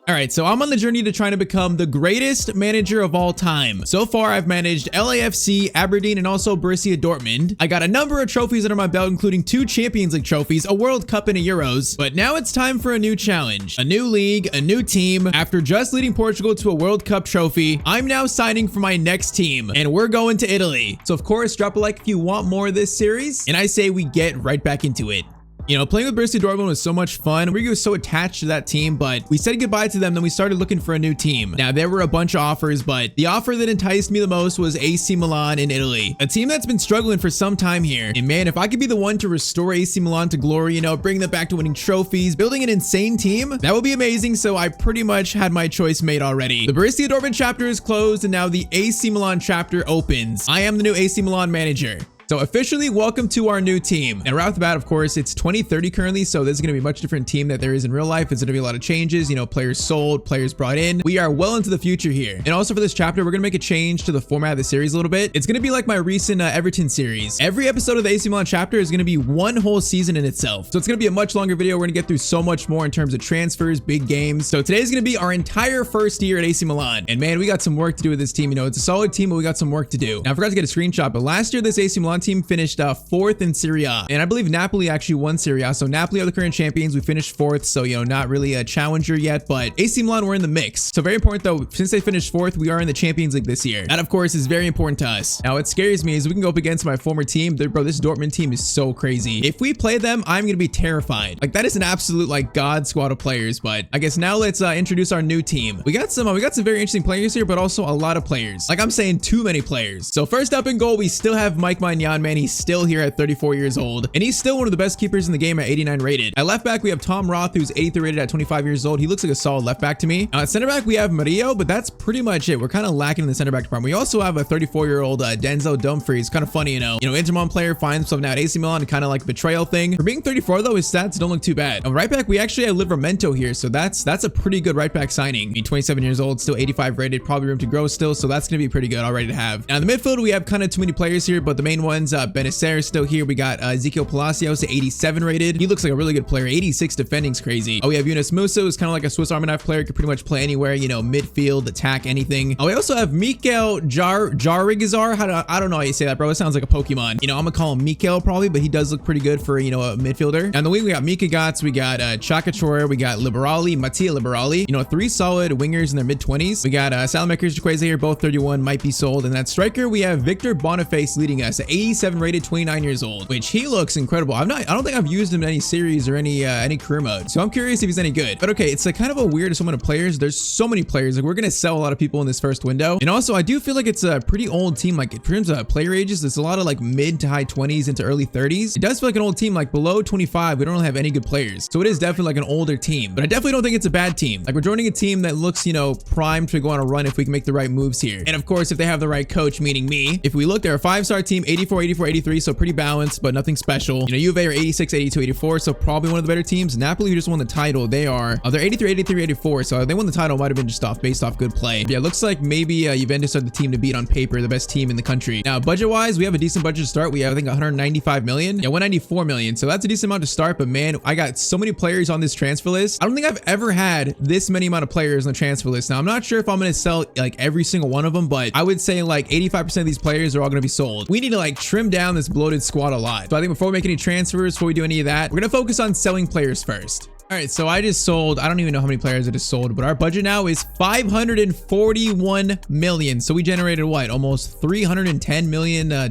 All right, so I'm on the journey to trying to become the greatest manager of all time. So far, I've managed LAFC, Aberdeen, and also Borussia Dortmund. I got a number of trophies under my belt, including 2 Champions League trophies, a World Cup, and a Euros. But now it's time for a new challenge, a new league, a new team. After just leading Portugal to a World Cup trophy, I'm now signing for my next team, and we're going to Italy. So of course, drop a like if you want more of this series, and I say we get right back into it. You know, playing with Borussia Dortmund was so much fun. We were so attached to that team, but we said goodbye to them. Then we started looking for a new team. Now, there were a bunch of offers, but the offer that enticed me the most was AC Milan in Italy, a team that's been struggling for some time here. And man, if I could be the one to restore AC Milan to glory, you know, bring them back to winning trophies, building an insane team, that would be amazing. So I pretty much had my choice made already. The Borussia Dortmund chapter is closed, and now the AC Milan chapter opens. I am the new AC Milan manager. So officially, welcome to our new team. And right off the bat, of course, it's 2030 currently, so this is going to be a much different team that there is in real life. It's going to be a lot of changes, you know, players sold, players brought in. We are well into the future here. And also for this chapter, we're going to make a change to the format of the series a little bit. It's going to be like my recent Everton series. Every episode of the AC Milan chapter is going to be one whole season in itself. So it's going to be a much longer video. We're going to get through so much more in terms of transfers, big games. So today's going to be our entire first year at AC Milan. And man, we got some work to do with this team. You know, it's a solid team, but we got some work to do. Now, I forgot to get a screenshot, but last year, this AC Milan team finished 4th in Serie A, and I believe Napoli actually won Serie A. So Napoli are the current champions. We finished 4th, so you know, not really a challenger yet, but AC Milan were in the mix. So very important though, since they finished 4th, we are in the Champions League this year. That of course is very important to us. Now what scares me is we can go up against my former team. Bro, this Dortmund team is so crazy. If we play them, I'm gonna be terrified. Like that is an absolute like god squad of players. But I guess now let's introduce our new team. We got some very interesting players here, but also a lot of players. Like I'm saying, too many players. So first up in goal, we still have Mike Maignan, man. He's still here at 34 years old, and he's still one of the best keepers in the game at 89 rated. At left back, we have Tom Roth, who's 83 rated at 25 years old. He looks like a solid left back to me. At center back, we have Mario, but that's pretty much it. We're kind of lacking in the center back department. We also have a 34-year-old Denzel Dumfries. Kind of funny, you know, Inter Milan player finds himself now at AC Milan, kind of like a betrayal thing. For being 34 though, his stats don't look too bad. On right back, we actually have Livramento here, so that's a pretty good right back signing. I mean, 27 years old, still 85 rated, probably room to grow still, so that's gonna be pretty good already to have. Now in the midfield, we have kind of too many players here, but the main ones, Benacer is still here. We got Ezekiel Palacios at 87 rated. He looks like a really good player. 86 defending's crazy. Oh, we have Yunus Musa, who's kind of like a Swiss Army knife player, could pretty much play anywhere, you know, midfield, attack, anything. Oh, we also have Mikel Jarigazar. I don't know how you say that, bro. It sounds like a Pokemon. You know, I'm gonna call him Mikel probably, but he does look pretty good for, you know, a midfielder. And on the wing, we got Mika Gotts, we got Chaka Traore, we got Mattia Liberali. You know, 3 solid wingers in their mid-20s. We got Salamakers Jaqueza here, both 31, might be sold. And that striker, we have Victor Boniface leading us at 87 rated, 29 years old, which he looks incredible. I don't think I've used him in any series or any career mode, so I'm curious if he's any good. But okay, it's like kind of a weird assortment of players. There's so many players. Like we're gonna sell a lot of people in this first window, and also I do feel like it's a pretty old team. Like in terms of player ages, there's a lot of like mid to high 20s into early 30s. It does feel like an old team. Like below 25, we don't really have any good players, so it is definitely like an older team. But I definitely don't think it's a bad team. Like we're joining a team that looks, you know, primed to go on a run if we can make the right moves here, and of course if they have the right coach, meaning me. If we look, they're a 5-star team, 84, 84, 83, so pretty balanced, but nothing special. You know, Juve are 86, 82, 84, so probably one of the better teams. Napoli, who just won the title, they're 83, 83, 84, so they won the title. Might have been just based off good play. But yeah, looks like maybe Juventus are the team to beat on paper, the best team in the country. Now, budget-wise, we have a decent budget to start. We have, I think, 195 million. Yeah, 194 million, so that's a decent amount to start, but man, I got so many players on this transfer list. I don't think I've ever had this many amount of players on the transfer list. Now, I'm not sure if I'm going to sell like every single one of them, but I would say like 85% of these players are all going to be sold. We need to like trim down this bloated squad a lot. So I think before we make any transfers, before we do any of that, we're going to focus on selling players first. All right, so I just sold, I don't even know how many players I just sold, but our budget now is 541 million. So we generated what, almost $310 million? Yeah,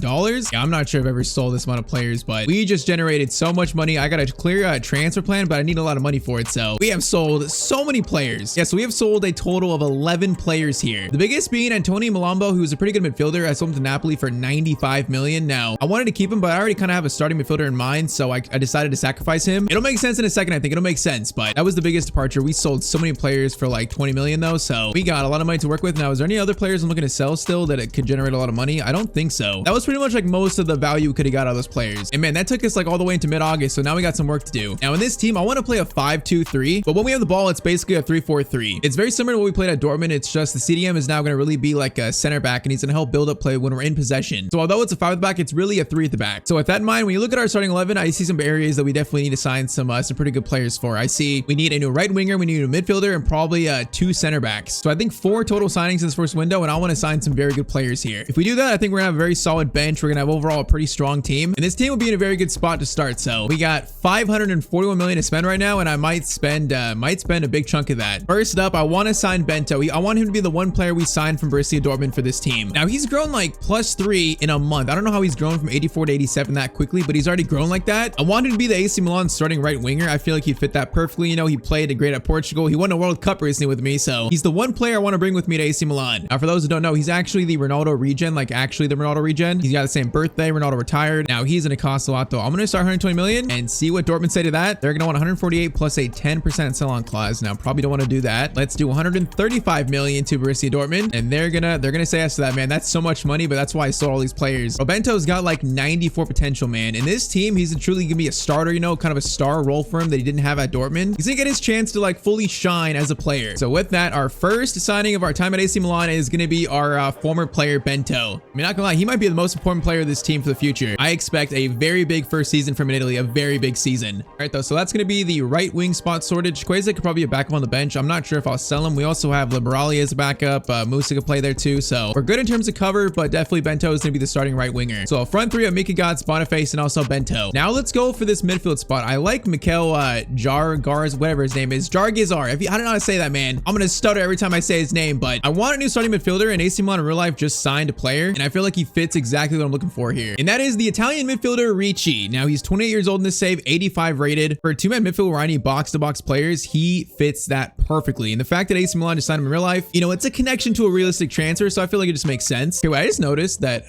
I'm not sure if I've ever sold this amount of players, but we just generated so much money. I got a clear transfer plan, but I need a lot of money for it. So we have sold so many players. Yeah, so we have sold a total of 11 players here. The biggest being Antonio Malombo, who's a pretty good midfielder. I sold him to Napoli for 95 million. Now, I wanted to keep him, but I already kind of have a starting midfielder in mind, so I decided to sacrifice him. It'll make sense in a second. I think it'll make sense. But that was the biggest departure. We sold so many players for like 20 million though, so we got a lot of money to work with. Now, is there any other players I'm looking to sell still that it could generate a lot of money? I don't think so. That was pretty much like most of the value we could have got out of those players. And man, that took us like all the way into mid-August, so now we got some work to do. Now in this team, I want to play a 5-2-3, but when we have the ball, it's basically a 3-4-3. It's very similar to what we played at Dortmund. It's just the CDM is now going to really be like a center back, and he's going to help build up play when we're in possession. So although it's a 5 at the back, it's really a 3 at the back. So with that in mind, when you look at our starting 11, I see some areas that we definitely need to sign some pretty good players for. I see we need a new right winger, we need a new midfielder, and probably 2 center backs. So I think 4 total signings in this first window, and I want to sign some very good players here. If we do that, I think we're gonna have a very solid bench. We're gonna have overall a pretty strong team, and this team will be in a very good spot to start. So we got 541 million to spend right now, and I might spend a big chunk of that. First up, I want to sign Bento. I want him to be the one player we signed from Borussia Dortmund for this team. Now he's grown like +3 in a month. I don't know how he's grown from 84 to 87 that quickly, but he's already grown like that. I want him to be the AC Milan starting right winger. I feel like he'd fit that perfectly. You know, he played great at Portugal. He won a World Cup recently with me, so he's the one player I want to bring with me to AC Milan. Now, for those who don't know, he's actually the Ronaldo Regen, like actually the Ronaldo Regen. He's got the same birthday. Ronaldo retired. Now he's gonna cost a lot though. I'm gonna start 120 million and see what Dortmund say to that. They're gonna want 148 plus a 10% sell-on clause. Now probably don't want to do that. Let's do 135 million to Borussia Dortmund, and they're gonna say yes to that, man. That's so much money, but that's why I sold all these players. Bento's got like 94 potential, man. In this team, he's truly gonna be a starter, you know, kind of a star role for him that he didn't have at Dortmund. He's gonna get his chance to like fully shine as a player. So with that, our first signing of our time at AC Milan is gonna be our former player Bento. I mean, not gonna lie, he might be the most important player of this team for the future. I expect a very big first season from Italy, a very big season. All right, though, so that's gonna be the right wing spot sorted. Chikwueze could probably be a backup on the bench. I'm not sure if I'll sell him. We also have Liberali as a backup. Musa could play there too, so we're good in terms of cover, but definitely Bento is gonna be the starting right winger. So a front three of Mika Götze, Boniface, and also Bento. Now let's go for this midfield spot. I like Mikel Jargars, whatever his name is, Jargizar. I don't know how to say that, man. I'm gonna stutter every time I say his name, but I want a new starting midfielder, and AC Milan in real life just signed a player, and I feel like he fits exactly what I'm looking for here. And that is the Italian midfielder Ricci. Now he's 28 years old in this save, 85 rated. For a two-man midfield where I need box-to-box players, he fits that perfectly. And the fact that AC Milan just signed him in real life, you know, it's a connection to a realistic transfer, so I feel like it just makes sense. Okay, well, I just noticed that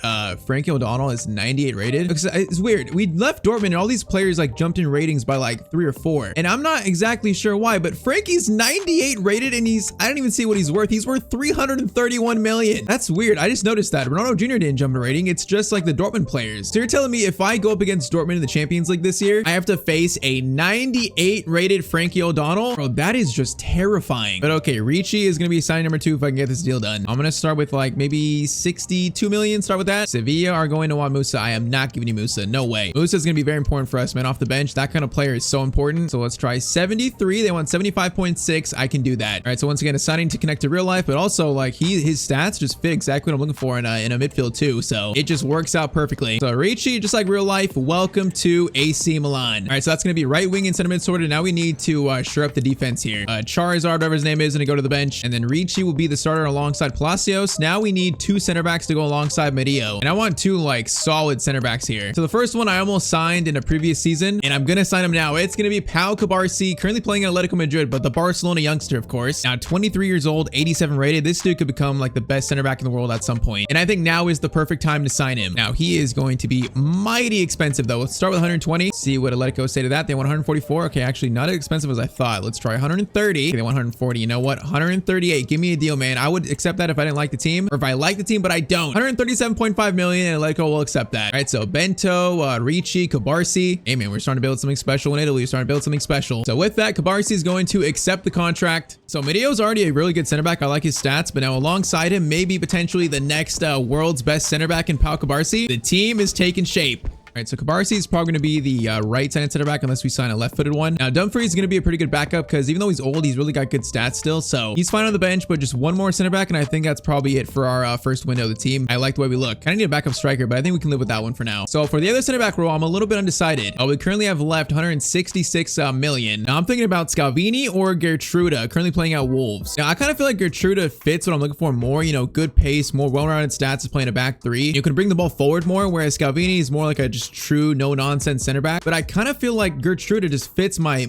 Frankie O'Donnell is 98 rated. It's weird. We left Dortmund and all these players like jumped in ratings by like 3 or 4. And I'm not exactly sure why, but Frankie's 98 rated and I don't even see what he's worth. He's worth 331 million. That's weird. I just noticed that. Ronaldo Jr. didn't jump in rating. It's just like the Dortmund players. So you're telling me if I go up against Dortmund in the Champions League this year, I have to face a 98 rated Frankie O'Donnell? Bro, that is just terrifying. But okay, Ricci is going to be signing number 2 if I can get this deal done. I'm going to start with like maybe 62 million. Start with that. Sevilla are going to want Musa. I am not giving you Musa. No way. Musa is going to be very important for us, man. Off the bench, that kind of player is so important. So let's try 73. They want 75.6. I can do that. All right. So once again, a signing to connect to real life, but also like his stats just fit exactly what I'm looking for in a midfield too. So it just works out perfectly. So Ricci, just like real life, welcome to AC Milan. All right. So that's going to be right wing and center mid sorted. Now we need to shore up the defense here. Charizard, whatever his name is, going to go to the bench, and then Ricci will be the starter alongside Palacios. Now we need 2 center backs to go alongside Medio, and I want 2 like solid center backs here. So the first one I almost signed in a previous season, and I'm gonna sign him now. It's gonna be Pau Cubarsí, currently playing at Atletico Madrid, but the Barcelona youngster, of course. Now 23 years old, 87 rated. This dude could become like the best center back in the world at some point, and I think now is the perfect time to sign him. Now he is going to be mighty expensive though. Let's start with 120. See what Atletico say to that. They want 144. Okay, actually not as expensive as I thought. Let's try 130. Okay, they want 140. You know what? 138. Give me a deal, man. I would accept that if I didn't like the team, or if I like the team but I don't. 137.5 million, and Atletico will accept that. All right, so Bento, Ricci, Cubarsí. Hey man, we're starting to build something special in Italy. We're starting to build something special. So with that, Cubarsí is going to accept the contract. So Medio's already a really good center back. I like his stats, but now alongside him, maybe potentially the next world's best center back in Pau Cubarsí. The team is taking shape. All right, so Cubarsí is probably going to be the right-sided center back unless we sign a left-footed one. Now, Dumfries is going to be a pretty good backup because even though he's old, he's really got good stats still. So he's fine on the bench, but just one more center back, and I think that's probably it for our first window of the team. I like the way we look. Kind of need a backup striker, but I think we can live with that one for now. So for the other center back role, I'm a little bit undecided. We currently have left 166 million. Now I'm thinking about Scalvini or Gertruda, currently playing at Wolves. Now I kind of feel like Gertruda fits what I'm looking for more. You know, good pace, more well-rounded stats, is playing a back 3. You can bring the ball forward more, whereas Scalvini is more like a just true no-nonsense center back. But I kind of feel like Gertruda just fits my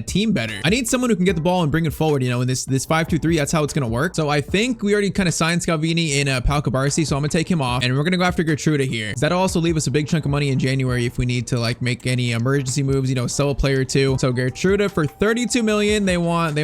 team better. I need someone who can get the ball and bring it forward. You know, in this 5-2-3, that's how it's gonna work. So I think we already kind of signed Scalvini in Pau Cubarsí, so I'm gonna take him off, and we're gonna go after Gertruda here. That'll also leave us a big chunk of money in January if we need to like make any emergency moves. You know, sell a player or 2. So Gertruda for 32 million. They want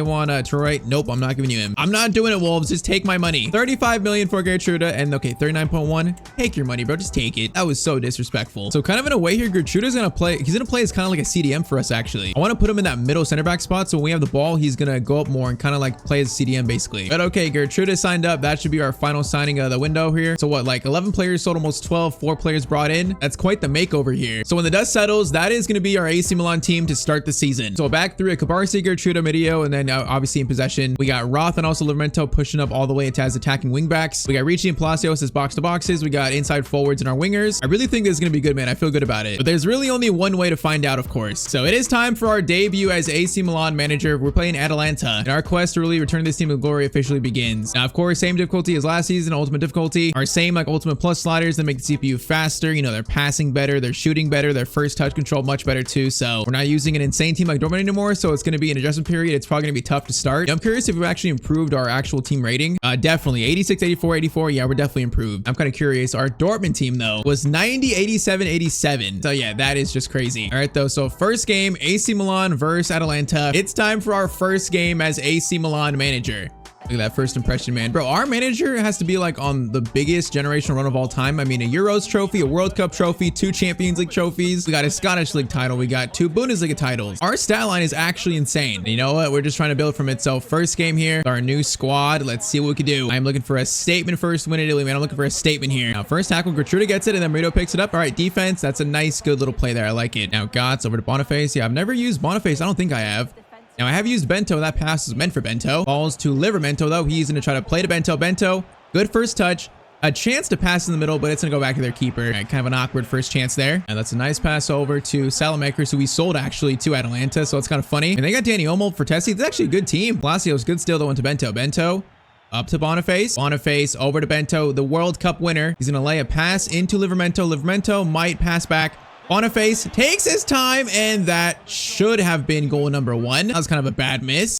Troy. Nope, I'm not giving you him. I'm not doing it, Wolves. Just take my money. 35 million for Gertruda, and okay, 39.1. Take your money, bro. Just take it. That was so disrespectful. So kind of in a way here, Gertrude's gonna play. He's gonna play as kind of like a CDM for us, actually. I want to put him in that middle center back spot, so when we have the ball, he's gonna go up more and kind of like play as CDM basically. But okay, Gertrude is signed up. That should be our final signing of the window here. So what, like 11 players sold, almost 12, 4 players brought in. That's quite the makeover here. So when the dust settles, that is gonna be our AC Milan team to start the season. So back through a Cabarsi, Gertrude, Midio, and then obviously in possession, we got Roth and also Livramento pushing up all the way into as attacking wingbacks. We got Ricci and Palacios as box to boxes. We got inside forwards and our wingers. I really think this is gonna be good, man. I feel good about it. But there's really only one way to find out, of course. So it is time for our debut as AC Milan manager. We're playing Atalanta, and our quest to really return this team to glory officially begins. Now, of course, same difficulty as last season, ultimate difficulty. Our same like ultimate plus sliders that make the CPU faster. You know, they're passing better, they're shooting better, their first touch control much better too. So we're not using an insane team like Dortmund anymore. So it's going to be an adjustment period. It's probably going to be tough to start. I'm curious if we've actually improved our actual team rating. Definitely 86, 84, 84. Yeah, we're definitely improved. I'm kind of curious. Our Dortmund team though was 90, 87, 87. So yeah, that is just crazy. All right though. So first game, AC Milan versus Atalanta. It's time for our first game as AC Milan manager. Look at that first impression, man. Bro, our manager has to be like on the biggest generational run of all time. I mean, a Euros trophy, a World Cup trophy, 2 Champions League trophies. We got a Scottish League title. We got 2 Bundesliga titles. Our stat line is actually insane. And you know what? We're just trying to build from it. So first game here, our new squad. Let's see what we can do. I'm looking for a statement first win Italy, man. I'm looking for a statement here. Now, first tackle, Gertrude gets it, and then Marito picks it up. All right, defense. That's a nice, good little play there. I like it. Now, Gotts over to Boniface. Yeah, I've never used Boniface. I don't think I have. Now, I have used Bento. That pass is meant for Bento. Balls to Livramento, though. He's going to try to play to Bento. Bento, good first touch. A chance to pass in the middle, but it's going to go back to their keeper. All right, kind of an awkward first chance there. And that's a nice pass over to Salamakers, who we sold actually to Atalanta, so it's kind of funny. And they got Danny Olmo for Tessie. It's actually a good team. Palacios, good steal, though, into Bento. Bento up to Boniface. Boniface over to Bento, the World Cup winner. He's going to lay a pass into Livramento. Livramento might pass back. Boniface takes his time, and that should have been goal number 1. That was kind of a bad miss.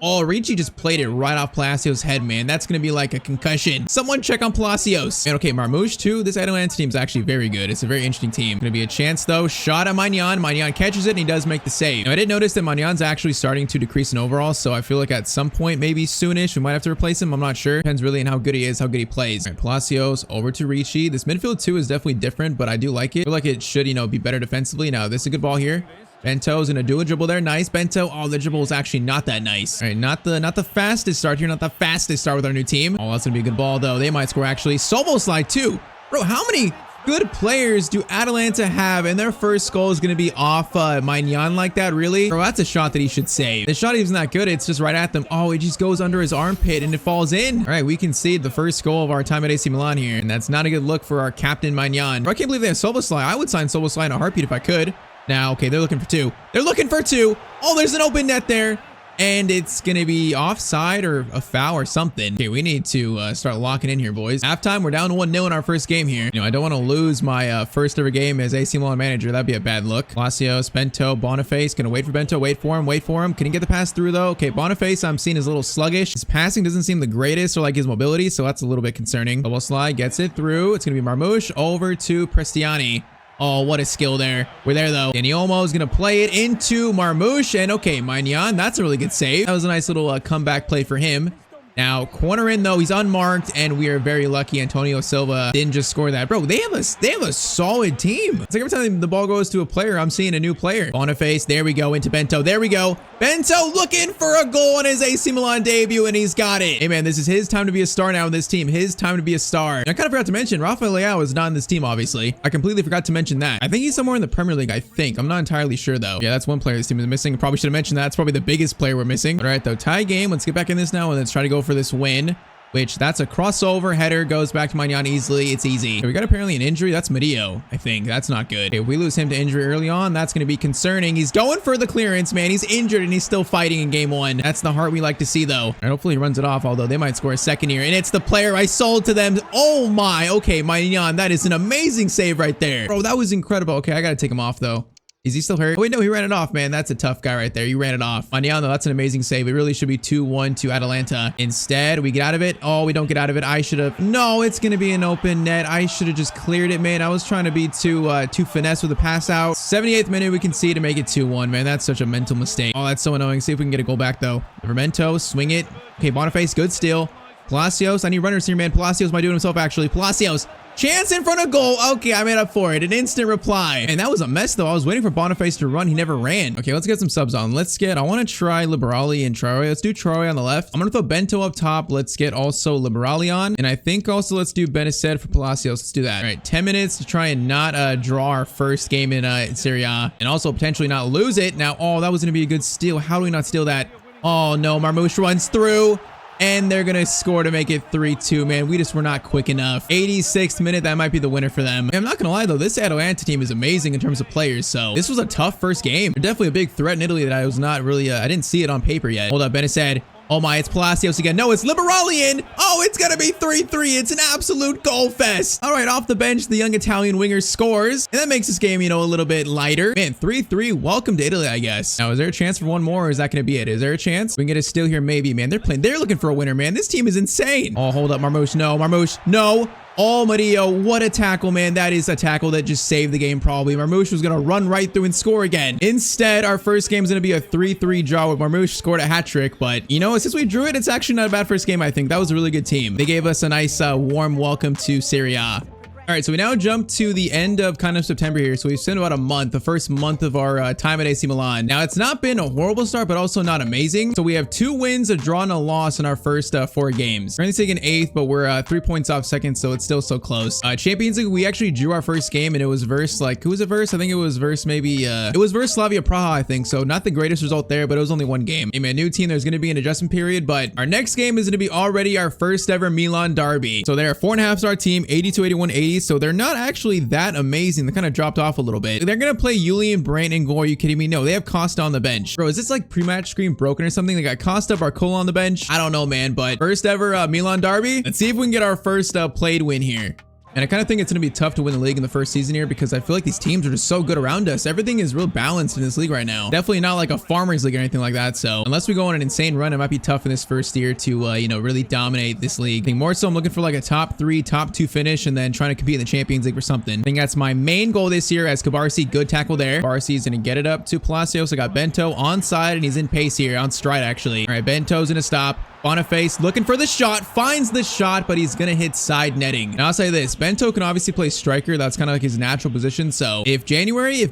Oh, Ricci just played it right off Palacios' head, man. That's going to be like a concussion. Someone check on Palacios. And okay, Marmouche too. This Atalanta team is actually very good. It's a very interesting team. Going to be a chance though. Shot at Magnan. Magnan catches it and he does make the save. Now, I did notice that Magnan's actually starting to decrease in overall. So I feel like at some point, maybe soonish, we might have to replace him. I'm not sure. Depends really on how good he is, how good he plays. All right, Palacios over to Ricci. This midfield too is definitely different, but I do like it. I feel like it should, you know, be better defensively. Now, this is a good ball here. Bento's gonna do a dribble there. Nice, Bento. Oh, the dribble is actually not that nice. All right, not the fastest start here. Not the fastest start with our new team. Oh, that's gonna be a good ball though. They might score actually. Soboslai too. Bro, how many good players do Atalanta have? And their first goal is gonna be off Magnan like that, really? Bro, that's a shot that he should save. The shot isn't that good. It's just right at them. Oh, it just goes under his armpit and it falls in. All right, we concede the first goal of our time at AC Milan here. And that's not a good look for our captain Magnan. Bro, I can't believe they have Soboslai. I would sign Soboslai in a heartbeat if I could. Now, okay, they're looking for 2. They're looking for 2. Oh, there's an open net there. And it's going to be offside or a foul or something. Okay, we need to start locking in here, boys. Halftime, we're down 1-0 in our first game here. You know, I don't want to lose my first ever game as AC Milan manager. That'd be a bad look. Palacios, Bento, Boniface. Going to wait for Bento. Wait for him. Wait for him. Can he get the pass through, though? Okay, Boniface, I'm seeing is a little sluggish. His passing doesn't seem the greatest or like his mobility, so that's a little bit concerning. Double slide, gets it through. It's going to be Marmouche over to Prestiani. Oh, what a skill there. We're there, though. Danny Olmo is going to play it into Marmouche. And, okay, Magnan, that's a really good save. That was a nice little comeback play for him. Now, corner in, though. He's unmarked, and we are very lucky Antonio Silva didn't just score that. Bro, they have a solid team. It's like every time the ball goes to a player, I'm seeing a new player. Boniface, there we go, into Bento. There we go. Bento looking for a goal on his AC Milan debut, and he's got it. Hey, man, this is his time to be a star now in this team. His time to be a star. And I kind of forgot to mention, Rafael Leao is not in this team, obviously. I completely forgot to mention that. I think he's somewhere in the Premier League, I think. I'm not entirely sure, though. Yeah, that's one player this team is missing. Probably should have mentioned that. It's probably the biggest player we're missing. All right, though, tie game. Let's get back in this now, and let's try to go for this win. Which, that's a crossover header, goes back to Magnan easily. It's easy. We got apparently an injury. That's Madio, I think. That's not good. Okay, if we lose him to injury early on, that's going to be concerning. He's going for the clearance, man. He's injured and he's still fighting in game 1. That's the heart we like to see, though. And hopefully he runs it off, although they might score a second here. And it's the player I sold to them. Oh my. Okay, Magnan, that is an amazing save right there. Bro, that was incredible. Okay, I got to take him off, though. Is he still hurt? Oh, wait, no, he ran it off, man. That's a tough guy right there. You ran it off. Magnan, though, that's an amazing save. It really should be 2-1 to Atalanta. Instead, we get out of it. Oh, we don't get out of it. I should have. No, it's going to be an open net. I should have just cleared it, man. I was trying to be too finesse with the pass out. 78th minute, we can see to make it 2-1, man. That's such a mental mistake. Oh, that's so annoying. See if we can get a goal back, though. Livramento, swing it. Okay, Boniface, good steal. Palacios, I need runners here, man. Palacios might do it himself, actually. Palacios, chance in front of goal. Okay, I made up for it. An instant reply. And that was a mess, though. I was waiting for Boniface to run. He never ran. Okay, let's get some subs on. I want to try Liberali and Traore. Let's do Traore on the left. I'm going to throw Bento up top. Let's get also Liberali on. And I think also let's do Benaced for Palacios. Let's do that. All right, 10 minutes to try and not draw our first game in Serie A. And also potentially not lose it. Now, oh, that was going to be a good steal. How do we not steal that? Oh, no. Marmouche runs through. And they're going to score to make it 3-2, man. We just were not quick enough. 86th minute, that might be the winner for them. I'm not going to lie, though. This Atalanta team is amazing in terms of players, so this was a tough first game. They're definitely a big threat in Italy that I was not really, I didn't see it on paper yet. Hold up, Benaced. Oh my, it's Palacios again. No, it's Liberali in. Oh, it's going to be 3-3. It's an absolute goal fest. All right, off the bench, the young Italian winger scores. And that makes this game, you know, a little bit lighter. Man, 3-3. Welcome to Italy, I guess. Now, is there a chance for one more, or is that going to be it? Is there a chance? We can get a steal here, maybe, man. They're looking for a winner, man. This team is insane. Oh, hold up, Marmouche. No, Marmouche. No. Oh, Murillo, what a tackle, man. That is a tackle that just saved the game, probably. Marmouche was going to run right through and score again. Instead, our first game is going to be a 3-3 draw with Marmouche scored a hat trick. But, you know, since we drew it, it's actually not a bad first game, I think. That was a really good team. They gave us a nice, warm welcome to Serie A. All right, so we now jump to the end of kind of September here. So we've spent about a month, the first month of our time at AC Milan. Now, it's not been a horrible start, but also not amazing. So we have 2 wins, a draw, and a loss in our first 4 games. We're only taking 8th, but we're 3 points off second, so it's still so close. Champions League, we actually drew our first game, and it was versus, like, who was it versus? I think it was versus maybe, it was versus Slavia Praha, I think. So not the greatest result there, but it was only 1 game. I mean, a new team, there's going to be an adjustment period, but our next game is going to be already our first ever Milan derby. So they're a 4.5-star team, 82, 81, 80. So they're not actually that amazing. They kind of dropped off a little bit. They're gonna play Julian Brandt and Gore. Are you kidding me? No, they have Costa on the bench. Bro, is this like pre-match screen broken or something? They got Costa, Barcola on the bench. I don't know, man, but first ever Milan derby. Let's see if we can get our first played win here. And I kind of think it's going to be tough to win the league in the first season here because I feel like these teams are just so good around us. Everything is real balanced in this league right now. Definitely not like a farmers league or anything like that. So unless we go on an insane run, it might be tough in this first year to, you know, really dominate this league. I think more so I'm looking for like a top 3, top 2 finish and then trying to compete in the Champions League or something. I think that's my main goal this year as Cabarsi. Good tackle there. Cabarsi is going to get it up to Palacios. I got Bento onside and he's in pace here, on stride actually. All right, Bento's going to stop. Boniface looking for the shot, finds the shot, but he's going to hit side netting. And I'll say this, Bento can obviously play striker. That's kind of like his natural position. So if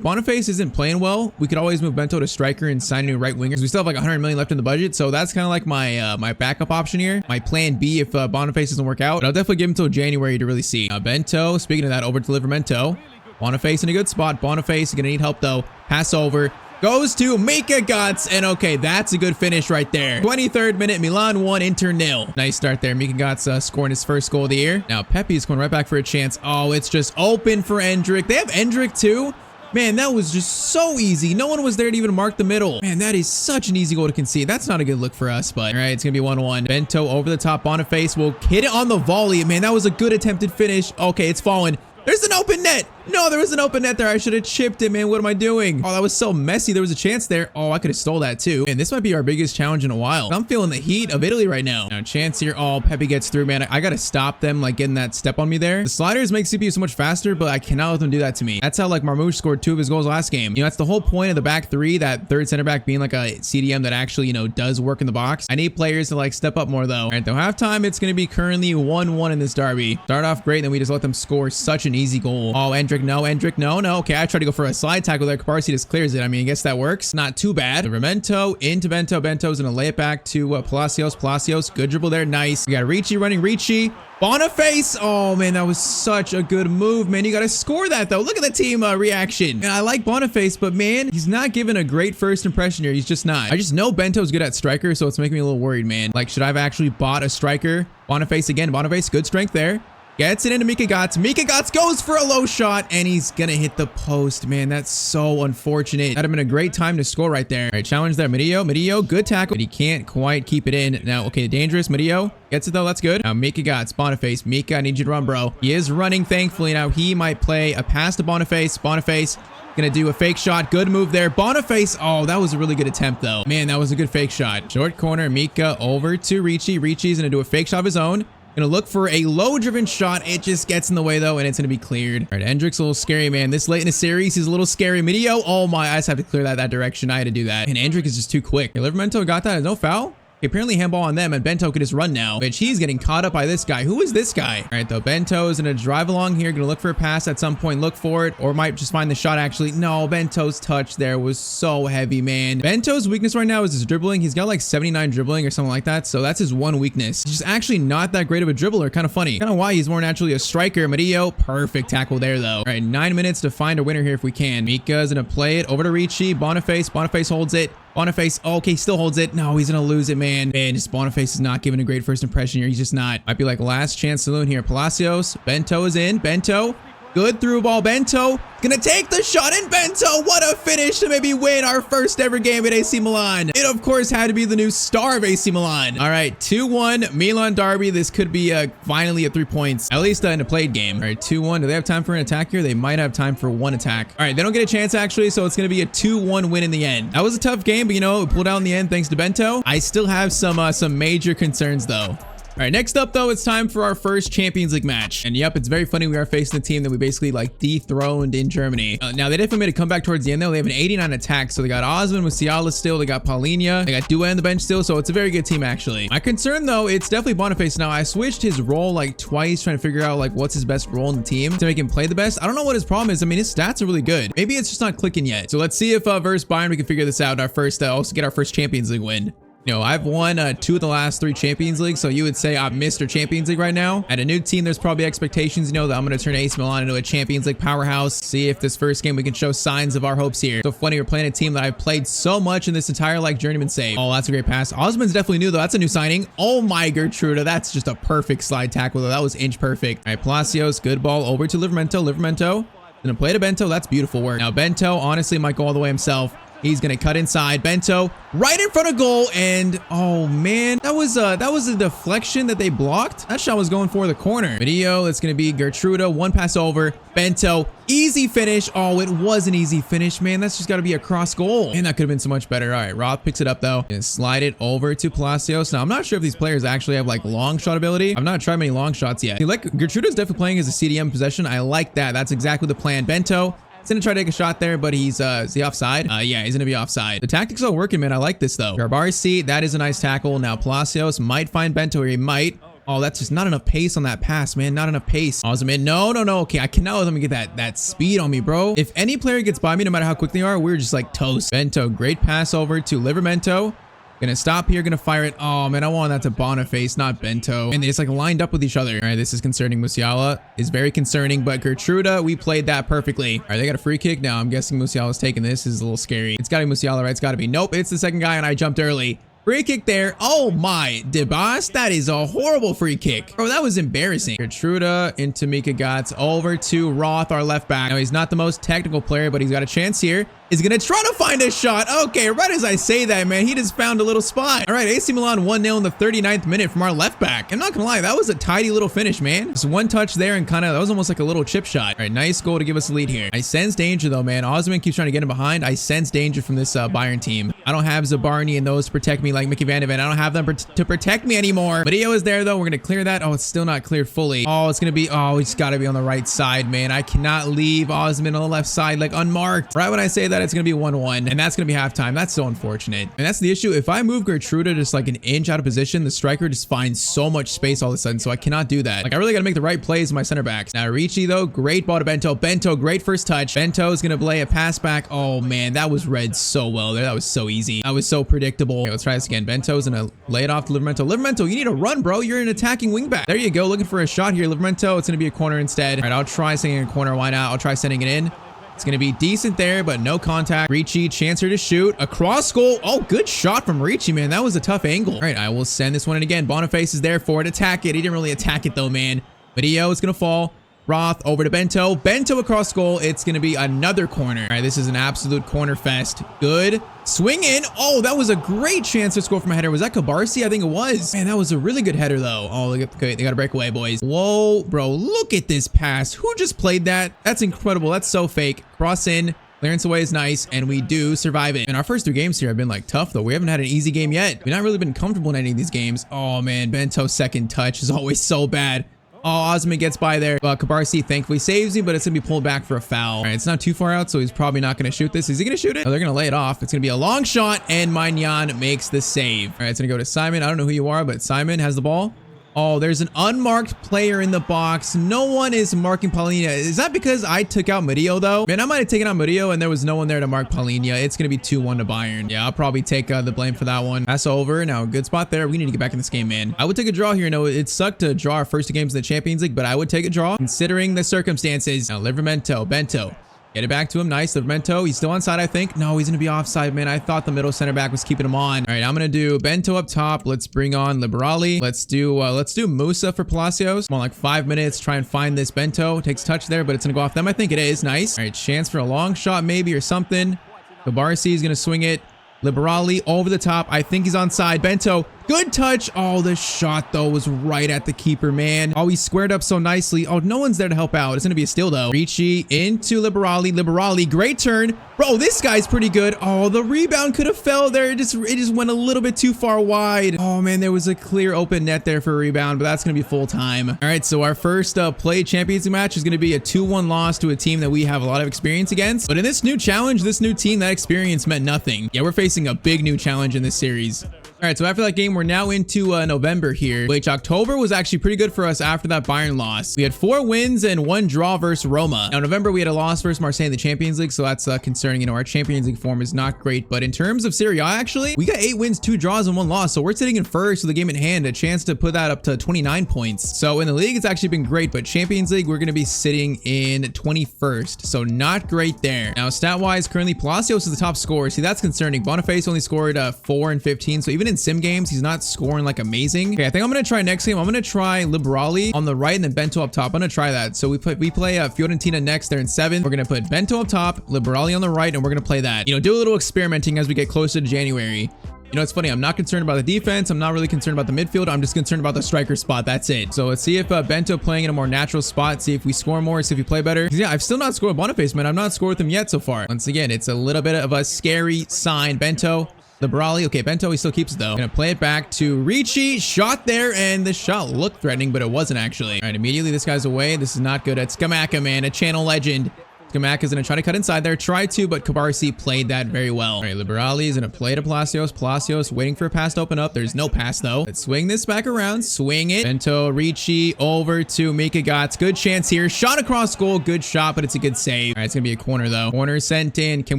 Boniface isn't playing well, we could always move Bento to striker and sign a new right winger. We still have like 100 million left in the budget. So that's kind of like my my backup option here. My plan B if Boniface doesn't work out. But I'll definitely give him until January to really see. Bento, speaking of that, over to Livermento. Boniface in a good spot. Boniface is going to need help though. Pass over. Goes to Mika Götze, and okay, that's a good finish right there. 23rd minute, Milan 1, Inter 0. Nice start there. Mika Götze scoring his first goal of the year. Now Pepe's going right back for a chance. Oh, it's just open for Endrick. They have Endrick too. Man, that was just so easy. No one was there to even mark the middle. Man, that is such an easy goal to concede. That's not a good look for us, but all right, it's going to be 1-1. Bento over the top. Boniface will hit it on the volley. Man, that was a good attempted finish. Okay, it's fallen. There's an open net. No, there was an open net there. I should have chipped it, man. What am I doing? Oh, that was so messy. There was a chance there. Oh, I could have stole that too. And this might be our biggest challenge in a while. I'm feeling the heat of Italy right now. Now, chance here. Oh, Pepe gets through, man. I got to stop them, like getting that step on me there. The sliders make CPU so much faster, but I cannot let them do that to me. That's how like Marmouche scored 2 of his goals last game. You know, that's the whole point of the back 3, that third center back being like a CDM that actually, you know, does work in the box. I need players to like step up more though. All right, though halftime, it's going to be currently 1-1 in this derby. Start off great, then we just let them score such an easy goal. Oh, Endrick, no, Endrick, no. Okay, I tried to go for a slide tackle there. Cabarsi just clears it. I mean, I guess that works. Not too bad. Livermento into Bento. Bento's gonna lay it back to Palacios. Palacios, good dribble there. Nice. We got Ricci running. Ricci. Boniface. Oh, man, that was such a good move, man. You got to score that, though. Look at the team reaction. And I like Boniface, but, man, he's not giving a great first impression here. He's just not. I just know Bento's good at striker, so it's making me a little worried, man. Like, should I have actually bought a striker? Boniface again. Boniface, good strength there. Gets it into Mika Götze. Mika Götze goes for a low shot, and he's going to hit the post. Man, that's so unfortunate. That'd have been a great time to score right there. All right, challenge there. Murillo, good tackle, but he can't quite keep it in. Now, okay, dangerous. Murillo gets it, though. That's good. Now, Mika Götze, Boniface. Mika, I need you to run, bro. He is running, thankfully. Now, he might play a pass to Boniface. Boniface gonna do a fake shot. Good move there. Boniface. Oh, that was a really good attempt, though. Man, that was a good fake shot. Short corner. Mika over to Ricci. Ricci's gonna do a fake shot of his own. Gonna look for a low-driven shot. It just gets in the way, though, and it's gonna be cleared. All right, Endrick's a little scary, man. This late in the series, he's a little scary. Murillo. Oh, my. I just have to clear that direction. I had to do that. And Endrick is just too quick. Okay, Livermento got that. No foul? Apparently handball on them, and Bento could just run now, which he's getting caught up by this guy. Who is this guy? All right, though, Bento is gonna drive along here, gonna look for a pass at some point, look for it, or might just find the shot actually. No, Bento's touch there was so heavy, man. Bento's weakness right now is his dribbling. He's got like 79 dribbling or something like that, so that's his one weakness. He's just actually not that great of a dribbler. Kind of funny. Kind of why he's more naturally a striker. Murillo, perfect tackle there though. All right, 9 minutes to find a winner here if we can. Mika's gonna play it over to Ricci. Boniface holds it. Boniface, okay, still holds it. No, he's gonna lose it, man. Man, just Boniface is not giving a great first impression here. He's just not. Might be like last chance saloon here. Palacios, Bento is in. Bento, good through ball. Bento gonna take the shot, and Bento, what a finish to maybe win our first ever game at AC Milan. It of course had to be the new star of AC Milan. All right, 2-1 Milan derby. This could be finally at 3 points, at least in a played game. All right, 2-1. Do they have time for an attack here? They might have time for one attack. All right, they don't get a chance actually, so it's gonna be a 2-1 win in the end. That was a tough game, but you know, it pulled out in the end thanks to Bento. I still have some major concerns though. All right, next up though, it's time for our first Champions League match. And yep, it's very funny. We are facing the team that we basically like dethroned in Germany. Now they definitely made a comeback towards the end though. They have an 89 attack. So they got Osman with Musiala still. They got Paulinho. They got Due on the bench still. So it's a very good team actually. My concern though, it's definitely Boniface. Now I switched his role like twice trying to figure out like what's his best role in the team to make him play the best. I don't know what his problem is. I mean, his stats are really good. Maybe it's just not clicking yet. So let's see if versus Bayern we can figure this out. Our first, also get our first Champions League win. You know, I've won 2 of the last 3 Champions League, so you would say I'm Mr. Champions League right now. At a new team, there's probably expectations, you know, that I'm going to turn AC Milan into a Champions League powerhouse. See if this first game we can show signs of our hopes here. So funny, we're playing a team that I've played so much in this entire like journeyman save. Oh, that's a great pass. Osman's definitely new though. That's a new signing. Oh my Gertruda, that's just a perfect slide tackle though. That was inch perfect. All right, Palacios, good ball over to Livramento. Livramento gonna play to Bento. That's beautiful work. Now Bento honestly might go all the way himself. He's gonna cut inside. Bento right in front of goal, and oh man, that was a deflection that they blocked. That shot was going for the corner. Video, it's gonna be Gertruda, one pass over. Bento, easy finish. Oh, it was an easy finish, man. That's just gotta be a cross goal. Man, that could have been so much better. All right, Roth picks it up though and slide it over to Palacios. Now I'm not sure if these players actually have like long shot ability. I've not tried many long shots yet. Like Gertruda's definitely playing as a CDM possession. I like that. That's exactly the plan. Bento, he's gonna try to take a shot there, but he's is he offside? Yeah, he's gonna be offside. The tactics are working, man. I like this though. Garbarsi, that is a nice tackle. Now Palacios might find Bento, or he might. Oh, that's just not enough pace on that pass, man. Not enough pace. Osman, no. Okay, I cannot let him get that speed on me, bro. If any player gets by me, no matter how quick they are, we're just like toast. Bento, great pass over to Livramento. Gonna stop here, gonna fire it. Oh man, I want that to Boniface, not Bento. And it's like lined up with each other. All right, this is concerning. Musiala is very concerning, but Gertruda, we played that perfectly. All right, they got a free kick. Now I'm guessing Musiala's taking this. This is a little scary. It's gotta be Musiala, right? It's gotta be. Nope, it's the second guy, and I jumped early. Free kick there. Oh my, Debas, that is a horrible free kick. Bro, that was embarrassing. Gertruda into Mika Gotts over to Roth, our left back. Now he's not the most technical player, but he's got a chance here. Is gonna try to find a shot. Okay, right as I say that, man, he just found a little spot. All right, AC Milan 1-0 in the 39th minute from our left back. I'm not gonna lie, that was a tidy little finish, man. Just one touch there and that was almost like a little chip shot. All right, nice goal to give us a lead here. I sense danger though, man. Osman keeps trying to get him behind. I sense danger from this Bayern team. I don't have Zabarni and those to protect me like Mickey Van de Ven. I don't have them to protect me anymore. Video is there though. We're gonna clear that. Oh, it's still not cleared fully. Oh, it's gonna be, we just gotta be on the right side, man. I cannot leave Osman on the left side like unmarked. Right when I say that, it's gonna be 1-1. And that's gonna be halftime. That's so unfortunate. And that's the issue. If I move Gertruda just like an inch out of position, the striker just finds so much space all of a sudden. So I cannot do that. Like I really gotta make the right plays with my center backs. Now Ricci though, great ball to Bento. Bento, great first touch. Bento is gonna play a pass back. Oh man, that was read so well there. That was so easy. That was so predictable. Okay, let's try this again. Bento's gonna lay it off to Livramento. Livramento, you need to run, bro. You're an attacking wingback. There you go. Looking for a shot here. Livramento, it's gonna be a corner instead. All right, I'll try sending it in a corner. Why not? I'll try sending it in. It's going to be decent there, but no contact. Ricci, chancer to shoot. A cross goal. Oh, good shot from Ricci, man. That was a tough angle. All right, I will send this one in again. Boniface is there for it. Attack it. He didn't really attack it, though, man. Video is going to fall. Roth over to Bento. Bento across goal. It's going to be another corner. All right, this is an absolute corner fest. Good. Swing in. Oh, that was a great chance to score from a header. Was that Kabarsi? I think it was. Man, that was a really good header, though. Oh, look at they got to break away, boys. Whoa, bro. Look at this pass. Who just played that? That's incredible. That's so fake. Cross in. Clearance away is nice, and we do survive it. And our first 3 games here have been like tough, though. We haven't had an easy game yet. We've not really been comfortable in any of these games. Oh, man. Bento's second touch is always so bad. Oh, Osman gets by there. Cabarsi thankfully saves me, but it's going to be pulled back for a foul. All right, it's not too far out, so he's probably not going to shoot this. Is he going to shoot it? Oh, they're going to lay it off. It's going to be a long shot, and Magnan makes the save. All right, it's going to go to Simon. I don't know who you are, but Simon has the ball. Oh, there's an unmarked player in the box. No one is marking Paulinho. Is that because I took out Murillo, though? Man, I might have taken out Murillo, and there was no one there to mark Paulinho. It's going to be 2-1 to Bayern. Yeah, I'll probably take the blame for that one. That's over. Now, good spot there. We need to get back in this game, man. I would take a draw here. No, it sucked to draw our first two games in the Champions League, but I would take a draw considering the circumstances. Now, Livramento, Bento. Get it back to him. Nice. Livramento. He's still onside, I think. No, he's going to be offside, man. I thought the middle center back was keeping him on. All right, I'm going to do Bento up top. Let's bring on Liberali. Let's do Musa for Palacios. Come on, like 5 minutes. Try and find this Bento. Takes touch there, but it's going to go off them. I think it is. Nice. All right, chance for a long shot maybe or something. Cabarsi is going to swing it. Liberali over the top. I think he's onside. Bento. Good touch. Oh, the shot, though, was right at the keeper, man. Oh, he squared up so nicely. Oh, no one's there to help out. It's going to be a steal, though. Ricci into Liberali. Liberali, great turn. Bro, this guy's pretty good. Oh, the rebound could have fell there. It just went a little bit too far wide. Oh, man, there was a clear open net there for a rebound, but that's going to be full time. All right, so our first play Champions League match is going to be a 2-1 loss to a team that we have a lot of experience against. But in this new challenge, this new team, that experience meant nothing. Yeah, we're facing a big new challenge in this series. All right, so after that game, we're now into November here, which October was actually pretty good for us after that Bayern loss. We had 4 wins and 1 draw versus Roma. Now, November, we had a loss versus Marseille in the Champions League, so that's concerning. You know, our Champions League form is not great, but in terms of Serie A, actually, we got 8 wins, 2 draws, and 1 loss, so we're sitting in first with the game in hand, a chance to put that up to 29 points. So in the league, it's actually been great, but Champions League, we're going to be sitting in 21st, so not great there. Now, stat-wise, currently, Palacios is the top scorer. See, that's concerning. Boniface only scored 4 and 15, so even in sim games, he's not scoring like amazing. Okay, I think I'm gonna try next game. I'm gonna try Liberali on the right and then Bento up top. I'm gonna try that. So we play Fiorentina next. They're in 7th. We're gonna put Bento up top, Liberali on the right, and we're gonna play that. You know, do a little experimenting as we get closer to January. You know, it's funny. I'm not concerned about the defense. I'm not really concerned about the midfield. I'm just concerned about the striker spot. That's it. So let's see if Bento playing in a more natural spot. See if we score more. See if we play better. Yeah, I've still not scored Boniface, man. I've not scored with him yet so far. Once again, it's a little bit of a scary sign. Bento. Liberali. Okay, Bento, he still keeps it, though. Gonna play it back to Ricci. Shot there, and the shot looked threatening, but it wasn't actually. All right, immediately this guy's away. This is not good. It's Scamacca, man, a channel legend. Scamacca's gonna try to cut inside there. Try to, but Cabarsi played that very well. All right, Liberali is gonna play to Palacios. Palacios waiting for a pass to open up. There's no pass, though. Let's swing this back around. Swing it. Bento, Ricci, over to Mika Gotts. Good chance here. Shot across goal. Good shot, but it's a good save. All right, it's gonna be a corner, though. Corner sent in. Can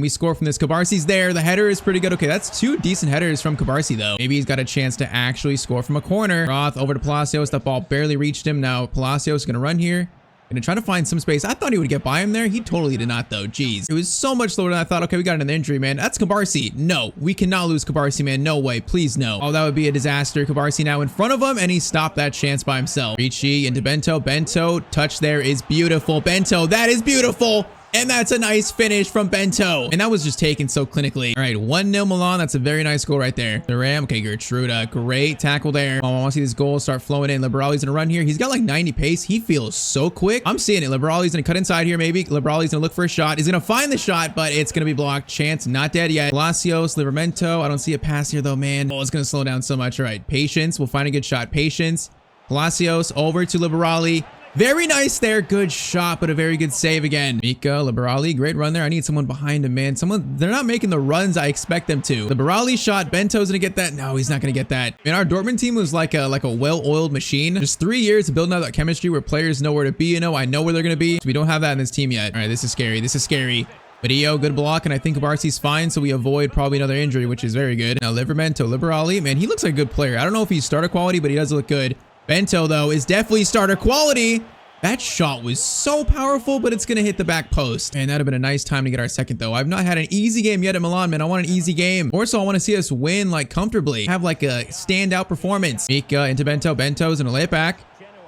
we score from this? Cabarsi's there. The header is pretty good. Okay, that's 2 decent headers from Cabarsi, though. Maybe he's got a chance to actually score from a corner. Roth over to Palacios. That ball barely reached him. Now Palacios is gonna run here. Gonna try to find some space. I thought he would get by him there. He totally did not, though. Jeez. It was so much slower than I thought. Okay, we got an injury, man. That's Cabarsi. No, we cannot lose Cabarsi, man. No way. Please, no. Oh, that would be a disaster. Cabarsi now in front of him, and he stopped that chance by himself. Ricci into Bento. Bento, touch there is beautiful. Bento, that is beautiful. And that's a nice finish from Bento. And that was just taken so clinically. All right, 1-0 Milan. That's a very nice goal right there. The Ram. Okay, Gertruda. Great tackle there. Oh, I want to see this goal start flowing in. Liberali's going to run here. He's got like 90 pace. He feels so quick. I'm seeing it. Liberali's going to cut inside here maybe. Liberali's going to look for a shot. He's going to find the shot, but it's going to be blocked. Chance not dead yet. Palacios, Livramento. I don't see a pass here though, man. Oh, it's going to slow down so much. All right, patience. We'll find a good shot. Patience. Palacios over to Liberali. Very nice there. Good shot, but a very good save again. Mika, Liberali, great run there. I need someone behind him, man. They're not making the runs I expect them to. Liberali shot. Bento's gonna get that. No, he's not gonna get that. Man, our Dortmund team was like a well-oiled machine. Just 3 years of building out that chemistry where players know where to be. You know, I know where they're gonna be. So we don't have that in this team yet. All right, this is scary. This is scary. Video, good block, and I think Cabarsi's fine, so we avoid probably another injury, which is very good. Now, Livramento, Liberali, man, he looks like a good player. I don't know if he's starter quality, but he does look good. Bento, though, is definitely starter quality. That shot was so powerful, but it's going to hit the back post. And that'd have been a nice time to get our second, though. I've not had an easy game yet at Milan, man. I want an easy game. Also, I want to see us win, like, comfortably. Have, like, a standout performance. Mika into Bento. Bento's going to lay it back.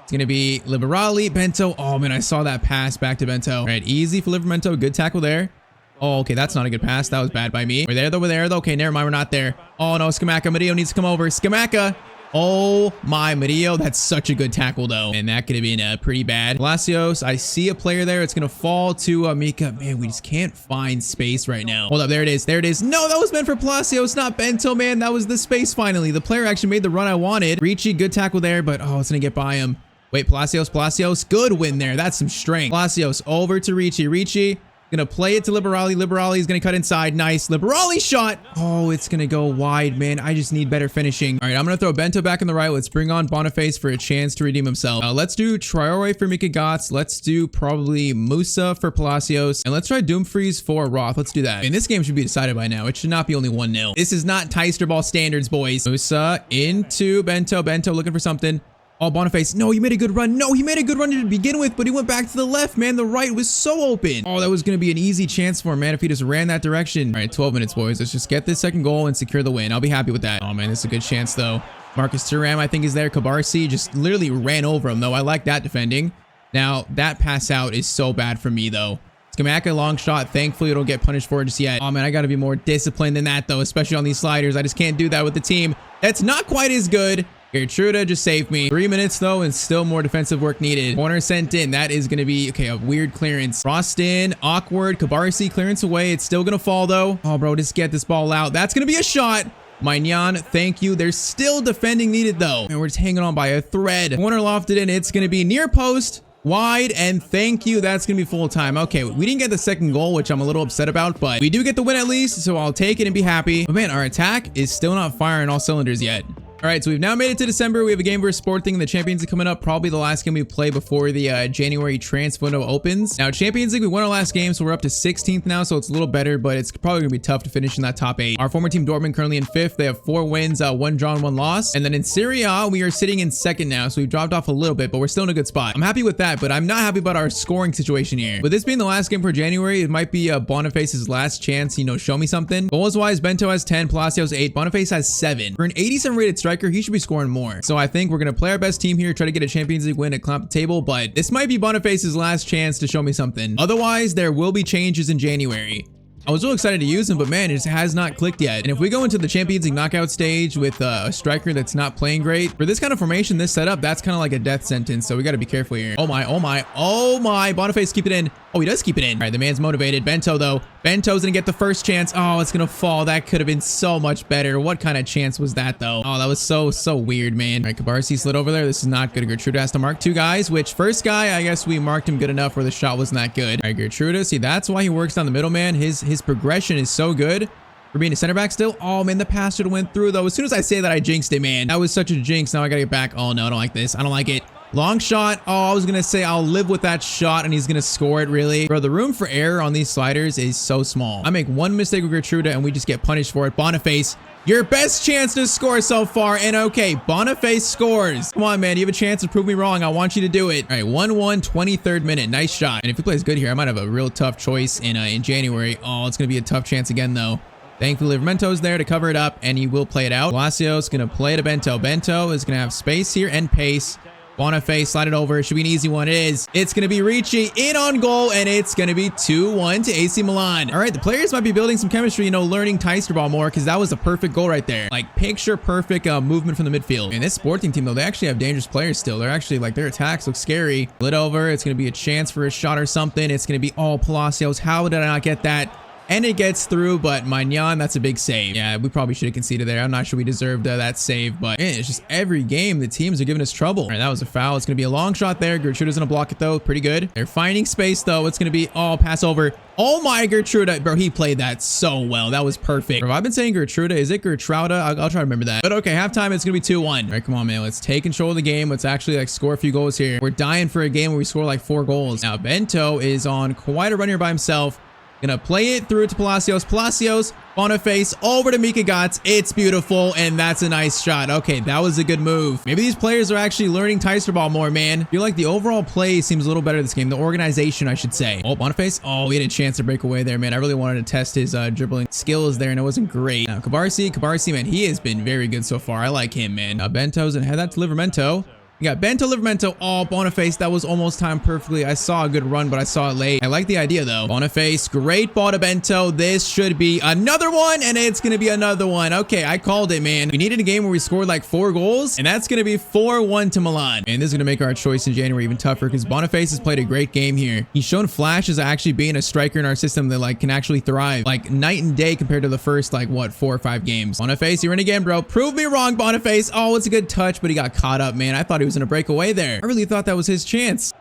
It's going to be Liberali. Bento. Oh, man, I saw that pass back to Bento. All right, easy for Livramento. Good tackle there. Oh, okay, that's not a good pass. That was bad by me. We're there, though. We're there, though. Okay, never mind. We're not there. Oh, no, Scamacca. Murillo needs to come over. Scamacca. Oh my, Murillo, that's such a good tackle though. And that could have been pretty bad. Palacios, I see a player there. It's going to fall to Mika. Man, we just can't find space right now. Hold up, there it is. There it is. No, that was meant for Palacios, not Bento, man. That was the space finally. The player actually made the run I wanted. Ricci, good tackle there, but oh, it's going to get by him. Wait, Palacios. Good win there. That's some strength. Palacios over to Ricci. Gonna play it to Liberali. Liberali is gonna cut inside. Nice. Liberali shot. Oh, it's gonna go wide, man. I just need better finishing. All right, I'm gonna throw Bento back on the right. Let's bring on Boniface for a chance to redeem himself. Let's do Traore for Mika Gotts. Let's do probably Musa for Palacios. And let's try Doomfries for Roth. Let's do that. And this game should be decided by now. It should not be only 1-0. This is not Tyztir ball standards, boys. Musa into Bento. Bento looking for something. Oh, Boniface. No, he made a good run. No, he made a good run to begin with, but he went back to the left, man. The right was so open. Oh, that was going to be an easy chance for him, man, if he just ran that direction. All right, 12 minutes, boys. Let's just get this second goal and secure the win. I'll be happy with that. Oh, man, this is a good chance, though. Marcus Thuram, I think, is there. Kabarsi just literally ran over him, though. I like that defending. Now, that pass out is so bad for me, though. Skamaka, long shot. Thankfully, I don't get punished for it just yet. Oh, man, I got to be more disciplined than that, though, especially on these sliders. I just can't do that with the team. That's not quite as good. Gertruda just saved me. 3 minutes though, and still more defensive work needed. Corner sent in. That is going to be, okay, a weird clearance. Frost in, awkward. Kabarsi clearance away. It's still going to fall though. Oh, bro, just get this ball out. That's going to be a shot. Magnan, thank you. There's still defending needed though. And we're just hanging on by a thread. Corner lofted in. It's going to be near post. Wide, and thank you. That's gonna be full time. Okay, we didn't get the second goal, which I'm a little upset about, but we do get the win at least, so I'll take it and be happy. But man, our attack is still not firing all cylinders yet. All right, so we've now made it to December. We have a game versus Sporting in the Champions League coming up. Probably the last game we play before the January transfer window opens. Now, Champions League, we won our last game, so we're up to 16th now, so it's a little better, but it's probably gonna be tough to finish in that top 8. Our former team Dortmund currently in 5th. They have 4 wins, 1 draw and 1 loss. And then in Serie A, we are sitting in 2nd now, so we've dropped off a little bit, but we're still in a good spot. I'm happy with that, but I'm not happy about our scoring situation here. With this being the last game for January, it might be Boniface's last chance, you know, show me something. Goals-wise, Bento has 10, Palacios 8, Boniface has 7. For an 87 rated striker, he should be scoring more. So I think we're going to play our best team here, try to get a Champions League win and climb the table, but this might be Boniface's last chance to show me something. Otherwise, there will be changes in January. I was really excited to use him, but man, it has not clicked yet. And if we go into the Champions League knockout stage with a striker that's not playing great, for this kind of formation, this setup, that's kind of like a death sentence. So we got to be careful here. Oh my. Boniface, keep it in. Oh, he does keep it in. All right, the man's motivated. Bento, though. Bento's going to get the first chance. Oh, it's going to fall. That could have been so much better. What kind of chance was that, though? Oh, that was so weird, man. All right, Kabarsi slid over there. This is not good. Gertruda has to mark 2 guys, which first guy, I guess we marked him good enough where the shot wasn't that good. All right, Gertruda. See, that's why he works down the middle, man. His progression is so good for being a center back still. Oh, man, the pass should have went through, though. As soon as I say that, I jinxed it, man. That was such a jinx. Now I got to get back. Oh, no, I don't like this. I don't like it. Long shot. Oh, I was going to say I'll live with that shot and he's going to score it, really. Bro, the room for error on these sliders is so small. I make one mistake with Gertruda and we just get punished for it. Boniface, your best chance to score so far. And okay, Boniface scores. Come on, man. You have a chance to prove me wrong. I want you to do it. All right, 1-1, 23rd minute. Nice shot. And if he plays good here, I might have a real tough choice in January. Oh, it's going to be a tough chance again, though. Thankfully, Livermento's there to cover it up, and he will play it out. Palacios going to play to Bento. Bento is going to have space here and pace. Boniface, slide it over. It should be an easy one. It is. It's going to be Ricci in on goal, and it's going to be 2-1 to AC Milan. All right, the players might be building some chemistry, you know, learning Tyztir ball more, because that was a perfect goal right there. Like, picture perfect movement from the midfield. And this Sporting team, though, they actually have dangerous players still. They're actually, like, their attacks look scary. Lit over. It's going to be a chance for a shot or something. It's going to be all Palacios. How did I not get that? And it gets through, but Magnan, that's a big save. Yeah, we probably should have conceded there. I'm not sure we deserved that save, but man, it's just every game the teams are giving us trouble. All right, that was a foul. It's going to be a long shot there. Gertruda's going to block it, though. Pretty good. They're finding space, though. It's going to be, oh, pass over. Oh my, Gertruda. Bro, he played that so well. That was perfect. Bro, I've been saying Gertruda. Is it Gertruda? I'll try to remember that. But okay, halftime, it's going to be 2-1. All right, come on, man. Let's take control of the game. Let's actually like score a few goals here. We're dying for a game where we score like 4 goals. Now, Bento is on quite a run here by himself. Gonna play it through to Palacios. Palacios, Boniface, over to Mika Gotts. It's beautiful, and that's a nice shot. Okay, that was a good move. Maybe these players are actually learning Tyztir ball more, man. I feel like the overall play seems a little better this game. The organization, I should say. Oh, Boniface. Oh, he had a chance to break away there, man. I really wanted to test his dribbling skills there, and it wasn't great. Now, Kabarsi, man, he has been very good so far. I like him, man. Now, Bento's and head that to Livermento. You got Bento, Livermento. Oh, Boniface, that was almost timed perfectly. I saw a good run, but I saw it late. I like the idea, though. Boniface, great ball to Bento. This should be another one, and it's going to be another one. Okay, I called it, man. We needed a game where we scored like 4 goals, and that's going to be 4-1 to Milan. And this is going to make our choice in January even tougher because Boniface has played a great game here. He's shown flashes of actually being a striker in our system that like can actually thrive. Like night and day compared to the first like, what, 4 or 5 games. Boniface, you're in again, bro. Prove me wrong, Boniface. Oh, it's a good touch, but he got caught up, man. I thought he was was going to break away there. I really thought that was his chance.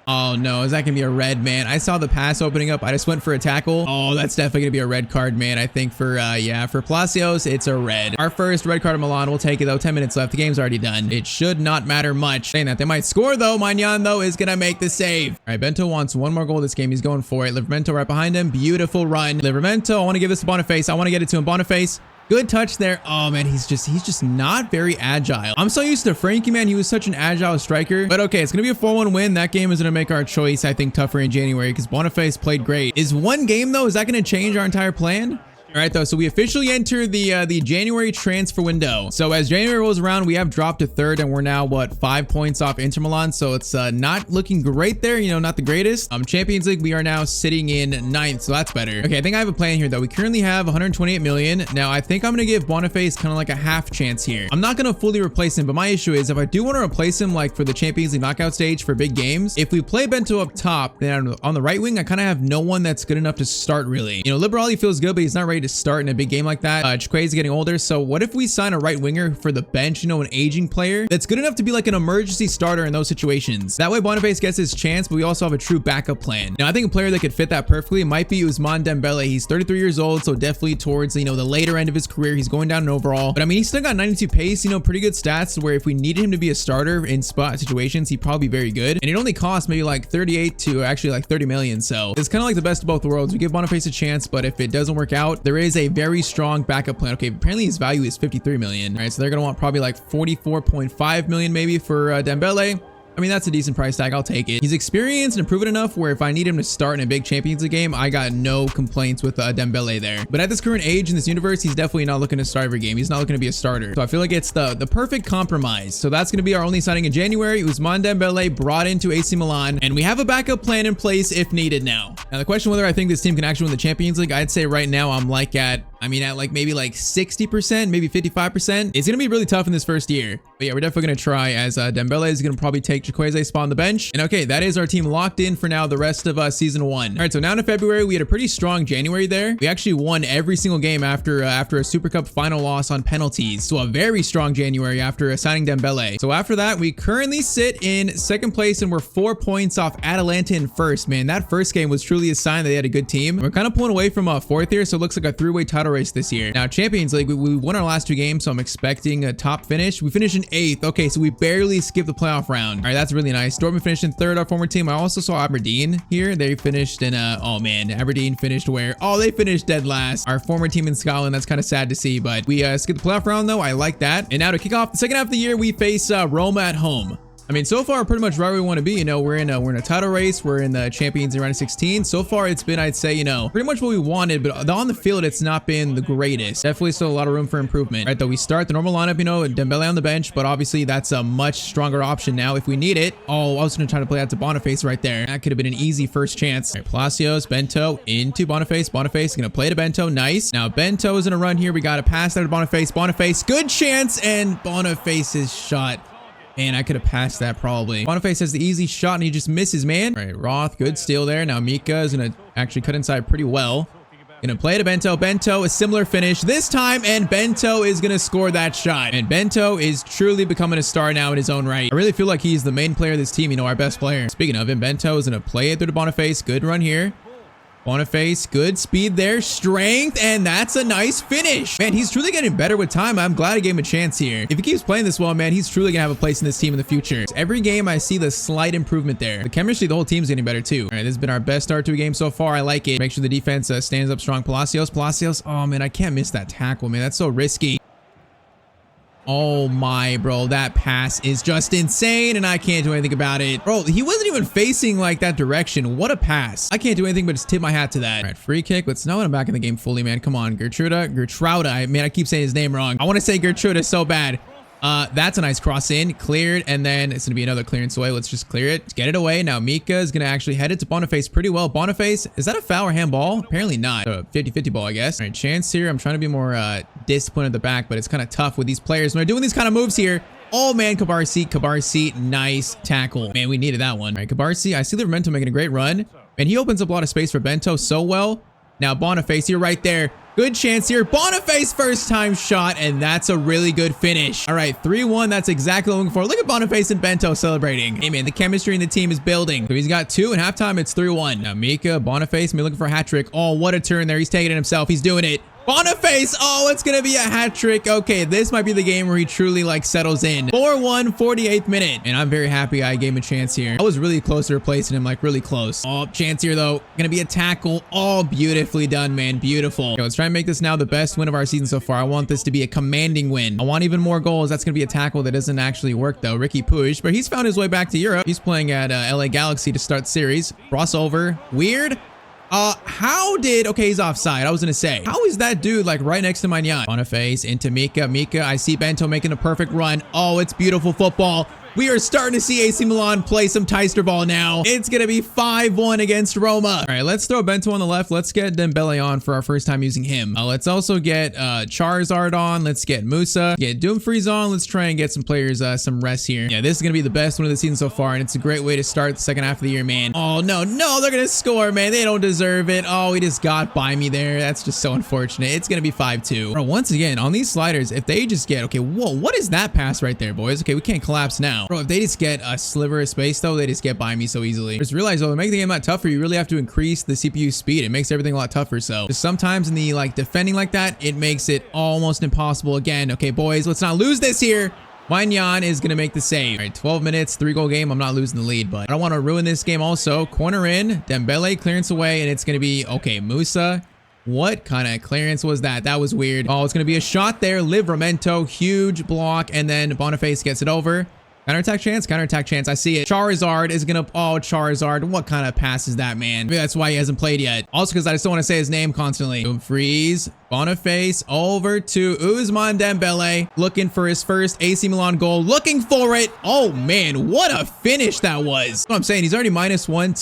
Oh no, is that gonna be a red, man? I saw the pass opening up. I just went for a tackle. Oh, that's definitely gonna be a red card, man. I think for, yeah, for Palacios, it's a red. Our first red card of Milan. We'll take it though. 10 minutes left. The game's already done. It should not matter much. Saying that they might score though. Magnan though is gonna make the save. All right, Bento wants one more goal this game. He's going for it. Livramento right behind him. Beautiful run. Livramento, I want to give this to Boniface. I want to get it to him. Boniface. Good touch there. Oh man, he's just not very agile. I'm so used to Frankie, man. He was such an agile striker. But okay, it's gonna be a 4-1 win. That game is gonna make our choice, I think, tougher in January because Boniface played great. Is one game though, is that gonna change our entire plan? All right, though, so we officially enter the January transfer window. So as January rolls around, we have dropped to third, and we're now, what, 5 points off Inter Milan. So it's not looking great there, you know, not the greatest. Champions League, we are now sitting in ninth, so that's better. Okay, I think I have a plan here, though. We currently have 128 million. Now, I think I'm going to give Boniface kind of like a half chance here. I'm not going to fully replace him, but my issue is if I do want to replace him, like for the Champions League knockout stage for big games, if we play Bento up top, then on the right wing, I kind of have no one that's good enough to start, really. You know, Liberali feels good, but he's not ready to start in a big game like that. Chikwe is getting older, so what if we sign a right winger for the bench, you know, an aging player that's good enough to be like an emergency starter in those situations? That way Boniface gets his chance, but we also have a true backup plan. Now, I think a player that could fit that perfectly might be Ousmane Dembele. He's 33 years old, so definitely towards, you know, the later end of his career. He's going down in overall, but I mean, he's still got 92 pace, you know, pretty good stats where if we needed him to be a starter in spot situations, he'd probably be very good. And it only costs maybe like 38 to actually like 30 million. So it's kind of like the best of both worlds. We give Boniface a chance, but if it doesn't work out, there is a very strong backup plan. Okay, apparently his value is 53 million. All right, so they're gonna want probably like 44.5 million maybe for Dembele. I mean, that's a decent price tag. I'll take it. He's experienced and proven enough where if I need him to start in a big Champions League game, I got no complaints with Dembele there. But at this current age in this universe, he's definitely not looking to start every game. He's not looking to be a starter. So I feel like it's the perfect compromise. So that's going to be our only signing in January. Ousmane Dembele brought into AC Milan, and we have a backup plan in place if needed now. Now, the question whether I think this team can actually win the Champions League, I'd say right now I'm like at like maybe like 60%, maybe 55%. It's going to be really tough in this first year. But yeah, we're definitely going to try as Dembele is going to probably take Chikwe's spot on the bench. And okay, that is our team locked in for now the rest of season 1. All right, so now in February, we had a pretty strong January there. We actually won every single game after a Super Cup final loss on penalties. So a very strong January after signing Dembele. So after that, we currently sit in second place and we're 4 points off Atalanta in first. Man, that first game was truly a sign that they had a good team. We're kind of pulling away from fourth here, so it looks like a three-way title race this year. Now, Champions League, we won our last 2 games, so I'm expecting a top finish. We finished in 8th. Okay, so we barely skipped the playoff round. All right, that's really nice. Dortmund finished in 3rd, our former team. I also saw Aberdeen here. They finished in, oh man, Aberdeen finished where? Oh, they finished dead last. Our former team in Scotland. That's kind of sad to see, but we skipped the playoff round though. I like that. And now to kick off the second half of the year, we face Roma at home. I mean, so far, pretty much right where we want to be. You know, we're in a title race. We're in the Champions League round of 16. So far, it's been, I'd say, you know, pretty much what we wanted, but on the field, it's not been the greatest. Definitely still a lot of room for improvement. Right, though, we start the normal lineup, you know, Dembele on the bench, but obviously that's a much stronger option now if we need it. Oh, I was going to try to play that to Boniface right there. That could have been an easy first chance. All right, Palacios, Bento into Boniface. Boniface going to play to Bento. Nice. Now, Bento is going to run here. We got to pass that to Boniface. Boniface, good chance, and Boniface's shot. Man, I could have passed that probably. Boniface has the easy shot and he just misses, man. All right, Roth, good steal there. Now Mika is going to actually cut inside pretty well. Going to play to Bento. Bento, a similar finish this time, and Bento is going to score that shot. And Bento is truly becoming a star now in his own right. I really feel like he's the main player of this team, you know, our best player. Speaking of him, Bento is going to play it through to Boniface. Good run here. Boniface, good speed there, strength, and that's a nice finish. Man, he's truly getting better with time. I'm glad I gave him a chance here. If he keeps playing this well, man, he's truly gonna have a place in this team in the future. Every game, I see the slight improvement there. The chemistry, the whole team's getting better too. All right, this has been our best start to a game so far. I like it. Make sure the defense stands up strong. Palacios, oh man, I can't miss that tackle, man. That's so risky. Oh my, bro, that pass is just insane and I can't do anything about it. Bro, he wasn't even facing like that direction. What a pass. I can't do anything but just tip my hat to that. All right, free kick. Let's know when I'm back in the game fully, man. Come on, Gertruda. Man, I keep saying his name wrong. I want to say Gertruda so bad. That's a nice cross in, cleared, and then it's gonna be another clearance away. Let's just clear it, get it away. Now Mika is gonna actually head it to Boniface pretty well. Boniface, is that a foul or handball? Apparently not. 50-50 ball, I guess. All right, chance here. I'm trying to be more disciplined at the back, but it's kind of tough with these players when they're doing these kind of moves here. Oh man, Cabarsi, nice tackle. Man, we needed that one. All right, Cabarsi, I see Livramento making a great run, and he opens up a lot of space for Bento so well. Now Boniface, you're right there. Good chance here. Boniface first time shot, and that's a really good finish. All right, 3-1. That's exactly what I'm looking for. Look at Boniface and Bento celebrating. Hey, man, the chemistry in the team is building. So he's got 2, and halftime, it's 3-1. Now, Mika, Boniface, me looking for a hat trick. Oh, what a turn there. He's taking it himself. He's doing it. Boniface, oh, it's gonna be a hat trick. Okay, this might be the game where he truly like settles in. 4-1, 48th minute, and I'm very happy I gave him a chance here. I was really close to replacing him, like really close. Oh, chance here though. Gonna be a tackle. Oh, beautifully done, man. Beautiful. Okay, let's try and make this now the best win of our season so far. I want this to be a commanding win. I want even more goals. That's gonna be a tackle that doesn't actually work though. Ricky Puig, but he's found his way back to Europe. He's playing at LA Galaxy to start the series. Crossover. Weird. Okay, he's offside. I was gonna say, how is that dude like right next to Magnan? Boniface into Mika. Mika, I see Bento making a perfect run. Oh, it's beautiful football. We are starting to see AC Milan play some Tyztir ball now. It's going to be 5-1 against Roma. All right, let's throw Bento on the left. Let's get Dembele on for our first time using him. Let's also get Charizard on. Let's get Musa. Get Dumfries on. Let's try and get some players some rest here. Yeah, this is going to be the best one of the season so far, and it's a great way to start the second half of the year, man. Oh, no, they're going to score, man. They don't deserve it. Oh, he just got by me there. That's just so unfortunate. It's going to be 5-2. Bro, once again, on these sliders, if they just get, okay, whoa, what is that pass right there, boys? Okay, we can't collapse now. Bro, if they just get a sliver of space though, they just get by me so easily. Just realize though, to make the game a lot tougher, you really have to increase the CPU speed. It makes everything a lot tougher. So just sometimes in the like defending like that, it makes it almost impossible again. Okay, boys, let's not lose this here. Magnan is going to make the save. All right, 12 minutes, 3-goal game. I'm not losing the lead, but I don't want to ruin this game also. Corner in, Dembele clearance away, and it's going to be, okay, Musa. What kind of clearance was that? That was weird. Oh, it's going to be a shot there. Livramento, huge block, and then Boniface gets it over. Counterattack chance. I see it. Charizard is gonna, oh, Charizard. What kind of pass is that, man? Maybe that's why he hasn't played yet. Also, because I just don't want to say his name constantly. Dumfries, Boniface, over to Ousmane Dembele. Looking for his first AC Milan goal. Looking for it. Oh, man, what a finish that was. That's what I'm saying. He's already -1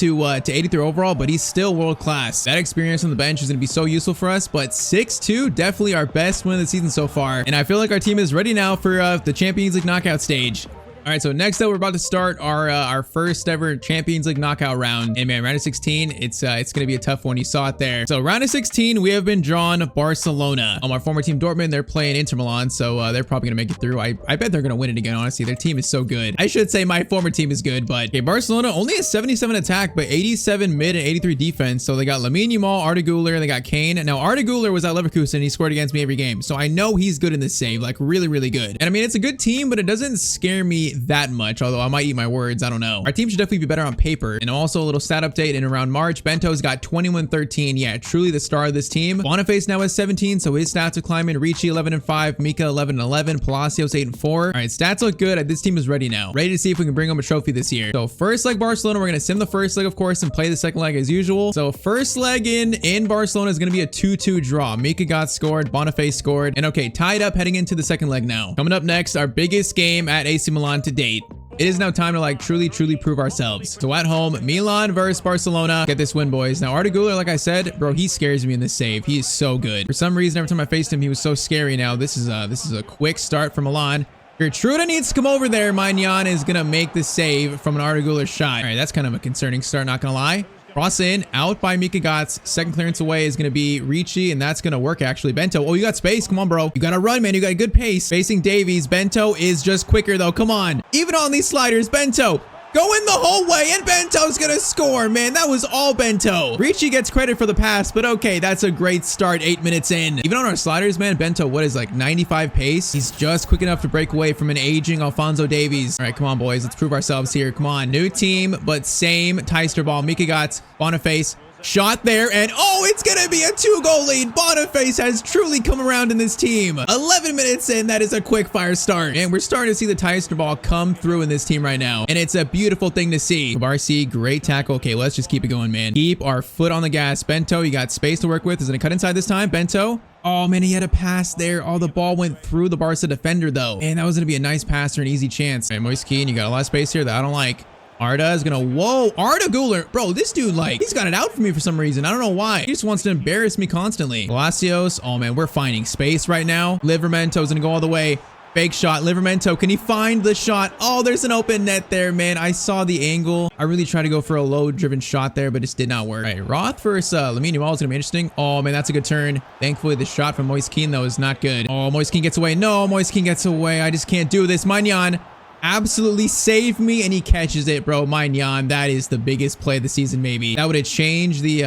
to 83 overall, but he's still world class. That experience on the bench is gonna be so useful for us, but 6-2, definitely our best win of the season so far. And I feel like our team is ready now for the Champions League knockout stage. All right, so next up, we're about to start our first ever Champions League knockout round. And man, round of 16, it's gonna be a tough one. You saw it there. So round of 16, we have been drawn Barcelona. On our former team Dortmund, they're playing Inter Milan, so they're probably gonna make it through. I bet they're gonna win it again. Honestly, their team is so good. I should say my former team is good, but okay, Barcelona only has 77 attack, but 87 mid and 83 defense. So they got Lamine Yamal, Arda Güler, they got Kane. Now Arda Güler was at Leverkusen. He scored against me every game, so I know he's good in this save, like really, really good. And I mean, it's a good team, but it doesn't scare me that much, although I might eat my words. I don't know. Our team should definitely be better on paper. And also a little stat update in around March, Bento's got 21-13. Yeah, truly the star of this team. Boniface now has 17, so his stats are climbing. Ricci 11-5, Mika 11-11, Palacios 8-4. All right, stats look good. This team is ready now. Ready to see if we can bring home a trophy this year. So first leg Barcelona, we're going to sim the first leg, of course, and play the second leg as usual. So first leg in Barcelona is going to be a 2-2 draw. Mika got scored, Boniface scored, and okay, tied up heading into the second leg now. Coming up next, our biggest game at AC Milan to date. It is now time to like truly prove ourselves. So at home, Milan versus Barcelona. Get this win, boys. Now Arda Güler, like I said, bro, he scares me in this save. He is so good. For some reason, every time I faced him, he was so scary. Now this is a quick start from Milan. Gertruda needs to come over there. Magnan is gonna make the save from an Arda Güler shot. All right, that's kind of a concerning start, not gonna lie. Cross in, out by Mika Götze. Second clearance away is going to be Ricci, and that's going to work, actually. Bento, oh, you got space. Come on, bro. You got to run, man. You got a good pace. Facing Davies. Bento is just quicker, though. Come on. Even on these sliders, Bento. Go in the whole way, and Bento's gonna score, man. That was all Bento. Ricci gets credit for the pass, but okay, that's a great start 8 minutes in. Even on our sliders, man, Bento, what is like 95 pace? He's just quick enough to break away from an aging Alphonso Davies. All right, come on, boys. Let's prove ourselves here. Come on. New team, but same Tyztir ball. Mika Götze, Boniface. Shot there, and oh, it's gonna be a 2-goal lead. Boniface has truly come around in this team. 11 minutes in, that is a quick fire start. And we're starting to see the Tyztir ball come through in this team right now. And it's a beautiful thing to see. RC, great tackle. Okay, let's just keep it going, man. Keep our foot on the gas. Bento, you got space to work with. Is it a cut inside this time? Bento. Oh, man, he had a pass there. Oh, the ball went through the Barca defender, though. And that was gonna be a nice pass or an easy chance. All right, Moise Kean, you got a lot of space here that I don't like. Arda is gonna, whoa, Arda Güler. Bro, this dude, like, he's got it out for me for some reason. I don't know why. He just wants to embarrass me constantly. Palacios, oh man, we're finding space right now. Livermento's gonna go all the way. Fake shot. Livermento, can he find the shot? Oh, there's an open net there, man. I saw the angle. I really tried to go for a low-driven shot there, but it just did not work. All right, Roth versus Lamine Yamal is going to be interesting. Oh, man, that's a good turn. Thankfully, the shot from Moise Kean, though, is not good. Oh, Moise Kean gets away. No, Moise Kean gets away. I just can't do this. Maignan absolutely saved me, and he catches it, bro. Maignan, that is the biggest play of the season, maybe. That would have changed the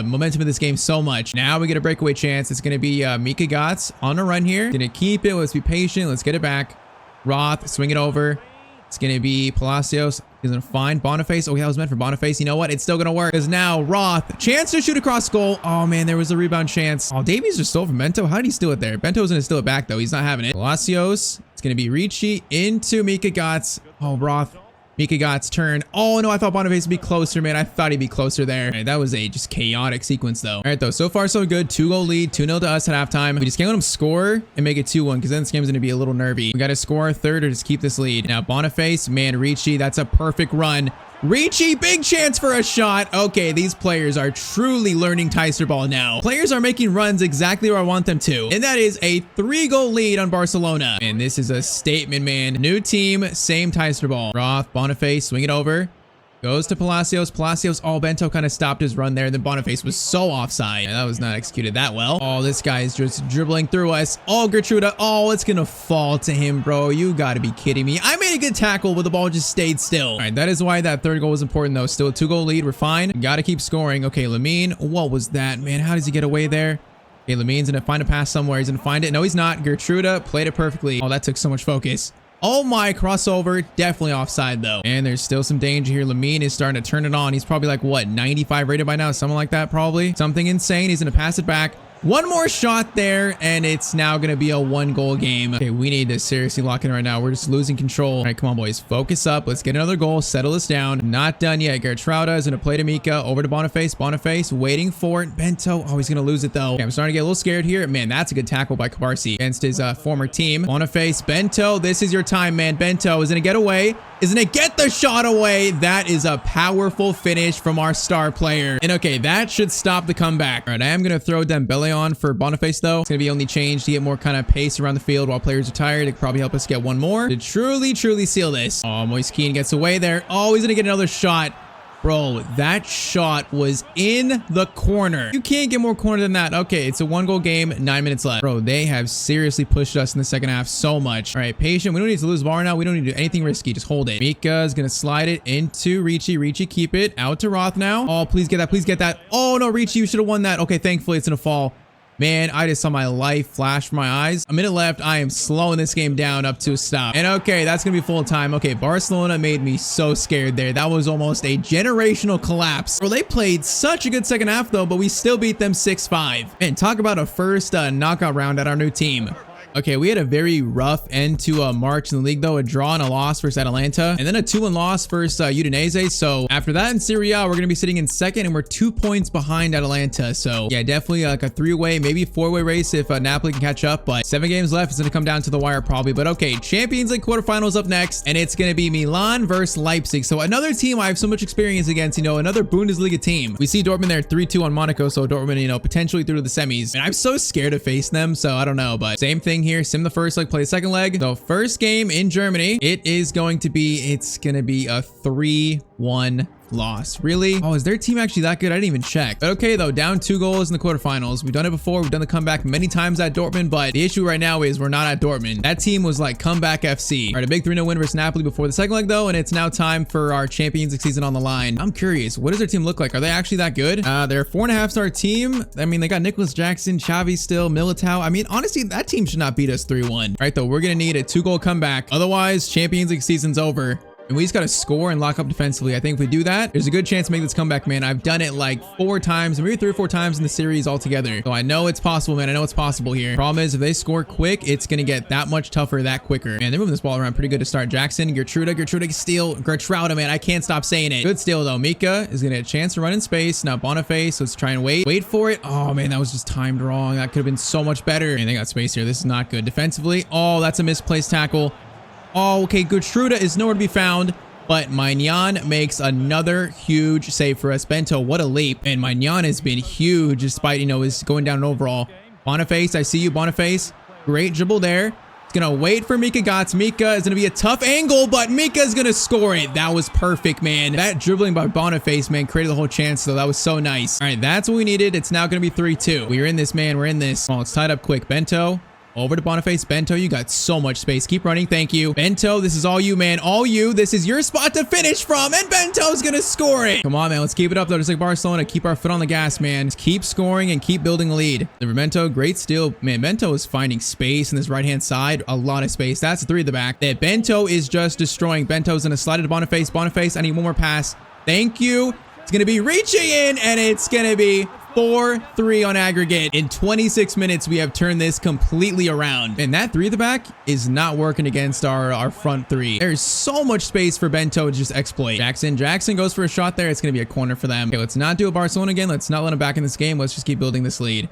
momentum of this game so much. Now we get a breakaway chance. It's going to be Mika Gotts on a run here. Gonna keep it. Let's be patient. Let's get it back. Roth, swing it over. It's going to be Palacios. He's going to find Boniface. Oh, that was meant for Boniface. You know what? It's still going to work. Because now Roth, chance to shoot across goal. Oh, man, there was a rebound chance. Oh, Davies just stole from Bento. How did he steal it there? Bento's going to steal it back, though. He's not having it. Palacios. It's going to be Ricci into Mika Gotts. Oh, Roth. Mika Gotts' turn. Oh, no, I thought Boniface would be closer, man. I thought he'd be closer there. All right, that was a just chaotic sequence, though. All right, though, so far, so good. 2-goal lead, 2-0 to us at halftime. We just can't let him score and make it 2-1, because then this game's going to be a little nervy. We got to score a third or just keep this lead. Now, Boniface, man, Ricci, that's a perfect run. Ricci, big chance for a shot. Okay, these players are truly learning Tyztir ball now. Players are making runs exactly where I want them to. And that is a 3-goal lead on Barcelona. And this is a statement, man. New team, same Tyztir ball. Roth, Boniface, swing it over. Goes to Palacios. Palacios, oh, Bento kind of stopped his run there. Then Boniface was so offside. Yeah, that was not executed that well. Oh, this guy is just dribbling through us. Oh, Gertruda. Oh, it's going to fall to him, bro. You got to be kidding me. I made a good tackle, but the ball just stayed still. All right, that is why that third goal was important, though. Still a 2-goal lead. We're fine. Got to keep scoring. Okay, Lamine. What was that, man? How does he get away there? Okay, Lamine's going to find a pass somewhere. He's going to find it. No, he's not. Gertruda played it perfectly. Oh, that took so much focus. Oh my, crossover, definitely offside though. And there's still some danger here. Lamine is starting to turn it on. He's probably like, what, 95 rated by now? Something like that, probably. Something insane. He's gonna pass it back. One more shot there, and it's now going to be a 1-goal game. Okay, we need to seriously lock in right now. We're just losing control. All right, come on, boys. Focus up. Let's get another goal. Settle this down. Not done yet. Gertruda is going to play to Mika. Over to Boniface. Boniface waiting for it. Bento. Oh, he's going to lose it, though. Okay, I'm starting to get a little scared here. Man, that's a good tackle by Cabarsi against his former team. Boniface. Bento. This is your time, man. Bento is going to get away. Is going to get the shot away. That is a powerful finish from our star player. And okay, that should stop the comeback. All right, I am going to throw Dembele on for Boniface, though. It's going to be only changed to get more kind of pace around the field while players are tired. It could probably help us get one more to truly seal this. Oh, Moise Kean gets away there. Oh, he's going to get another shot. Bro, that shot was in the corner. You can't get more corner than that. Okay, it's a 1-goal game, 9 minutes left. Bro, they have seriously pushed us in the second half so much. All right, patient. We don't need to lose the ball right now. We don't need to do anything risky. Just hold it. Mika is going to slide it into Ricci. Ricci, keep it. Out to Roth now. Oh, please get that. Please get that. Oh, no, Ricci, you should have won that. Okay, thankfully, it's going to fall. Man, I just saw my life flash from my eyes. A minute left. I am slowing this game down up to a stop. And okay, that's going to be full time. Okay, Barcelona made me so scared there. That was almost a generational collapse. Well, they played such a good second half, though, but we still beat them 6-5. And talk about a first knockout round at our new team. Okay, we had a very rough end to March in the league, though. A draw and a loss versus Atalanta, and then a 2-1 loss versus Udinese. So after that in Serie A, we're going to be sitting in second, and we're 2 points behind Atalanta. So yeah, definitely like a 3-way, maybe 4-way race if Napoli can catch up. But 7 games left. It's going to come down to the wire probably. But okay, Champions League quarterfinals up next, and it's going to be Milan versus Leipzig. So another team I have so much experience against, you know, another Bundesliga team. We see Dortmund there 3-2 on Monaco. So Dortmund, you know, potentially through to the semis. And I'm so scared to face them. So I don't know, but same thing here. Sim the first leg, play the second leg. So first game in Germany, it's going to be a 3-1 loss. Really? Oh, is their team actually that good? I didn't even check. But okay, though, down 2 goals in the quarterfinals. We've done it before. We've done the comeback many times at Dortmund, but the issue right now is we're not at Dortmund. That team was like comeback FC. All right, a big 3-0 win versus Napoli before the second leg, though, and it's now time for our Champions League season on the line. I'm curious, what does their team look like? Are they actually that good? They're a 4.5-star team. I mean, they got Nicholas Jackson, Xavi still, Militao. I mean, honestly, that team should not beat us 3-1. All right, though, we're going to need a 2-goal comeback. Otherwise, Champions League season's over. And we just got to score and lock up defensively. I think if we do that, there's a good chance to make this comeback, man. I've done it like 4 times, maybe 3 or 4 times in the series altogether. So I know it's possible, man. I know it's possible here. Problem is, if they score quick, it's going to get that much tougher that quicker. Man, they're moving this ball around pretty good to start. Jackson, Gertruda steal. Gertruda, man. I can't stop saying it. Good steal, though. Mika is going to get a chance to run in space. Now Boniface, let's try and wait for it. Oh, man, that was just timed wrong. That could have been so much better. And they got space here. This is not good. Defensively, oh, that's a misplaced tackle. Oh, okay. Gertruda is nowhere to be found. But Maignan makes another huge save for us. Bento, what a leap. And Maignan has been huge despite, you know, his going down overall. Boniface, I see you, Boniface. Great dribble there. It's Gonna wait for Mika Gotts. Mika is gonna be a tough angle, but Mika is gonna score it. That was perfect, man. That dribbling by Boniface, man, created the whole chance, though. That was so nice. All right, that's what we needed. It's now gonna be 3-2. We're in this, man. We're in this. Oh, it's tied up quick. Bento. Over to Boniface. Bento, you got so much space. Keep running. Thank you. Bento, this is all you, man. All you. This is your spot to finish from, and Bento's gonna score it. Come on, man. Let's keep it up, though. Just like Barcelona. Keep our foot on the gas, man. Just keep scoring and keep building a lead. Bento, great steal. Man, Bento is finding space in this right-hand side. A lot of space. That's 3 at the back. That Bento is just destroying. Bento's gonna slide it to Boniface. Boniface, I need one more pass. Thank you. It's gonna be reaching in, and it's gonna be 4-3 on aggregate. In 26 minutes, we have turned this completely around. And that 3 at the back is not working against our front 3. There's so much space for Bento to just exploit. Jackson goes for a shot there. It's going to be a corner for them. Okay, let's not do a Barcelona again. Let's not let them back in this game. Let's just keep building this lead.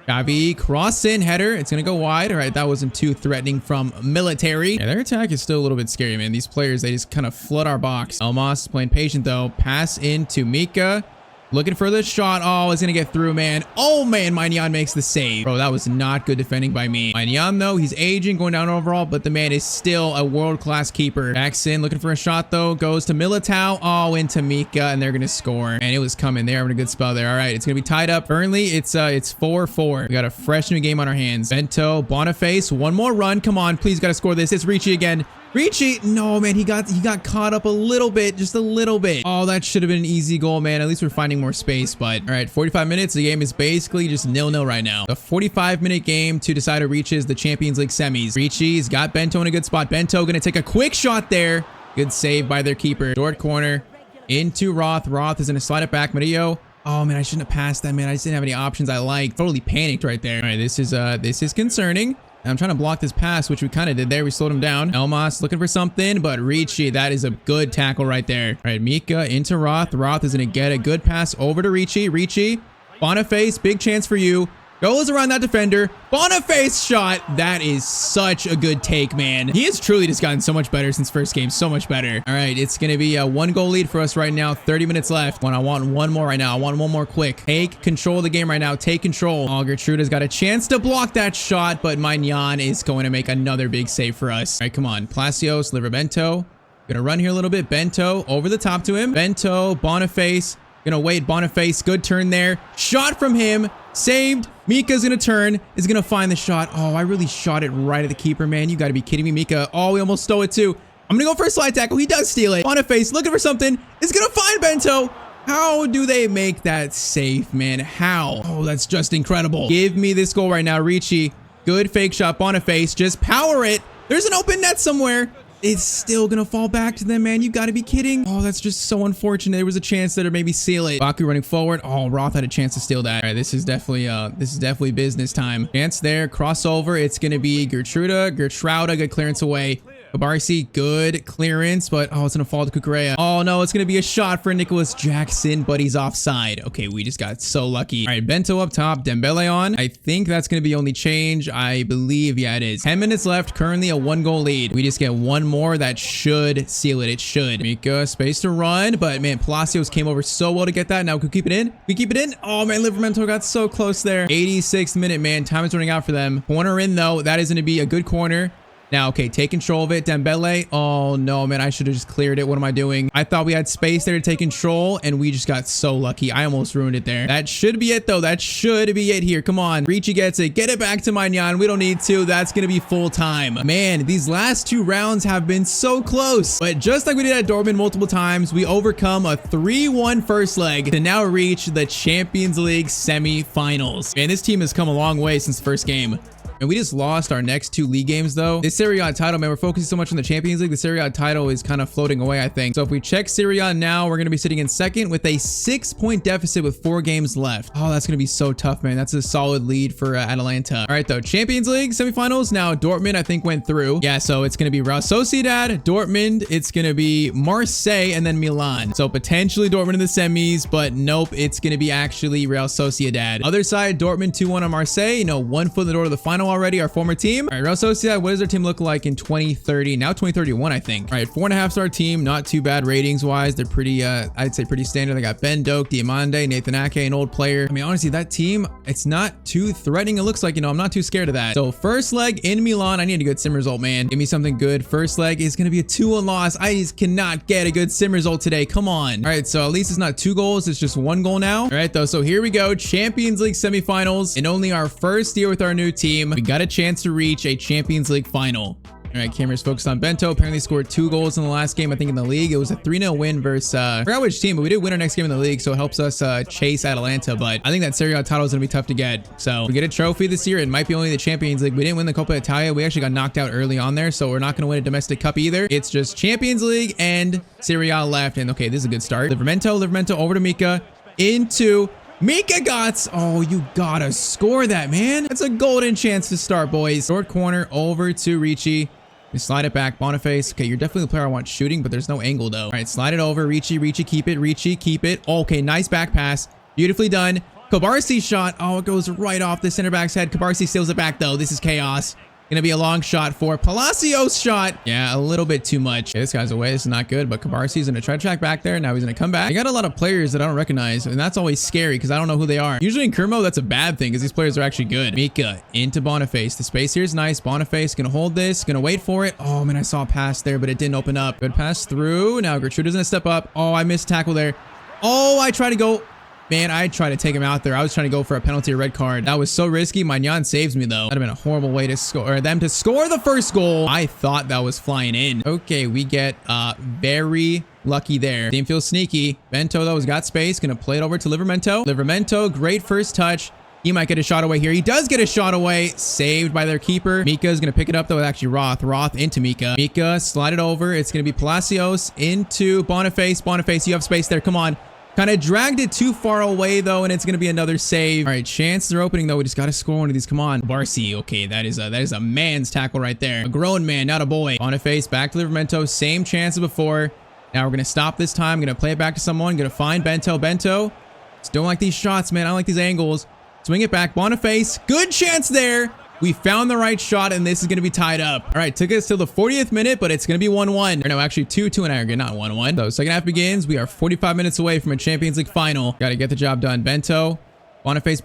Xavi, cross in, header. It's going to go wide. All right, that wasn't too threatening from Military. Yeah, their attack is still a little bit scary, man. These players, they just kind of flood our box. Elmas playing patient, though. Pass into Mika. Looking for the shot. Oh, it's going to get through, man. Oh, man, Maignan makes the save. Bro, that was not good defending by me. Maignan, though, he's aging, going down overall, but the man is still a world-class keeper. Jackson looking for a shot, though. Goes to Militao. Oh, into Mika, and they're going to score. And it was coming. They're having a good spell there. All right, it's going to be tied up. Currently, it's 4-4. We got a fresh new game on our hands. Bento, Boniface, one more run. Come on, please got to score this. It's Ricci again. Ricci, no, man, he got caught up a little bit, just a little bit. Oh, that should have been an easy goal, man. At least we're finding more space, but all right, 45 minutes. The game is basically just 0-0 right now. A 45-minute game to decide who reaches the Champions League semis. Ricci's got Bento in a good spot. Bento gonna take a quick shot there. Good save by their keeper. Short corner into Roth. Roth is gonna slide it back. Murillo. Oh, man, I shouldn't have passed that, man. I just didn't have any options I liked. Totally panicked right there. All right, this is concerning. I'm trying to block this pass, which we kind of did there. We slowed him down. Elmas looking for something, but Ricci, that is a good tackle right there. All right, Mika into Roth. Roth is going to get a good pass over to Ricci. Ricci, Boniface, big chance for you. Goes around that defender. Boniface shot. That is such a good take, man. He has truly just gotten so much better since first game. So much better. All right, it's going to be a 1-goal lead for us right now. 30 minutes left. I want one more right now. I want one more quick. Take control of the game right now. Take control. Oh, Gertruda's got a chance to block that shot, but Maignan is going to make another big save for us. All right, come on. Palacios, Bento. Gonna run here a little bit. Bento over the top to him. Bento, Boniface. Gonna wait. Boniface, good turn there. Shot from him. Saved. Mika's gonna turn, is gonna find the shot. Oh, I really shot it right at the keeper, man. You gotta be kidding me, Mika. Oh, we almost stole it too. I'm gonna go for a slide tackle. He does steal it. Boniface looking for something. Is gonna find Bento. How do they make that safe, man? How? Oh, that's just incredible. Give me this goal right now, Ricci. Good fake shot, Boniface. Just power it. There's an open net somewhere. It's still gonna fall back to them, man. You gotta be kidding. Oh, that's just so unfortunate. There was a chance that or maybe seal it. Baku running forward. Oh, Roth had a chance to steal that. All right, this is definitely business time. Chance there, crossover. It's gonna be Gertruda, good clearance away. Kabarsi, good clearance, but oh, it's gonna fall to Kukurea. Oh no, it's gonna be a shot for Nicholas Jackson, but he's offside. Okay, we just got so lucky. All right, Bento up top, Dembele on. I think that's gonna be only change. I believe, yeah, it is. 10 minutes left, currently a 1-goal lead. We just get one more that should seal it. It should. Mika, space to run, but man, Palacios came over so well to get that. Now we can keep it in. We keep it in. Oh man, Livramento got so close there. 86th minute, man. Time is running out for them. Corner in though. That is gonna be a good corner. Now, okay, take control of it. Dembele. Oh, no, man. I should have just cleared it. What am I doing? I thought we had space there to take control, and we just got so lucky. I almost ruined it there. That should be it, though. That should be it here. Come on. Ricci gets it. Get it back to Maignan. We don't need to. That's going to be full time. Man, these last 2 rounds have been so close. But just like we did at Dortmund multiple times, we overcome a 3-1 first leg to now reach the Champions League semi-finals. Man, this team has come a long way since the first game. And we just lost our next 2 league games, though. This Serie A title, man, we're focusing so much on the Champions League. The Serie A title is kind of floating away, I think. So if we check Serie A now, we're going to be sitting in second with a 6-point deficit with 4 games left. Oh, that's going to be so tough, man. That's a solid lead for Atalanta. All right, though. Champions League semifinals. Now, Dortmund, I think, went through. Yeah, so it's going to be Real Sociedad, Dortmund. It's going to be Marseille, and then Milan. So potentially Dortmund in the semis, but nope, it's going to be actually Real Sociedad. Other side, Dortmund 2-1 on Marseille. You know, 1 foot in the door to the final, already, our former team. All right, Real Sociedad, what does their team look like in 2030? Now 2031, I think. All right, 4.5-star team, not too bad ratings-wise. They're pretty, I'd say pretty standard. They got Ben Doak, Diamande, Nathan Ake, an old player. I mean, honestly, that team, it's not too threatening. It looks like, you know, I'm not too scared of that. So first leg in Milan, I need a good sim result, man. Give me something good. First leg is going to be a 2-1 loss. I just cannot get a good sim result today. Come on. All right, so at least it's not 2 goals. It's just 1 goal now. All right, though. So here we go. Champions League semifinals. In only our first year with our new team, we got a chance to reach a Champions League final. All right, camera's focused on Bento. Apparently scored 2 goals in the last game, I think, in the league. It was a 3-0 win versus, I forgot which team, but we did win our next game in the league, so it helps us chase Atalanta. But I think that Serie A title is going to be tough to get. So we get a trophy this year. It might be only the Champions League. We didn't win the Coppa Italia. We actually got knocked out early on there, so we're not going to win a domestic cup either. It's just Champions League and Serie A left. And okay, this is a good start. Livramento over to Mika. Into Mika Götze. Oh, you gotta score that, man. That's a golden chance to start, boys. Short corner over to Ricci. You slide it back, Boniface. Okay, you're definitely the player I want shooting, but there's no angle though. All right, slide it over. Ricci, keep it. Ricci, keep it. Okay, nice back pass. Beautifully done. Cabarsi shot. Oh, it goes right off the center back's head. Cabarsi steals it back though. This is chaos. Gonna be a long shot for Palacios shot. Yeah, a little bit too much. Okay, this guy's away. This is not good, but Cabarsi's gonna try to track back there. Now he's gonna come back. I got a lot of players that I don't recognize, and that's always scary because I don't know who they are. Usually in Career Mode, that's a bad thing because these players are actually good. Mika into Boniface. The space here is nice. Boniface gonna hold this, gonna wait for it. Oh man, I saw a pass there, but it didn't open up. Good pass through. Now Gertrude's gonna step up. Oh, I missed tackle there. Oh, I tried to go. Man, I tried to take him out there. I was trying to go for a penalty or red card. That was so risky. Magnan saves me, though. That'd have been a horrible way to score, or them to score the first goal. I thought that was flying in. Okay, we get very lucky there. Team feels sneaky. Bento, though, has got space. Gonna play it over to Livramento. Livramento, great first touch. He might get a shot away here. He does get a shot away. Saved by their keeper. Mika's going to pick it up, though, with actually Roth. Roth into Mika. Mika, slide it over. It's going to be Palacios into Boniface. Boniface, you have space there. Come on. Kind of dragged it too far away, though, and it's going to be another save. All right, chances are opening, though. We just got to score one of these. Come on. Barcy. Okay, that is a man's tackle right there. A grown man, not a boy. Boniface, back to Livramento. Same chance as before. Now we're going to stop this time. Going to play it back to someone. Going to find Bento. Bento. Just don't like these shots, man. I don't like these angles. Swing it back. Boniface. Good chance there. We found the right shot, and this is going to be tied up. All right, took us till the 40th minute, but it's going to be 1-1. Or no, actually 2-2 in aggregate, not 1-1. So second half begins. We are 45 minutes away from a Champions League final. Got to get the job done. Bento. Boniface,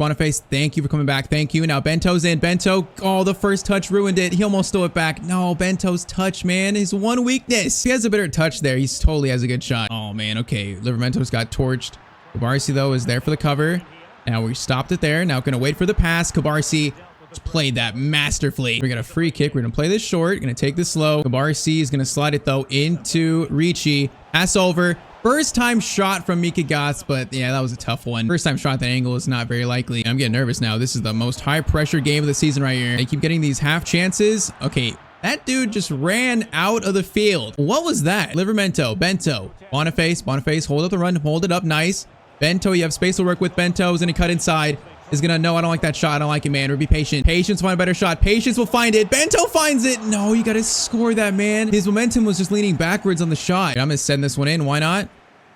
thank you for coming back. Thank you. Now Bento's in. Bento. Oh, the first touch ruined it. He almost stole it back. No, Bento's touch, man. His one weakness. He has a better touch there. He totally has a good shot. Oh, man. Okay. Livramento's got torched. Cabarsi, though, is there for the cover. Now we stopped it there. Now going to wait for the pass. Cabarsi played that masterfully. We got a free kick. We're going to play this short. Going to take this slow. Cabarsi is going to slide it, though, into Ricci. Pass over. First time shot from Mika Götze, but yeah, that was a tough one. First time shot at that angle is not very likely. I'm getting nervous now. This is the most high pressure game of the season right here. They keep getting these half chances. Okay, that dude just ran out of the field. What was that? Livramento, Bento, Boniface, hold up the run, hold it up, nice. Bento, you have space to work with. Bento is going to cut inside. Is going to, no, I don't like that shot. I don't like it, man. Or be patient. Patience will find a better shot. Patience will find it. Bento finds it. No, you got to score that, man. His momentum was just leaning backwards on the shot. I'm going to send this one in. Why not?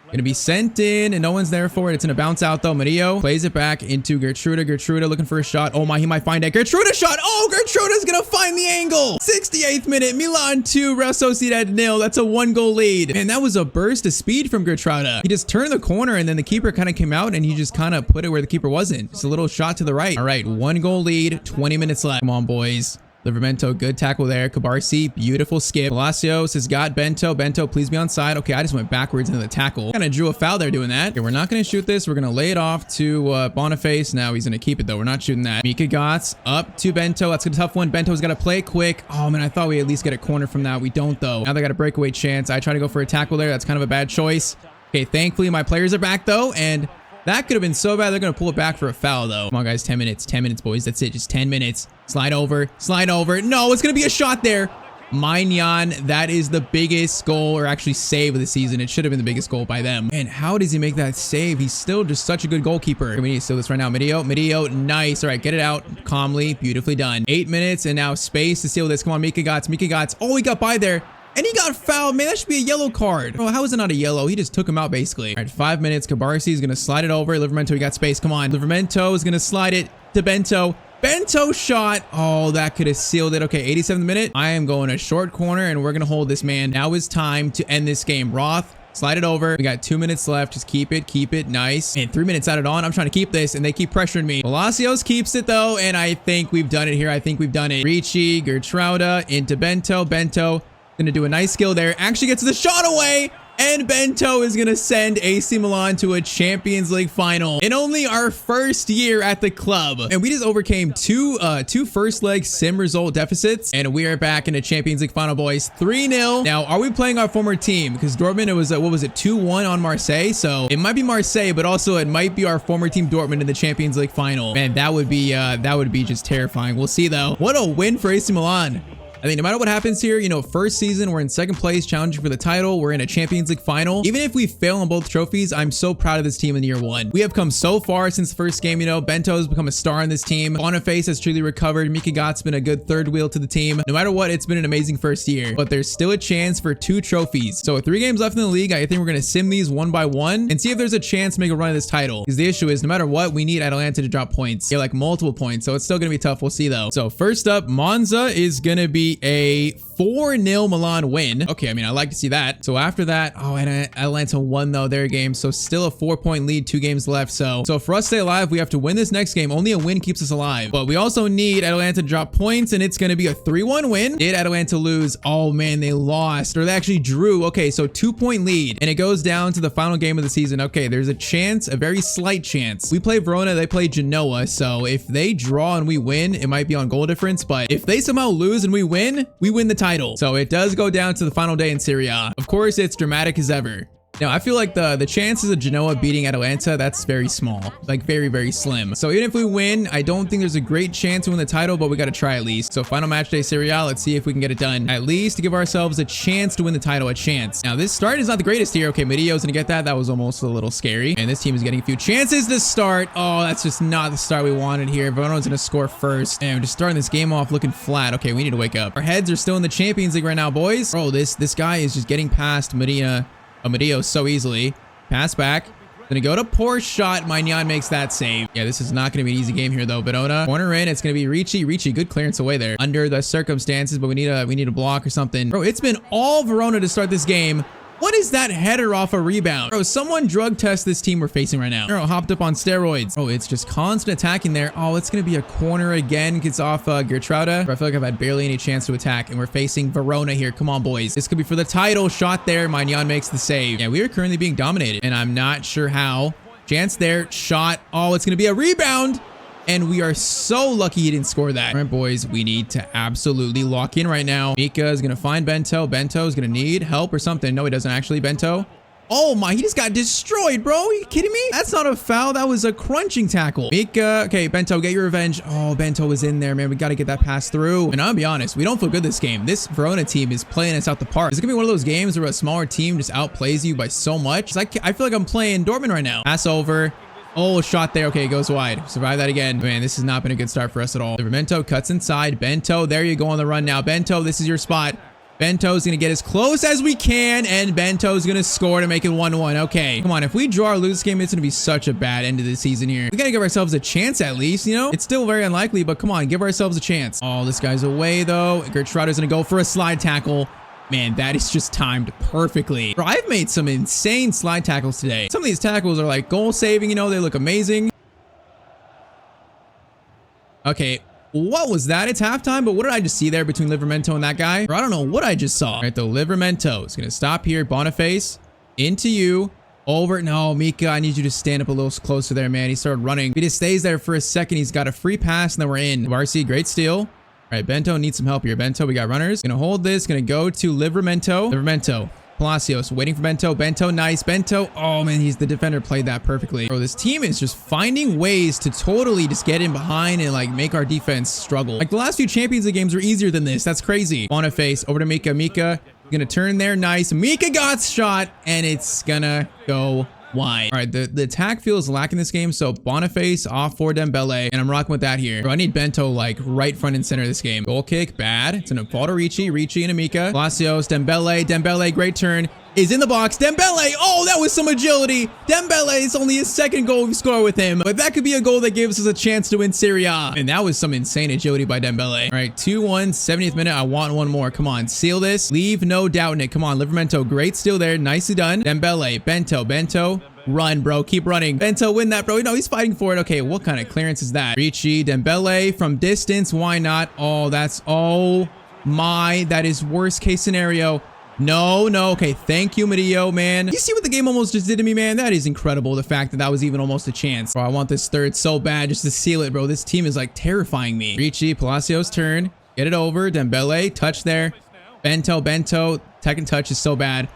Going to be sent in, and no one's there for it. It's going to bounce out, though. Murillo plays it back into Gertrude. Gertrude looking for a shot. Oh, my, he might find it. Gertrude shot. Oh, Gertrude's going to find the angle. 68th minute. Milan 2, Real Sociedad 0. That's a 1-goal lead. Man, that was a burst of speed from Gertrude. He just turned the corner, and then the keeper kind of came out, and he just kind of put it where the keeper wasn't. Just a little shot to the right. All right, 1-goal lead, 20 minutes left. Come on, boys. Livramento, good tackle there. Cabarsi, beautiful skip. Palacios has got Bento. Bento, please be on side. Okay, I just went backwards into the tackle. Kind of drew a foul there doing that. Okay, we're not going to shoot this. We're going to lay it off to Boniface. Now he's going to keep it, though. We're not shooting that. Mika Götze up to Bento. That's a tough one. Bento's got to play quick. Oh, man, I thought we at least get a corner from that. We don't, though. Now they got a breakaway chance. I try to go for a tackle there. That's kind of a bad choice. Okay, thankfully, my players are back, though, and that could have been so bad. They're going to pull it back for a foul, though. Come on, guys. 10 minutes. 10 minutes, boys. That's it. Just 10 minutes. Slide over. Slide over. No, it's going to be a shot there. Magnan, that is the biggest goal, or actually save of the season. It should have been the biggest goal by them. And how does he make that save? He's still just such a good goalkeeper. We need to steal this right now. Murillo, nice. All right, get it out calmly. Beautifully done. 8 minutes, and now space to steal this. Come on, Mika Götze. Oh, he got by there. And he got fouled. Man, that should be a yellow card. Oh, how is it not a yellow? He just took him out, basically. All right, 5 minutes. Cabarsi is going to slide it over. Livramento, he got space. Come on. Livramento is going to slide it to Bento. Bento shot. Oh, that could have sealed it. Okay, 87th minute. I am going a short corner, and we're going to hold this, man. Now is time to end this game. Roth, slide it over. We got 2 minutes left. Just keep it. Keep it. Nice. And 3 minutes added on. I'm trying to keep this, and they keep pressuring me. Palacios keeps it, though, and I think we've done it here. I think we've done it. Ricci, Gertruda, into Bento. Bento going to do a nice skill there. Actually gets the shot away. And Bento is going to send AC Milan to a Champions League final in only our first year at the club. And we just overcame two first leg sim result deficits. And we are back in a Champions League final, boys. 3-0. Now, are we playing our former team? Because Dortmund, it was, what was it, 2-1 on Marseille? So it might be Marseille, but also it might be our former team Dortmund in the Champions League final. Man, that would be just terrifying. We'll see, though. What a win for AC Milan. I think no matter what happens here, you know, first season, we're in second place, challenging for the title. We're in a Champions League final. Even if we fail on both trophies, I'm so proud of this team in year one. We have come so far since the first game. You know, Bento has become a star in this team. Boniface has truly recovered. Mikagot's been a good third wheel to the team. No matter what, it's been an amazing first year, but there's still a chance for 2 trophies. So with 3 games left in the league, I think we're going to sim these one by one and see if there's a chance to make a run of this title. Because the issue is, no matter what, we need Atalanta to drop points. Yeah, like multiple points. So it's still going to be tough. We'll see, though. So first up, Monza is going to be a 4-0 Milan win. Okay, I mean, I like to see that. So after that, oh, and Atalanta won, though, their game. So still a 4-point lead, 2 games left. So for us to stay alive, we have to win this next game. Only a win keeps us alive. But we also need Atalanta to drop points, and it's going to be a 3-1 win. Did Atalanta lose? Oh, man, they lost. Or they actually drew. Okay, so 2-point lead. And it goes down to the final game of the season. Okay, there's a chance, a very slight chance. We play Verona, they play Genoa. So if they draw and we win, it might be on goal difference. But if they somehow lose and we win the title. So it does go down to the final day in Serie A. Of course, it's dramatic as ever. Now, I feel like the chances of Genoa beating Atalanta, that's very small, like very, very slim. So even if we win, I don't think there's a great chance to win the title, but we got to try at least. So final match day Serie A, let's see if we can get it done. At least to give ourselves a chance to win the title, a chance. Now, this start is not the greatest here. Okay, Medio's gonna get that. That was almost a little scary. And this team is getting a few chances to start. Oh, that's just not the start we wanted here. Verona's gonna score first. And we're just starting this game off looking flat. Okay, we need to wake up. Our heads are still in the Champions League right now, boys. Bro, this guy is just getting past Medeo so easily. Pass back. Gonna go to poor shot. Magnan makes that save. Yeah, this is not gonna be an easy game here though. Verona corner in. It's gonna be Ricci. Ricci, good clearance away there under the circumstances, but we need a block or something. Bro, it's been all Verona to start this game. What is that header off a rebound? Bro, someone drug test this team we're facing right now. Bro, hopped up on steroids. Oh, it's just constant attacking there. Oh, it's going to be a corner again. Gets off Gertruda. Bro, I feel like I've had barely any chance to attack, and we're facing Verona here. Come on, boys. This could be for the title. Shot there. Magnan makes the save. Yeah, we are currently being dominated, and I'm not sure how. Chance there. Shot. Oh, it's going to be a rebound. And we are so lucky he didn't score that. All right, boys, we need to absolutely lock in right now. Mika is going to find Bento. Bento is going to need help or something. No, he doesn't actually. Bento. Oh my, he just got destroyed, bro. Are you kidding me? That's not a foul. That was a crunching tackle. Mika. Okay, Bento, get your revenge. Oh, Bento was in there, man. We got to get that pass through. And I'll be honest, we don't feel good this game. This Verona team is playing us out the park. Is it going to be one of those games where a smaller team just outplays you by so much? I feel like I'm playing Dortmund right now. Pass over. Oh, shot there. Okay, it goes wide. Survive that again. Man, this has not been a good start for us at all. Bento cuts inside. Bento, there you go on the run now. Bento, this is your spot. Bento's going to get as close as we can, and Bento's going to score to make it 1-1. Okay, come on. If we draw or lose this game, it's going to be such a bad end of the season here. We got to give ourselves a chance at least, you know? It's still very unlikely, but come on, give ourselves a chance. Oh, this guy's away, though. Gertruda's going to go for a slide tackle. Man, that is just timed perfectly. Bro, I've made some insane slide tackles today. Some of these tackles are like goal saving, you know, they look amazing. Okay, what was that? It's halftime, but what did I just see there between Livramento and that guy? Bro, I don't know what I just saw. All right, though, Livramento is going to stop here. Boniface, into you. Over. No, Mika, I need you to stand up a little closer there, man. He started running. He just stays there for a second. He's got a free pass, and then we're in. Varsi, great steal. All right, Bento needs some help here. Bento, we got runners. Gonna hold this. Gonna go to Livramento. Livramento. Palacios waiting for Bento. Bento, nice. Bento. Oh, man, the defender played that perfectly. Bro, this team is just finding ways to totally just get in behind and, like, make our defense struggle. Like, the last few Champions League games were easier than this. That's crazy. Boniface over to Mika. Mika gonna turn there. Nice. Mika got shot, and it's gonna go wide. All right, the attack feels lacking this game, so Boniface off for Dembele, and I'm rocking with that here. Bro, I need Bento like right front and center of this game. Goal kick, bad. It's gonna fall to Ricci and Amika. Palacios, Dembele, great turn. is in the box. Dembele. Oh, that was some agility. Dembele is only his second goal we score with him, but that could be a goal that gives us a chance to win Serie A. And that was some insane agility by Dembele. All right, 2-1, 70th minute. I want one more. Come on, seal this. Leave no doubt in it. Come on, Livramento. Great steal there. Nicely done. Dembele. Bento. Run, bro. Keep running. Bento, win that, bro. No, he's fighting for it. Okay, what kind of clearance is that? Ricci, Dembele from distance. Why not? Oh, that's... Oh, my. That is worst case scenario. No. Okay, thank you, Murillo, man. You see what the game almost just did to me, man? That is incredible, the fact that that was even almost a chance. Bro, I want this third so bad just to seal it, bro. This team is, like, terrifying me. Ricci, Palacios' turn. Get it over. Dembele, touch there. Bento. Second touch is so bad.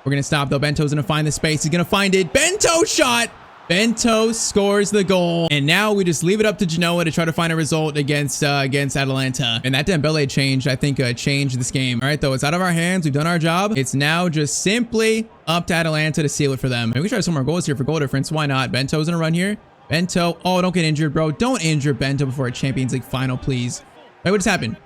We're going to stop, though. Bento's going to find the space. He's going to find it. Bento shot. Bento scores the goal. And now we just leave it up to Genoa to try to find a result against Atalanta. And that Dembele change, I think, changed this game. All right, though, it's out of our hands. We've done our job. It's now just simply up to Atalanta to seal it for them. Maybe we try some more goals here for goal difference. Why not? Bento's going to run here. Bento. Oh, don't get injured, bro. Don't injure Bento before a Champions League final, please. Wait, what just happened?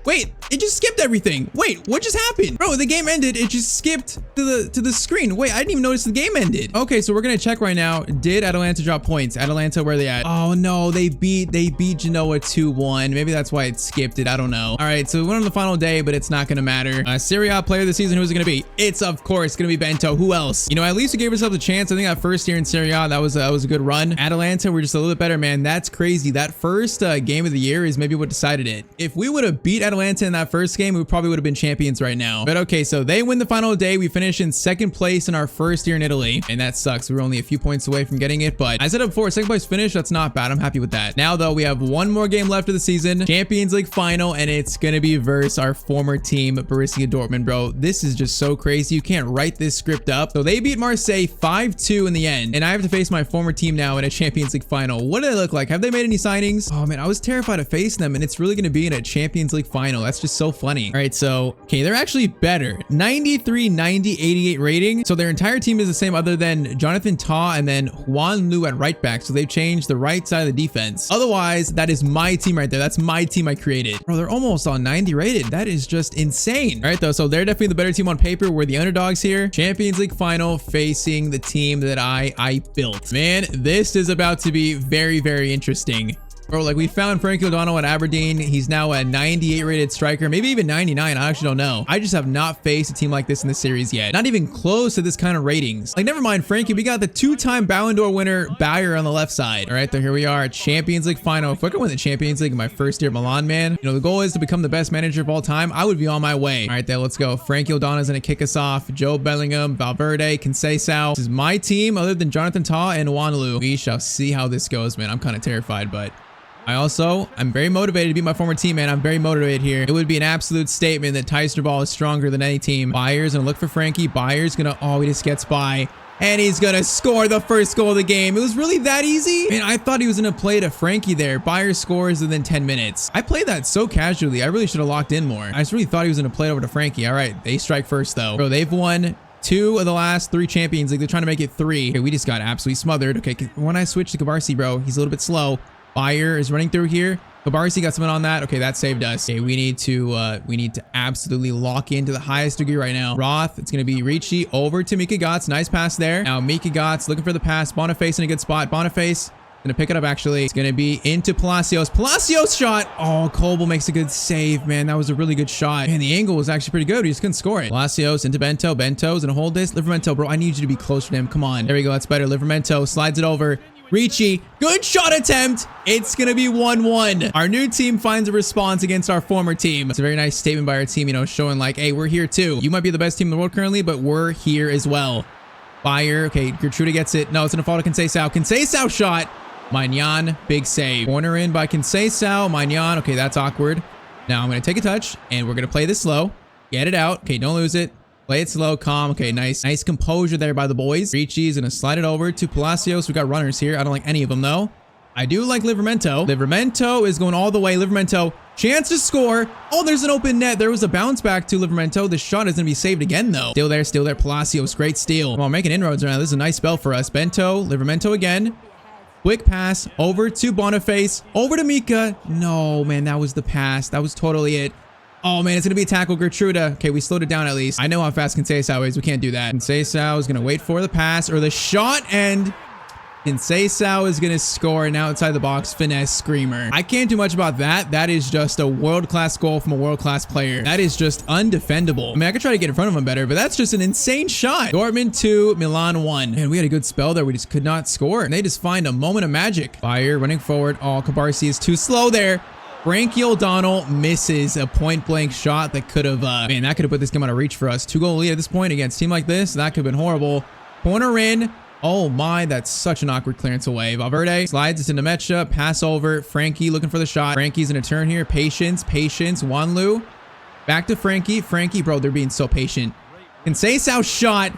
Wait, it just skipped everything. Wait, what just happened? Bro, the game ended. It just skipped to the screen. Wait, I didn't even notice the game ended. Okay, so we're gonna check right now. Did Atalanta drop points? Atalanta, where are they at? Oh no, they beat Genoa 2-1. Maybe that's why it skipped it. I don't know. All right, so we went on the final day, but it's not gonna matter. Serie A player of the season, who's it gonna be? It's of course gonna be Bento. Who else? You know, at least we gave ourselves a chance. I think that first year in Serie A, that was a good run. Atalanta, we're just a little bit better, man. That's crazy. That first game of the year is maybe what decided it. If we would have beat Atalanta in that first game, we probably would have been champions right now. But okay, so they win the final day. We finish in second place in our first year in Italy, and that sucks. We were only a few points away from getting it, but I said it before, second place finish, that's not bad. I'm happy with that. Now though, we have one more game left of the season, Champions League final, and it's gonna be versus our former team, Borussia Dortmund, bro. This is just so crazy. You can't write this script up. So they beat Marseille 5-2 in the end, and I have to face my former team now in a Champions League final. What do they look like? Have they made any signings? Oh man, I was terrified of facing them, and it's really gonna be in a Champions League final. That's just so funny. All right, so okay, they're actually better. 93, 90, 88 rating. So their entire team is the same other than Jonathan Tah and then Juan Lu at right back. So they've changed the right side of the defense. Otherwise, that is my team right there. That's my team I created. Bro, they're almost on 90 rated. That is just insane. All right, though, so they're definitely the better team on paper. We're the underdogs here. Champions League final facing the team that I built. Man, this is about to be very, very interesting. Bro, like we found Frankie O'Donnell at Aberdeen. He's now a 98 rated striker, maybe even 99. I actually don't know. I just have not faced a team like this in the series yet. Not even close to this kind of ratings. Like, never mind Frankie. We got the two-time Ballon d'Or winner Bayer on the left side. All right, so here we are, Champions League final. If I could win the Champions League in my first year at Milan, man, you know, the goal is to become the best manager of all time. I would be on my way. All right, then let's go. Frankie O'Donnell's gonna kick us off. Joe Bellingham, Valverde, Conceição. This is my team other than Jonathan Tah and Wanlu. We shall see how this goes, man. I'm kind of terrified, but I'm very motivated to beat my former team, man. I'm very motivated here. It would be an absolute statement that Tyztir ball is stronger than any team. Bayer's gonna look for Frankie. Bayer's gonna, oh, he just gets by. And he's gonna score the first goal of the game. It was really that easy? Man, I thought he was gonna play to Frankie there. Bayer scores within 10 minutes. I played that so casually. I really should have locked in more. I just really thought he was gonna play it over to Frankie. All right, they strike first though. Bro, they've won 2 of the last 3 Champions League. They're trying to make it 3. Okay, we just got absolutely smothered. Okay, when I switch to Cabarsi, bro, he's a little bit slow. Bayer is running through here. Cabarsi got someone on that. Okay, that saved us. Okay, we need to absolutely lock into the highest degree right now. Roth, it's going to be Ricci over to Mika Götze. Nice pass there. Now Mika Götze looking for the pass. Boniface in a good spot. Boniface gonna pick it up actually. It's gonna be into Palacios. Palacios shot. Oh, Kobel makes a good save, man. That was a really good shot. And the angle was actually pretty good. He just couldn't score it. Palacios into Bento. Bento's gonna hold this. Livramento, bro, I need you to be closer to him. Come on. There we go. That's better. Livramento slides it over. Ricci, good shot attempt. It's gonna be 1-1. Our new team finds a response against our former team. It's a very nice statement by our team, you know, showing like, hey, we're here too. You might be the best team in the world currently, but we're here as well. Bayer, okay, Gertrude gets it. No, it's gonna fall to Conceição. Conceição shot. Maignan, big save. Corner in by Conceição. Maignan, okay, that's awkward. Now I'm gonna take a touch, and we're gonna play this slow. Get it out. Okay, don't lose it. Play it slow, calm. Okay, nice composure there by the boys. Ricci's gonna slide it over to Palacios. We got runners here. I don't like any of them though. I do like Livramento. Livramento is going all the way. Livramento, chance to score. Oh, there's an open net. There was a bounce back to Livramento. The shot is gonna be saved again though. Still there. Palacios, great steal. Come on, making inroads right now. This is a nice spell for us. Bento, Livramento again. Quick pass over to Boniface. Over to Mika. No, man, that was the pass. That was totally it. Oh man, it's gonna be a tackle, Gertruda. Okay, we slowed it down at least. I know how fast Conceição is. We can't do that. Conceição is gonna wait for the pass or the shot, and Conceição is gonna score an outside the box finesse screamer. I can't do much about that. That is just a world-class goal from a world-class player. That is just undefendable. I mean, I could try to get in front of him better, but that's just an insane shot. Dortmund 2, Milan 1. And we had a good spell there. We just could not score. And they just find a moment of magic. Bayer running forward. Oh, Cabarsi is too slow there. Frankie O'Donnell misses a point-blank shot that could have, man, that could have put this game out of reach for us. 2-goal lead at this point against a team like this. That could have been horrible. Corner in. Oh my, that's such an awkward clearance away. Valverde slides this into Mecha, pass over. Frankie looking for the shot. Frankie's gonna turn here. Patience. Wanlu. Back to Frankie. Frankie, bro, they're being so patient. Conceição shot.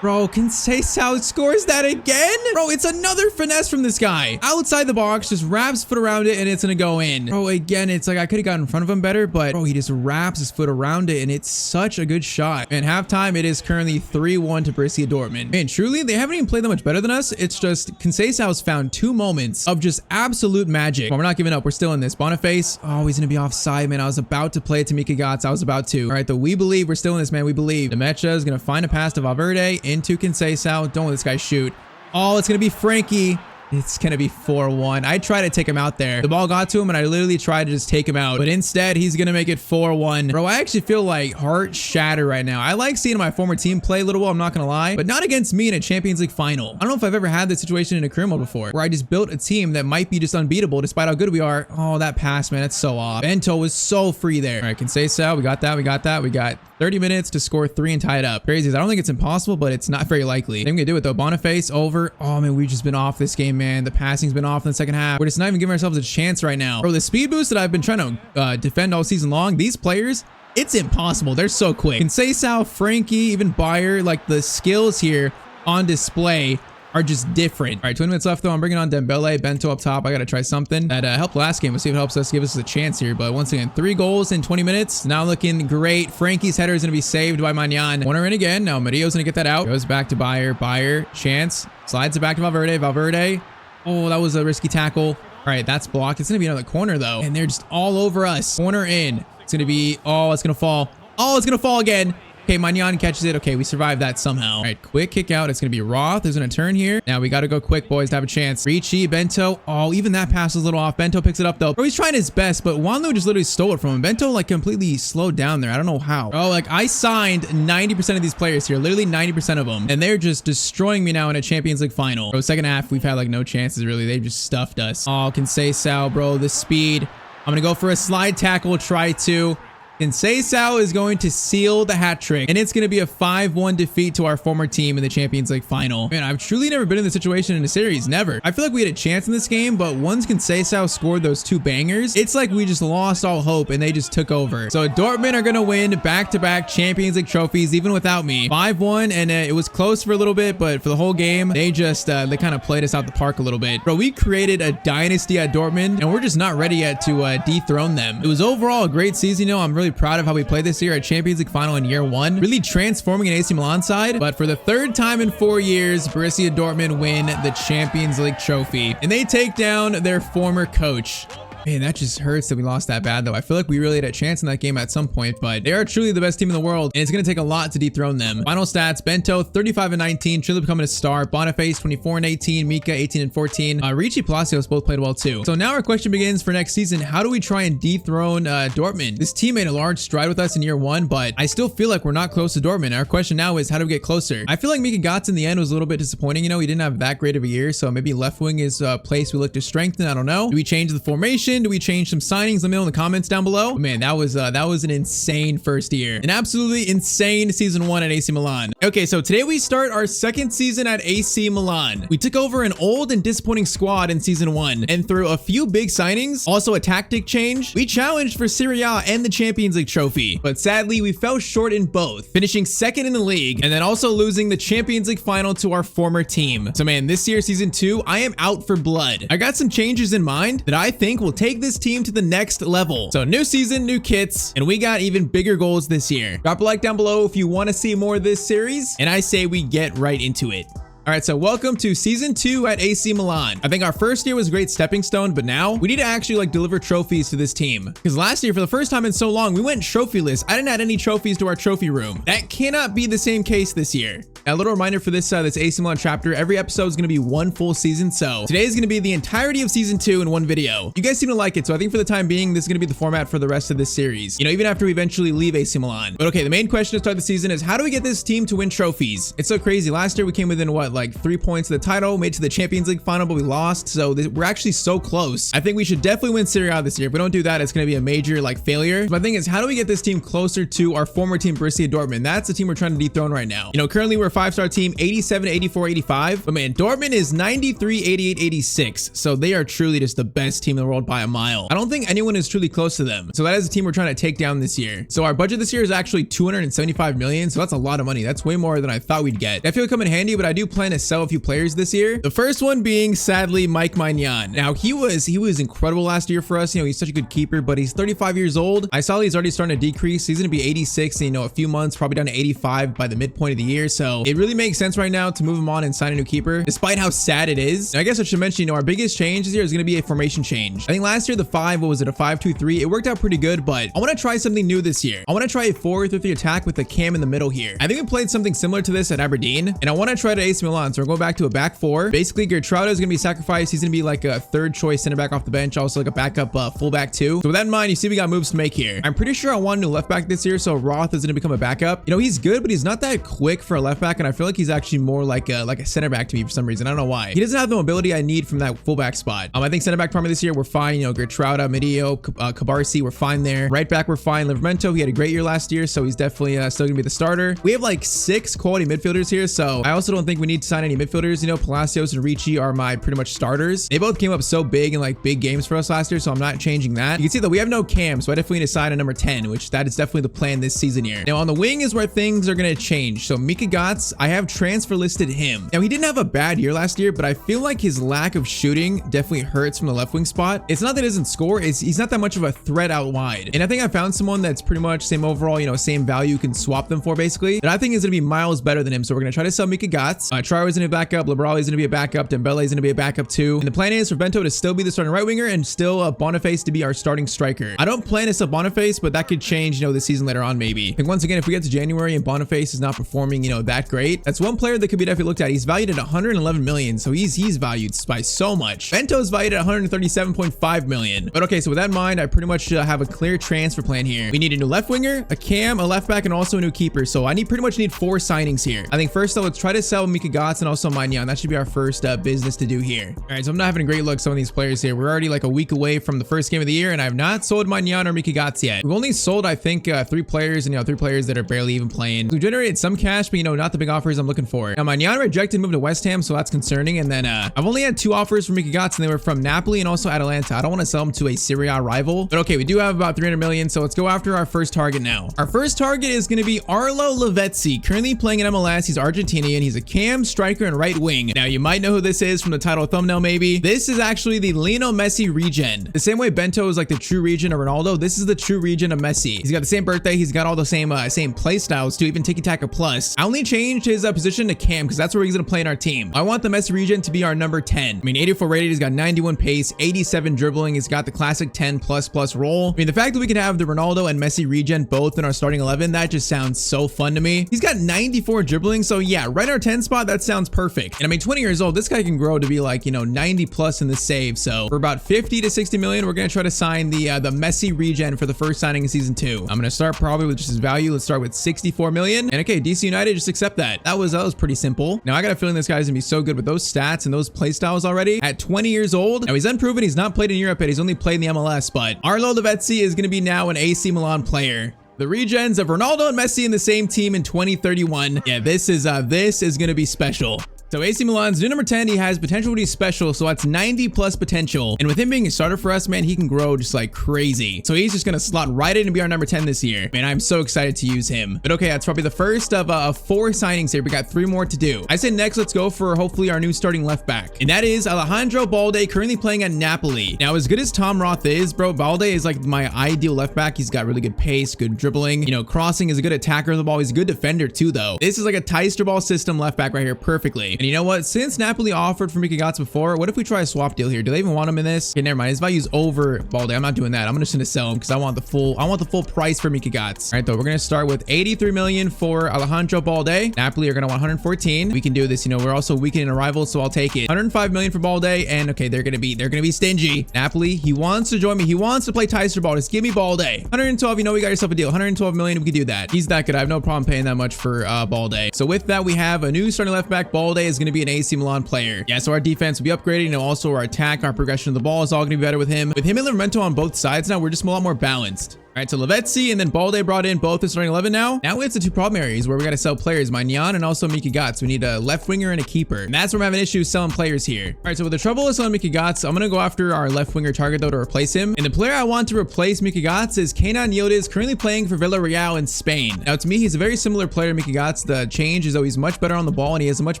Bro, Conceição scores that again? Bro, it's another finesse from this guy. Outside the box, just wraps foot around it, and it's gonna go in. Bro, again, it's like I could have gotten in front of him better, but bro, he just wraps his foot around it, and it's such a good shot. And halftime, it is currently 3-1 to Borussia Dortmund. Man, truly, they haven't even played that much better than us. It's just Conceição's found 2 moments of just absolute magic. Well, we're not giving up. We're still in this. Boniface. Oh, he's gonna be offside, man. I was about to play it to Mika Götze. I was about to. All right, though, we believe. We're still in this, man. We believe. Demecha is gonna find a pass to Valverde. Into Conceição. Don't let this guy shoot. Oh, it's gonna be Frankie. It's gonna be 4-1. I tried to take him out there. The ball got to him and I literally tried to just take him out, but instead he's gonna make it 4-1. Bro, I actually feel like heart shatter right now. I like seeing my former team play a little well, I'm not gonna lie, but not against me in a Champions League final. I don't know if I've ever had this situation in a career mode before, where I just built a team that might be just unbeatable despite how good we are. Oh, that pass, man, that's so off. Bento was so free there. All right, Conceição, we got that. We got 30 minutes to score 3 and tie it up. Crazy. I don't think it's impossible, but it's not very likely. I think we can do it though. Boniface over. Oh man, we've just been off this game, man. The passing's been off in the second half. We're just not even giving ourselves a chance right now. Bro, the speed boost that I've been trying to defend all season long, these players, it's impossible. They're so quick. Conceição, Frankie, even Bayer, like the skills here on display are just different. All right, 20 minutes left though. I'm bringing on Dembele, Bento up top. I gotta try something that helped last game. Let's see if it helps us, give us a chance here. But once again, 3 goals in 20 minutes. Now looking great. Frankie's header is gonna be saved by Magnan. Corner in again. Now Murillo's gonna get that out. Goes back to Bayer. Bayer, chance. Slides it back to Valverde. Valverde. Oh, that was a risky tackle. All right, that's blocked. It's gonna be another corner though. And they're just all over us. Corner in. It's gonna be, oh, it's gonna fall. Oh, it's gonna fall again. Okay, Magnan catches it. Okay, we survived that somehow. All right, quick kick out. It's going to be Roth. There's going to turn here. Now we got to go quick, boys, to have a chance. Ricci, Bento. Oh, even that pass was a little off. Bento picks it up, though. Bro, he's trying his best, but Wanlu just literally stole it from him. Bento, like, completely slowed down there. I don't know how. Oh, like, I signed 90% of these players here. Literally 90% of them. And they're just destroying me now in a Champions League final. Bro, second half, we've had, like, no chances, really. They've just stuffed us. Oh, Conceição, bro. The speed. I'm going to go for a slide tackle. Try to. Conceição is going to seal the hat trick, and it's going to be a 5-1 defeat to our former team in the Champions League final. Man, I've truly never been in this situation in a series, never. I feel like we had a chance in this game, but once Conceição scored those 2 bangers, it's like we just lost all hope and they just took over. So Dortmund are going to win back-to-back Champions League trophies, even without me. 5-1, and it was close for a little bit, but for the whole game, they just, they kind of played us out the park a little bit. Bro, we created a dynasty at Dortmund, and we're just not ready yet to dethrone them. It was overall a great season, you know. I'm really proud of how we played this year at Champions League final in year 1, really transforming an AC Milan side. But for the 3rd time in 4 years, Borussia Dortmund win the Champions League trophy, and they take down their former coach. Man, that just hurts that we lost that bad, though. I feel like we really had a chance in that game at some point, but they are truly the best team in the world, and it's going to take a lot to dethrone them. Final stats: Bento, 35-19, truly becoming a star. Boniface, 24-18, Mika, 18-14. Ricci, Palacios both played well, too. So now our question begins for next season. How do we try and dethrone Dortmund? This team made a large stride with us in year 1, but I still feel like we're not close to Dortmund. Our question now is, how do we get closer? I feel like Mika Götze in the end was a little bit disappointing. You know, he didn't have that great of a year, so maybe left wing is a place we look to strengthen. I don't know. Do we change the formation? Do we change some signings? Let me know in the comments down below. But man, that was an insane first year. An absolutely insane season 1 at AC Milan. Okay, so today we start our 2nd season at AC Milan. We took over an old and disappointing squad in season 1, and through a few big signings, also a tactic change, we challenged for Serie A and the Champions League trophy. But sadly, we fell short in both, finishing 2nd in the league, and then also losing the Champions League final to our former team. So man, this year, season 2, I am out for blood. I got some changes in mind that I think will take this team to the next level. So new season, new kits, and we got even bigger goals this year. Drop a like down below if you want to see more of this series, and I say we get right into it. All right, so welcome to season 2 at AC Milan. I think our first year was a great stepping stone, but now we need to actually like deliver trophies to this team. Because last year, for the first time in so long, we went trophyless. I didn't add any trophies to our trophy room. That cannot be the same case this year. Now, a little reminder for this AC Milan chapter, every episode is going to be one full season. So today is going to be the entirety of season 2 in one video. You guys seem to like it, so I think for the time being, this is going to be the format for the rest of this series. You know, even after we eventually leave AC Milan. But okay, the main question to start the season is how do we get this team to win trophies? It's so crazy. Last year we came within what, like 3 points of the title, made it to the Champions League final, but we lost. So we're actually so close. I think we should definitely win Serie A this year. If we don't do that, it's going to be a major like failure. So my thing is, how do we get this team closer to our former team, Borussia Dortmund? That's the team we're trying to dethrone right now. You know, currently we're a 5-star team, 87, 84, 85. But man, Dortmund is 93, 88, 86. So they are truly just the best team in the world by a mile. I don't think anyone is truly close to them. So that is a team we're trying to take down this year. So our budget this year is actually 275 million. So that's a lot of money. That's way more than I thought we'd get. I feel it come in handy, but I do plan to sell a few players this year. The first one being sadly Mike Maignan. Now he was incredible last year for us. You know, he's such a good keeper, but he's 35 years old. I saw he's already starting to decrease. He's going to be 86 in, you know, a few months, probably down to 85 by the midpoint of the year. So it really makes sense right now to move him on and sign a new keeper, despite how sad it is. Now, I guess I should mention, you know, our biggest change this year is going to be a formation change. I think last year the 5, what was it, a 5-2-3? It worked out pretty good, but I want to try something new this year. I want to try a 4-3 attack with a cam in the middle here. I think we played something similar to this at Aberdeen, and I want to try it at AC Milan. So we're going back to a back 4. Basically, Gertrude is going to be sacrificed. He's going to be like a third choice center back off the bench, also like a backup fullback too. So with that in mind, you see we got moves to make here. I'm pretty sure I want a new left back this year, so Roth is going to become a backup. You know, he's good, but he's not that quick for a left back, and I feel like he's actually more like a center back to me for some reason. I don't know why. He doesn't have the mobility I need from that fullback spot. I think center back probably this year we're fine. You know, Gertrude, Medio, Cabarsi, we're fine there. Right back we're fine. Livramento, he had a great year last year, so he's definitely still gonna be the starter. We have like 6 quality midfielders here, so I also don't think we need to sign any midfielders. You know, Palacios and Ricci are my pretty much starters. They both came up so big in like big games for us last year, so I'm not changing that. You can see that we have no cam, so I definitely need to sign a number 10, which that is definitely the plan this season here. Now on the wing is where things are gonna change. So Mika Götze, I have transfer listed him. Now he didn't have a bad year last year, but I feel like his lack of shooting definitely hurts from the left wing spot. It's not that he doesn't score, he's not that much of a threat out wide. And I think I found someone that's pretty much same overall, you know, same value you can swap them for basically. But I think is gonna be miles better than him. So we're gonna try to sell Mika Götze. Traore is gonna be a backup, Librali is gonna be a backup, Dembele is gonna be a backup too. And the plan is for Bento to still be the starting right winger and still Boniface to be our starting striker. I don't plan to sell Boniface, but that could change, you know, this season later on maybe. I think once again, if we get to January and Boniface is not performing, you know, that great, that's one player that could be definitely looked at. He's valued at 111 million, so he's valued by so much. Bento is valued at 137.5 million. But okay, so with that in mind, I pretty much have a clear transfer plan here. We need a new left winger, a cam, a left back, and also a new keeper. So I pretty much need 4 signings here. I think first though, let's try to sell Mika Götze and also Maignan. That should be our first business to do here. All right, so I'm not having a great look at some of these players here. We're already like a week away from the first game of the year, and I've not sold Maignan or Mika Götze yet. We've only sold, I think, 3 players, and you know, 3 players that are barely even playing. So we generated some cash, but you know, not the big offers I'm looking for. Now Maignan rejected, moved to West Ham, so that's concerning. And then I've only had 2 offers for Mika Götze, and they were from Napoli and also Atalanta. I don't want to sell them to a Serie A rival, but okay, we do have about 300 million, so let's go after our first target now. Our first target is going to be Arlo Lavezzi, currently playing in MLS. He's Argentinian. He's a cam, striker, and right wing. Now you might know who this is from the title thumbnail maybe. This is actually the Lionel Messi Regen. The same way Bento is like the true Regen of Ronaldo, this is the true Regen of Messi. He's got the same birthday. He's got all the same play styles too, even tiki-taka plus. I only changed his position to cam because that's where he's going to play in our team. I want the Messi Regen to be our number 10. I mean, 84 rated, he's got 91 pace, 87 dribbling, he's got the classic 10++ roll. I mean, the fact that we could have the Ronaldo and Messi Regen both in our starting 11, that just sounds so fun to me. He's got 94 dribbling, so yeah, right in our 10 spot, that sounds perfect. And I mean, 20 years old, this guy can grow to be like, you know, 90+ in the save. So for about 50 to 60 million, we're gonna try to sign the Messi Regen for the first signing in season 2. I'm gonna start probably with just his value. Let's start with 64 million. And okay, DC United, just accept that. That was pretty simple. Now I got a feeling this guy's gonna be so good with those stats and those play styles already at 20 years old. Now he's unproven. He's not played in Europe yet. He's only played in the MLS, but Arlo Lavezzi is gonna be now an AC Milan player. The regens of Ronaldo and Messi in the same team in 2031. Yeah, this is gonna be special. So AC Milan's new number 10, he has potential to be special, so that's 90+ potential. And with him being a starter for us, man, he can grow just like crazy. So he's just gonna slot right in and be our number 10 this year. Man, I'm so excited to use him. But okay, that's probably the first of 4 signings here. We got 3 more to do. I said next, let's go for hopefully our new starting left back. And that is Alejandro Balde, currently playing at Napoli. Now, as good as Tom Roth is, bro, Balde is like my ideal left back. He's got really good pace, good dribbling, you know, crossing, is a good attacker of the ball. He's a good defender too, though. This is like a Tyztir ball system left back right here perfectly. And And you know what? Since Napoli offered for Mika Götze before, what if we try a swap deal here? Do they even want him in this? Okay, never mind. His value's over Balde. I'm not doing that. I'm just gonna sell him because I want the full price for Mika Götze. All right, though, we're gonna start with 83 million for Alejandro Balde. Napoli are gonna want 114. We can do this. You know, we're also weakening a rival, so I'll take it. 105 million for Balde, and okay, they're gonna be stingy. Napoli, he wants to join me. He wants to play Tyztir ball. Just give me Balde. 112. You know, we got yourself a deal. 112 million. We can do that. He's that good. I have no problem paying that much for Balde. So with that, we have a new starting left back. Balde is gonna be an AC Milan player. Yeah, so our defense will be upgraded. You know, also our attack, our progression of the ball is all gonna be better with him. With him and Livramento on both sides now, we're just a lot more balanced. All right, so Lavezzi and then Balde brought in both the starting 11 now. Now it's the two problem areas where we got to sell players, Maignan and also Mika Götze. We need a left winger and a keeper. And that's where I'm having issues selling players here. All right, so with the trouble is selling Mika Götze, I'm going to go after our left winger target though to replace him. And the player I want to replace Mika Götze is Kenan Yildiz, currently playing for Villarreal in Spain. Now to me, he's a very similar player to Mika Götze. The change is though he's much better on the ball and he has a much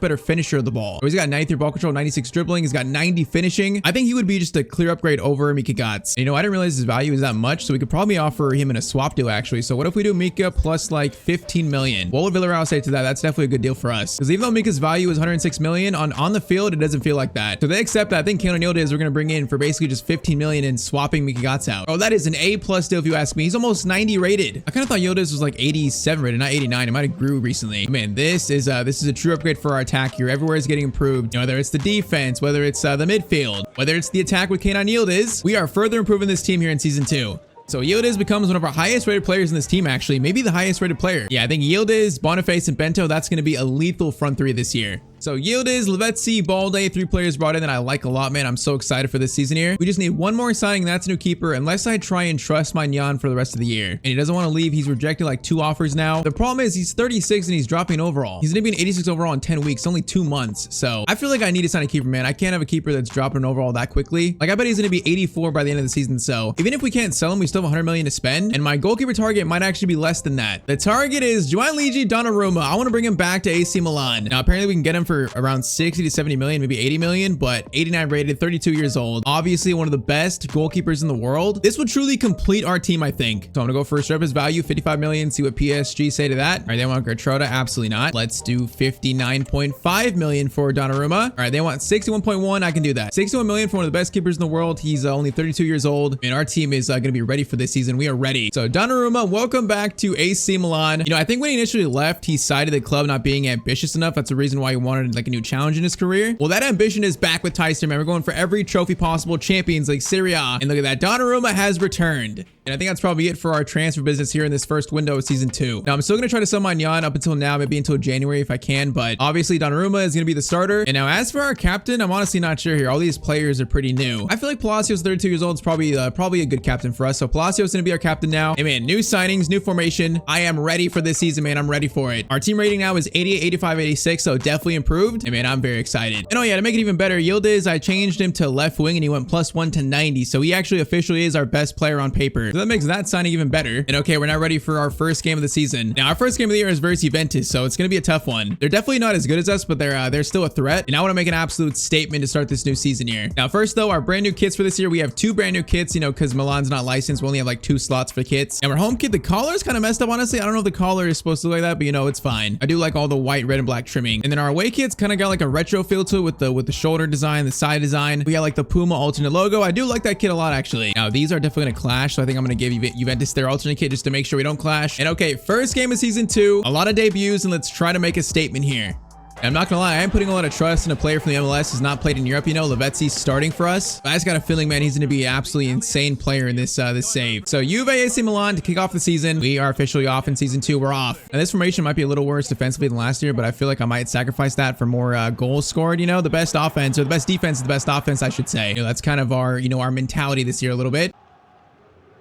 better finisher of the ball. So he's got 93 ball control, 96 dribbling. He's got 90 finishing. I think he would be just a clear upgrade over Mika Götze. You know, I didn't realize his value is that much, so we could probably offer him in a swap deal actually. So what if we do Mika plus like 15 million? What would Villarreal say to that? That's definitely a good deal for us. Because even though Mika's value is 106 million on the field, it doesn't feel like that. So they accept that. I think Kenan Yildiz we're going to bring in for basically just 15 million and swapping Mika Götze out. Oh, that is an A+ deal if you ask me. He's almost 90 rated. I kind of thought Yildiz was like 87 rated, not 89. It might have grew recently. Man, this is a true upgrade for our attack here. Everywhere is getting improved. You know, whether it's the defense, whether it's the midfield, whether it's the attack with Kenan Yildiz, we are further improving this team here in season 2. So Yildiz becomes one of our highest rated players in this team, actually. Maybe the highest rated player. Yeah, I think Yildiz, Boniface, and Bento, that's going to be a lethal front three this year. So Yildiz, Lavezzi, Balde, 3 players brought in that I like a lot, man. I'm so excited for this season here. We just need one more signing, and that's a new keeper, unless I try and trust Maignan for the rest of the year. And he doesn't want to leave. He's rejected like 2 offers now. The problem is he's 36 and he's dropping overall. He's going to be an 86 overall in 10 weeks, only 2 months. So I feel like I need to sign a keeper, man. I can't have a keeper that's dropping overall that quickly. Like I bet he's going to be 84 by the end of the season. So even if we can't sell him, we still have 100 million to spend. And my goalkeeper target might actually be less than that. The target is Gianluigi Donnarumma. I want to bring him back to AC Milan. Now apparently we can get him for around 60 to 70 million, maybe 80 million, but 89 rated, 32 years old. Obviously one of the best goalkeepers in the world. This would truly complete our team, I think. So I'm gonna go for surplus value, 55 million, see what PSG say to that. All right, they want Gertruda, absolutely not. Let's do 59.5 million for Donnarumma. All right, they want 61.1, I can do that. 61 million for one of the best keepers in the world. He's only 32 years old, and our team is gonna be ready for this season. We are ready. So Donnarumma, welcome back to AC Milan. You know, I think when he initially left, he cited the club not being ambitious enough. That's the reason why he wanted like a new challenge in his career. Well, that ambition is back with Tyztir, man. We're going for every trophy possible, Champions League, Serie A. And look at that, Donnarumma has returned. And I think that's probably it for our transfer business here in this first window of season 2. Now, I'm still going to try to sell Maignan up until now, maybe until January if I can, but obviously Donnarumma is going to be the starter. And now as for our captain, I'm honestly not sure here. All these players are pretty new. I feel like Palacios, 32 years old, is probably a good captain for us. So Palacios is going to be our captain now. Hey man, new signings, new formation. I am ready for this season, man. I'm ready for it. Our team rating now is 88, 85, 86, so definitely improved. Hey man, I'm very excited. And oh yeah, to make it even better, Yildiz, I changed him to left wing and he went +1 to 90. So he actually officially is our best player on paper. So that makes that signing even better. And okay, we're now ready for our first game of the season. Now, our first game of the year is versus Juventus, so it's going to be a tough one. They're definitely not as good as us, but they're still a threat. And I want to make an absolute statement to start this new season here. Now, first though, our brand new kits for this year, we have 2 brand new kits, you know, because Milan's not licensed. We only have like 2 slots for kits. And our home kit, the collar is kind of messed up, honestly. I don't know if the collar is supposed to look like that, but you know, it's fine. I do like all the white, red, and black trimming. And then our away kit's kind of got like a retro feel to it with the shoulder design, the side design. We got like the Puma alternate logo. I do like that kit a lot, actually. Now, these are definitely going to clash, so I think I'm going to give Juventus their alternate kit just to make sure we don't clash. And okay, first game of season 2, a lot of debuts, and let's try to make a statement here. And I'm not gonna lie, I am putting a lot of trust in a player from the MLS who's not played in Europe. You know, Lavezzi's starting for us. But I just got a feeling, man, he's gonna be an absolutely insane player in this save. So Juve AC Milan to kick off the season. We are officially off in season 2. We're off. And this formation might be a little worse defensively than last year, but I feel like I might sacrifice that for more goals scored. You know, the best offense, or the best defense is the best offense, I should say. You know, that's kind of our, you know, our mentality this year a little bit.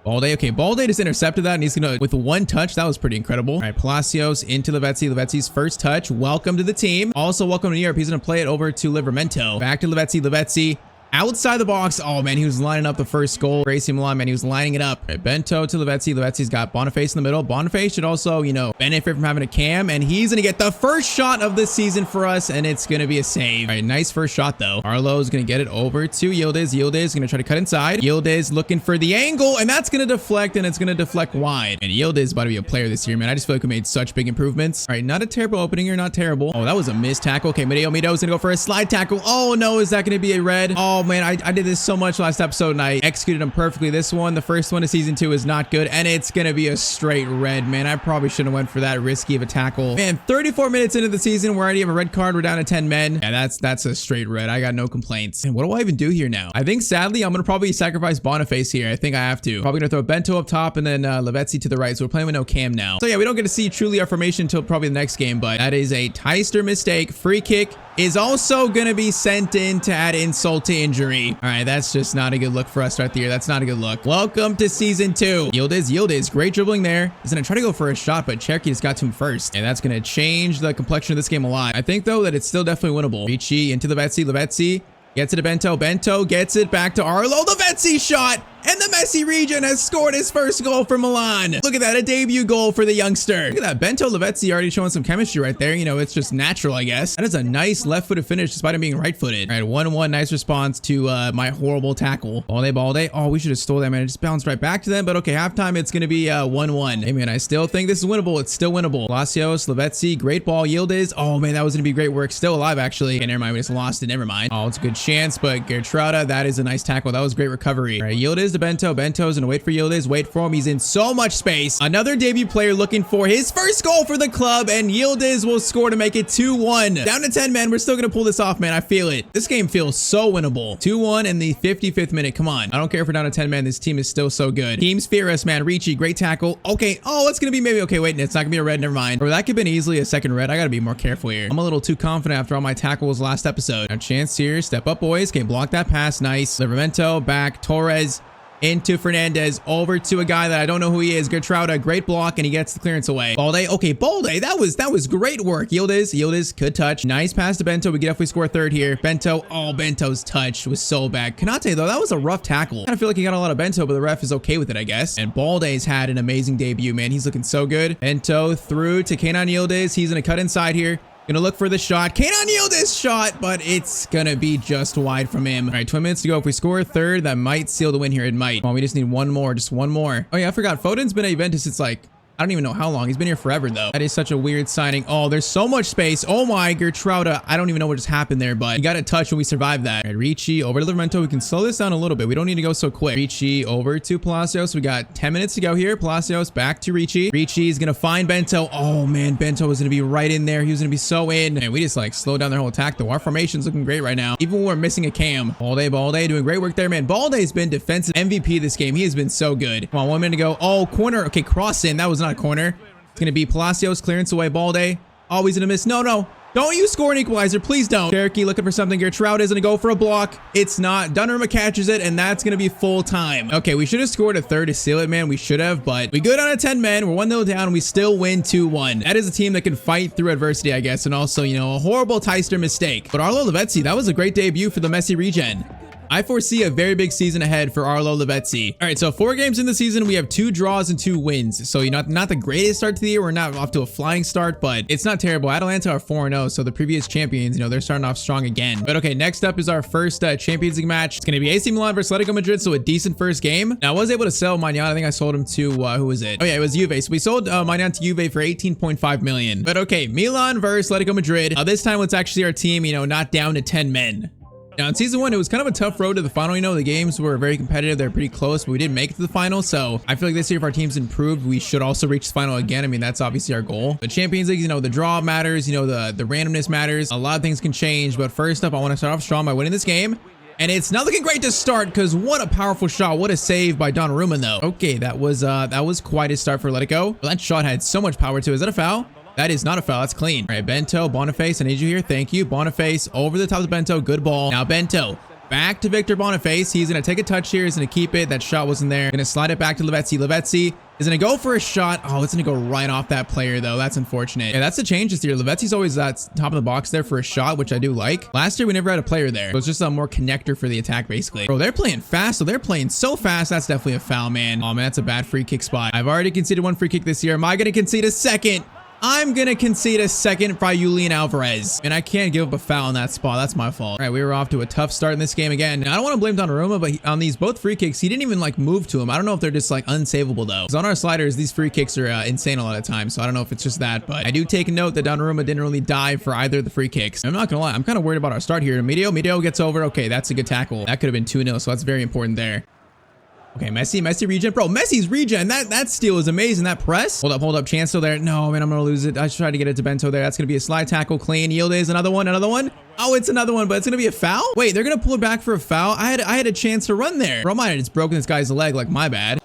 Balde, okay, Balde just intercepted that, and he's gonna, with 1 touch, that was pretty incredible. All right, Palacios into Lavezzi. Lavezzi's first touch. Welcome to the team. Also, welcome to Europe. He's gonna play it over to Livramento. Back to Lavezzi. Lavezzi outside the box. Oh man, he was lining up the first goal for AC Milan, man. He was lining it up. All right, Bento to Lavezzi. Lavezzi's got Boniface in the middle. Boniface should also, you know, benefit from having a cam, and he's gonna get the first shot of the season for us, and it's gonna be a save. All right, nice first shot though. Arlo's gonna get it over to Yildiz. Yildiz gonna try to cut inside. Yildiz looking for the angle, and that's gonna deflect, and it's gonna deflect wide. And Yildiz is about to be a player this year, man. I just feel like we made such big improvements. All right, not a terrible opening here, not terrible. Oh, that was a missed tackle. Okay, Mido's gonna go for a slide tackle. Oh no, is that gonna be a red? Oh man, I did this so much last episode, and I executed them perfectly. This one, the first one of season 2, is not good, and it's gonna be a straight red, man. I probably shouldn't have went for that risky of a tackle. Man, 34 minutes into the season, we already have a red card. We're down to 10 men. Yeah, that's a straight red. I got no complaints. And what do I even do here now? I think sadly, I'm gonna probably sacrifice Boniface here. I think I have to. Probably gonna throw Bento up top and then Lavezzi to the right. So we're playing with no cam now. So yeah, we don't get to see truly our formation until probably the next game, but that is a Tyztir mistake. Free kick is also gonna be sent in to add insult to injury. All right, that's just not a good look for us right there. That's not a good look. Welcome to season 2. Yildiz, great dribbling there. He's gonna try to go for a shot, but Cherokee just got to him first, and that's gonna change the complexion of this game a lot. I think though that it's still definitely winnable. Ricci into Lavezzi gets it to Bento gets it back to Arlo. Lavezzi shot! And the Messi Regen has scored his first goal for Milan. Look at that, a debut goal for the youngster. Look at that, Bento Lavezzi already showing some chemistry right there. You know, it's just natural, I guess. That is a nice left-footed finish despite him being right-footed. All right, 1-1, nice response to my horrible tackle. Balde. Oh, we should have stole that, man. It just bounced right back to them, but okay, halftime, it's gonna be 1-1. Hey, man, I still think this is winnable. It's still winnable. Palacios, Lavezzi, great ball. Yildiz. Oh, man, that was gonna be great work. Still alive, actually. Okay, never mind, we just lost it. Never mind. Oh, it's a good chance, but Gertruda, that is a nice tackle. That was great recovery. All right, Yildiz to Bento. Bento's gonna wait for Yildiz. Wait for him. He's in so much space. Another debut player looking for his first goal for the club, and Yildiz will score to make it 2-1. Down to 10 men. We're still gonna pull this off, man. I feel it. This game feels so winnable. 2-1 in the 55th minute. Come on. I don't care if we're down to 10 men. This team is still so good. Teams fear us, man. Ricci, great tackle. Okay. Oh, it's gonna be maybe. Okay, wait. It's not gonna be a red. Never mind. Or that could have been easily a second red. I gotta be more careful here. I'm a little too confident after all my tackles last episode. Now, chance here. Step up, boys. Okay, block that pass. Nice. Livramento back. Torres into Fernandez, over to a guy that I don't know who he is. Gertruda, great block, and he gets the clearance away. Balde, okay, Balde, that was great work. Yildiz, good touch. Nice pass to Bento. We could definitely score a third here. Bento, oh, Bento's touch was so bad. Kanate, though, that was a rough tackle. I kind of feel like he got a lot of Bento, but the ref is okay with it, I guess. And Balde's had an amazing debut, man. He's looking so good. Bento through to Kenan Yildiz. He's gonna cut inside here. Gonna look for the shot. Kenan Yildiz shot, but it's gonna be just wide from him. All right, 20 minutes to go. If we score a third, that might seal the win here. It might. Come on, we just need one more. Just one more. Oh yeah, I forgot. Foden's been at Juventus. It's like, I don't even know how long. He's been here forever, though. That is such a weird signing. Oh, there's so much space. Oh my, Gertruda. I don't even know what just happened there, but we got a touch when we survived that. All right, Ricci over to Livramento. We can slow this down a little bit. We don't need to go so quick. Ricci over to Palacios. We got 10 minutes to go here. Palacios back to Ricci. Ricci is going to find Bento. Oh man, Bento was going to be right in there. He was going to be so in. And we just like slowed down their whole attack, though. Our formation's looking great right now. Even when we're missing a cam. Balde doing great work there, man. Balde's been defensive MVP this game. He has been so good. Come on, 1 minute to go. Oh, corner. Okay, cross in. That was not a corner. It's going to be Palacios, clearance away, Balde. Oh, he's going to miss. No. Don't you score an equalizer. Please don't. Cherokee looking for something. Gertruda is going to go for a block. It's not. Donnarumma catches it, and that's going to be full time. Okay, we should have scored a third to seal it, man. We should have, but we go down to 10 men. We're 1-0 down, and we still win 2-1. That is a team that can fight through adversity, I guess, and also, you know, a horrible Tyztir mistake. But Arlo Lavezzi, that was a great debut for the Messi Regen. I foresee a very big season ahead for Arlo Lavezzi. All right, so 4 games in the season, we have 2 draws and 2 wins. So, you know, not the greatest start to the year. We're not off to a flying start, but it's not terrible. Atalanta are 4-0, so the previous champions, you know, they're starting off strong again. But okay, next up is our first Champions League match. It's going to be AC Milan versus Atletico Madrid, so a decent first game. Now, I was able to sell Magnan. I think I sold him to, who was it? Oh yeah, it was Juve. So we sold Magnan to Juve for 18.5 million. But okay, Milan versus Atletico Madrid. This time, it's actually our team, you know, not down to 10 men. Now, in season 1, it was kind of a tough road to the final. You know, the games were very competitive. They're pretty close, but we didn't make it to the final. So I feel like this year, if our team's improved, we should also reach the final again. I mean, that's obviously our goal. The Champions League, you know, the draw matters. You know, the randomness matters. A lot of things can change. But first up, I want to start off strong by winning this game. And it's not looking great to start because what a powerful shot. What a save by Donnarumma, though. Okay, that was quite a start for Atletico. That shot had so much power to it. Is that a foul? That is not a foul. That's clean. All right, Bento, Boniface, I need you here. Thank you. Boniface over the top of Bento. Good ball. Now Bento Back to Victor Boniface. He's going to take a touch here. He's going to keep it. That shot wasn't there. Going to slide it back to Lavezzi. Lavezzi is going to go for a shot. Oh, it's going to go right off that player, though. That's unfortunate. Yeah, that's the change this year. Lavezzi's always at top of the box there for a shot, which I do like. Last year, we never had a player there. It was just a more connector for the attack, basically. Bro, they're playing fast, so they're playing so fast. That's definitely a foul, man. Oh, man, that's a bad free kick spot. I've already conceded one free kick this year. Am I going to concede a second? I'm going to concede a second by Julian Alvarez. And I can't give up a foul in that spot. That's my fault. All right, we were off to a tough start in this game again. Now, I don't want to blame Donnarumma, but on these both free kicks, he didn't even like move to him. I don't know if they're just like unsavable though. Because on our sliders, these free kicks are insane a lot of times. So I don't know if it's just that, but I do take note that Donnarumma didn't really dive for either of the free kicks. I'm not going to lie. I'm kind of worried about our start here. Medio gets over. Okay, that's a good tackle. That could have been 2-0. So that's very important there. Okay, Messi Regen. Bro, Messi's Regen. That steal is amazing. That press. Hold up. Chance still there. No, man, I'm going to lose it. I should try to get it to Bento there. That's going to be a slide tackle. Clean. Yildiz, another one. Oh, it's another one, but it's going to be a foul? Wait, they're going to pull it back for a foul? I had a chance to run there. Bro, I just broken this guy's leg. Like, my bad.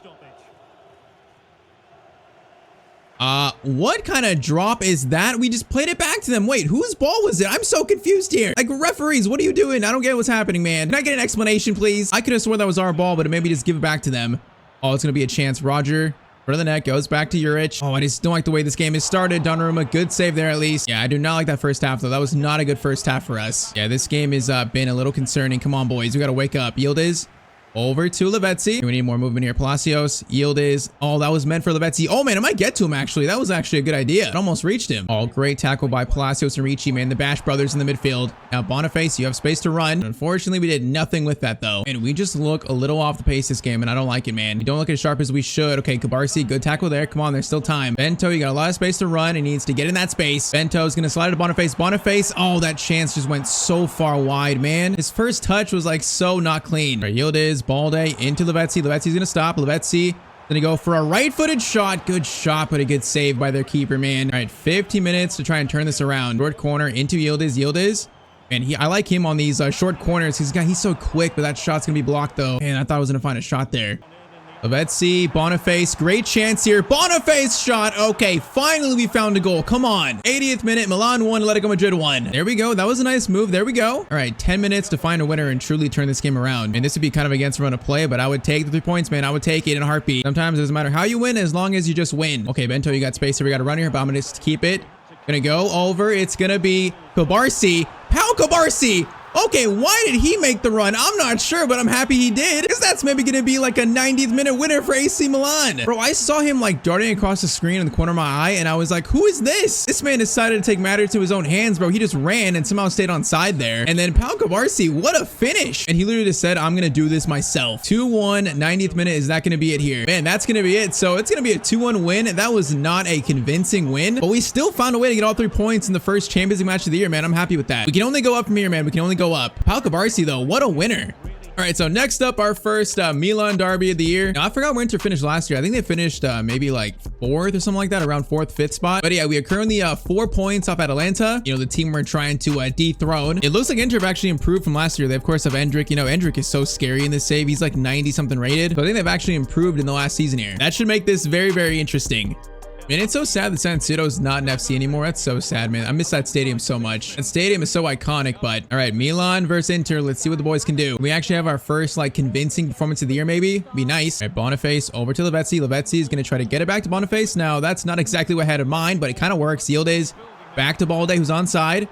What kind of drop is that? We just played it back to them. Wait, whose ball was it? I'm so confused here. Like, referees, what are you doing? I don't get what's happening, man. Can I get an explanation, please? I could have sworn that was our ball, but maybe just give it back to them. Oh, it's going to be a chance. Roger, front of the net, goes back to Juric. Oh, I just don't like the way this game is started. Donnarumma, good save there at least. Yeah, I do not like that first half, though. That was not a good first half for us. Yeah, this game has been a little concerning. Come on, boys. We got to wake up. Yildiz. Over to Lavezzi. We need more movement here. Palacios. Yildiz. Oh, that was meant for Lavezzi. Oh, man, I might get to him, actually. That was actually a good idea. It almost reached him. Oh, great tackle by Palacios and Ricci, man. The Bash brothers in the midfield. Now, Boniface, you have space to run. Unfortunately, we did nothing with that, though. And we just look a little off the pace this game, and I don't like it, man. We don't look as sharp as we should. Okay, Cabarsi, good tackle there. Come on, there's still time. Bento, you got a lot of space to run. He needs to get in that space. Bento's going to slide to Boniface. Boniface. Oh, that chance just went so far wide, man. His first touch was, like, so not clean. All right, Yildiz, Balde, into Lavezzi. Lavezzi's going to stop. Lavezzi going to go for a right-footed shot. Good shot, but a good save by their keeper, man. All right, 15 minutes to try and turn this around. Short corner into Yildiz. And I like him on these short corners. He's so quick, but that shot's going to be blocked, though. Man, I thought I was going to find a shot there. Lavezzi, Boniface, great chance here. Boniface shot. Okay, finally we found a goal. Come on. 80th minute, Milan 1, Atletico Madrid 1. There we go. That was a nice move. There we go. All right, 10 minutes to find a winner and truly turn this game around. And this would be kind of against run of play, but I would take the 3 points, man. I would take it in a heartbeat. Sometimes it doesn't matter how you win as long as you just win. Okay, Bento, you got space here. We got to run here, but I'm going to keep it. Gonna go over. It's gonna be Cabarsi. Pau Cabarsi. Okay, why did he make the run? I'm not sure, but I'm happy he did, because that's maybe going to be like a 90th minute winner for AC Milan. Bro, I saw him like darting across the screen in the corner of my eye, and I was like, who is this? This man decided to take matters to his own hands, bro. He just ran and somehow stayed on side there. And then Pau Cabarsi, what a finish. And he literally just said, I'm going to do this myself. 2-1, 90th minute. Is that going to be it here? Man, that's going to be it. So it's going to be a 2-1 win. That was not a convincing win, but we still found a way to get all 3 points in the first Champions League match of the year, man. I'm happy with that. We can only go up from here, man. We can only go up. Pau Cabarsi, though, what a winner. All right, so next up, our first Milan derby of the year. Now, I forgot where Inter finished last year. I think they finished maybe like 4th or something like that, around 4th, 5th spot. But yeah, we are currently 4 points off Atalanta. You know, the team we're trying to dethrone. It looks like Inter have actually improved from last year. They, of course, have Endrick. You know, Endrick is so scary in this save. He's like 90-something rated. So I think they've actually improved in the last season here. That should make this very, very interesting. Man, it's so sad that San Siro's not an FC anymore. That's so sad, man. I miss that stadium so much. That stadium is so iconic, but all right, Milan versus Inter. Let's see what the boys can do. We actually have our first like convincing performance of the year, maybe. Be nice. All right, Boniface over to Lavezzi. Lavezzi is going to try to get it back to Boniface. Now, that's not exactly what I had in mind, but it kind of works. Yildiz back to Balde, who's onside.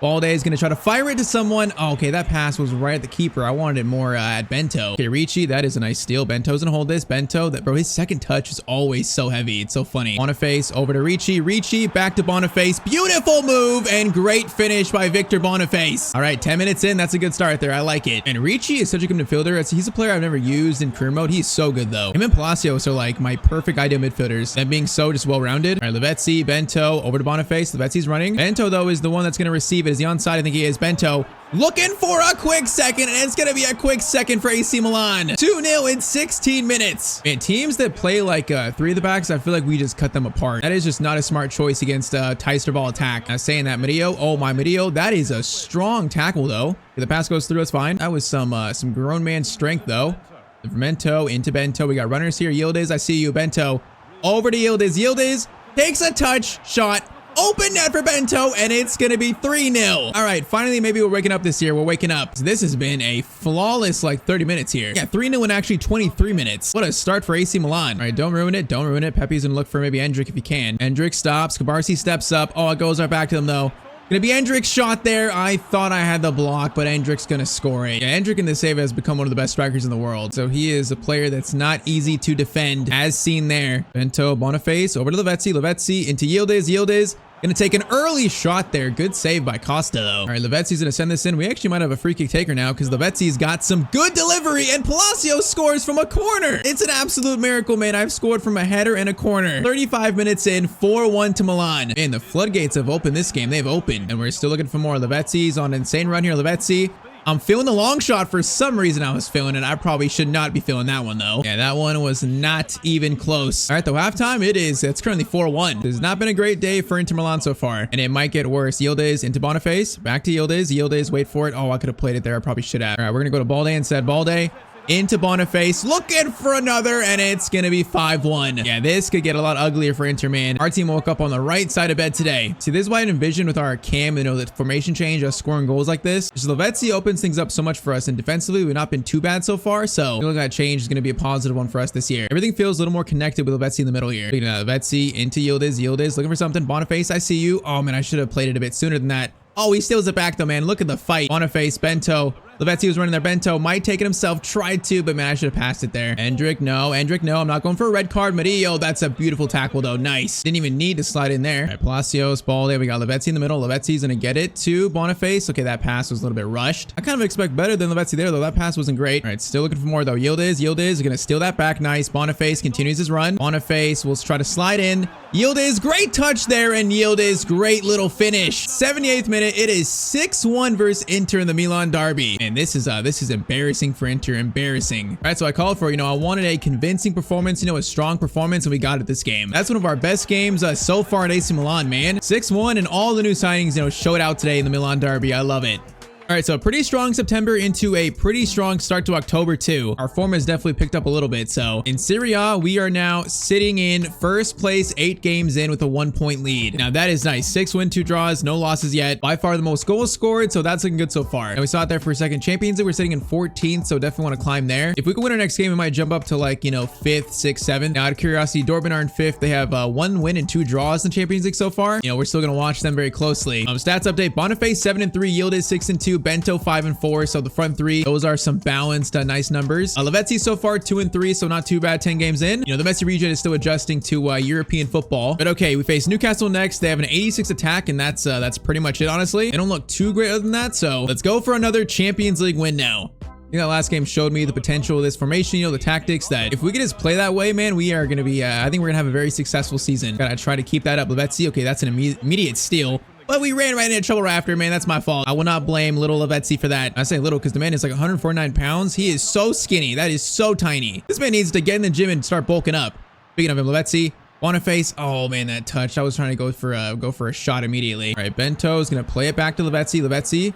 Balde is going to try to fire it to someone. Oh, okay, that pass was right at the keeper. I wanted it more at Bento. Okay, Ricci, that is a nice steal. Bento's going to hold this. Bento, bro, his second touch is always so heavy. It's so funny. Boniface over to Ricci. Ricci back to Boniface. Beautiful move and great finish by Victor Boniface. All right, 10 minutes in. That's a good start there. I like it. And Ricci is such a good midfielder. He's a player I've never used in career mode. He's so good, though. Him and Palacios are like my perfect ideal midfielders. Them being so just well-rounded. All right, Lavezzi, Bento over to Boniface. Lavezzi's running. Bento, though, is the one that's going to receive it. Is he onside? I think he is. Bento looking for a quick second, and it's going to be a quick second for AC Milan. 2-0 in 16 minutes. And teams that play like 3 of the backs, I feel like we just cut them apart. That is just not a smart choice against Tyztir ball attack. Now, saying that, Murillo, oh my Murillo, that is a strong tackle, though. If the pass goes through, it's fine. That was some grown man strength, though. Bento into Bento. We got runners here. Yildiz, I see you. Bento over to Yildiz. Yildiz takes a touch shot. Open net for Bento, and it's going to be 3-0. All right, finally, maybe we're waking up this year. We're waking up. So this has been a flawless, like, 30 minutes here. Yeah, 3-0 in actually 23 minutes. What a start for AC Milan. All right, don't ruin it. Don't ruin it. Pepe's going to look for maybe Endrick if he can. Endrick stops. Cabarsi steps up. Oh, it goes right back to them, though. Gonna be Endrick's shot there. I thought I had the block, but Endrick's gonna score it. Yeah, Endrick in this save has become one of the best strikers in the world. So he is a player that's not easy to defend, as seen there. Bento, Boniface, over to Lavezzi. Lavezzi into Yildiz. Yildiz gonna take an early shot there. Good save by Costa, though. All right, Lavezzi's gonna send this in. We actually might have a free kick taker now because Lavezzi's got some good delivery, and Palacio scores from a corner. It's an absolute miracle, man. I've scored from a header and a corner. 35 minutes in, 4-1 to Milan. Man, the floodgates have opened this game. They've opened, and we're still looking for more. Lavezzi's on an insane run here. Lavezzi. I'm feeling the long shot for some reason. I was feeling it. I probably should not be feeling that one, though. Yeah, that one was not even close. All right, though, halftime, it is. It's currently 4-1. This has not been a great day for Inter Milan so far, and it might get worse. Yildiz into Boniface. Back to Yildiz. Yildiz, wait for it. Oh, I could have played it there. I probably should have. All right, we're going to go to Balde instead. Balde into Boniface, looking for another, and it's gonna be 5-1. Yeah, this could get a lot uglier for Inter, man. Our team woke up on the right side of bed today. See, this is why I envisioned with our cam, you know, the formation change, us scoring goals like this. Just Lavezzi opens things up so much for us, and defensively, we've not been too bad so far, so I feel like that change is gonna be a positive one for us this year. Everything feels a little more connected with Lavezzi in the middle here. Lavezzi into Yildiz. Yildiz looking for something. Boniface, I see you. Oh, man, I should have played it a bit sooner than that. Oh, he steals it back, though, man. Look at the fight. Boniface, Bento. Lavezzi was running there. Bento might take it himself. Tried to, but man, I should have passed it there. Endrick, no. Endrick, no. I'm not going for a red card. Murillo, that's a beautiful tackle, though. Nice. Didn't even need to slide in there. All right, Palacios, ball there. We got Lavezzi in the middle. Lavezzi's going to get it to Boniface. Okay, that pass was a little bit rushed. I kind of expect better than Lavezzi there, though. That pass wasn't great. All right, still looking for more, though. Yildiz is going to steal that back. Nice. Boniface continues his run. Boniface will try to slide in. Yildiz, great touch there, and Yildiz, great little finish. 78th minute. It is 6-1 versus Inter in the Milan derby. And this is embarrassing for Inter. Embarrassing. All right, so I called for, I wanted a convincing performance, a strong performance, and we got it this game. That's one of our best games so far at AC Milan, man. 6-1, and all the new signings, showed out today in the Milan derby. I love it. All right, so a pretty strong September into a pretty strong start to October too. Our form has definitely picked up a little bit. So in Serie A, we are now sitting in first place, 8 games in with a 1-point lead. Now that is nice. 6 wins, 2 draws, no losses yet. By far the most goals scored, so that's looking good so far. And we saw it there for a second. Champions League, we're sitting in 14th, so definitely want to climb there. If we could win our next game, we might jump up to like, 5th, 6th, 7th. Now out of curiosity, Dortmund are in 5th. They have 1 win and 2 draws in Champions League so far. We're still going to watch them very closely. Stats update, Boniface 7-3, Yildiz 6-2, Bento 5-4. So the front 3, those are some balanced, nice numbers. Lavezzi so far 2-3, so not too bad 10 games in. The Messi Regen is still adjusting to European football. But okay, we face Newcastle next. They have an 86 attack, and that's pretty much it, honestly. They don't look too great other than that, so let's go for another Champions League win now. I think that last game showed me the potential of this formation, the tactics, that if we could just play that way, man, we are going to be, I think we're going to have a very successful season. Gotta try to keep that up. Lavezzi, okay, that's an immediate steal. But we ran right into trouble right after, man. That's my fault. I will not blame little Lavezzi for that. I say little because the man is like 149 pounds. He is so skinny. That is so tiny. This man needs to get in the gym and start bulking up. Speaking of him, Lavezzi, Boniface. Oh man, that touch. I was trying to go for a shot immediately. All right, Bento is gonna play it back to Lavezzi. Lavezzi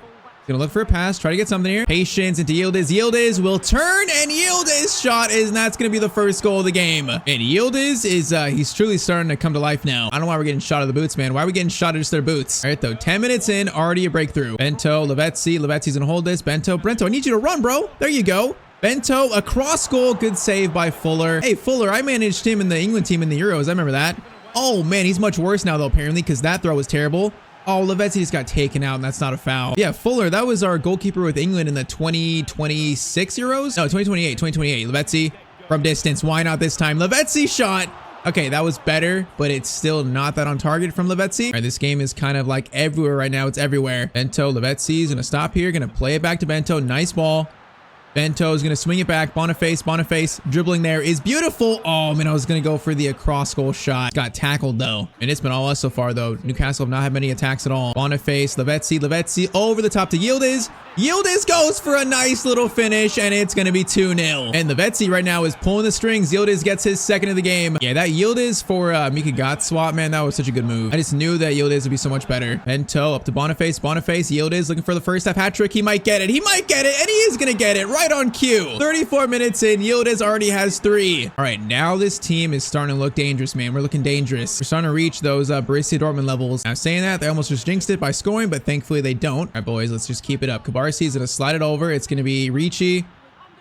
gonna look for a pass, try to get something here. Patience into Yildiz. Yildiz will turn, and Yildiz shot is, and that's gonna be the first goal of the game. And Yildiz is, he's truly starting to come to life now. I don't know why we're getting shot at the boots, man. Why are we getting shot at just their boots? All right, though, 10 minutes in, already a breakthrough. Bento, Lavezzi's gonna hold this. Brento, I need you to run, bro. There you go. Bento, a cross goal. Good save by Fuller. Hey, Fuller, I managed him in the England team in the Euros. I remember that. Oh man, he's much worse now though, apparently, because that throw was terrible. Oh, Lavezzi just got taken out, and that's not a foul. Yeah, Fuller, that was our goalkeeper with England in the 2026 Euros? No, 2028. Lavezzi from distance. Why not this time? Lavezzi shot. Okay, that was better, but it's still not that on target from Lavezzi. All right, this game is kind of like everywhere right now. It's everywhere. Bento, Lavezzi's going to stop here. Going to play it back to Bento. Nice ball. Bento is going to swing it back. Boniface dribbling there is beautiful. Oh, man, I was going to go for the cross goal shot. Got tackled, though. And it's been all us so far, though. Newcastle have not had many attacks at all. Boniface, Lavezzi over the top to Yildiz. Yildiz goes for a nice little finish, and it's going to be 2-0. And Lavezzi right now is pulling the strings. Yildiz gets his second of the game. Yeah, that Yildiz for Mika Gott swap, man, that was such a good move. I just knew that Yildiz would be so much better. Bento up to Boniface, Yildiz looking for the first half hat trick. He might get it, and he is going to get it right right on cue. 34 minutes in, Yildiz already has 3. All right, now this team is starting to look dangerous, man. We're looking dangerous. We're starting to reach those Borussia Dortmund levels. Now, saying that, they almost just jinxed it by scoring, but thankfully they don't. All right, boys, let's just keep it up. Kabarsi is going to slide it over. It's going to be Ricci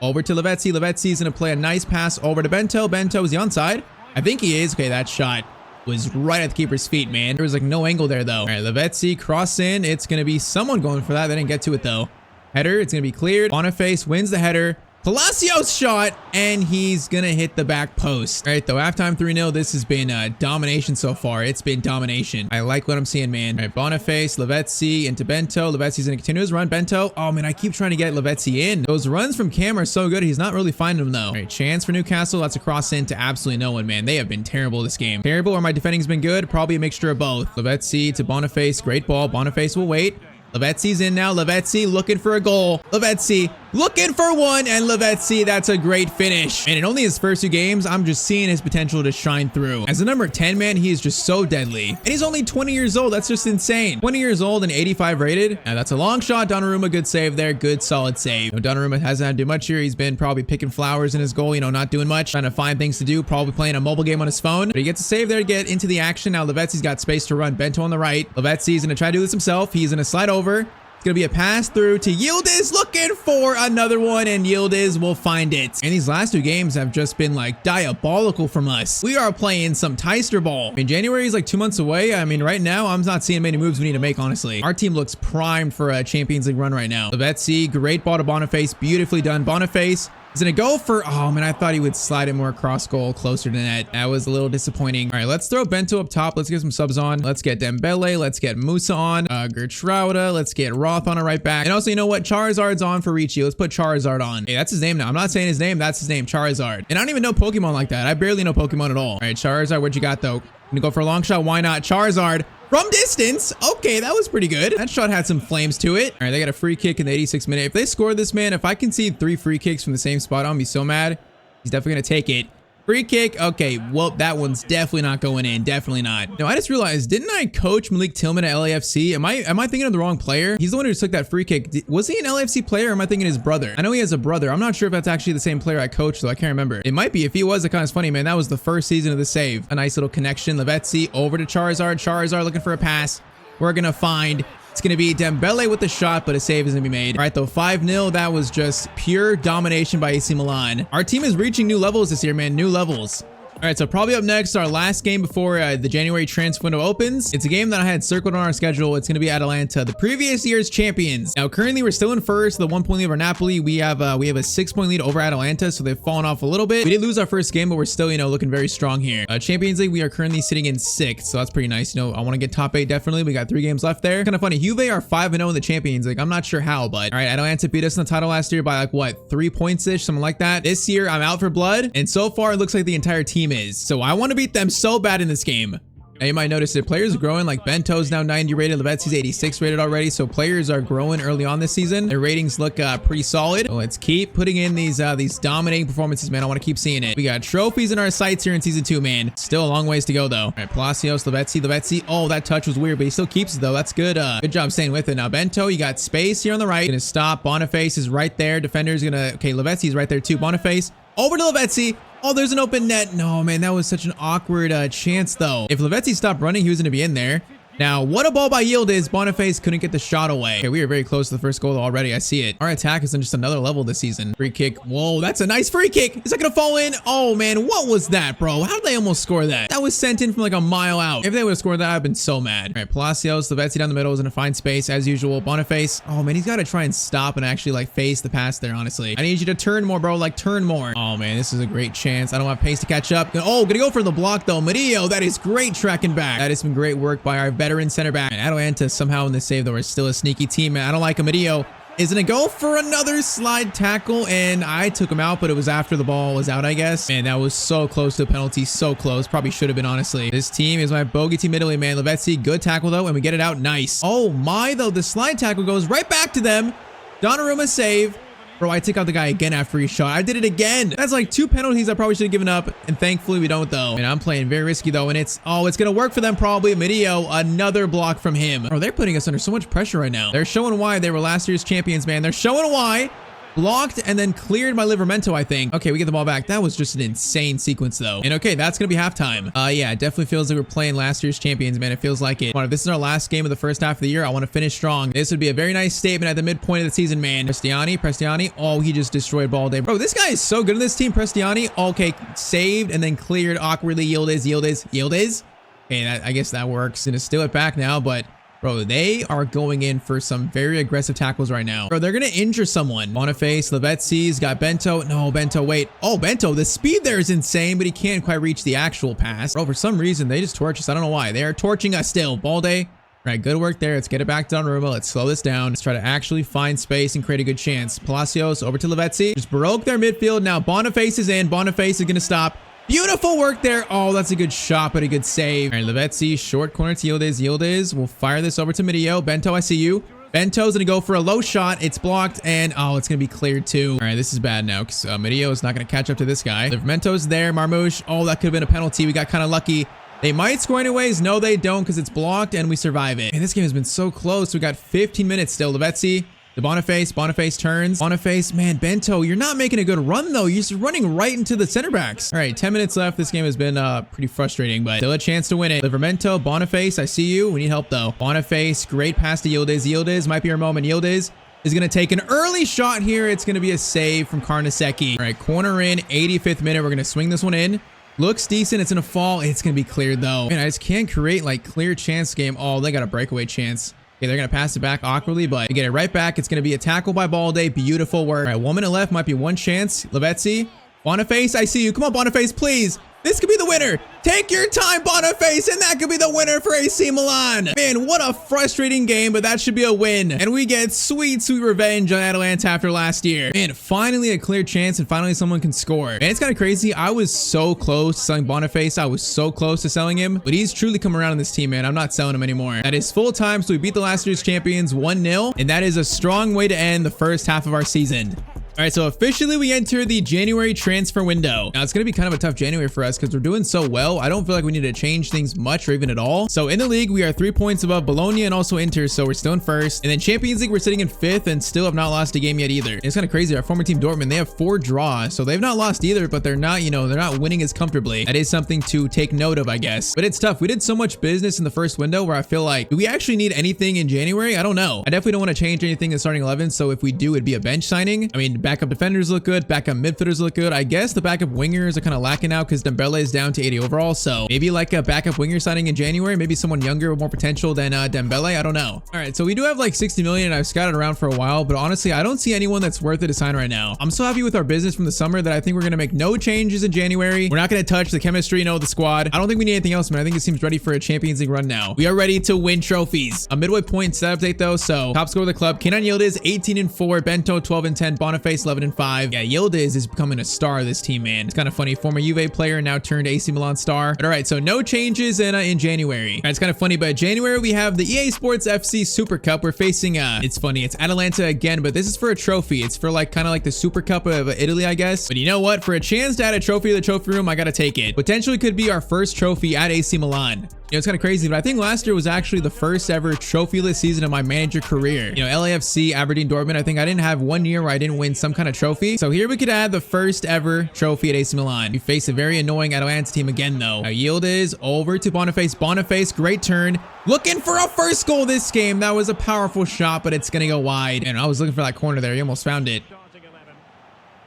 over to Lavezzi. Lavezzi is going to play a nice pass over to Bento. Bento, is he onside? I think he is. Okay, that shot was right at the keeper's feet, man. There was like no angle there, though. All right, Lavezzi, cross in. It's going to be someone going for that. They didn't get to it, though. Header, it's going to be cleared. Boniface wins the header. Palacios shot, and he's going to hit the back post. All right, though, halftime 3-0. This has been domination so far. It's been domination. I like what I'm seeing, man. All right, Boniface, Lavezzi into Bento. Lavezzi's going to continue his run. Bento. Oh, man, I keep trying to get Lavezzi in. Those runs from Cam are so good. He's not really finding them, though. All right, chance for Newcastle. That's a cross in to absolutely no one, man. They have been terrible this game. Terrible, or my defending's been good? Probably a mixture of both. Lavezzi to Boniface. Great ball. Boniface will wait. Lavezzi's in now. Lavezzi looking for a goal. Lavezzi looking for one, and Lavezzi, that's a great finish. And in only his first 2 games, I'm just seeing his potential to shine through. As a number 10, man, he is just so deadly. And he's only 20 years old. That's just insane. 20 years old and 85 rated. Now, that's a long shot. Donnarumma, good save there. Good, solid save. Donnarumma hasn't had to do much here. He's been probably picking flowers in his goal, you know, not doing much. Trying to find things to do. Probably playing a mobile game on his phone. But he gets a save there to get into the action. Now, Lavezzi's got space to run. Bento on the right. Lavezzi's going to try to do this himself. He's going to slide over. It's going to be a pass through to Yildiz, looking for another one, and Yildiz will find it. And these last 2 games have just been like diabolical from us. We are playing some Tyztir ball. I mean, January is like 2 months away. I mean, right now, I'm not seeing many moves we need to make, honestly. Our team looks primed for a Champions League run right now. Lavezzi, great ball to Boniface. Beautifully done. Boniface is going to go for, oh man, I thought he would slide it more across goal, closer to net. That was a little disappointing. All right, let's throw Bento up top. Let's get some subs on. Let's get Dembele. Let's get Musa on. Gertruda. Let's get Roth on a right back. And also, you know what? Charizard's on for Ricci. Let's put Charizard on. Hey, that's his name now. I'm not saying his name. That's his name, Charizard. And I don't even know Pokemon like that. I barely know Pokemon at all. All right, Charizard, what you got, though? Gonna go for a long shot. Why not? Charizard. From distance. Okay, that was pretty good. That shot had some flames to it. All right, they got a free kick in the 86th minute. If they score this, man, if I concede 3 free kicks from the same spot, I'm gonna be so mad. He's definitely gonna take it. Free kick. Okay, well, that one's definitely not going in. Definitely not. No, I just realized, didn't I coach Malik Tillman at LAFC? Am I thinking of the wrong player? He's the one who took that free kick. Was he an LAFC player, or am I thinking his brother? I know he has a brother. I'm not sure if that's actually the same player I coached, though. I can't remember. It might be. If he was, it kind of funny, man. That was the first season of the save. A nice little connection. Lavezzi over to Charizard. Charizard looking for a pass. We're gonna find. It's going to be Dembele with the shot, but a save is going to be made. All right, though, 5-0. That was just pure domination by AC Milan. Our team is reaching new levels this year, man. New levels. All right, so probably up next, our last game before the January transfer window opens. It's a game that I had circled on our schedule. It's going to be Atalanta, the previous year's champions. Now, currently, we're still in first, the 1-point lead over Napoli. We have a 6-point lead over Atalanta, so they've fallen off a little bit. We did lose our first game, but we're still, you know, looking very strong here. Champions League, we are currently sitting in 6th, so that's pretty nice. You know, I want to get top 8, definitely. We got 3 games left there. Kind of funny. Juve are 5-0 in the Champions League. I'm not sure how, but all right, Atalanta beat us in the title last year by like, what, 3 points-ish, something like that. This year, I'm out for blood, and so far, it looks like the entire team is. So I want to beat them so bad in this game. Now, you might notice that players are growing, like Bento's now 90 rated, Lavezzi's 86 rated already, so players are growing early on this season. Their ratings look pretty solid. So let's keep putting in these dominating performances, man. I want to keep seeing it. We got trophies in our sights here in season 2, man. Still a long ways to go, though. All right, Palacios, Lavezzi. Oh, that touch was weird, but he still keeps it, though. That's good. Good job staying with it. Now, Bento, you got space here on the right. Gonna stop. Boniface is right there. Defender's gonna... Okay, Lavezzi's right there, too. Boniface. Over to Lavezzi. Oh, there's an open net. No, man, that was such an awkward chance, though. If Lavezzi stopped running, he was going to be in there. Now, what a ball by Yildiz. Boniface couldn't get the shot away. Okay, we are very close to the first goal already. I see it. Our attack is on just another level this season. Free kick. Whoa, that's a nice free kick. Is that going to fall in? Oh, man, what was that, bro? How did they almost score that? That was sent in from like a mile out. If they would have scored that, I'd have been so mad. All right, Palacios, Lavezzi down the middle is going to find space as usual. Boniface. Oh, man, he's got to try and stop and actually like face the pass there, honestly. I need you to turn more, bro. Like, turn more. Oh, man, this is a great chance. I don't have pace to catch up. Oh, gonna go for the block, though. Murillo, that is great tracking back. That is some great work by our veteran center back. Atalanta somehow in this save, though, is still a sneaky team, man. I don't like Murillo. Is gonna go for another slide tackle, and I took him out, but it was after the ball was out, I guess. Man, that was so close to a penalty. So close. Probably should have been, honestly. This team is my bogey team Italy, man. Lavezzi, good tackle, though, and we get it out. Nice. Oh, my, though. The slide tackle goes right back to them. Donnarumma save. Bro, I took out the guy again after he shot. I did it again. That's like 2 penalties I probably should have given up, and thankfully we don't, though. And I'm playing very risky, though, and it's gonna work for them probably. Murillo, another block from him. Oh, they're putting us under so much pressure right now. They're showing why they were last year's champions, man. They're showing why. blocked, and then cleared by Livramento, I think. Okay, we get the ball back. That was just an insane sequence, though. And okay, that's gonna be halftime. Yeah, it definitely feels like we're playing last year's champions, man. It feels like it. If this is our last game of the first half of the year, I want to finish strong. This would be a very nice statement at the midpoint of the season, man. Prestiani. Oh, he just destroyed ball day. Bro, this guy is so good in this team. Prestiani. Okay, saved and then cleared awkwardly. Yildiz. Okay, I guess that works. Gonna steal it back now, but bro, they are going in for some very aggressive tackles right now. Bro, they're gonna injure someone. Boniface, Lavetzi's got Bento. No, Bento, wait. Oh, Bento, the speed there is insane, but he can't quite reach the actual pass. Bro, for some reason, they just torch us. I don't know why. They are torching us still. Ball day. All right, good work there. Let's get it back to Donnarumma. Let's slow this down. Let's try to actually find space and create a good chance. Palacios over to Lavezzi. Just broke their midfield. Now Boniface is in. Boniface is gonna stop. Beautiful work there. Oh, that's a good shot, but a good save. All right, Lavezzi, short corner to Yildiz. We'll fire this over to Midio. Bento, I see you. Bento's gonna go for a low shot. It's blocked, and oh, it's gonna be cleared too. All right, this is bad now because Midio is not gonna catch up to this guy. Livramento's there. Marmouche. Oh, that could have been a penalty. We got kind of lucky. They might score anyways. No, they don't because it's blocked, and we survive it. And this game has been so close. We got 15 minutes still. Lavezzi. The Boniface turns. Boniface, man, Bento, you're not making a good run, though. You're just running right into the center backs. All right, 10 minutes left. This game has been pretty frustrating, but still a chance to win it. Livramento, Boniface, I see you. We need help, though. Boniface, great pass to Yildiz. Yildiz might be our moment. Yildiz is going to take an early shot here. It's going to be a save from Karnaseki. All right, corner in, 85th minute. We're going to swing this one in. Looks decent. It's going to fall. It's going to be cleared, though. Man, I just can't create, like, clear chance game. Oh, they got a breakaway chance. Okay, they're going to pass it back awkwardly, but they get it right back. It's going to be a tackle by Balde. Beautiful work. All right, 1 minute left. Might be one chance. Lavezzi. Boniface, I see you. Come on, Boniface, please. This could be the winner. Take your time, Boniface, and that could be the winner for AC Milan. Man, what a frustrating game, but that should be a win. And we get sweet, sweet revenge on Atalanta after last year. Man, finally a clear chance, and finally someone can score. And it's kind of crazy. I was so close to selling Boniface. I was so close to selling him, but he's truly come around in this team, man. I'm not selling him anymore. That is full time, so we beat the last year's champions 1-0, and that is a strong way to end the first half of our season. All right, so officially we enter the January transfer window. Now, it's going to be kind of a tough January for us because we're doing so well. I don't feel like we need to change things much or even at all. So in the league, we are 3 points above Bologna and also Inter, so we're still in first. And then Champions League, we're sitting in 5th and still have not lost a game yet either. It's kind of crazy. Our former team Dortmund, they have 4 draws, so they've not lost either, but they're not, they're not winning as comfortably. That is something to take note of, I guess. But it's tough. We did so much business in the first window where I feel like, do we actually need anything in January? I don't know. I definitely don't want to change anything in starting 11, so if we do, it'd be a bench signing. I mean, backup defenders look good, backup midfielders look good. I guess the backup wingers are kind of lacking now because Dembele is down to 80 overall, so maybe like a backup winger signing in January, maybe someone younger with more potential than Dembele. I don't know. All right, so we do have like 60 million and I've scouted around for a while, but honestly, I don't see anyone that's worth it to sign right now. I'm so happy with our business from the summer that I think we're going to make no changes in January. We're not going to touch the chemistry, the squad. I don't think we need anything else, man. I think it seems ready for a Champions League run now. We are ready to win trophies. A midway point set update though, so top scorer of the club, Kenan Yildiz, 18-4, Bento 12-10, Boniface 11-5. Yeah, Yildiz is becoming a star of this team, man. It's kind of funny. Former Juve player, now turned AC Milan star. But all right, so no changes in January. It's kind of funny, but January we have the EA Sports FC Super Cup. We're facing it's funny, it's Atalanta again, but this is for a trophy. It's for like kind of like the Super Cup of Italy, I guess. But you know what? For a chance to add a trophy to the trophy room, I gotta take it. Potentially could be our first trophy at AC Milan. It's kind of crazy, but I think last year was actually the first ever trophyless season of my manager career. LAFC, Aberdeen, Dortmund, I think I didn't have 1 year where I didn't win some kind of trophy. So here we could add the first ever trophy at AC Milan. We face a very annoying Atalanta team again, though. Now, Yildiz over to Boniface. Boniface, great turn. Looking for a first goal this game. That was a powerful shot, but it's going to go wide. And I was looking for that corner there. He almost found it.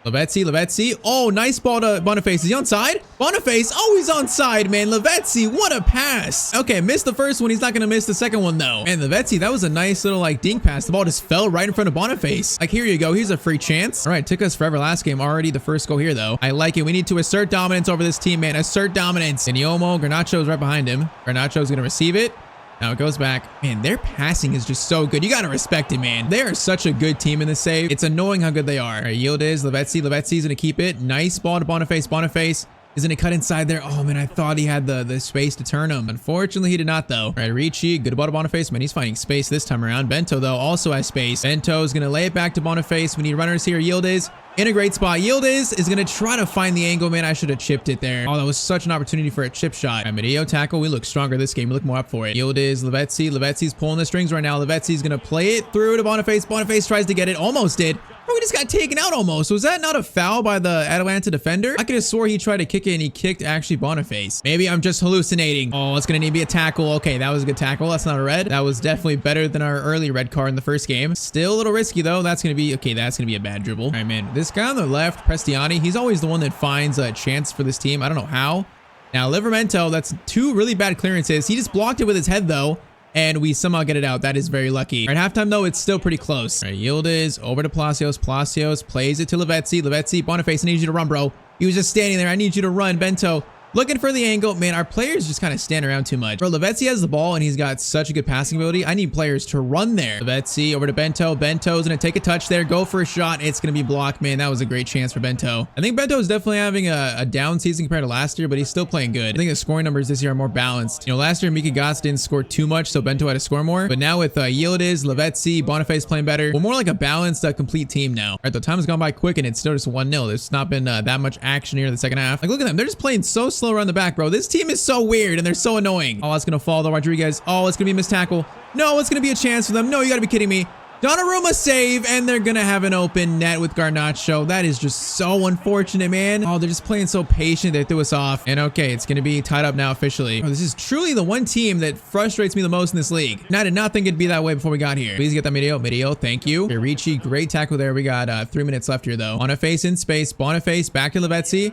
Lavezzi. Oh, nice ball to Boniface. Is he onside? Boniface. Oh, he's onside, man. Lavezzi, what a pass. Okay, missed the first one. He's not going to miss the second one, though. Man, Lavezzi, that was a nice little, like, dink pass. The ball just fell right in front of Boniface. Like, here you go. Here's a free chance. All right, took us forever last game. Already the first goal here, though. I like it. We need to assert dominance over this team, man. Assert dominance. And Garnacho's right behind him. Garnacho's going to receive it. Now it goes back. Man, their passing is just so good. You got to respect it, man. They are such a good team in the save. It's annoying how good they are. All right, Yildiz, Lavezzi. Lavezzi's going to keep it. Nice ball to Boniface. Boniface is going to cut inside there. Oh, man, I thought he had the space to turn him. Unfortunately, he did not, though. All right, Ricci. Good ball to Boniface. Man, he's finding space this time around. Bento, though, also has space. Bento is going to lay it back to Boniface. We need runners here. Yildiz. In a great spot. Yildiz is going to try to find the angle. Man, I should have chipped it there. Oh, that was such an opportunity for a chip shot. Midio tackle. We look stronger this game. We look more up for it. Yildiz, Lavezzi. Lavezzi's pulling the strings right now. Lavezzi's going to play it through to Boniface. Boniface tries to get it. Almost did. Bro, we just got taken out almost. Was that not a foul by the Atalanta defender? I could have swore he tried to kick it and he kicked actually Boniface. Maybe I'm just hallucinating. Oh, it's going to need to be a tackle. Okay, that was a good tackle. That's not a red. That was definitely better than our early red card in the first game. Still a little risky though. That's going to be, okay, that's going to be a bad dribble. All right, man. This guy on the left, Prestiani, he's always the one that finds a chance for this team. I don't know how. Now, Livramento, that's two really bad clearances. He just blocked it with his head though. And we somehow get it out. That is very lucky. All right, halftime though, it's still pretty close. All right, Yildiz over to Palacios. Palacios plays it to Lavezzi. Lavezzi, Boniface, I need you to run, bro. He was just standing there. I need you to run, Bento. Looking for the angle. Man, our players just kind of stand around too much. Bro, Lavezzi has the ball and he's got such a good passing ability. I need players to run there. Lavezzi over to Bento. Bento's going to take a touch there. Go for a shot. It's going to be blocked. Man, that was a great chance for Bento. I think Bento is definitely having a down season compared to last year, but he's still playing good. I think the scoring numbers this year are more balanced. You know, last year Mika Goss didn't score too much, so Bento had to score more. But now with Yildiz, Lavezzi, Boniface playing better, we're more like a balanced, complete team now. All right, the time has gone by quick and it's still just 1-0. There's not been that much action here in the second half. Like, look at them. They're just playing so slow around the back, bro. This team is so weird and they're so annoying. Oh, it's gonna fall though, Rodriguez. Oh, it's gonna be a missed tackle. No, it's gonna be a chance for them. No, you gotta be kidding me. Donnarumma save, and they're gonna have an open net with Garnacho. That is just so unfortunate, man. Oh, they're just playing so patient. They threw us off. And okay, it's gonna be tied up now officially. Oh, this is truly the one team that frustrates me the most in this league. And I did not think it'd be that way before we got here. Please get that Midio. Midio, thank you. Okay, Ricci, great tackle there. We got 3 minutes left here though. Boniface in space. Boniface back to Lavezzi.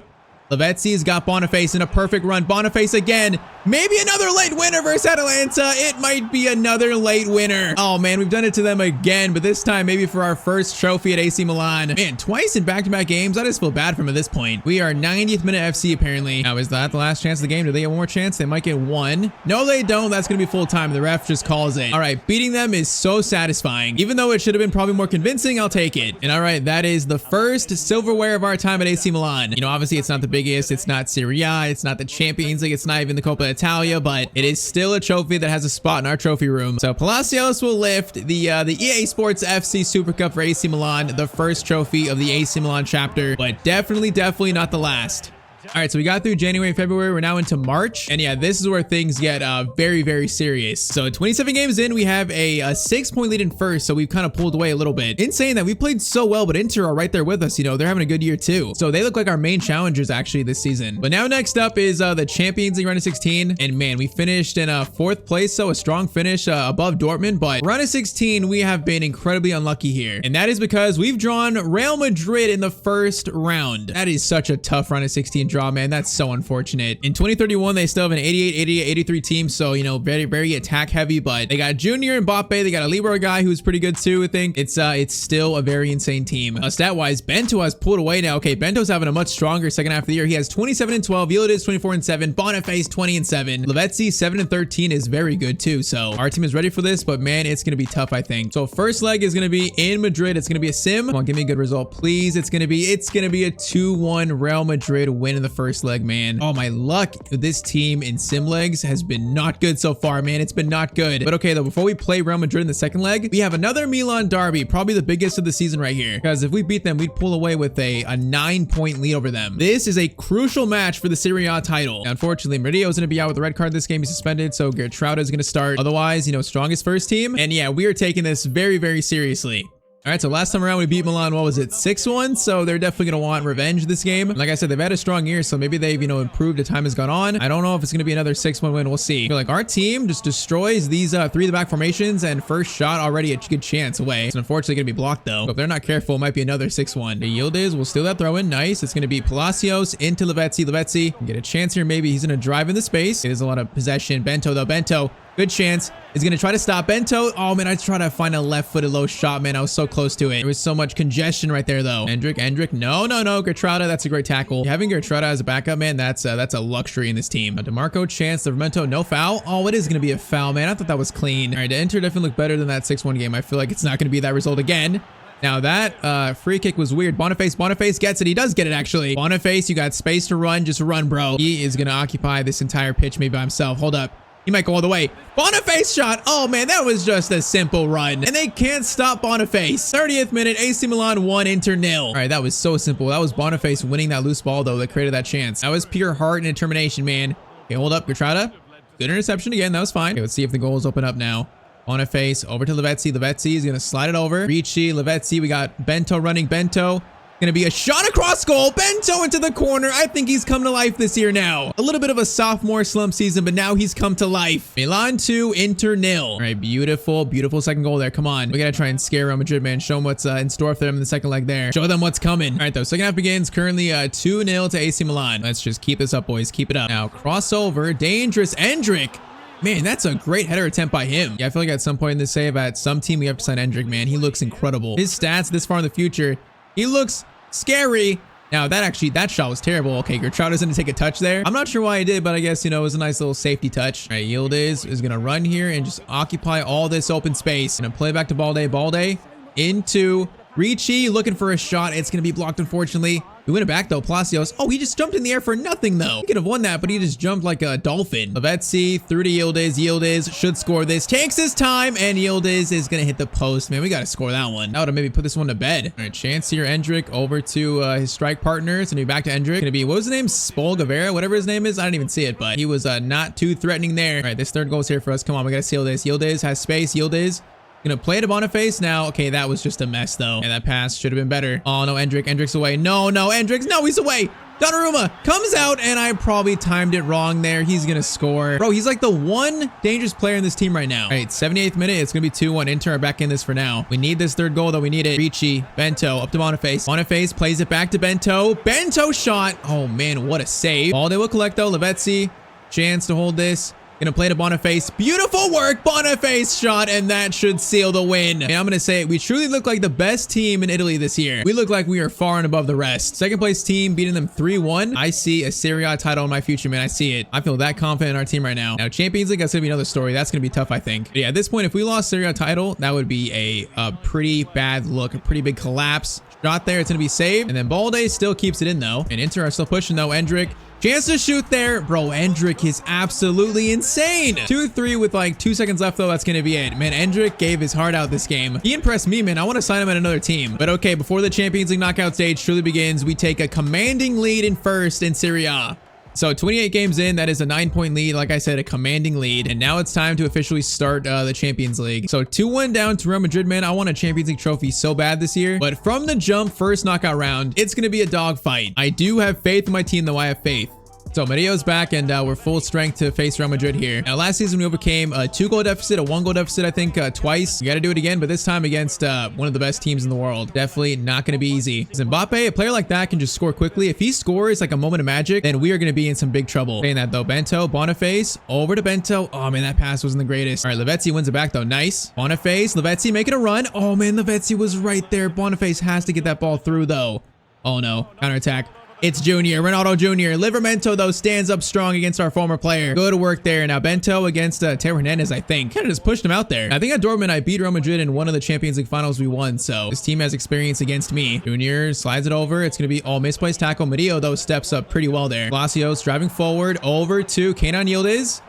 Lavezzi's got Boniface in a perfect run. Boniface again. Maybe another late winner versus Atalanta. It might be another late winner. Oh, man, we've done it to them again, but this time maybe for our first trophy at AC Milan. Man, twice in back-to-back games. I just feel bad for them at this point. We are 90th minute FC, apparently. Now, is that the last chance of the game? Do they get one more chance? They might get one. No, they don't. That's going to be full time. The ref just calls it. All right, beating them is so satisfying. Even though it should have been probably more convincing, I'll take it. And all right, that is the first silverware of our time at AC Milan. You know, obviously, it's not the biggest. It's not Serie A. It's not the Champions League. It's not even the Coppa Italia, but it is still a trophy that has a spot in our trophy room. So Palacios will lift the EA Sports FC Super Cup for AC Milan, the first trophy of the AC Milan chapter, but definitely not the last. All right, so we got through January, February. We're now into March. And yeah, this is where things get very serious. So 27 games in, we have a 6-point lead in first. So we've kind of pulled away a little bit. In saying that, we played so well, but Inter are right there with us. You know, they're having a good year too. So they look like our main challengers actually this season. But now next up is the Champions League round of 16. And man, we finished in 4th place. So a strong finish above Dortmund. But round of 16, we have been incredibly unlucky here. And that is because we've drawn Real Madrid in the first round. That is such a tough round of 16 draw, man. That's so unfortunate. In 2031, they still have an 88, 88, 83 team, so you know, very attack heavy, but they got Junior Mbappe, they got a Libero guy who's pretty good too. I think it's still a very insane team. Stat wise, Bento has pulled away now. Okay, Bento's having a much stronger second half of the year. He has 27 and 12, Yildiz 24 and 7, Boniface 20 and 7, Lavezzi 7 and 13 is very good too. So our team is ready for this, but man, it's gonna be tough, I think. So first leg is gonna be in Madrid. It's gonna be a sim. Come on, give me a good result, please. It's gonna be a 2-1 Real Madrid win in the first leg, man. Oh, my luck with this team in sim legs has been not good so far, man. It's been not good. But okay, though, before we play Real Madrid in the second leg, we have another Milan derby, probably the biggest of the season right here. Because if we beat them, we'd pull away with a 9-point lead over them. This is a crucial match for the Serie A title. Now, unfortunately, Meridio is going to be out with the red card this game. He's suspended, so Gertrude is going to start. Otherwise, you know, strongest first team. And yeah, we are taking this very seriously. All right, so last time around we beat Milan, what was it, 6-1? So they're definitely going to want revenge this game. Like I said, they've had a strong year, so maybe they've, you know, improved as time has gone on. I don't know if it's going to be another 6-1 win. We'll see. I feel like our team just destroys these 3 of the back formations, and first shot already a good chance away. It's unfortunately going to be blocked though. But if they're not careful, it might be another 6-1. The Yildiz will steal that throw in. Nice. It's going to be Palacios into Lavezzi. Lavezzi can get a chance here. Maybe he's going to drive in the space. It is a lot of possession. Bento though. Bento. Good chance. He's going to try to stop Bento. Oh, man, I tried to find a left-footed low shot, man. I was so close to it. There was so much congestion right there, though. Endrick. No. Gertrude, that's a great tackle. Having Gertrude as a backup, man, that's a luxury in this team. DeMarco, chance, Livramento, no foul. Oh, it is going to be a foul, man. I thought that was clean. All right, the Inter definitely looked better than that 6-1 game. I feel like it's not going to be that result again. Now that free kick was weird. Boniface gets it. He does get it, actually. Boniface, you got space to run. Just run, bro. He is going to occupy this entire pitch maybe by himself. Hold up. He might go all the way. Boniface shot. Oh, man, that was just a simple run. And they can't stop Boniface. 30th minute, AC Milan 1, Inter 0. All right, that was so simple. That was Boniface winning that loose ball, though, that created that chance. That was pure heart and determination, man. Okay, hold up, Gertrude. Good interception again. That was fine. Okay, let's see if the goals open up now. Boniface over to Lavezzi. Lavezzi is going to slide it over. Ricci, Lavezzi. We got Bento running. Bento. Going to be a shot across goal. Bento into the corner. I think he's come to life this year now. A little bit of a sophomore slump season, but now he's come to life. Milan 2, Inter 0. All right, beautiful, beautiful second goal there. Come on. We got to try and scare Real Madrid, man. Show them what's in store for them in the second leg there. Show them what's coming. All right, though. Second half begins. Currently 2-0 to AC Milan. Let's just keep this up, boys. Keep it up. Now, crossover. Dangerous. Endrick. Man, that's a great header attempt by him. Yeah, I feel like at some point in this save, at some team, we have to sign Endrick, man. He looks incredible. His stats this far in the future, he looks scary. Now that shot was terrible. Okay, Gertrude doesn't take a touch there. I'm not sure why he did, but I guess, you know, it was a nice little safety touch. All right, Yildiz is gonna run here and just occupy all this open space. Gonna play back to Balde. Balde into Ricci, looking for a shot. It's gonna be blocked, unfortunately. We win it back though. Palacios. Oh, he just jumped in the air for nothing though. He could have won that, but he just jumped like a dolphin. Lavezzi through to Yildiz. Yildiz should score this. Takes his time, and Yildiz is gonna hit the post. Man, we gotta score that one. That would have maybe put this one to bed. All right, chance here. Endrick over to his strike partner. It's gonna be back to Endrick. Gonna be, what was the name? Spolgavera, whatever his name is. I didn't even see it, but he was not too threatening there. All right, this third goal is here for us. Come on, we gotta seal this. Yildiz has space. Yildiz gonna play to Boniface now. Okay, that was just a mess though. And that pass should have been better. Oh no, Endrick. Endrick's away. No, Endrick's. No, he's away. Donnarumma comes out, and I probably timed it wrong there. He's gonna score. Bro, he's like the one dangerous player in this team right now. All right, 78th minute. It's gonna be 2-1. Inter are back in this for now. We need this third goal though. We need it. Ricci, Bento up to Boniface. Boniface plays it back to Bento. Bento shot. Oh man, what a save. Balde will collect though. Lavezzi, chance to hold this. Gonna play to Boniface. Beautiful work. Boniface shot, and that should seal the win. And I'm gonna say it, we truly look like the best team in Italy this year. We look like we are far and above the rest. Second place team beating them 3-1. I see a Serie A title in my future, man. I see it. I feel that confident in our team right now. Now, Champions League, that's gonna be another story. That's gonna be tough, I think. But yeah, at this point, if we lost Serie A title, that would be a pretty bad look, a pretty big collapse. Shot there, it's gonna be saved. And then Balde still keeps it in though. And Inter are still pushing though. Endrick. Chance to shoot there. Bro, Endrick is absolutely insane. 2-3 with like 2 seconds left though. That's going to be it. Man, Endrick gave his heart out this game. He impressed me, man. I want to sign him at another team. But okay, before the Champions League knockout stage truly begins, we take a commanding lead in first in Serie A. So 28 games in, that is a 9-point lead. Like I said, a commanding lead. And now it's time to officially start the Champions League. So 2-1 down to Real Madrid, man. I want a Champions League trophy so bad this year. But from the jump, first knockout round, it's going to be a dogfight. I do have faith in my team, though. I have faith. So Mario's back, and we're full strength to face Real Madrid here. Now, last season we overcame a 2-goal deficit, a 1-goal deficit, I think, twice. We got to do it again, but this time against one of the best teams in the world. Definitely not going to be easy. Mbappe, a player like that can just score quickly. If he scores like a moment of magic, then we are going to be in some big trouble. Saying that though, Bento, Boniface, over to Bento. Oh man, that pass wasn't the greatest. All right, Lavezzi wins it back though. Nice. Boniface, Lavezzi making a run. Oh man, Lavezzi was right there. Boniface has to get that ball through though. Oh no, counterattack. It's Junior, Ronaldo Jr. Livermento, though, stands up strong against our former player. Go to work there. Now, Bento against Teo Hernandez, I think. Kind of just pushed him out there. I think at Dortmund, I beat Real Madrid in one of the Champions League finals we won, so this team has experience against me. Junior slides it over. It's going to be all misplaced tackle. Murillo, though, steps up pretty well there. Palacios driving forward over to Kenan Yildiz.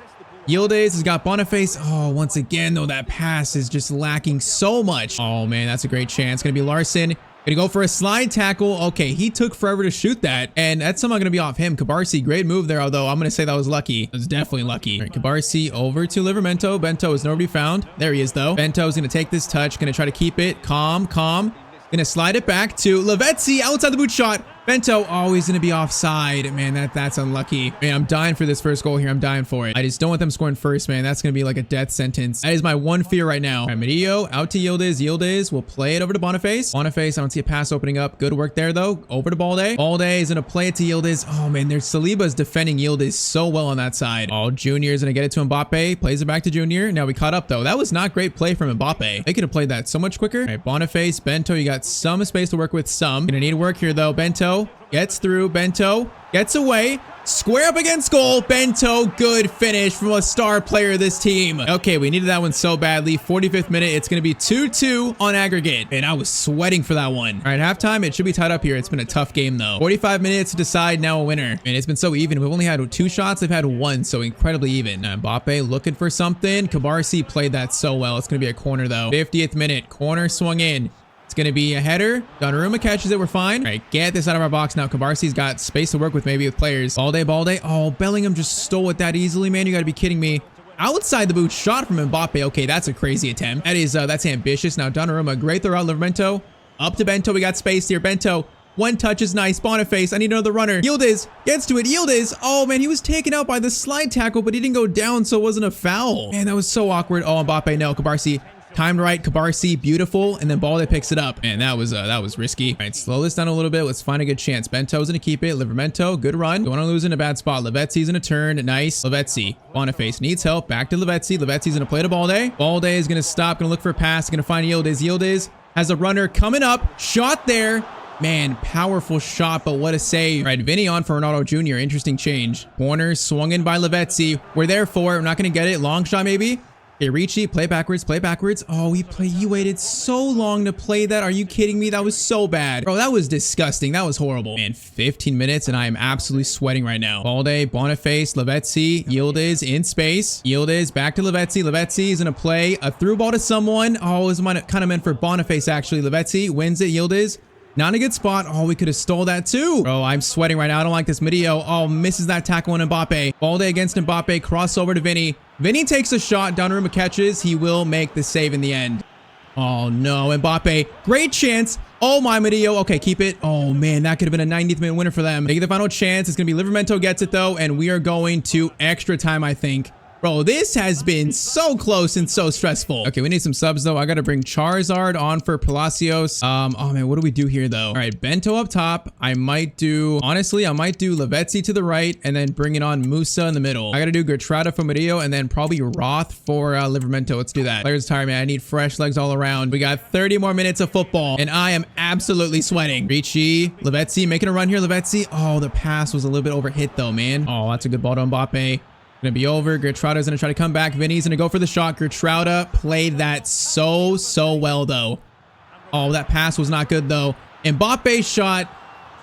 Yildiz has got Boniface. Oh, once again, though, that pass is just lacking so much. Oh, man, that's a great chance. Going to be Larson. Gonna go for a slide tackle. Okay, he took forever to shoot that, and that's somehow gonna be off him. Cabarsi, great move there, although I'm gonna say that was lucky. It was definitely lucky. All right, Cabarsi over to Livermento. Bento is nowhere to be found. There he is, though. Bento's gonna take this touch, gonna try to keep it calm. Gonna slide it back to Lavezzi, outside the boot shot. Bento, always gonna be offside. Man, that's unlucky. Man, I'm dying for this first goal here. I'm dying for it. I just don't want them scoring first, man. That's gonna be like a death sentence. That is my one fear right now. All right, Murillo out to Yildiz. Yildiz will play it over to Boniface. Boniface, I don't see a pass opening up. Good work there, though. Over to Balde. Balde is gonna play it to Yildiz. Oh, man, there's Saliba's defending Yildiz so well on that side. Oh, Junior is gonna get it to Mbappe. Plays it back to Junior. Now we caught up, though. That was not great play from Mbappe. They could have played that so much quicker. All right, Boniface, Bento, you got some space to work with. Gonna need work here, though. Bento gets through. Bento gets away. Square up against goal. Bento, good finish from a star player of this team. Okay, we needed that one so badly. 45th minute. It's going to be 2-2 on aggregate. And I was sweating for that one. All right, halftime. It should be tied up here. It's been a tough game, though. 45 minutes to decide now a winner. And it's been so even. We've only had 2 shots. They've had 1, so incredibly even. Now, Mbappe looking for something. Cabarsi played that so well. It's going to be a corner, though. 50th minute. Corner swung in. It's going to be a header. Donnarumma catches it. We're fine. All right, get this out of our box now. Cabarsi's got space to work with maybe with players. Balde. Oh, Bellingham just stole it that easily, man. You got to be kidding me. outside the boot shot from Mbappe. Okay, that's a crazy attempt. That is, that's ambitious. Now Donnarumma, great throw out, Livramento. Up to Bento, we got space here. Bento, one touch is nice. Boniface, I need another runner. Yildiz gets to it. Yildiz, oh man, he was taken out by the slide tackle, but he didn't go down, so it wasn't a foul. Man, that was so awkward. Oh, Mbappe, no. Cabarsi, timed right. Cabarsi, beautiful. And then Balde picks it up. Man, that was risky. All right, slow this down a little bit. Let's find a good chance. Bento's gonna keep it. Livramento, good run. Don't want to lose in a bad spot. Lavetzi's gonna turn. Nice. Lavetzi. Boniface needs help. Back to Lavetzi. Lavetzi's gonna play to Balde. Balde is gonna stop. Gonna look for a pass. Gonna find Yildiz. Yildiz has a runner coming up. Shot there. Man, powerful shot, but what a save. All right, Vinny on for Ronaldo Jr. Interesting change. Corner swung in by Lavetzi. We're there for it. We're not going to get it. Long shot, maybe. Okay, Ricci, play backwards, play backwards. Oh, he waited so long to play that. Are you kidding me? That was so bad. Bro, that was disgusting. That was horrible. Man, 15 minutes, and I am absolutely sweating right now. Balde, Boniface, Lavetzi, Yildiz in space. Yildiz back to Lavetzi. Lavetzi is going to play a through ball to someone. Oh, it was kind of meant for Boniface, actually. Lavetzi wins it. Yildiz. Not a good spot. Oh, we could have stole that too. Bro, I'm sweating right now. I don't like this video. Oh, misses that tackle on Mbappe. Balde against Mbappe. Crossover to Vinny. Vinny takes a shot. Donnarumma catches. He will make the save in the end. Oh, no. Mbappe. Great chance. Oh, my Madio. Okay, keep it. Oh, man. That could have been a 90th minute winner for them. They get the final chance. It's going to be Livramento gets it, though. And we are going to extra time, I think. Bro, this has been so close and so stressful. Okay, we need some subs, though. I got to bring Charizard on for Palacios. Oh, man, what do we do here, though? All right, Bento up top. Honestly, I might do Lavetzi to the right and then bring it on Musa in the middle. I got to do Gertrada for Mario and then probably Roth for Livramento. Let's do that. Players tired, man. I need fresh legs all around. We got 30 more minutes of football, and I am absolutely sweating. Ricci, Lavetzi making a run here. Lavetzi. Oh, the pass was a little bit overhit, though, man. Oh, that's a good ball to Mbappe. Gonna be over. Gertrada's gonna try to come back. Vinny's gonna go for the shot. Gertrada played that so well, though. Oh, that pass was not good, though. Mbappe's shot.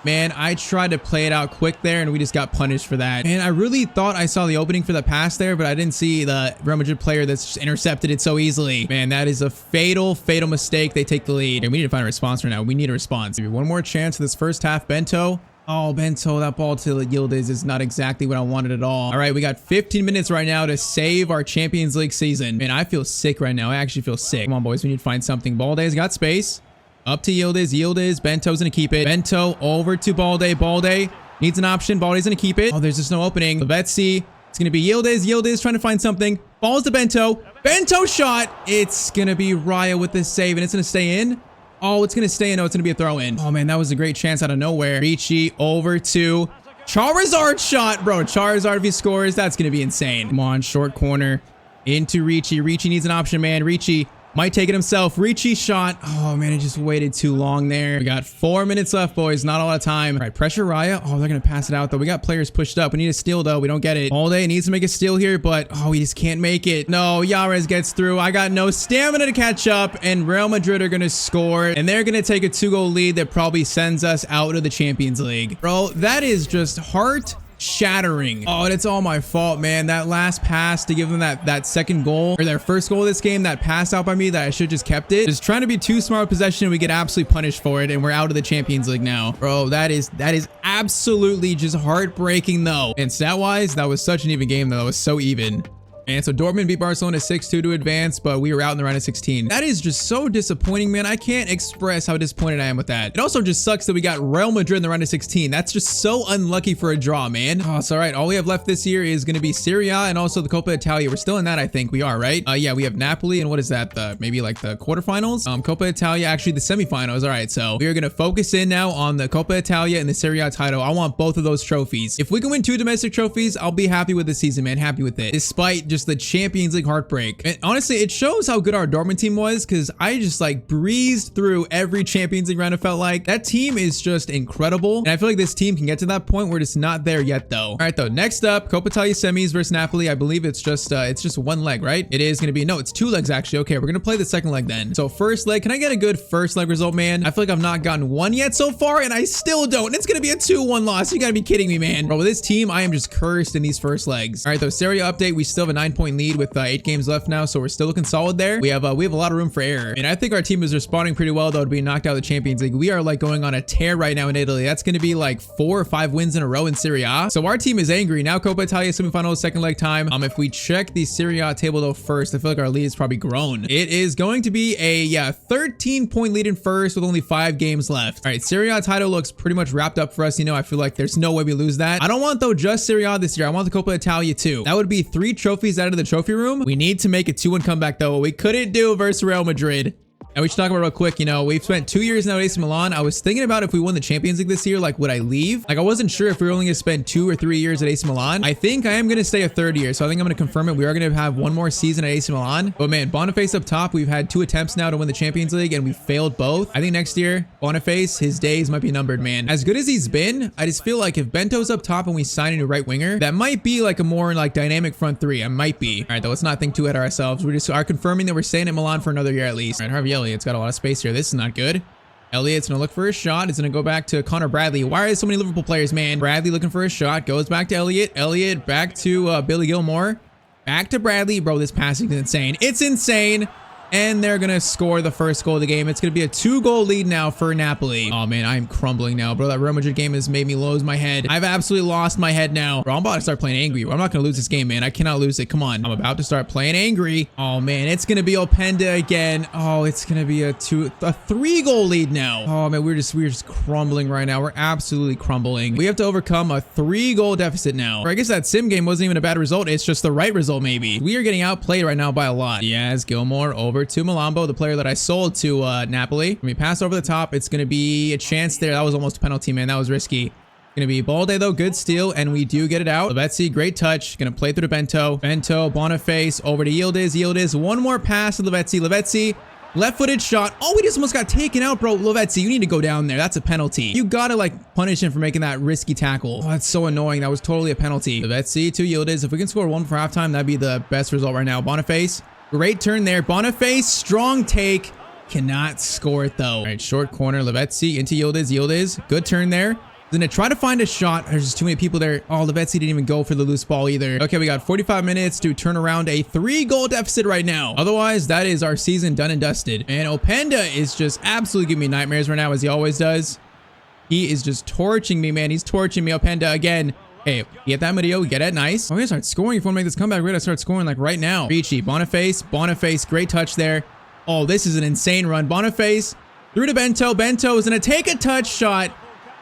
Man, I tried to play it out quick there, and we just got punished for that. Man, I really thought I saw the opening for the pass there, but I didn't see the Real Madrid player that's just intercepted it so easily. Man, that is a fatal mistake. They take the lead. And we need to find a response right now. We need a response. Maybe one more chance for this first half. Bento. Oh, Bento, that ball to Yildiz is not exactly what I wanted at all. All right, we got 15 minutes right now to save our Champions League season. Man, I feel sick right now. I actually feel sick. Come on, boys. We need to find something. Balde's got space. Up to Yildiz. Yildiz. Bento's going to keep it. Bento over to Balde. Balde needs an option. Balde's going to keep it. Oh, there's just no opening. Lavetzi. It's going to be Yildiz. Yildiz trying to find something. Balls to Bento. Bento shot. It's going to be Raya with this save, and it's going to stay in. Oh, it's going to stay in. No, it's going to be a throw in. Oh, man, that was a great chance out of nowhere. Ricci over to Charizard shot. Bro, Charizard, if he scores, that's going to be insane. Come on, short corner into Ricci. Ricci needs an option, man. Ricci might take it himself. Ricci shot. Oh, man, it just waited too long there. We got 4 minutes left, boys. Not a lot of time. All right, pressure Raya. Oh, they're going to pass it out, though. We got players pushed up. We need a steal, though. We don't get it. Balde needs to make a steal here, but, oh, he just can't make it. No, Yares gets through. I got no stamina to catch up, and Real Madrid are going to score, and they're going to take a 2-goal lead that probably sends us out of the Champions League. Bro, that is just heart-shattering. Oh, and it's all my fault, man. That last pass to give them that second goal, or their first goal of this game, that pass out by me that I should just kept it. Just trying to be too smart with possession, we get absolutely punished for it, and we're out of the Champions League now. Bro, that is absolutely just heartbreaking, though. And stat-wise, that was such an even game, though. That was so even. And so Dortmund beat Barcelona 6-2 to advance, but we were out in the round of 16. That is just so disappointing, man. I can't express how disappointed I am with that. It also just sucks that we got Real Madrid in the round of 16. That's just so unlucky for a draw, man. Oh, it's all right. All we have left this year is going to be Serie A and also the Coppa Italia. We're still in that, I think. We are, right? Yeah, we have Napoli, and what is that? Maybe like the quarterfinals? Coppa Italia, actually the semifinals. All right, so we are going to focus in now on the Coppa Italia and the Serie A title. I want both of those trophies. If we can win 2 domestic trophies, I'll be happy with the season, man. Happy with it. Despite just the Champions League heartbreak. And honestly, it shows how good our Dortmund team was, because I just like breezed through every Champions League round. It felt like that team is just incredible, and I feel like this team can get to that point. We're just not there yet, though. All right, though. Next up, Coppa Italia semis versus Napoli. I believe it's just one leg, right? It is gonna be, no, it's 2 legs actually. Okay, we're gonna play the second leg then. So first leg, can I get a good first leg result, man? I feel like I've not gotten one yet so far, and I still don't. And it's gonna be a 2-1 loss. You gotta be kidding me, man. Bro, with this team, I am just cursed in these first legs. All right, though. Serie A update. We still have a 9-point lead with 8 games left now, so we're still looking solid there. We have a lot of room for error, and I think our team is responding pretty well though to being knocked out of the Champions League. We are like going on a tear right now in Italy. That's going to be like 4 or 5 wins in a row in Serie A. So our team is angry now. Coppa Italia semifinals, second leg time. If we check the Serie A table though first, I feel like our lead is probably grown. It is going to be a 13-point lead in first with only 5 games left. All right, Serie A title looks pretty much wrapped up for us. You know, I feel like there's no way we lose that. I don't want though just Serie A this year. I want the Coppa Italia too. That would be 3 trophies out of the trophy room. We need to make a 2-1 comeback though. We couldn't do versus Real Madrid. And we should talk about real quick, you know, we've spent 2 years now at AC Milan. I was thinking about if we won the Champions League this year, like, would I leave? Like, I wasn't sure if we were only going to spend 2 or 3 years at AC Milan. I think I am going to stay a 3rd year, so I think I'm going to confirm it. We are going to have 1 more season at AC Milan. But man, Boniface up top, we've had 2 attempts now to win the Champions League, and we failed both. I think next year, Boniface, his days might be numbered, man. As good as he's been, I just feel like if Bento's up top and we sign a new right winger, that might be like a more like dynamic front 3. I might be. All right, though, let's not think too ahead of ourselves. We just are confirming that we're staying at Milan for another year at least. All right, Harvey Elliott's got a lot of space here. This is not good. Elliott's gonna look for a shot. He's gonna go back to Connor Bradley. Why are there so many Liverpool players, man? Bradley looking for a shot. Goes back to Elliott. Elliott back to Billy Gilmore. Back to Bradley. Bro, this passing is insane. It's insane. And they're gonna score the first goal of the game. It's gonna be a 2-goal lead now for Napoli. Oh man, I'm crumbling now, bro. That Real Madrid game has made me lose my head. I've absolutely lost my head now. Bro, I'm about to start playing angry. I'm not gonna lose this game, man. I cannot lose it. Come on. I'm about to start playing angry. Oh man, it's gonna be Openda again. Oh, it's gonna be a 3-goal lead now. Oh man, we're just crumbling right now. We're absolutely crumbling. We have to overcome a 3-goal deficit now. Or I guess that sim game wasn't even a bad result. It's just the right result, maybe. We are getting outplayed right now by a lot. Yes, Gilmore over to Malambo, the player that I sold to Napoli. When we pass over the top, it's going to be a chance there. That was almost a penalty, man. That was risky. Going to be Balde, though. Good steal, and we do get it out. Lavezzi, great touch. Going to play through to Bento. Bento, Boniface, over to Yildiz. Yildiz, one more pass to Lavezzi. Lavezzi, left-footed shot. Oh, we just almost got taken out, bro. Lavezzi, you need to go down there. That's a penalty. You got to, like, punish him for making that risky tackle. Oh, that's so annoying. That was totally a penalty. Lavezzi to Yildiz. If we can score 1 for halftime, that'd be the best result right now. Boniface. Great turn there. Boniface, strong take. Cannot score it, though. All right, short corner. Lavezzi into Yildiz. Yildiz, good turn there. Gonna try to find a shot. There's just too many people there. Oh, Lavezzi didn't even go for the loose ball either. Okay, we got 45 minutes to turn around a 3-goal deficit right now. Otherwise, that is our season done and dusted. And Openda is just absolutely giving me nightmares right now, as he always does. He is just torching me, man. He's torching me. Openda again. Hey, get that Mario, get it, nice. We're gonna start scoring. If we want to make this comeback, we're gonna start scoring like right now. Ricci, Boniface, great touch there. Oh, this is an insane run. Boniface, through to Bento. Bento is gonna take a touch shot.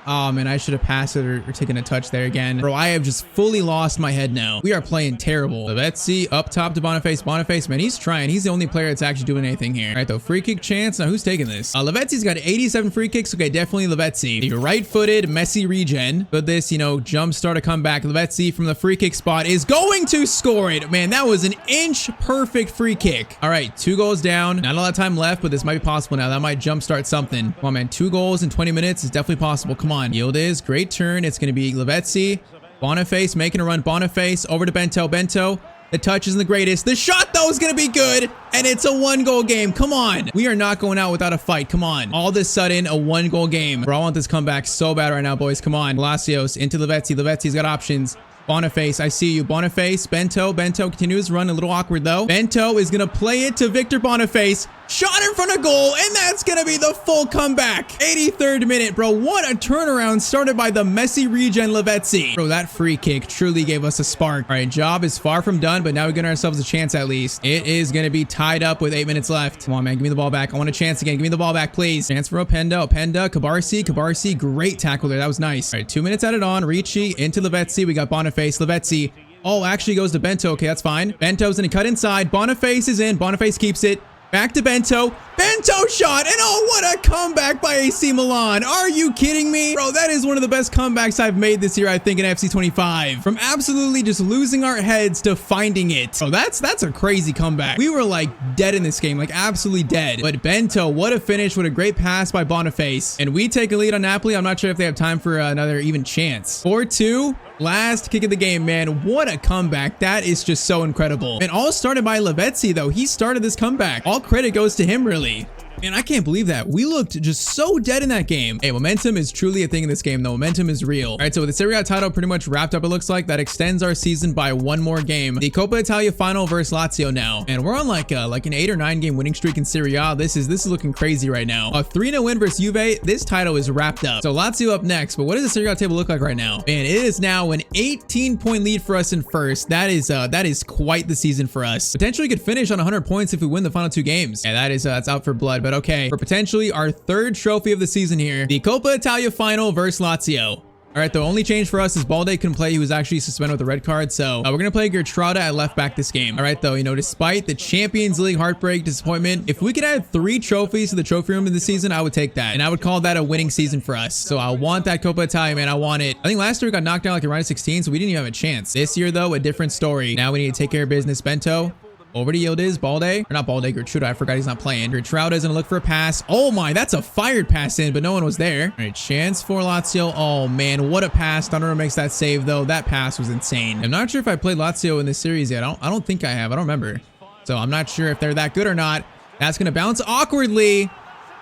Oh man, I should have passed it or taken a touch there again. Bro, I have just fully lost my head now. We are playing terrible. Lavezzi up top to Boniface. Boniface, man, he's trying. He's the only player that's actually doing anything here. All right, though, free kick chance. Now, who's taking this? Lavezzi's got 87 free kicks. Okay, definitely Lavezzi. The right-footed Messi Regen. But this, you know, jump start a comeback. Lavezzi from the free kick spot is going to score it. Man, that was an inch-perfect free kick. All right, 2 goals down. Not a lot of time left, but this might be possible now. That might jump start something. Come on, man, 2 goals in 20 minutes is definitely possible. Come on. Yildiz, great turn. It's going to be Lavezzi. Boniface making a run. Boniface over to Bento. Bento, the touch isn't the greatest. The shot, though, is going to be good. And it's a 1-goal game. Come on. We are not going out without a fight. Come on. All of a sudden, a 1-goal game. Bro, I want this comeback so bad right now, boys. Come on. Palacios into Lavezzi. Lavezzi's got options. Boniface, I see you. Boniface, Bento continues run, a little awkward though. Bento is gonna play it to Victor Boniface. Shot in front of goal, and that's gonna be the full comeback. 83rd minute, bro. What a turnaround started by the Messi Regen Lavezzi. Bro, that free kick truly gave us a spark. All right, job is far from done, but now we're getting ourselves a chance at least. It is gonna be tied up with 8 minutes left. Come on, man, give me the ball back. I want a chance again. Give me the ball back, please. Chance for Openda, Cabarsi, great tackle there. That was nice. All right, 2 minutes added on. Ricci into Lavezzi. We got Boniface. Lavezzi. Oh, actually goes to Bento. Okay, that's fine. Bento's gonna cut inside. Boniface is in. Boniface keeps it. Back to Bento. Bento shot. And oh, what a comeback by AC Milan. Are you kidding me? Bro, that is one of the best comebacks I've made this year, I think, in FC 25. From absolutely just losing our heads to finding it. Bro, that's a crazy comeback. We were like dead in this game, like absolutely dead. But Bento, what a finish. What a great pass by Boniface. And we take a lead on Napoli. I'm not sure if they have time for another even chance. 4-2. Last kick of the game, man. What a comeback. That is just so incredible. And all started by Lavezzi, though. He started this comeback. All credit goes to him, really. Man, I can't believe that. We looked just so dead in that game. Hey, momentum is truly a thing in this game, though. Momentum is real. All right, so with the Serie A title pretty much wrapped up, it looks like that extends our season by one more game. The Coppa Italia final versus Lazio now. And we're on like an 8 or 9 game winning streak in Serie A. This is looking crazy right now. A 3-0 win versus Juve. This title is wrapped up. So Lazio up next. But what does the Serie A table look like right now? Man, it is now an 18-point lead for us in first. That is quite the season for us. Potentially could finish on 100 points if we win the final 2 games. Yeah, that's out for blood. But okay, for potentially our 3rd trophy of the season here, the Coppa Italia final versus Lazio. All right, the only change for us is Balde couldn't play. He was actually suspended with a red card. So we're going to play Gertrada at left back this game. All right, though, you know, despite the Champions League heartbreak, disappointment, if we could add 3 trophies to the trophy room in the season, I would take that. And I would call that a winning season for us. So I want that Coppa Italia, man. I want it. I think last year we got knocked out like in round of 16, so we didn't even have a chance. This year, though, a different story. Now we need to take care of business. Bento. Over to Yildiz, Balde, or not Balde, Gertruda. I forgot he's not playing. Gertruda is gonna look for a pass. Oh my, that's a fired pass in, but no one was there. All right, chance for Lazio. Oh man, what a pass. Donnarumma makes that save though. That pass was insane. I'm not sure if I played Lazio in this series yet. I don't think I have. I don't remember. So I'm not sure if they're that good or not. That's gonna bounce awkwardly.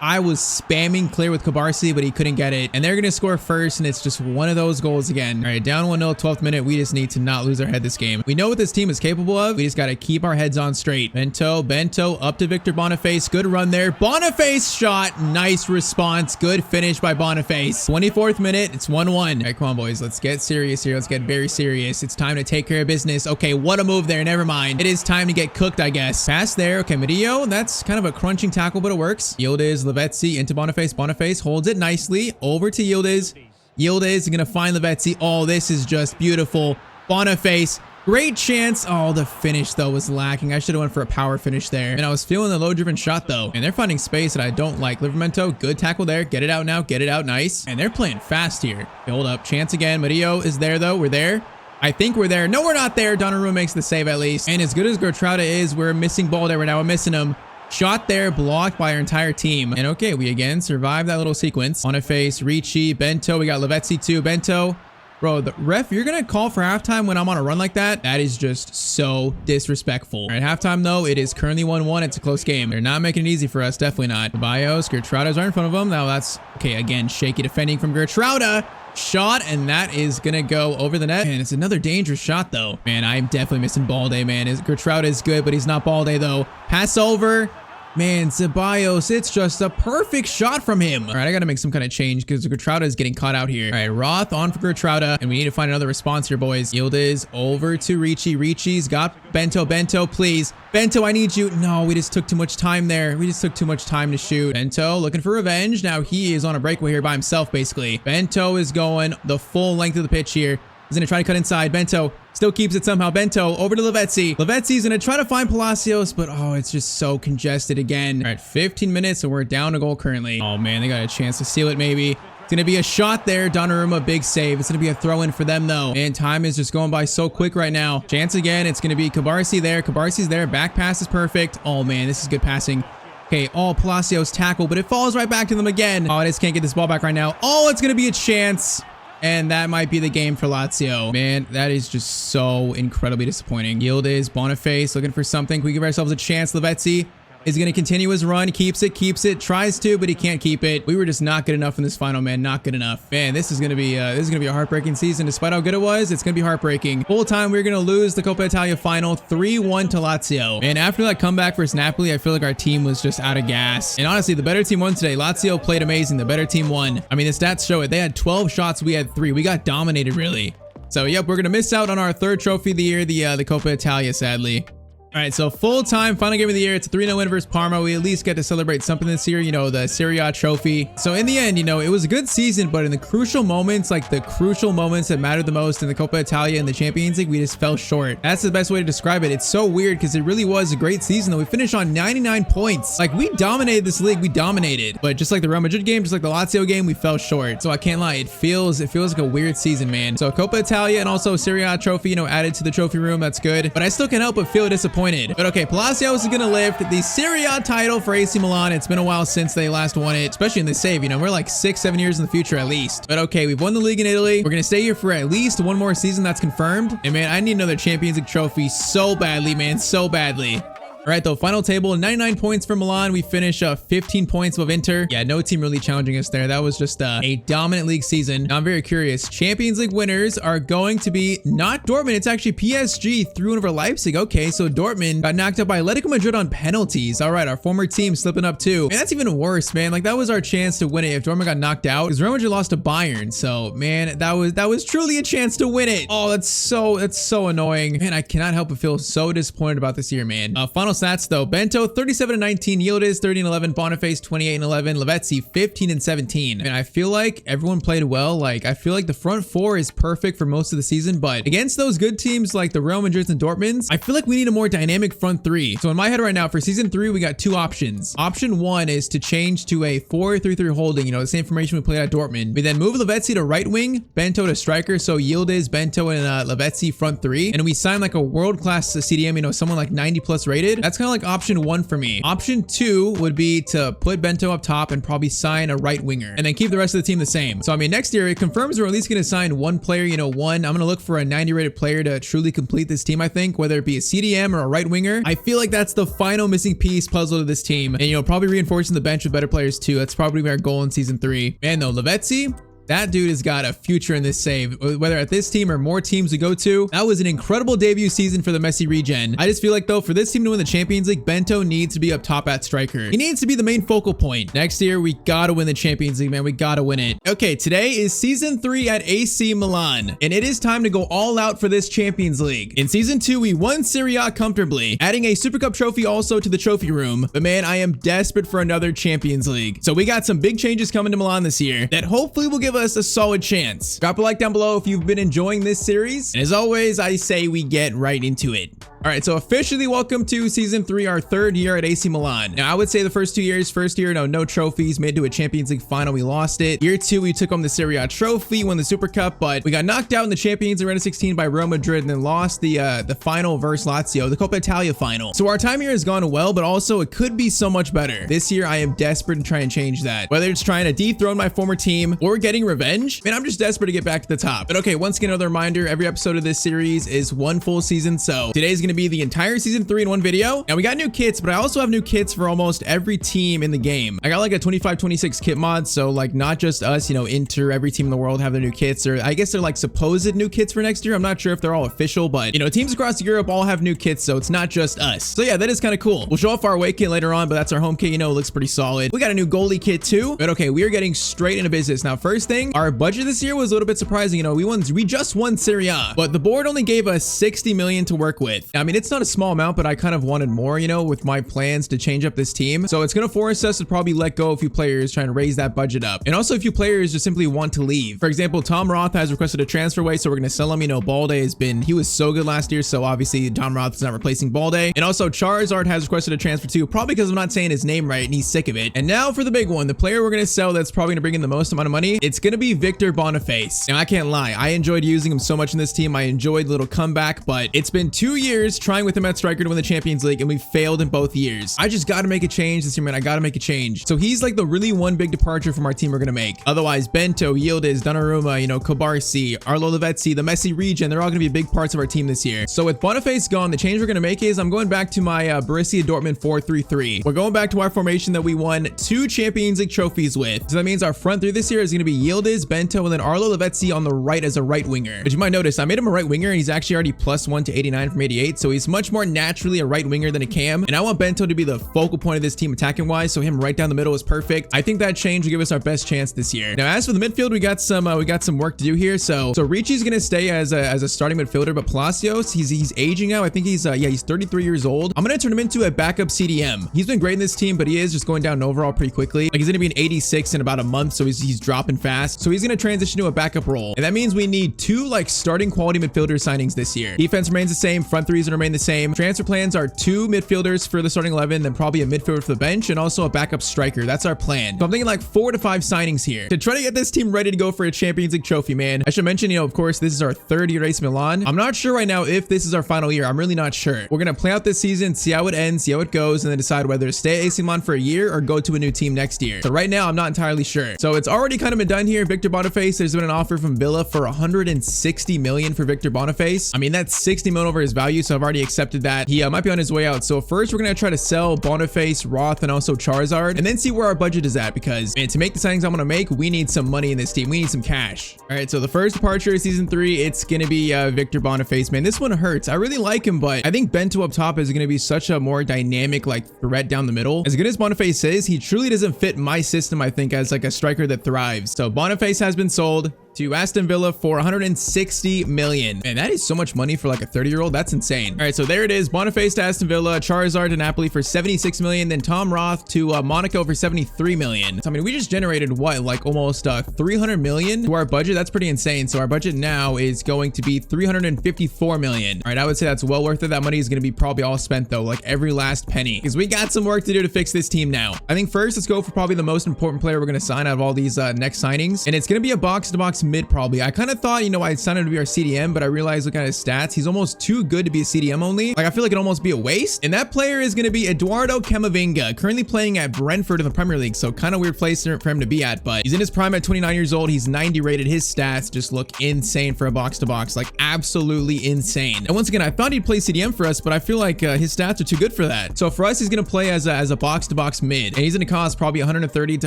I was spamming clear with Cabarsi, but he couldn't get it. And they're going to score first, and it's just one of those goals again. All right, down 1-0, 12th minute. We just need to not lose our head this game. We know what this team is capable of. We just got to keep our heads on straight. Bento up to Victor Boniface. Good run there. Boniface shot. Nice response. Good finish by Boniface. 24th minute. It's 1-1. All right, come on, boys. Let's get serious here. Let's get very serious. It's time to take care of business. Okay, what a move there. Never mind. It is time to get cooked, I guess. Pass there. Okay, Murillo. That's kind of a crunching tackle, but it works. Yildiz, Lavezzi into Boniface. Boniface holds it nicely. Over to Yildiz. Yildiz is going to find Lavezzi. Oh, this is just beautiful. Boniface. Great chance. Oh, the finish, though, was lacking. I should have went for a power finish there. And I was feeling the low-driven shot, though. And they're finding space that I don't like. Livermento, good tackle there. Get it out now. Get it out. Nice. And they're playing fast here. Hold up. Chance again. Murillo is there, though. We're there. I think we're there. No, we're not there. Donnarumma makes the save at least. And as good as Gertruda is, we're missing ball there right now. We're missing him. Shot there, blocked by our entire team. And okay, we again survived that little sequence. Boniface, Ricci, Bento. We got Lavezzi too. Bento. Bro, the ref, you're going to call for halftime when I'm on a run like that? That is just so disrespectful. All right, halftime though, it is currently 1-1. It's a close game. They're not making it easy for us. Definitely not. Bios, Gertruda's right in front of them. Now that's, okay, again, shaky defending from Gertruda. Shot, and that is gonna go over the net. And it's another dangerous shot though. Man, I'm definitely missing Balde, man. Gertruda is good, but he's not Balde though. Pass over. Man, Ceballos, it's just a perfect shot from him. All right, I got to make some kind of change because Gertruda is getting caught out here. All right, Roth on for Gertruda, and we need to find another response here, boys. Yildiz over to Ricci. Ricci's got Bento. Bento, please. Bento, I need you. No, we just took too much time there. We just took too much time to shoot. Bento looking for revenge. Now he is on a breakaway here by himself, basically. Bento is going the full length of the pitch here. He's going to try to cut inside. Bento still keeps it somehow. Bento over to Lavezzi. Lavezzi's going to try to find Palacios, but oh, it's just so congested again. All right, 15 minutes, and we're down a goal currently. Oh, man, they got a chance to seal it maybe. It's going to be a shot there. Donnarumma, big save. It's going to be a throw-in for them, though. And time is just going by so quick right now. Chance again. It's going to be Cabarsi there. Cabarsi's there. Back pass is perfect. Oh, man, this is good passing. Okay, Palacios tackle, but it falls right back to them again. Oh, I just can't get this ball back right now. Oh, it's going to be a chance. And that might be the game for Lazio. Man, that is just so incredibly disappointing. Yildiz, Boniface looking for something. Can we give ourselves a chance? Lavezzi is going to continue his run. Keeps it, tries to, but he can't keep it. We were just not good enough in this final, man. Not good enough. Man, this is going to be a heartbreaking season. Despite how good it was, it's going to be heartbreaking. Full time, we're going to lose the Coppa Italia final 3-1 to Lazio. And after that comeback versus Napoli, I feel like our team was just out of gas. And honestly, the better team won today. Lazio played amazing. The better team won. I mean, the stats show it. They had 12 shots. We had 3. We got dominated, really. So, yep, we're going to miss out on our 3rd trophy of the year, the Coppa Italia, sadly. All right, so full-time final game of the year. It's a 3-0 win versus Parma. We at least get to celebrate something this year, you know, the Serie A trophy. So in the end, you know, it was a good season, but in the crucial moments, like the crucial moments that mattered the most in the Coppa Italia and the Champions League, we just fell short. That's the best way to describe it. It's so weird because it really was a great season, though. We finished on 99 points. Like, we dominated this league. We dominated. But just like the Real Madrid game, just like the Lazio game, we fell short. So I can't lie. It feels like a weird season, man. So Coppa Italia and also Serie A trophy, you know, added to the trophy room. That's good. But I still can't help but feel disappointed. But okay, Palacios is going to lift the Serie A title for AC Milan. It's been a while since they last won it, especially in the save. You know, we're like 6-7 years in the future at least. But okay, we've won the league in Italy. We're going to stay here for at least one more season. That's confirmed. And man, I need another Champions League trophy so badly, man, so badly. All right, though, final table, 99 points for Milan. We finish 15 points with Inter. Yeah, no team really challenging us there. That was just a dominant league season. Now I'm very curious. Champions League winners are going to be not Dortmund. It's actually PSG 3-1 over Leipzig. Okay, so Dortmund got knocked out by Atletico Madrid on penalties. All right, our former team slipping up too. Man, that's even worse, man. Like, that was our chance to win it if Dortmund got knocked out, because Real Madrid lost to Bayern. So, man, that was truly a chance to win it. Oh, that's so annoying. Man, I cannot help but feel so disappointed about this year, man. Final stats though. Bento 37-19, Yildiz 30-11, Boniface 28-11, Lavezzi 15-17. And I feel like everyone played well. Like, I feel like the front four is perfect for most of the season, but against those good teams like the Real Madrids and Dortmunds, I feel like we need a more dynamic front three. So in my head right now for season 3, we got two options. Option 1 is to change to a 4-3-3 holding, you know, the same formation we played at Dortmund. We then move Lavezzi to right wing, Bento to striker, so Yildiz, Bento, and Lavezzi front three, and we sign like a world-class CDM, you know, someone like 90+ rated. That's kind of like option 1 for me. Option 2 would be to put Bento up top and probably sign a right winger, and then keep the rest of the team the same. So I mean, next year it confirms we're at least going to sign one player, you know, I'm going to look for a 90 rated player to truly complete this team. I think whether it be a CDM or a right winger, I feel like that's the final missing piece puzzle to this team, and you know, probably reinforcing the bench with better players too. That's probably our goal in season 3. Man, though, Lavezzi, that dude has got a future in this save, whether at this team or more teams we go to. That was an incredible debut season for the Messi Regen. I just feel like though, for this team to win the Champions League, Bento needs to be up top at striker. He needs to be the main focal point. Next year, we gotta win the Champions League, man. We gotta win it. Okay, today is season 3 at AC Milan, and it is time to go all out for this Champions League. In season 2, we won Serie A comfortably, adding a Super Cup trophy also to the trophy room. But man, I am desperate for another Champions League. So we got some big changes coming to Milan this year that hopefully will give us a solid chance. Drop a like down below if you've been enjoying this series. And as always, I say we get right into it. All right, so officially welcome to season 3, our 3rd year at AC Milan. Now, I would say the first 2 years, first year, no trophies, made it to a Champions League final, we lost it. Year 2, we took home the Serie A trophy, won the Super Cup, but we got knocked out in the Champions in round of 16 by Real Madrid, and then lost the final versus Lazio, the Coppa Italia final. So our time here has gone well, but also it could be so much better. This year, I am desperate to try and change that. Whether it's trying to dethrone my former team or getting revenge, man, I'm just desperate to get back to the top. But okay, once again, another reminder, every episode of this series is one full season, so today's gonna be the entire season 3 in one video. Now we got new kits, but I also have new kits for almost every team in the game. I got like a 25-26 kit mod, so like not just us, you know, Inter, every team in the world have their new kits, or I guess they're like supposed new kits for next year. I'm not sure if they're all official, but you know, teams across Europe all have new kits, so it's not just us. So yeah, that is kind of cool. We'll show off our away kit later on, but that's our home kit, you know, it looks pretty solid. We got a new goalie kit too, but okay, we are getting straight into business. Now, first thing, our budget this year was a little bit surprising. You know, we just won Serie A, but the board only gave us 60 million to work with. I mean, it's not a small amount, but I kind of wanted more, you know, with my plans to change up this team. So it's going to force us to probably let go a few players, trying to raise that budget up. And also a few players just simply want to leave. For example, Tom Roth has requested a transfer away, so we're going to sell him. You know, Balde he was so good last year, so obviously Tom Roth is not replacing Balde. And also Charizard has requested a transfer too, probably because I'm not saying his name right and he's sick of it. And now for the big one, the player we're going to sell that's probably going to bring in the most amount of money, it's going to be Victor Boniface. Now, I can't lie, I enjoyed using him so much in this team. I enjoyed the little comeback, but it's been 2 years trying with him at striker to win the Champions League, and we failed in both years. I just got to make a change this year, man. I got to make a change. So he's like the really one big departure from our team we're going to make. Otherwise, Bento, Yildiz, Donnarumma, you know, Kobarsi, Arlo Lavezzi, the Messi Regen, they're all going to be big parts of our team this year. So with Boniface gone, the change we're going to make is I'm going back to my Borussia Dortmund 4-3-3. We're going back to our formation that we won 2 Champions League trophies with. So that means our front three this year is going to be Yildiz, Bento, and then Arlo Lavezzi on the right as a right winger. But you might notice I made him a right winger, and he's actually already +1 to 89 from 88. So he's much more naturally a right winger than a cam. And I want Bento to be the focal point of this team attacking wise. So him right down the middle is perfect. I think that change will give us our best chance this year. Now, as for the midfield, we got some work to do here. So Ricci's going to stay as a starting midfielder, but Palacios, he's aging out. I think he's 33 years old. I'm going to turn him into a backup CDM. He's been great in this team, but he is just going down overall pretty quickly. Like he's going to be an 86 in about a month. So he's dropping fast. So he's going to transition to a backup role. And that means we need 2 like starting quality midfielder signings this year. Defense remains the same. Front threes going to remain the same. Transfer plans are 2 midfielders for the starting 11, then probably a midfielder for the bench, and also a backup striker. That's our plan. So I'm thinking like 4 to 5 signings here to try to get this team ready to go for a Champions League trophy, man. I should mention, you know, of course, this is our 3rd year at AC Milan. I'm not sure right now if this is our final year. I'm really not sure. We're going to play out this season, see how it ends, see how it goes, and then decide whether to stay at AC Milan for a year or go to a new team next year. So right now, I'm not entirely sure. So it's already kind of been done here. Victor Boniface, there's been an offer from Villa for 160 million for Victor Boniface. I mean, that's 60 million over his value. So I've already accepted that. He might be on his way out. So first we're gonna try to sell Boniface, Roth, and also Charizard, and then see where our budget is at, because man, to make the signings I'm gonna make, we need some money in this team. We need some cash. All right, so the first departure of season 3, it's gonna be Victor Boniface. Man, this one hurts. I really like him, but I think Bento up top is gonna be such a more dynamic like threat down the middle. As good as Boniface is, he truly doesn't fit my system, I think, as like a striker that thrives. So Boniface has been sold to Aston Villa for 160 million. Man, that is so much money for like a 30-year-old. That's insane. All right, so there it is. Boniface to Aston Villa, Charizard to Napoli for 76 million, then Tom Roth to Monaco for 73 million. So I mean, we just generated what, like almost 300 million to our budget. That's pretty insane. So our budget now is going to be 354 million. All right, I would say that's well worth it. That money is going to be probably all spent though, like every last penny, because we got some work to do to fix this team now. I think first, let's go for probably the most important player we're going to sign out of all these next signings, and it's going to be a box-to-box mid probably. I kind of thought, you know, I'd sign him to be our CDM, but I realized looking at his stats, he's almost too good to be a CDM only. Like, I feel like it'd almost be a waste. And that player is going to be Eduardo Camavinga, currently playing at Brentford in the Premier League. So kind of weird place for him to be at, but he's in his prime at 29 years old. He's 90 rated. His stats just look insane for a box-to-box, like absolutely insane. And once again, I thought he'd play CDM for us, but I feel like his stats are too good for that. So for us, he's going to play as a box-to-box mid, and he's going to cost probably 130 to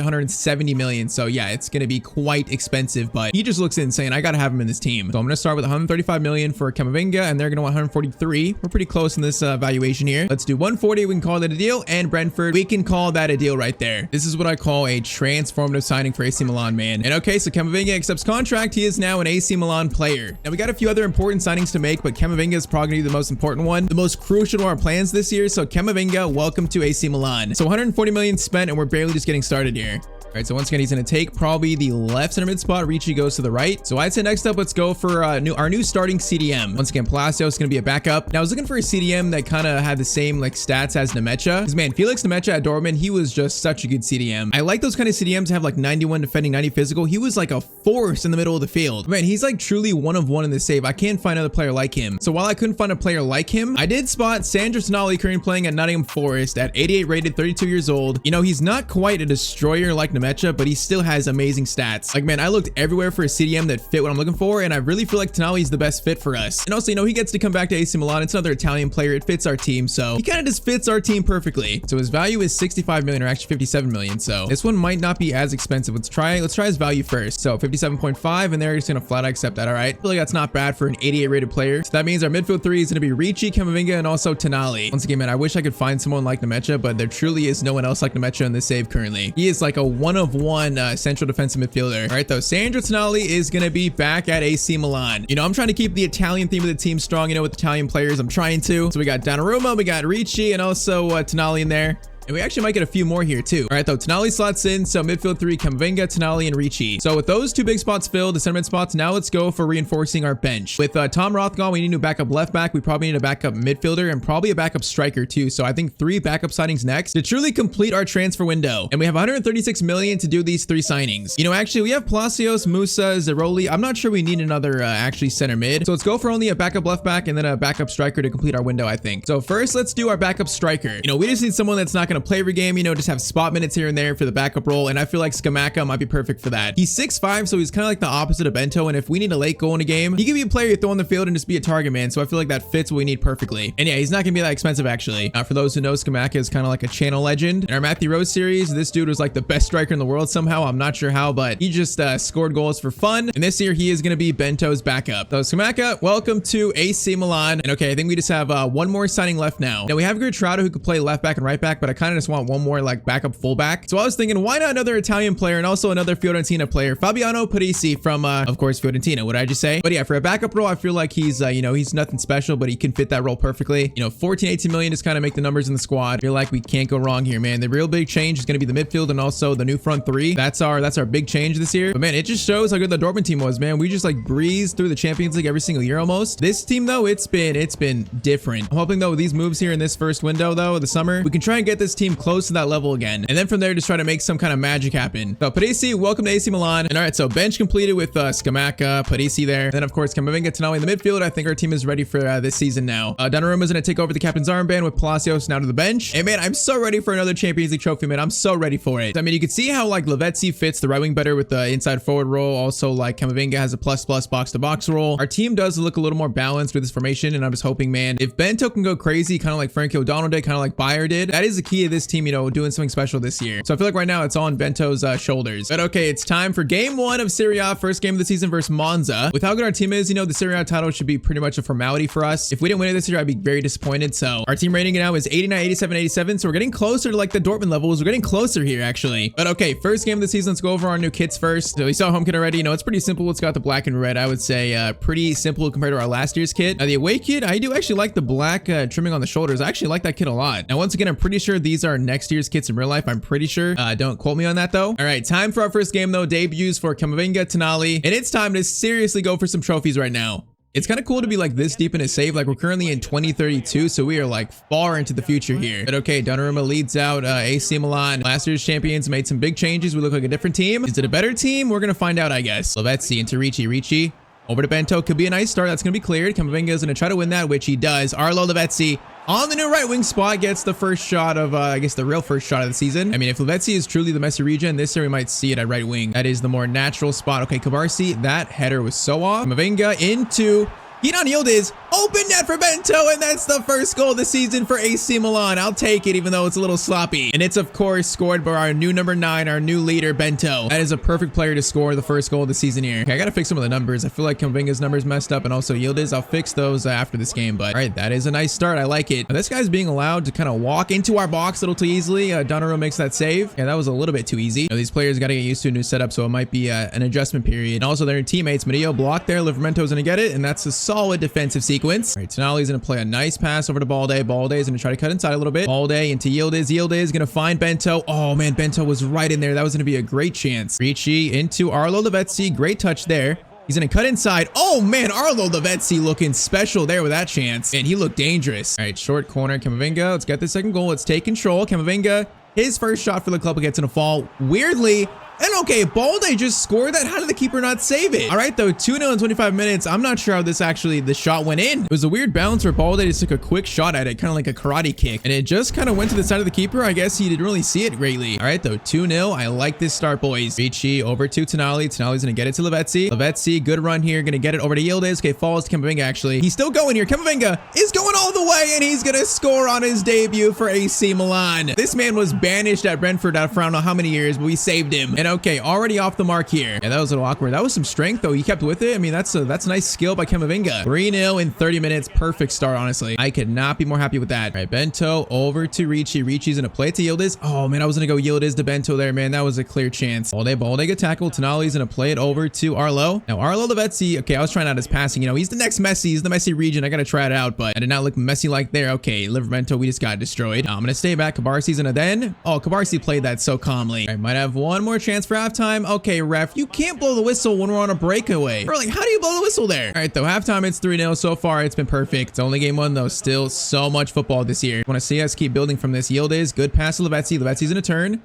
170 million. So yeah, it's going to be quite expensive, but he just looks insane. I got to have him in this team. So I'm going to start with 135 million for Camavinga, and they're going to want 143. We're pretty close in this valuation here. Let's do 140. We can call that a deal. And Brentford, we can call that a deal right there. This is what I call a transformative signing for AC Milan, man. And okay, so Camavinga accepts contract. He is now an AC Milan player. Now we got a few other important signings to make, but Camavinga is probably going to be the most important one, the most crucial to our plans this year. So Camavinga, welcome to AC Milan. So 140 million spent, and we're barely just getting started here. All right, so once again, he's going to take probably the left center mid spot. Ricci goes to the right. So I'd say next up, let's go for our new starting CDM. Once again, Palacios is going to be a backup. Now, I was looking for a CDM that kind of had the same like stats as Nemecha. Because man, Felix Nemecha at Dortmund, he was just such a good CDM. I like those kind of CDMs that have like 91 defending, 90 physical. He was like a force in the middle of the field. Man, he's like truly one of one in the save. I can't find another player like him. So while I couldn't find a player like him, I did spot Sandro Tonali currently playing at Nottingham Forest at 88 rated, 32 years old. You know, he's not quite a destroyer like Nemecha, but he still has amazing stats. Like, man, I looked everywhere for a CDM that fit what I'm looking for, and I really feel like Tonali is the best fit for us. And also, you know, he gets to come back to AC Milan. It's another Italian player. It fits our team, so he kind of just fits our team perfectly. So his value is 65 million, or actually 57 million. So this one might not be as expensive. Let's try his value first. So 57.5, and they're just gonna flat accept that. All right, I feel like that's not bad for an 88 rated player. So that means our midfield 3 is gonna be Ricci, Camavinga, and also Tonali. Once again, man, I wish I could find someone like Nemecha, but there truly is no one else like Nemecha in this save currently. He is like a one-of-one central defensive midfielder. All right, though, Sandro Tonali is gonna be back at AC Milan. You know, I'm trying to keep the Italian theme of the team strong, you know, with Italian players. I'm trying to. So we got Donnarumma, we got Ricci, and also Tonali in there. And we actually might get a few more here too. All right, though, Tonali slots in. So midfield 3, Camavinga, Tonali, and Ricci. So with those 2 big spots filled, the center mid spots, now let's go for reinforcing our bench. With Tom Roth gone, we need a backup left back. We probably need a backup midfielder and probably a backup striker too. So I think 3 backup signings next to truly complete our transfer window. And we have 136 million to do these 3 signings. You know, actually, we have Palacios, Musa, Zeroli. I'm not sure we need another actually center mid. So let's go for only a backup left back and then a backup striker to complete our window, I think. So first, let's do our backup striker. You know, we just need someone that's not going to play every game, you know, just have spot minutes here and there for the backup role, and I feel like Scamacca might be perfect for that. He's 6'5", so he's kind of like the opposite of Bento, and if we need a late goal in a game, he can be a player you throw on the field and just be a target man, so I feel like that fits what we need perfectly. And yeah, he's not gonna be that expensive actually. For those who know, Scamacca is kind of like a channel legend. In our Matthew Rose series, this dude was like the best striker in the world somehow. I'm not sure how, but he just scored goals for fun, and this year he is gonna be Bento's backup. So Scamacca, welcome to AC Milan. And okay, I think we just have one more signing left now. Now we have Gertrudo who could play left back and right back, but I kind of just want one more like backup fullback. So I was thinking, why not another Italian player and also another Fiorentina player, Fabiano Parisi from of course Fiorentina. What did I just say? But yeah, for a backup role, I feel like he's you know, he's nothing special, but he can fit that role perfectly. You know, 14-18 million just kind of make the numbers in the squad. I feel like we can't go wrong here, man. The real big change is going to be the midfield and also the new front 3. That's our big change this year. But man, it just shows how good the Dortmund team was, man. We just like breezed through the Champions League every single year almost. This team though, it's been different. I'm hoping though with these moves here in this first window though, the summer, we can try and get this this team close to that level again. And then from there, just try to make some kind of magic happen. So Parisi, welcome to AC Milan. And all right, so bench completed with Scamacca, Parisi there. And then of course, Camavinga, Tonali in the midfield. I think our team is ready for this season now. Donnarumma is going to take over the captain's armband with Palacios now to the bench. And man, I'm so ready for another Champions League trophy, man. I'm so ready for it. I mean, you can see how like Lavezzi fits the right wing better with the inside forward role. Also, like Camavinga has a plus box to box role. Our team does look a little more balanced with this formation, and I'm just hoping, man, if Bento can go crazy, kind of like Frankie O'Donnell did, kind of like Bayer did, that is the key of this team, you know, doing something special this year. So I feel like right now it's on Bento's shoulders. But okay, it's time for game 1 of Serie A, first game of the season versus Monza. With how good our team is, you know, the Serie A title should be pretty much a formality for us. If we didn't win it this year, I'd be very disappointed. So our team rating now is 89, 87, 87. So we're getting closer to like the Dortmund levels. We're getting closer here actually. But okay, first game of the season, let's go over our new kits first. So we saw home kit already. You know, it's pretty simple. It's got the black and red. I would say pretty simple compared to our last year's kit. The away kit, I do actually like the black trimming on the shoulders. I actually like that kit a lot. Now, once again, I'm pretty sure these are next year's kits in real life. I'm pretty sure. Don't quote me on that though. All right, time for our first game though. Debuts for Camavinga, Tonali, and it's time to seriously go for some trophies right now. It's kind of cool to be like this deep in a save. Like we're currently in 2032, so we are like far into the future here. But okay, Donnarumma leads out AC Milan. Last year's champions made some big changes. We look like a different team. Is it a better team? We're gonna find out, I guess. Lavezzi into Ricci. Over to Bento. Could be a nice start. That's going to be cleared. Camavinga is going to try to win that, which he does. Arlo Lavezzi on the new right wing spot gets the first shot of, I guess, the real first shot of the season. I mean, if Lavezzi is truly the Messi Regen, this year we might see it at right wing. That is the more natural spot. Okay, Cabarsi, that header was so off. Camavinga into Gideon Yildiz. Open net for Bento, and that's the first goal of the season for AC Milan. I'll take it, even though it's a little sloppy. And it's, of course, scored by our new number 9, our new leader, Bento. That is a perfect player to score the first goal of the season here. Okay, I gotta fix some of the numbers. I feel like Camavinga's numbers messed up, and also Yildiz. I'll fix those after this game, but all right, that is a nice start. I like it. Now, this guy's being allowed to kind of walk into our box a little too easily. Donnarumma makes that save. Yeah, that was a little bit too easy. Now, these players gotta get used to a new setup, so it might be an adjustment period. And also, their teammates, Medeo blocked there. Livermento's gonna get it, and that's a solid defensive sequence. All right, Tonali's gonna play a nice pass over to Balde. Balde's gonna try to cut inside a little bit. Balde into Yildiz. Yildiz gonna find Bento. Oh man, Bento was right in there. That was gonna be a great chance. Ricci into Arlo Lavezzi. Great touch there. He's gonna cut inside. Oh man, Arlo Lavezzi looking special there with that chance. And he looked dangerous. All right, short corner, Camavinga. Let's get the second goal. Let's take control. Camavinga, his first shot for the club gets in a fall. Weirdly, and okay, Balde just scored that. How did the keeper not save it? All right, though, 2-0 in 25 minutes. I'm not sure how this actually, the shot went in. It was a weird bounce where Balde just took a quick shot at it, kind of like a karate kick. And it just kind of went to the side of the keeper. I guess he didn't really see it greatly. All right, though, 2-0. I like this start, boys. Ricci over to Tonali. Tonali's going to get it to Lavezzi. Lavezzi, good run here. Going to get it over to Yildiz. Okay, falls to Camavinga, actually. He's still going here. Camavinga is going all the way, and he's going to score on his debut for AC Milan. This man was banished at Brentford for I don't know how many years, but we saved him. And okay, already off the mark here. Yeah, that was a little awkward. That was some strength though. He kept with it. I mean, that's a nice skill by Camavinga. 3-0 in 30 minutes. Perfect start, honestly. I could not be more happy with that. All right, Bento over to Ricci. Ricci's gonna play it to Yildiz. Oh man, I was gonna go Yildiz to Bento there, man. That was a clear chance. Balde good tackle. Tonali's gonna play it over to Arlo. Now Arlo Lavezzi. Okay, I was trying out his passing. You know, he's the next Messi. He's the Messi Regen. I gotta try it out, but I did not look Messi like there. Okay, Livermento, we just got destroyed. I'm gonna stay back. Cabarsi's gonna then. Oh, Cabarsi played that so calmly. I might have one more chance for halftime. Okay, ref, you can't blow the whistle when we're on a breakaway. Bro, like, how do you blow the whistle there? All right, though, halftime, it's 3-0. So far, it's been perfect. It's only game 1, though. Still so much football this year. Want to see us keep building from this. Yildiz, good pass to Lavezzi. Lavezzi's in a turn.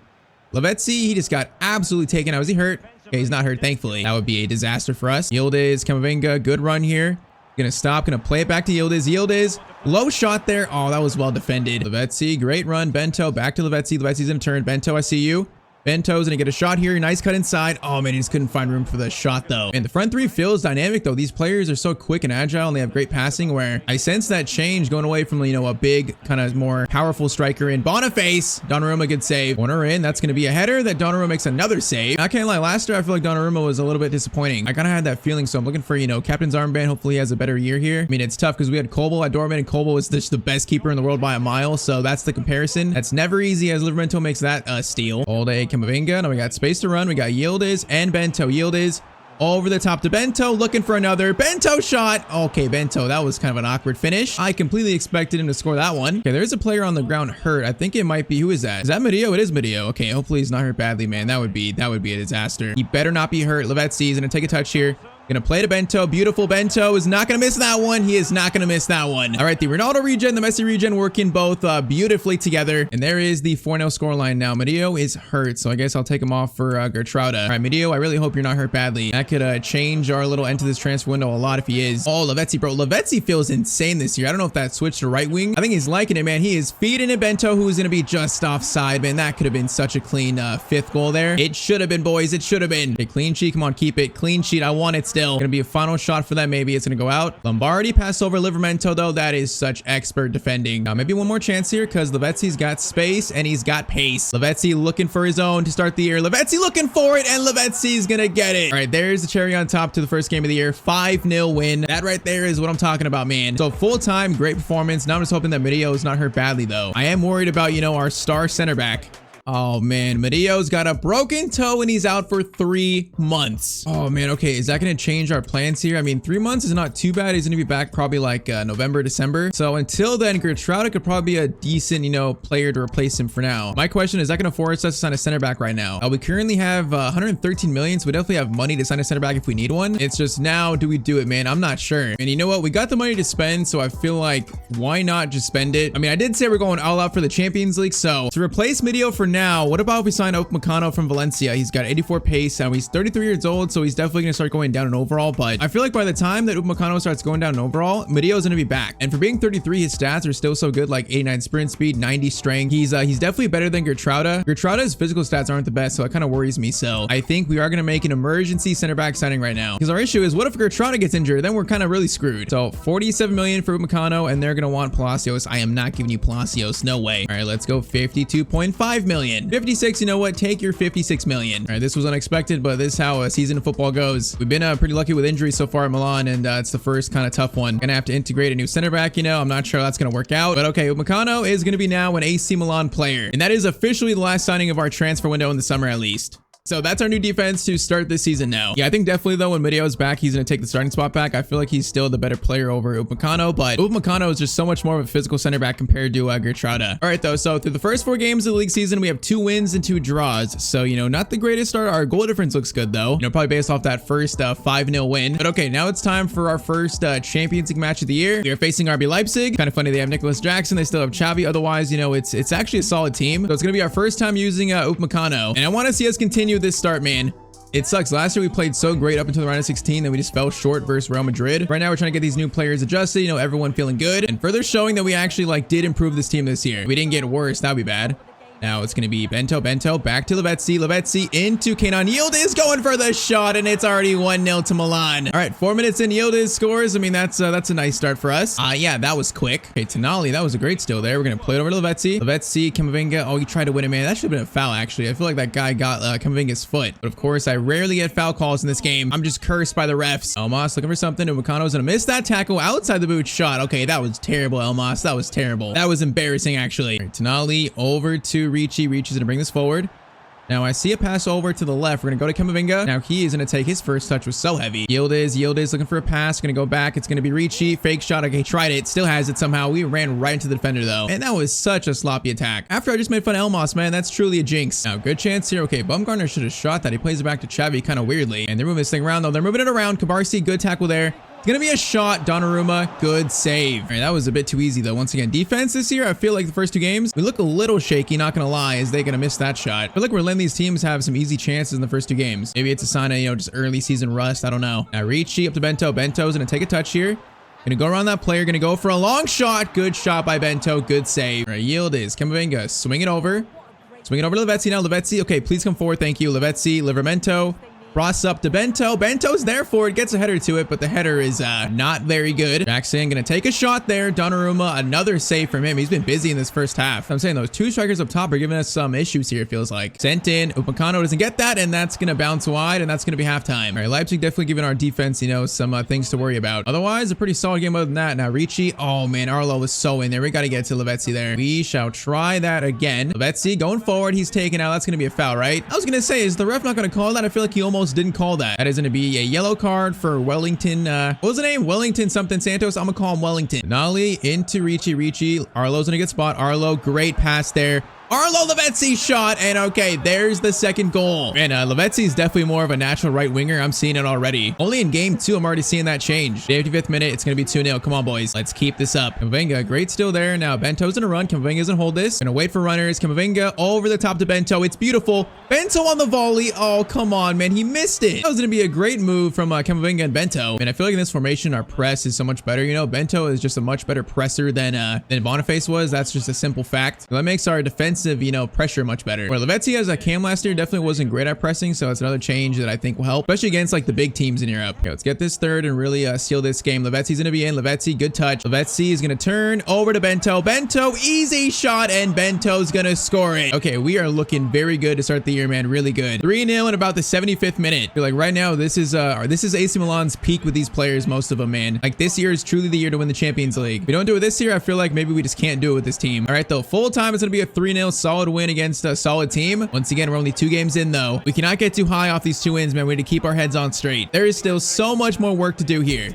Lavezzi, he just got absolutely taken out. Was he hurt? Okay, he's not hurt, thankfully. That would be a disaster for us. Yildiz, Camavinga, good run here. Gonna stop, gonna play it back to Yildiz. Yildiz, low shot there. Oh, that was well defended. Lavezzi, great run. Bento, back to Lavezzi. Lavezzi's in a turn. Bento, I see you. Bento's gonna get a shot here. Nice cut inside. Oh man, he just couldn't find room for the shot though. And the front three feels dynamic though. These players are so quick and agile, and they have great passing, where I sense that change going away from, you know, a big kind of more powerful striker in Boniface. Donnarumma, good save. Corner in. That's gonna be a header that Donnarumma makes another save. I can't lie, last year I feel like Donnarumma was a little bit disappointing. I kind of had that feeling, so I'm looking for, you know, captain's armband. Hopefully he has a better year here. I mean, it's tough because we had Kobel at Dortmund, and Kobel was just the best keeper in the world by a mile, so that's the comparison. That's never easy as Livermento makes that steal. All day Camavinga. Now we got space to run. We got Yildiz and Bento. Yildiz over the top to Bento, looking for another Bento shot. Okay, Bento, that was kind of an awkward finish. I completely expected him to score that one. Okay, there's a player on the ground hurt. I think it might be, who is that? Is that Medeo? It is Medeo. Okay, hopefully he's not hurt badly, man. That would be a disaster. He better not be hurt. Lavezzi is gonna take a touch here. Gonna play to Bento. Beautiful. Bento is not gonna miss that one. He is not gonna miss that one. All right, the Ronaldo regen, the Messi regen working both beautifully together. And there is the 4-0 scoreline now. Medeo is hurt, so I guess I'll take him off for Gertruda. All right, Medeo, I really hope you're not hurt badly. That could change our little end to this transfer window a lot if he is. Oh, Lavezzi, bro. Lavezzi feels insane this year. I don't know if that switched to right wing. I think he's liking it, man. He is feeding it. Bento, who is gonna be just offside, man. That could have been such a clean 5th goal there. It should have been, boys. It should have been. Okay, clean sheet. Come on, keep it. Clean sheet. I want it still. Gonna be a final shot for that. Maybe it's gonna go out. Lombardi pass over Livramento, though. That is such expert defending. Now, maybe one more chance here because Lavezzi's got space and he's got pace. Lavezzi looking for his own to start the year. Lavezzi looking for it, and Lavezzi's gonna get it. All right, there's the cherry on top to the first game of the year. 5-0 win. That right there is what I'm talking about, man. So full time, great performance. Now I'm just hoping that Medeo is not hurt badly, though. I am worried about, you know, our star center back. Oh man, Medeo's got a broken toe and he's out for 3 months. Oh man, okay, is that gonna change our plans here? I mean, 3 months is not too bad. He's gonna be back probably like November, December. So until then, Gertruda could probably be a decent, you know, player to replace him for now. My question is that gonna force us to sign a center back right now? We currently have 113 million, so we definitely have money to sign a center back if we need one. It's just now, do we do it, man? I'm not sure. And you know what? We got the money to spend, so I feel like why not just spend it? I mean, I did say we're going all out for the Champions League, so to replace Medeo for now, what about if we sign Upamecano from Valencia? He's got 84 pace and he's 33 years old, so he's definitely going to start going down in overall. But I feel like by the time that Upamecano starts going down in overall, Medeo is going to be back. And for being 33, his stats are still so good, like 89 sprint speed, 90 strength. He's definitely better than Gertruda. Gertruda's physical stats aren't the best, so it kind of worries me. So I think we are going to make an emergency center back signing right now, because our issue is, what if Gertruda gets injured? Then we're kind of really screwed. So 47 million for Upamecano, and they're going to want Palacios. I am not giving you Palacios. No way. All right, let's go 52.5 million. 56, you know what? Take your 56 million. All right, this was unexpected, but this is how a season of football goes. We've been pretty lucky with injuries so far at Milan, and it's the first kind of tough one. Gonna have to integrate a new center back, you know. I'm not sure that's gonna work out, but okay, Upamecano is gonna be now an AC Milan player, and that is officially the last signing of our transfer window in the summer at least. So that's our new defense to start this season now. Yeah, I think definitely though when Medeo's back, he's going to take the starting spot back. I feel like he's still the better player over Upamecano, but Upamecano is just so much more of a physical center back compared to Gertruda. All right though, so through the first 4 games of the league season, we have 2 wins and 2 draws. So, you know, not the greatest start. Our goal difference looks good though, you know, probably based off that first 5-0 win. But okay, now it's time for our first Champions League match of the year. We are facing RB Leipzig. Kind of funny, they have Nicholas Jackson, they still have Xavi. Otherwise, you know, it's actually a solid team. So it's going to be our first time using Upamecano, and I want to see us continue this start, man. It sucks. Last year we played so great up until the round of 16 that we just fell short versus Real Madrid. Right now we're trying to get these new players adjusted, you know, everyone feeling good, and further showing that we actually like did improve this team this year. We didn't get worse. That'd be bad. Now it's going to be Bento, back to Lavezzi into Kenan. Yildiz going for the shot, and it's already 1-0 to Milan. All right, 4 minutes in, Yildiz scores. I mean, that's a nice start for us. Yeah, that was quick. Okay, Tonali, that was a great steal there. We're going to play it over to Lavezzi. Camavinga. Oh, he tried to win it, man. That should have been a foul, actually. I feel like that guy got Camavinga's foot. But of course, I rarely get foul calls in this game. I'm just cursed by the refs. Elmas looking for something, and Upamecano's going to miss that tackle outside the boot shot. Okay, that was terrible, Elmas. That was terrible. That was embarrassing, actually. All right, Tonali over to Ricci. Ricci's gonna bring this forward. Now I see a pass over to the left. We're gonna go to Camavinga. Now he is gonna take his first touch, was so heavy. Yildiz looking for a pass. Gonna go back. It's gonna be Ricci. Fake shot. Okay, tried it. Still has it somehow. We ran right into the defender though. And that was such a sloppy attack. After I just made fun of Elmas, man, that's truly a jinx. Now good chance here. Okay, Baumgartner should have shot that. He plays it back to Xavi kind of weirdly. And they're moving this thing around though. They're moving it around. Cabarsi, good tackle there. It's gonna be a shot. Donnarumma, good save. All right, that was a bit too easy though. Once again, defense this year, I feel like the first 2 games, we look a little shaky, not gonna lie. Is they gonna miss that shot? I feel like we're letting these teams have some easy chances in the first 2 games. Maybe it's a sign of, you know, just early season rust. I don't know. Now Ricci up to Bento. Bento's gonna take a touch here. Gonna go around that player. Gonna go for a long shot. Good shot by Bento. Good save. All right, Yildiz. Camavinga. Swing it over. Swing it over to Lavezzi now. Lavezzi. Okay, please come forward. Thank you. Lavezzi. Livramento. Cross up to Bento. Bento's there for it. Gets a header to it, but the header is not very good. Jackson gonna take a shot there. Donnarumma, another save from him. He's been busy in this first half. I'm saying those 2 strikers up top are giving us some issues here, it feels like. Sent in. Upamecano doesn't get that, and that's gonna bounce wide, and that's gonna be halftime. All right, Leipzig definitely giving our defense, you know, some things to worry about. Otherwise, a pretty solid game other than that. Now Ricci. Oh man, Arlo was so in there. We gotta get to Lavezzi there. We shall try that again. Lavezzi going forward. He's taken out. That's gonna be a foul, right? I was gonna say, is the ref not gonna call that? I feel like he almost didn't call that. That is going to be a yellow card for Wellington. What was the name? Wellington something Santos. I'm going to call him Wellington. Nolly into Ricci. Arlo's in a good spot. Arlo, great pass there. Arlo Lavezzi shot, and okay, there's the second goal. Man, Lavezzi is definitely more of a natural right winger. I'm seeing it already. Only in game 2, I'm already seeing that change. The 55th minute, it's going to be 2-0. Come on, boys. Let's keep this up. Camavinga, great steal there. Now, Bento's going to run. Camavinga's going to hold this. Going to wait for runners. Camavinga over the top to Bento. It's beautiful. Bento on the volley. Oh, come on, man. He missed it. That was going to be a great move from Camavinga and Bento. And I feel like in this formation, our press is so much better. You know, Bento is just a much better presser than Boniface was. That's just a simple fact. That makes our defensive, you know, pressure much better. Where Lavezzi as a cam last year definitely wasn't great at pressing, so it's another change that I think will help, especially against like the big teams in Europe. Okay, let's get this third and really seal this game. Lavezzi's gonna be in. Lavezzi, good touch. Lavezzi is gonna turn over to Bento. Bento, easy shot, and Bento's gonna score it. Okay, we are looking very good to start the year, man. Really good. 3-0 in about the 75th minute. I feel like right now this is AC Milan's peak with these players, most of them, man. Like this year is truly the year to win the Champions League. If we don't do it this year, I feel like maybe we just can't do it with this team. All right, though, full time it's gonna be a 3-0 solid win against a solid team. Once again, we're only 2 games in though. We cannot get too high off these 2 wins, man. We need to keep our heads on straight. There is still so much more work to do here.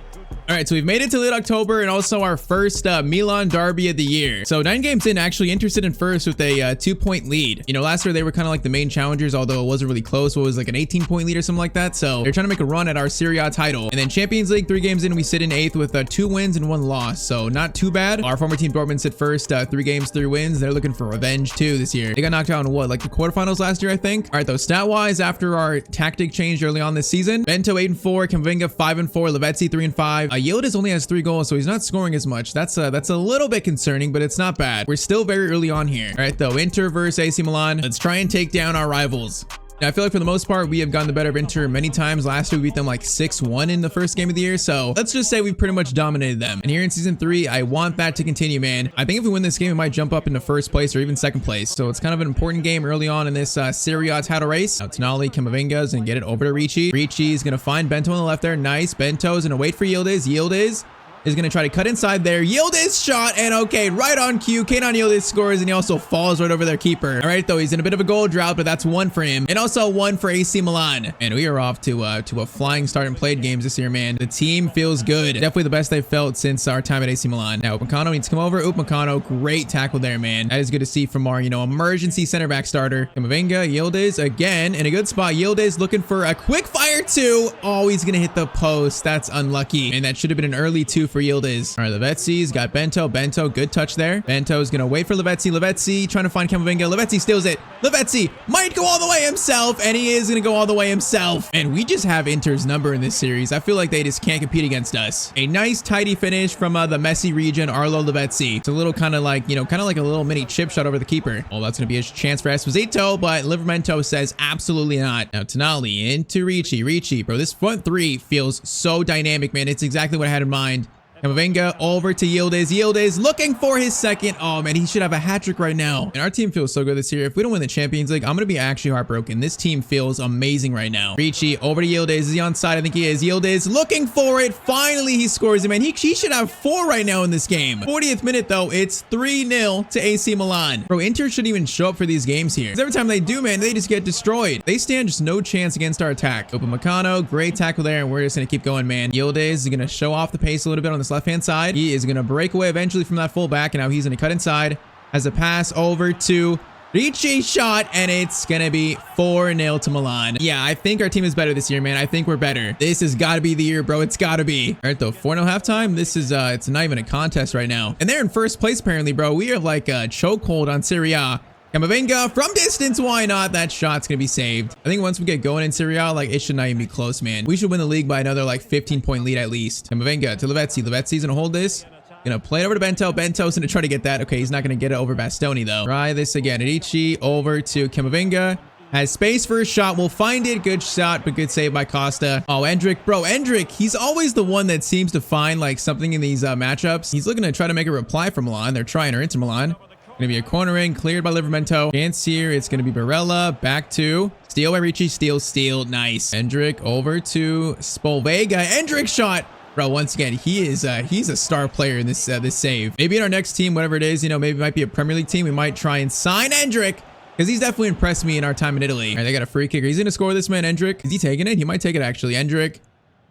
All right, so we've made it to late October and also our first Milan derby of the year. So 9 games in, actually interested in first with a 2-point lead. You know, last year they were kind of like the main challengers, although it wasn't really close. It was like an 18-point lead or something like that. So they're trying to make a run at our Serie A title. And then Champions League, 3 games in, we sit in 8th with 2 wins and 1 loss. So not too bad. Our former team Dortmund sit first, 3 games, 3 wins. They're looking for revenge too this year. They got knocked out in what, like the quarterfinals last year, I think. All right, though, stat-wise, after our tactic changed early on this season, Bento 8-4, Camavinga 5-4, Lavezzi 3-5. Yildiz only has 3 goals, so he's not scoring as much. That's a little bit concerning, but it's not bad. We're still very early on here. All right, though, Inter versus AC Milan. Let's try and take down our rivals. Now, I feel like for the most part, we have gotten the better of Inter many times. Last year, we beat them like 6-1 in the first game of the year. So let's just say we've pretty much dominated them. And here in season 3, I want that to continue, man. I think if we win this game, we might jump up into first place or even second place. So it's kind of an important game early on in this Serie A title race. Now, Tonali, Camavinga is going to get it over to Ricci. Ricci is going to find Bento on the left there. Nice. Bento is going to wait for Yildiz. Yildiz is going to try to cut inside there. Yildiz shot, and okay, right on cue. Kenan Yildiz scores, and he also falls right over their keeper. All right, though, he's in a bit of a goal drought, but that's 1 for him, and also 1 for AC Milan. And we are off to a flying start in played games this year, man. The team feels good. Definitely the best they've felt since our time at AC Milan. Now, Upamecano needs to come over. Upamecano, great tackle there, man. That is good to see from our, you know, emergency center back starter. Camavinga, Yildiz again in a good spot. Yildiz looking for a quick fire 2. Oh, he's going to hit the post. That's unlucky, and that should have been an early 2 for Yildiz. All right, Lavezzi's got Bento. Bento, good touch there. Bento's gonna wait for Lavezzi. Lavezzi trying to find Camavinga. Lavezzi steals it. Lavezzi might go all the way himself, and he is gonna go all the way himself. And we just have Inter's number in this series. I feel like they just can't compete against us. A nice tidy finish from the Messi Regen, Arlo Lavezzi. It's a little kind of like, you know, kind of like a little mini chip shot over the keeper. Oh, that's gonna be a chance for Esposito, but Livramento says absolutely not. Now Tonali into Ricci. Ricci, bro, this front 3 feels so dynamic, man. It's exactly what I had in mind. Camavinga over to Yildiz. Yildiz looking for his second. Oh, man, he should have a hat-trick right now. And our team feels so good this year. If we don't win the Champions League, I'm going to be actually heartbroken. This team feels amazing right now. Ricci over to Yildiz. Is he onside? I think he is. Yildiz looking for it. Finally, he scores it, man. He should have 4 right now in this game. 40th minute, though, it's 3-0 to AC Milan. Bro, Inter shouldn't even show up for these games here. Because every time they do, man, they just get destroyed. They stand just no chance against our attack. Upamecano, great tackle there, and we're just going to keep going, man. Yildiz is going to show off the pace a little bit on this left-hand side. He is going to break away eventually from that fullback, and now he's going to cut inside. Has a pass over to Ricci shot, and it's going to be 4-0 to Milan. Yeah, I think our team is better this year, man. I think we're better. This has got to be the year, bro. It's got to be. All right, though, 4-0 halftime. This is, it's not even a contest right now. And they're in first place, apparently, bro. We are like a chokehold on Serie A. Camavinga from distance, why not? That shot's gonna be saved. I think once we get going in Serie A, like, it should not even be close, man. We should win the league by another like 15-point lead at least. Camavinga to Lavezzi. Lavezzi's gonna hold this. Gonna play it over to Bento. Bento's gonna try to get that. Okay, he's not gonna get it over Bastoni though. Try this again. Ricci over to Camavinga. Has space for a shot. We'll find it. Good shot, but good save by Costa. Oh, Endrick. Bro, Endrick, he's always the one that seems to find like something in these matchups. He's looking to try to make a reply for Milan. They're trying, or Inter Milan. Gonna be a corner in, cleared by Livramento. Chance here, it's gonna be Barella, back to steal by Ricci, steal, nice. Endrick over to Spolvega. Endrick shot. Bro, once again, he's a star player in this this save. Maybe in our next team, whatever it is, you know, maybe it might be a Premier League team. We might try and sign Endrick, because he's definitely impressed me in our time in Italy. All right, they got a free kicker. He's gonna score this man, Endrick. Is he taking it? He might take it actually. Endrick.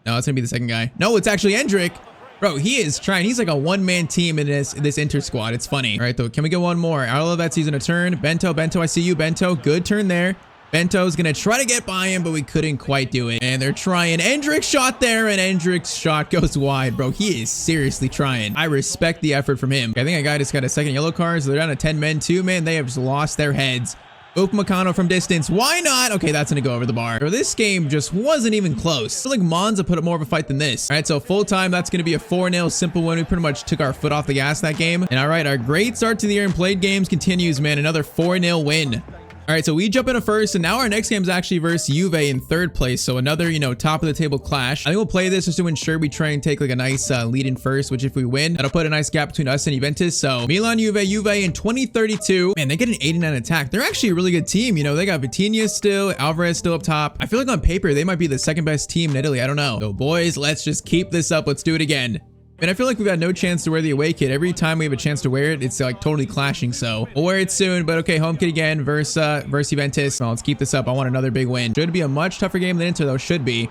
No, it's gonna be the second guy. No, it's actually Endrick. Bro, he is trying. He's like a one-man team in this inter squad. It's funny. All right, though. Can we get one more? I love that season a turn. Bento, I see you, Bento. Good turn there. Bento's gonna try to get by him, but we couldn't quite do it. And they're trying. Endrick's shot there, and Endrick's shot goes wide. Bro, he is seriously trying. I respect the effort from him. I think a guy just got a second yellow card, so they're down to 10 men too, man. They have just lost their heads. Upamecano from distance. Why not? Okay, that's gonna go over the bar. Bro, this game just wasn't even close. I feel like Monza put up more of a fight than this. All right, so full time, that's gonna be a 4-0 simple win. We pretty much took our foot off the gas that game. And all right, our great start to the year in played games continues, man. Another 4-0 win. All right, so we jump into first, and now our next game is actually versus Juve in third place. So another, you know, top of the table clash. I think we'll play this just to ensure we try and take like a nice lead in first, which if we win, that'll put a nice gap between us and Juventus. So Milan, Juve in 2032. Man, they get an 89 attack. They're actually a really good team. You know, they got Vitinha still, Alvarez still up top. I feel like on paper, they might be the second best team in Italy. I don't know. So boys, let's just keep this up. Let's do it again. And I feel like we've got no chance to wear the away kit. Every time we have a chance to wear it, it's like totally clashing. So we'll wear it soon. But okay, home kit again versus Juventus. Well, let's keep this up. I want another big win. Should be a much tougher game than Inter, though. Should be.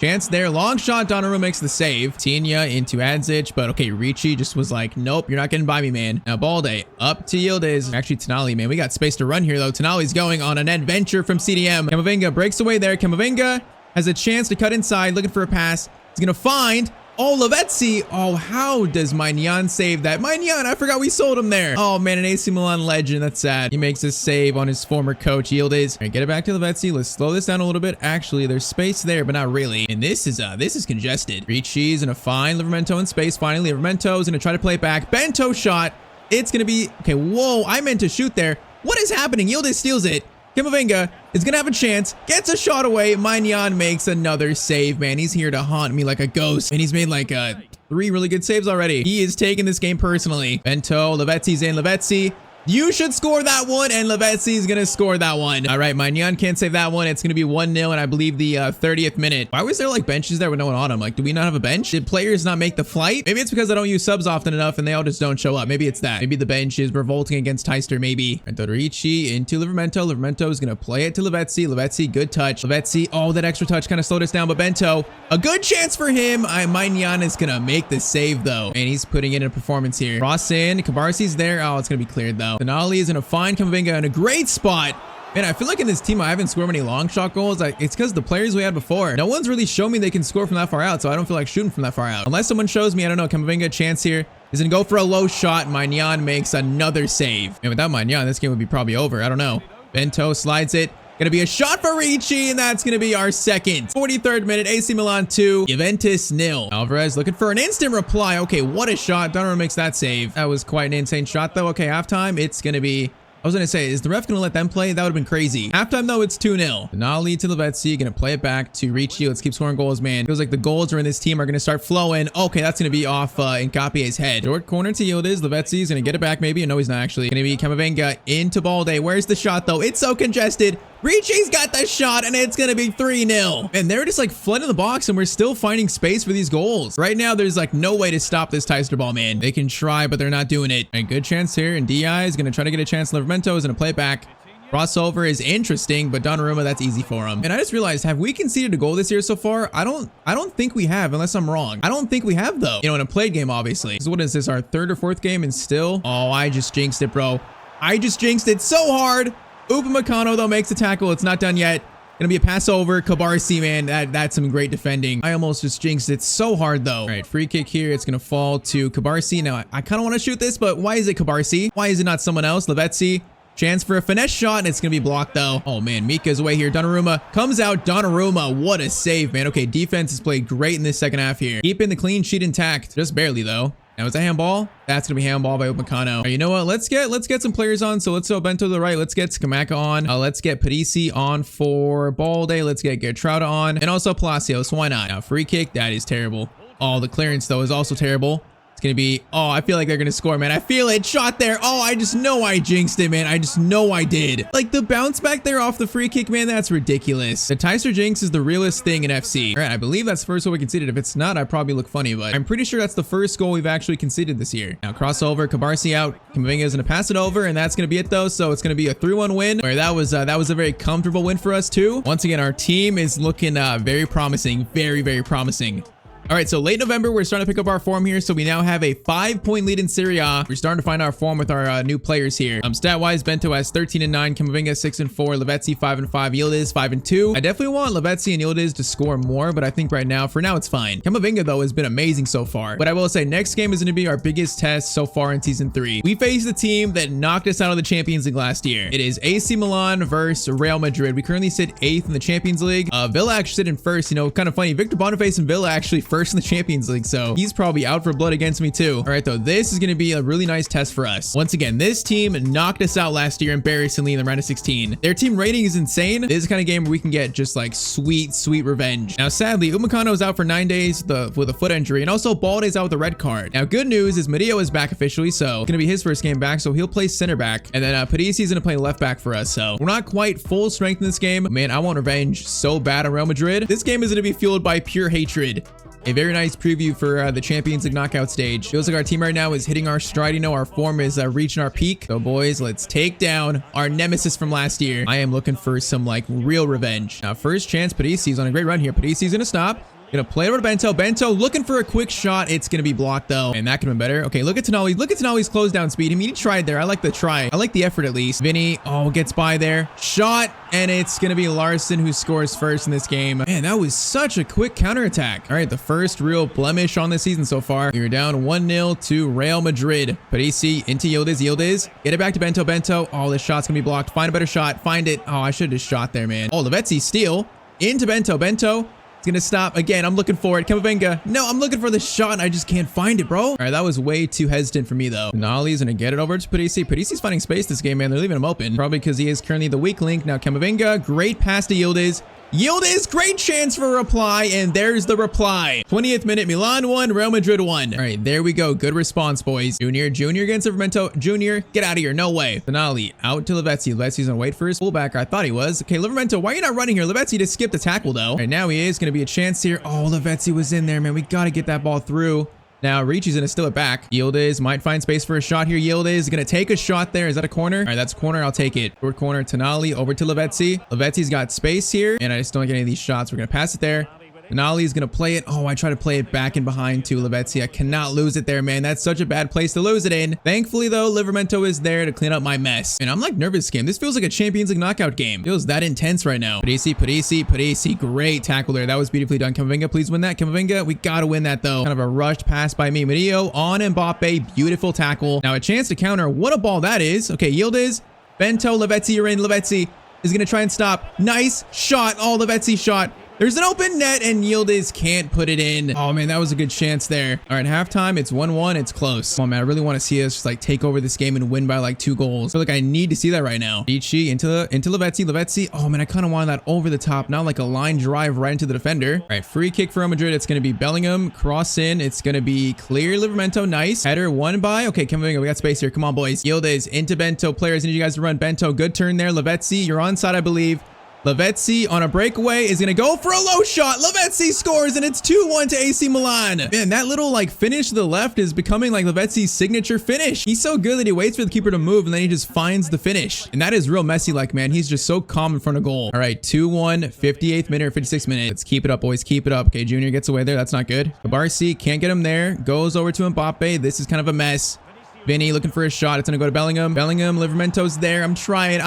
Chance there. Long shot. Donnarumma makes the save. Vitinha into Adzic. But okay, Ricci just was like, nope, you're not getting by me, man. Now Balde up to Yildiz. Actually, Tonali, man. We got space to run here, though. Tonali's going on an adventure from CDM. Camavinga breaks away there. Camavinga has a chance to cut inside, looking for a pass. He's going to find... Oh, Lavezzi. Oh, how does Maignan save that? Maignan, I forgot we sold him there. Oh, man, an AC Milan legend. That's sad. He makes a save on his former coach, Yildiz. All right, get it back to Lavezzi. Let's slow this down a little bit. Actually, there's space there, but not really. And this is congested. Ricci's gonna find Livramento in space. Finally, Livramento's gonna try to play it back. Bento shot. It's gonna be... Okay, whoa, I meant to shoot there. What is happening? Yildiz steals it. Camavinga is going to have a chance, gets a shot away. Maignan makes another save, man. He's here to haunt me like a ghost. And he's made like 3 really good saves already. He is taking this game personally. Bento, Lavezzi's in. Lavezzi, you should score that one, and Lavezzi is going to score that one. All right, Maignan can't save that one. It's going to be 1-0, and I believe the 30th minute. Why was there like benches there with no one on them? Like, do we not have a bench? Did players not make the flight? Maybe it's because I don't use subs often enough, and they all just don't show up. Maybe it's that. Maybe the bench is revolting against Tyztir, maybe. Ricci into Livramento. Livramento is going to play it to Lavezzi. Lavezzi, good touch. Lavezzi, oh, that extra touch kind of slowed us down, but Bento, a good chance for him. Maignan is going to make the save, though, and he's putting in a performance here. Cross in. Cabarsi's there. Oh, it's going to be cleared, though. Tonali is going to find Camavinga in a great spot. Man, I feel like in this team, I haven't scored many long shot goals. It's because the players we had before, no one's really shown me they can score from that far out, so I don't feel like shooting from that far out. Unless someone shows me, I don't know, Camavinga, chance here. He's going to go for a low shot. Maignan makes another save. And without Maignan, this game would be probably over. I don't know. Bento slides it. Going to be a shot for Ricci, and that's going to be our second. 43rd minute, AC Milan 2, Juventus 0. Alvarez looking for an instant reply. Okay, what a shot. Donnarumma makes that save. That was quite an insane shot, though. Okay, halftime, it's going to be... I was going to say, is the ref going to let them play? That would have been crazy. Halftime, though, it's 2-0. Tonali to Lavezzi. Going to play it back to Ricci. Let's keep scoring goals, man. Feels like the goals are in this team are going to start flowing. Okay, that's going to be off Nkapie's head. Short corner to Yildiz. Lavezzi's going to get it back, maybe. No, he's not actually. Going to be Camavinga into Balde. Where's the shot, though? It's so congested. Ricci's got the shot, and it's going to be 3-0. And they're just like flooding the box, and we're still finding space for these goals. Right now, there's like no way to stop this Tyztir ball, man. They can try, but they're not doing it. A good chance here, and DI is going to try to get a chance. Livramento is going to play it back. Crossover is interesting, but Donnarumma, that's easy for him. And I just realized, have we conceded a goal this year so far? I don't think we have, unless I'm wrong. I don't think we have, though. You know, in a played game, obviously. So what is this, our 3rd or 4th game, and still? Oh, I just jinxed it, bro. I just jinxed it so hard. Upamecano, though, makes the tackle. It's not done yet. Gonna be a pass over. Cabarsi, man, that's some great defending. I almost just jinxed it so hard, though. All right, free kick here. It's gonna fall to Cabarsi. Now, I kind of want to shoot this, but why is it Cabarsi? Why is it not someone else? Lavezzi, chance for a finesse shot, and it's gonna be blocked, though. Oh, man, Mika's away here. Donnarumma comes out. Donnarumma, what a save, man. Okay, defense has played great in this second half here. Keeping the clean sheet intact. Just barely, though. Now, is that handball? That's going to be handball by Upamecano. You know what? Let's get some players on. So let's throw Bento to the right. Let's get Scamacca on. Let's get Parisi on for Balde. Let's get Gertruda on. And also Palacios. Why not? Now, free kick. That is terrible. Oh, the clearance, though, is also terrible. Gonna be, oh, I feel like they're gonna score, man. I feel it. Shot there. Oh, I just know I jinxed it, man. I just know I did. Like the bounce back there off the free kick, man, that's ridiculous. The Tyztir jinx is the realest thing in FC. All right, I believe that's the first goal we conceded. If it's not, I probably look funny, but I'm pretty sure that's the first goal we've actually conceded this year. Now crossover, Cabarsi out. Camavinga is gonna pass it over, and that's gonna be it, though. So it's gonna be a 3-1 win. Where that was a very comfortable win for us too. Once again, our team is looking very promising, very promising. All right, so late November, we're starting to pick up our form here. So we now have a 5-point lead in Serie A. We're starting to find our form with our new players here. Stat-wise, Bento has 13-9, Camavinga 6-4, Lavezzi 5-5, Yildiz 5-2. I definitely want Lavezzi and Yildiz to score more, but I think right now, for now, it's fine. Camavinga, though, has been amazing so far. But I will say, next game is going to be our biggest test so far in Season 3. We face the team that knocked us out of the Champions League last year. It is AC Milan versus Real Madrid. We currently sit 8th in the Champions League. Villa actually sit in first. You know, kind of funny. Victor Boniface and Villa actually first in the Champions League, so he's probably out for blood against me too. All right, though, this is going to be a really nice test for us. Once again, this team knocked us out last year embarrassingly in the round of 16. Their team rating is insane. This is the kind of game where we can get just like sweet revenge. Now, sadly, Upamecano is out for 9 days with a foot injury, and also Balde's out with a red card. Now, good news is Mario is back officially, so it's going to be his first game back, so he'll play center back, and then Parisi is going to play left back for us. So we're not quite full strength in this game. Man, I want revenge so bad on Real Madrid. This game is going to be fueled by pure hatred. A very nice preview for the Champions League knockout stage. Feels like our team right now is hitting our stride. You know, our form is reaching our peak. So boys, let's take down our nemesis from last year. I am looking for some like real revenge. Now, first chance, Parisi's on a great run here. Parisi's gonna stop. Gonna play over to Bento. Bento looking for a quick shot. It's gonna be blocked though. And that could have been better. Okay, look at Tonali. Look at Tonali's close down speed. I mean, he tried there. I like the try. I like the effort at least. Vinny, oh, gets by there. Shot. And it's gonna be Larson who scores first in this game. Man, that was such a quick counterattack. All right, the first real blemish on this season so far. We are down 1-0 to Real Madrid. Parisi into Yildiz. Yildiz. Get it back to Bento. Bento. Oh, this shot's gonna be blocked. Find a better shot. Find it. Oh, I should have just shot there, man. Oh, Lavezzi steal. Into Bento. Bento. It's gonna stop again. I'm looking for it. Camavinga. No, I'm looking for the shot and I just can't find it, bro. All right, that was way too hesitant for me though. Nali's gonna get it over to Parisi. Parisi's finding space this game, man. They're leaving him open. Probably because he is currently the weak link. Now Camavinga, great pass to Yildiz. Yildiz, great chance for a reply, and there's the reply. 20th minute, Milan 1, Real Madrid 1. All right, there we go. Good response, boys. Junior against Livramento. Junior, get out of here. No way. Finale, out to Lavezzi. Lavezzi's gonna wait for his fullback. I thought he was. Okay, Livramento, why are you not running here? Lavezzi just skipped the tackle, though. All right, now he is gonna be a chance here. Oh, Lavezzi was in there, man. We gotta get that ball through. Now, Ricci's gonna steal it back. Yildiz might find space for a shot here. Yildiz is gonna take a shot there. Is that a corner? All right, that's a corner. I'll take it. Short corner, Tonali over to Lavezzi. Lavezzi's got space here, and I just don't get any of these shots. We're gonna pass it there. Tonali is gonna play it. Oh, I try to play it back and behind to Lavezzi. I cannot lose it there, man. That's such a bad place to lose it in. Thankfully, though, Livramento is there to clean up my mess. And I'm like nervous this game. This feels like a Champions League knockout game. It feels that intense right now. Parisi. Great tackle there. That was beautifully done. Camavinga, please win that. Camavinga, we gotta win that, though. Kind of a rushed pass by me. Mario on Mbappe. Beautiful tackle. Now, a chance to counter. What a ball that is. Okay, Yildiz. Bento, Lavezzi, you're in. Lavezzi is gonna try and stop. Nice shot. Oh, Lavezzi shot. There's an open net and Yildiz can't put it in. Oh man, that was a good chance there. All right, halftime, it's 1-1, it's close. Oh man, I really want to see us just like take over this game and win by like 2 goals. I feel like I need to see that right now. Ricci into Lavezzi. Oh man, I kind of wanted that over the top, not like a line drive right into the defender. All right, free kick for Real Madrid. It's going to be Bellingham, cross in. It's going to be clear. Livramento, nice. Header, won by. Okay, Camavinga, we got space here. Come on, boys. Yildiz into Bento. Players, I need you guys to run. Bento, good turn there. Lavezzi, you're onside, I believe. Lavezzi on a breakaway is going to go for a low shot. Lavezzi scores and it's 2-1 to AC Milan. Man, that little like finish to the left is becoming like Lavezzi's signature finish. He's so good that he waits for the keeper to move and then he just finds the finish. And that is real Messi like, man. He's just so calm in front of goal. All right, 2-1, 58th minute or 56th minute. Let's keep it up, boys. Keep it up. Okay, Junior gets away there. That's not good. Cabarsi can't get him there. Goes over to Mbappe. This is kind of a mess. Vinny looking for a shot. It's going to go to Bellingham. Livramento's there. I'm trying.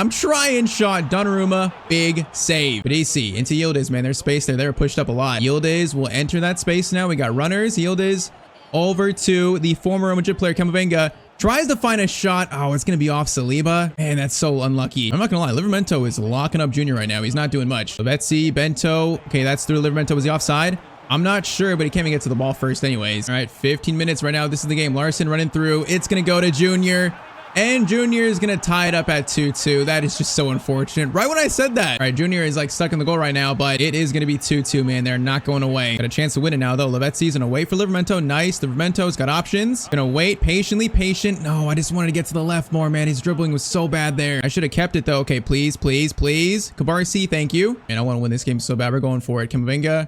Shot. Donnarumma. Big save. Parisi into Yildiz, man. There's space there. They're pushed up a lot. Yildiz will enter that space now. We got runners. Yildiz over to the former Real Madrid player, Camavinga. Tries to find a shot. Oh, it's going to be off Saliba. Man, that's so unlucky. I'm not going to lie. Livramento is locking up Junior right now. He's not doing much. Lavezzi, Bento. Okay, that's through Livramento. Was he offside? I'm not sure, but he can't even get to the ball first anyways. All right, 15 minutes right now. This is the game. Larson running through. It's going to go to Junior. And Junior is going to tie it up at 2-2. That is just so unfortunate. Right when I said that. All right, Junior is like stuck in the goal right now, but it is going to be 2-2, man. They're not going away. Got a chance to win it now, though. Lavezzi's going to wait for Livramento. Nice. Livramento's got options. Going to wait patiently. No, I just wanted to get to the left more, man. His dribbling was so bad there. I should have kept it, though. Okay, please. Cabarsi, thank you. And I want to win this game so bad. We're going for it. Camavinga.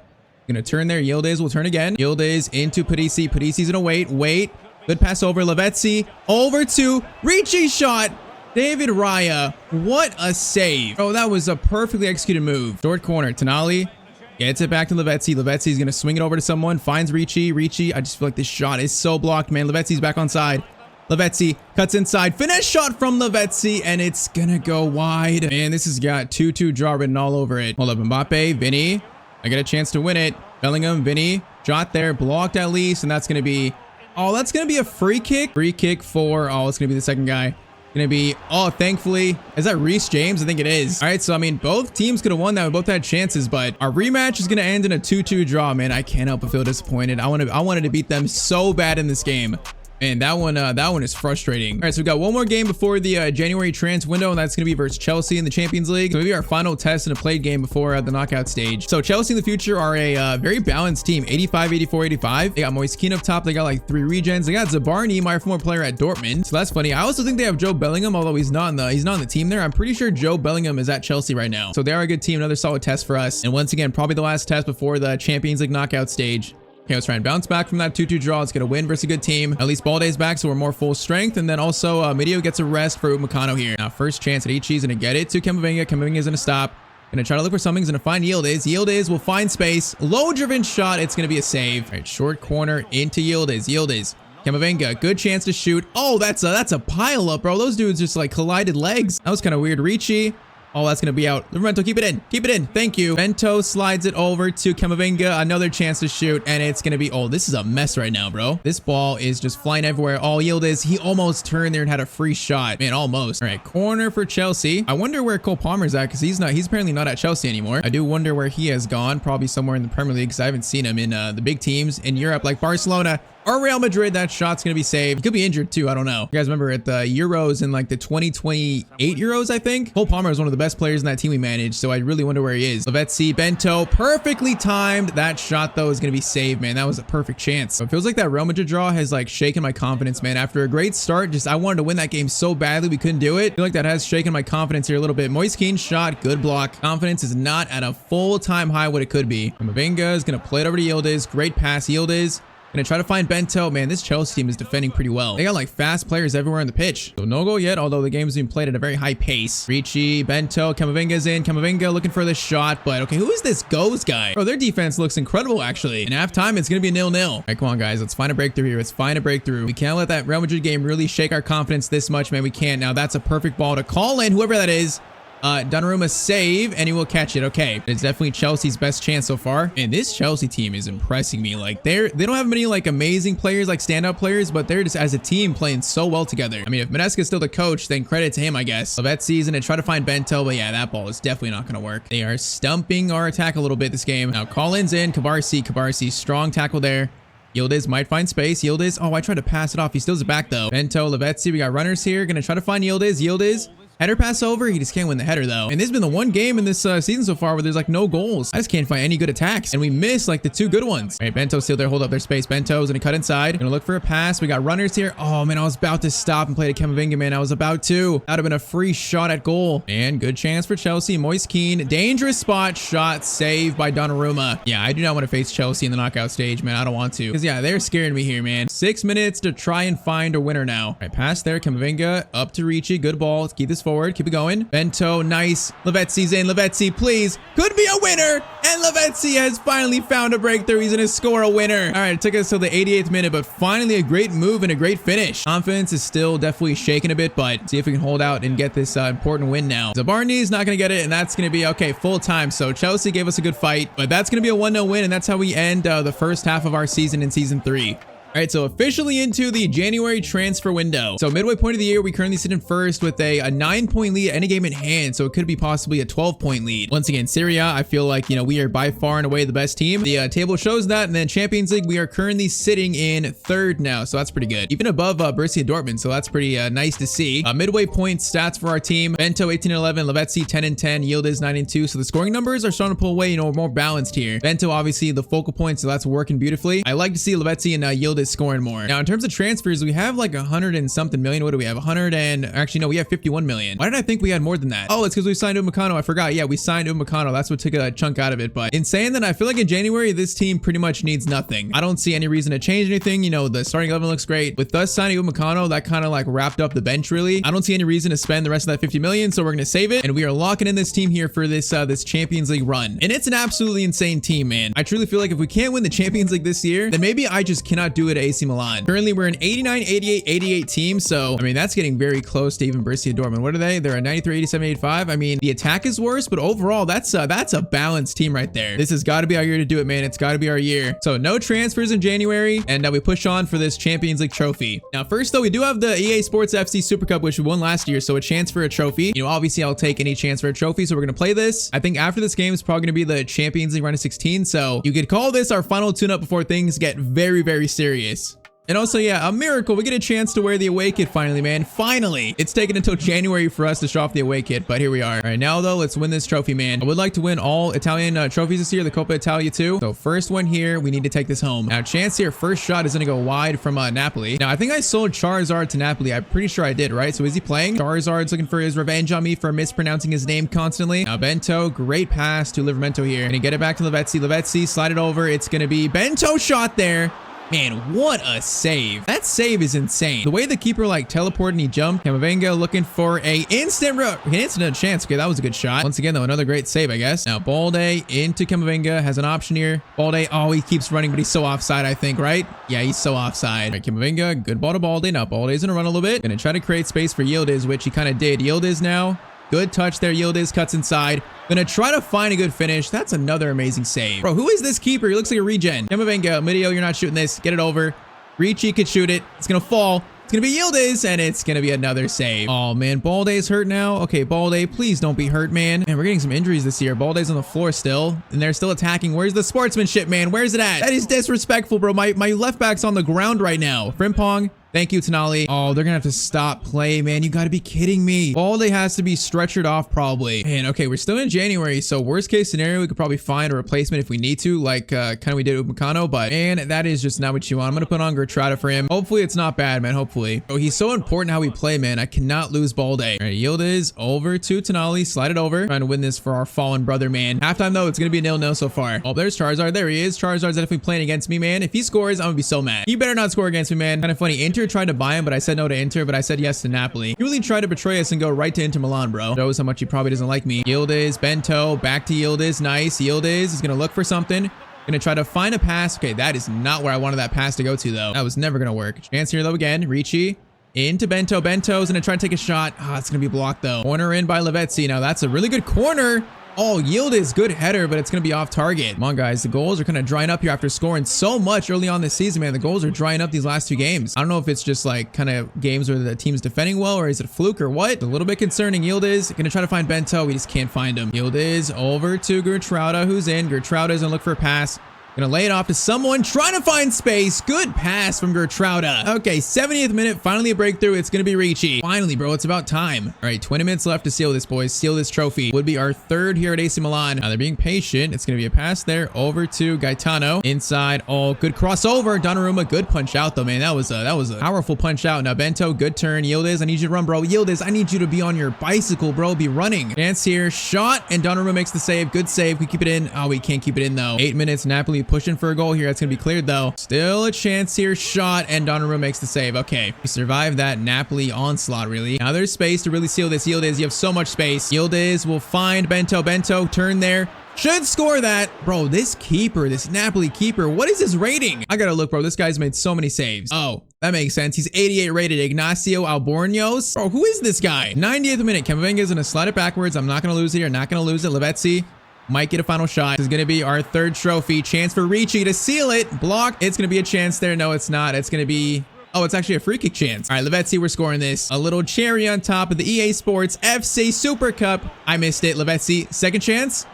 Gonna turn there. Yildiz will turn again. Yildiz into Parisi. Parisi's gonna wait. Good pass over. Lavezzi over to Ricci shot. David Raya. What a save. Oh, that was a perfectly executed move. Short corner. Tonali Gets it back to Lavezzi. Lavezzi's going to swing it over to someone. Finds Ricci. Ricci, I just feel like this shot is so blocked, man. Lavezzi's back on side. Lavezzi cuts inside. Finesse shot from Lavezzi, and it's going to go wide. Man, this has got 2-2 draw written all over it. Hold up, Mbappe, Vinny. I get a chance to win it. Bellingham, Vinny. Shot there. Blocked at least, and that's going to be... Oh, that's going to be a free kick. Free kick for... Oh, it's going to be the second guy. Gonna be, oh, thankfully, is that Reece James? I think it is. All right, so I mean, both teams could have won that. We both had chances, but our rematch is gonna end in a 2-2 draw, man. I can't help but feel disappointed. I wanted to beat them so bad in this game. And that one is frustrating. All right, so we've got one more game before the January transfer window, and that's going to be versus Chelsea in the Champions League. So maybe our final test in a played game before the knockout stage. So Chelsea in the future are a very balanced team. 85, 84, 85. They got Moise Kean up top. They got like 3 regens. They got Zabarny, my former player at Dortmund. So that's funny. I also think they have Joe Bellingham, although he's not on the team there. I'm pretty sure Joe Bellingham is at Chelsea right now. So they are a good team. Another solid test for us. And once again, probably the last test before the Champions League knockout stage. Okay, let's try and bounce back from that 2-2 draw. Let's get a win versus a good team. At least Balday's back, so we're more full strength. And then also, Midio gets a rest for Upamecano here. Now, first chance at Ichi's gonna get it to Camavinga. Camavinga's gonna stop. Gonna try to look for something. He's gonna find Yildiz. Yildiz will find space. Low-driven shot. It's gonna be a save. All right, short corner into Yildiz. Yildiz. Camavinga, good chance to shoot. Oh, that's a pile up, bro. Those dudes just like collided legs. That was kind of weird. Ricci. Oh, that's going to be out. Livramento, keep it in. Keep it in. Thank you. Bento slides it over to Camavinga. Another chance to shoot, and it's going to be... Oh, this is a mess right now, bro. This ball is just flying everywhere. All Yildiz, he almost turned there and had a free shot. Man, almost. All right, corner for Chelsea. I wonder where Cole Palmer's at, because he's apparently not at Chelsea anymore. I do wonder where he has gone. Probably somewhere in the Premier League, because I haven't seen him in the big teams in Europe, like Barcelona or Real Madrid. That shot's gonna be saved. He could be injured too. I don't know. You guys remember at the Euros in like the 2028 Euros, I think? Cole Palmer is one of the best players in that team we managed, so I really wonder where he is. Lavezzi, Bento, perfectly timed. That shot though is gonna be saved, man. That was a perfect chance. So it feels like that Real Madrid draw has like shaken my confidence, man. After a great start, I wanted to win that game so badly we couldn't do it. I feel like that has shaken my confidence here a little bit. Moise Kean shot, good block. Confidence is not at a full-time high what it could be. Camavinga is gonna play it over to Yildiz. Great pass, Yildiz. Gonna try to find Bento. Man, this Chelsea team is defending pretty well. They got like fast players everywhere on the pitch. So no goal yet, although the game's being played at a very high pace. Ricci, Bento, Camavinga's in. Camavinga looking for the shot, but okay, who is this Goes guy? Bro, their defense looks incredible, actually. In halftime, it's gonna be a 0-0. All right, come on, guys. Let's find a breakthrough here. Let's find a breakthrough. We can't let that Real Madrid game really shake our confidence this much, man. We can't. Now, that's a perfect ball to call in, whoever that is. Donnarumma save, and he will catch it. Okay, it's definitely Chelsea's best chance so far. And this Chelsea team is impressing me. Like they don't have many like amazing players, like standout players, but they're just as a team playing so well together. I mean, if Manesca's still the coach, then credit to him, I guess. Lavezzi's gonna try to find Bento, but yeah, that ball is definitely not gonna work. They are stumping our attack a little bit this game. Now Collins in, Cabarsi, strong tackle there. Yildiz might find space. Yildiz, oh, I tried to pass it off. He steals it back though. Bento, Lavezzi, we got runners here. Gonna try to find Yildiz. Header pass over. He just can't win the header though. And this has been the one game in this season so far where there's like no goals. I just can't find any good attacks. And we miss like the 2 good ones. All right, Bento's still there. Hold up their space. Bento's gonna cut inside. Gonna look for a pass. We got runners here. Oh man, I was about to stop and play to Camavinga, man. I was about to. That would have been a free shot at goal. And good chance for Chelsea. Moise Kean. Dangerous spot. Shot saved by Donnarumma. Yeah, I do not want to face Chelsea in the knockout stage, man. I don't want to. Because yeah, they're scaring me here, man. 6 minutes to try and find a winner now. All right, pass there. Camavinga up to Ricci. Good ball. Let's keep this forward. Keep it going. Bento, nice. Lavezzi's in. Lavezzi, please. Could be a winner. And Lavezzi has finally found a breakthrough. He's going to score a winner. All right, it took us till the 88th minute, but finally a great move and a great finish. Confidence is still definitely shaking a bit, but see if we can hold out and get this important win now. Zabarny's not going to get it, and that's going to be, okay, full time. So Chelsea gave us a good fight, but that's going to be a 1-0 win, and that's how we end the first half of our season in Season 3. All right, so officially into the January transfer window. So midway point of the year, we currently sit in first with a 9-point lead, any game in hand. So it could be possibly a 12-point lead. Once again, Serie A, I feel like, we are by far and away the best team. The table shows that. And then Champions League, we are currently sitting in third now. So that's pretty good. Even above Borussia Dortmund. So that's pretty nice to see. Midway point stats for our team. Bento 18-11, Lavezzi 10-10, Yildiz 9-2. So the scoring numbers are starting to pull away, more balanced here. Bento, obviously the focal point. So that's working beautifully. I like to see Lavezzi and Yildiz is scoring more. Now, in terms of transfers, we have like 100 and something million. What do we have? 100 and actually, no, we have 51 million. Why did I think we had more than that? Oh, it's because we signed Upamecano. I forgot. Yeah, we signed Upamecano. That's what took a chunk out of it. But in saying that, I feel like in January, this team pretty much needs nothing. I don't see any reason to change anything. You know, the starting 11 looks great. With us signing Upamecano, that kind of like wrapped up the bench really. I don't see any reason to spend the rest of that 50 million. So we're going to save it. And we are locking in this team here for this Champions League run. And it's an absolutely insane team, man. I truly feel like if we can't win the Champions League this year, then maybe I just cannot do it at AC Milan. Currently, we're an 89, 88, 88 team. So, I mean, that's getting very close to even Borussia Dortmund. What are they? They're a 93, 87, 85. I mean, the attack is worse, but overall, that's a balanced team right there. This has got to be our year to do it, man. It's got to be our year. So no transfers in January, and we push on for this Champions League trophy. Now, first though, we do have the EA Sports FC Super Cup, which we won last year. So a chance for a trophy. You know, obviously I'll take any chance for a trophy. So we're going to play this. I think after this game is probably going to be the Champions League round of 16. So you could call this our final tune-up before things get very, very serious. And also, yeah, a miracle. We get a chance to wear the away kit finally, man. Finally. It's taken until January for us to show off the away kit, but here we are. All right, now though, let's win this trophy, man. I would like to win all Italian trophies this year, the Coppa Italia too. So first one here, we need to take this home. Now, chance here, first shot is going to go wide from Napoli. Now, I think I sold Charizard to Napoli. I'm pretty sure I did, right? So is he playing? Charizard's looking for his revenge on me for mispronouncing his name constantly. Now, Bento, great pass to Livramento here. Gonna get it back to Lavezzi. Lavezzi, slide it over. It's going to be Bento shot there. Man, what a save. That save is insane. The way the keeper like teleported and he jumped. Camavinga looking for a instant chance. Okay, that was a good shot. Once again, though, another great save, I guess. Now, Balde into Camavinga has an option here. Balde, oh, he keeps running, but he's so offside, I think, right? Yeah, he's so offside. All right, Camavinga, good ball to Balde. Now, Balde's gonna run a little bit. Gonna try to create space for Yildiz, which he kind of did. Yildiz now. Good touch there. Yildiz cuts inside. Gonna try to find a good finish. That's another amazing save. Bro, who is this keeper? He looks like a regen. Camavinga, Midio, you're not shooting this. Get it over. Ricci could shoot it. It's gonna fall. It's gonna be Yildiz, and it's gonna be another save. Oh, man. Balde's hurt now. Okay, Balde, please don't be hurt, man. Man, we're getting some injuries this year. Balde's on the floor still, and they're still attacking. Where's the sportsmanship, man? Where's it at? That is disrespectful, bro. My left back's on the ground right now. Frimpong. Thank you, Tonali. Oh, they're gonna have to stop play, man. You gotta be kidding me. Balde has to be stretchered off probably. Man, okay, we're still in January, so worst case scenario, we could probably find a replacement if we need to, like kind of we did with Upamecano, but man, that is just not what you want. I'm gonna put on Gertrada for him. Hopefully it's not bad, man. Hopefully. Oh, he's so important how we play, man. I cannot lose Balde. All right, Yildiz over to Tonali. Slide it over. Trying to win this for our fallen brother, man. Halftime though, it's gonna be a 0-0 so far. Oh, there's Charizard. There he is. Charizard's definitely playing against me, man. If he scores, I'm gonna be so mad. He better not score against me, man. Kind of funny. Inter tried to buy him, but I said no to Inter, but I said yes to Napoli. He really tried to betray us and go right to Inter Milan, bro. Shows how much he probably doesn't like me. Yildiz, Bento, back to Yildiz. Nice. Yildiz is going to look for something. Gonna try to find a pass. Okay, that is not where I wanted that pass to go to, though. That was never going to work. Chance here, though, again. Ricci into Bento. Bento's going to try to take a shot. Ah, it's going to be blocked, though. Corner in by Lavezzi. Now, that's a really good corner. Oh, Yildiz, good header, but it's going to be off target. Come on, guys. The goals are kind of drying up here after scoring so much early on this season, man. The goals are drying up these last two games. I don't know if it's just like kind of games where the team's defending well, or is it a fluke or what? It's a little bit concerning. Yildiz going to try to find Bento. We just can't find him. Yildiz over to Gertrada, who's in. Gertrada's going to look for a pass. Gonna lay it off to someone trying to find space. Good pass from Gertrada. Okay, 70th minute, finally a breakthrough. It's gonna be Ricci. Finally, bro, it's about time. All right, 20 minutes left to seal this, boys. Seal this trophy. Would be our third here at AC Milan. Now they're being patient. It's gonna be a pass there over to Gaetano. Inside. Oh, good crossover. Donnarumma, good punch out though, man. That was a powerful punch out. Now Bento, good turn. Yildiz, I need you to run, bro. Yildiz, I need you to be on your bicycle, bro. Be running. Chance here, shot, and Donnarumma makes the save. Good save. We keep it in. Oh, we can't keep it in though. 8 minutes. Napoli pushing for a goal here. That's gonna be cleared though. Still a chance here. Shot, and Donnarumma makes the save. Okay, we survived that Napoli onslaught, really. Now there's space to really seal this. Yildiz, you have so much space. Yildiz will find Bento. Bento, turn there. Should score that. Bro, this keeper, this Napoli keeper, what is his rating? I gotta look, bro. This guy's made so many saves. Oh, that makes sense. He's 88 rated. Ignacio Albornoz. Bro, who is this guy? 90th minute. Camavinga's gonna slide it backwards. I'm not gonna lose it here. Not gonna lose it. Lavezzi might get a final shot. This is going to be our third trophy. Chance for Ricci to seal it. Block. It's going to be a chance there. No, it's not. It's going to be... Oh, it's actually a free kick chance. All right, Lavezzi, we're scoring this. A little cherry on top of the EA Sports FC Super Cup. I missed it. Lavezzi, second chance.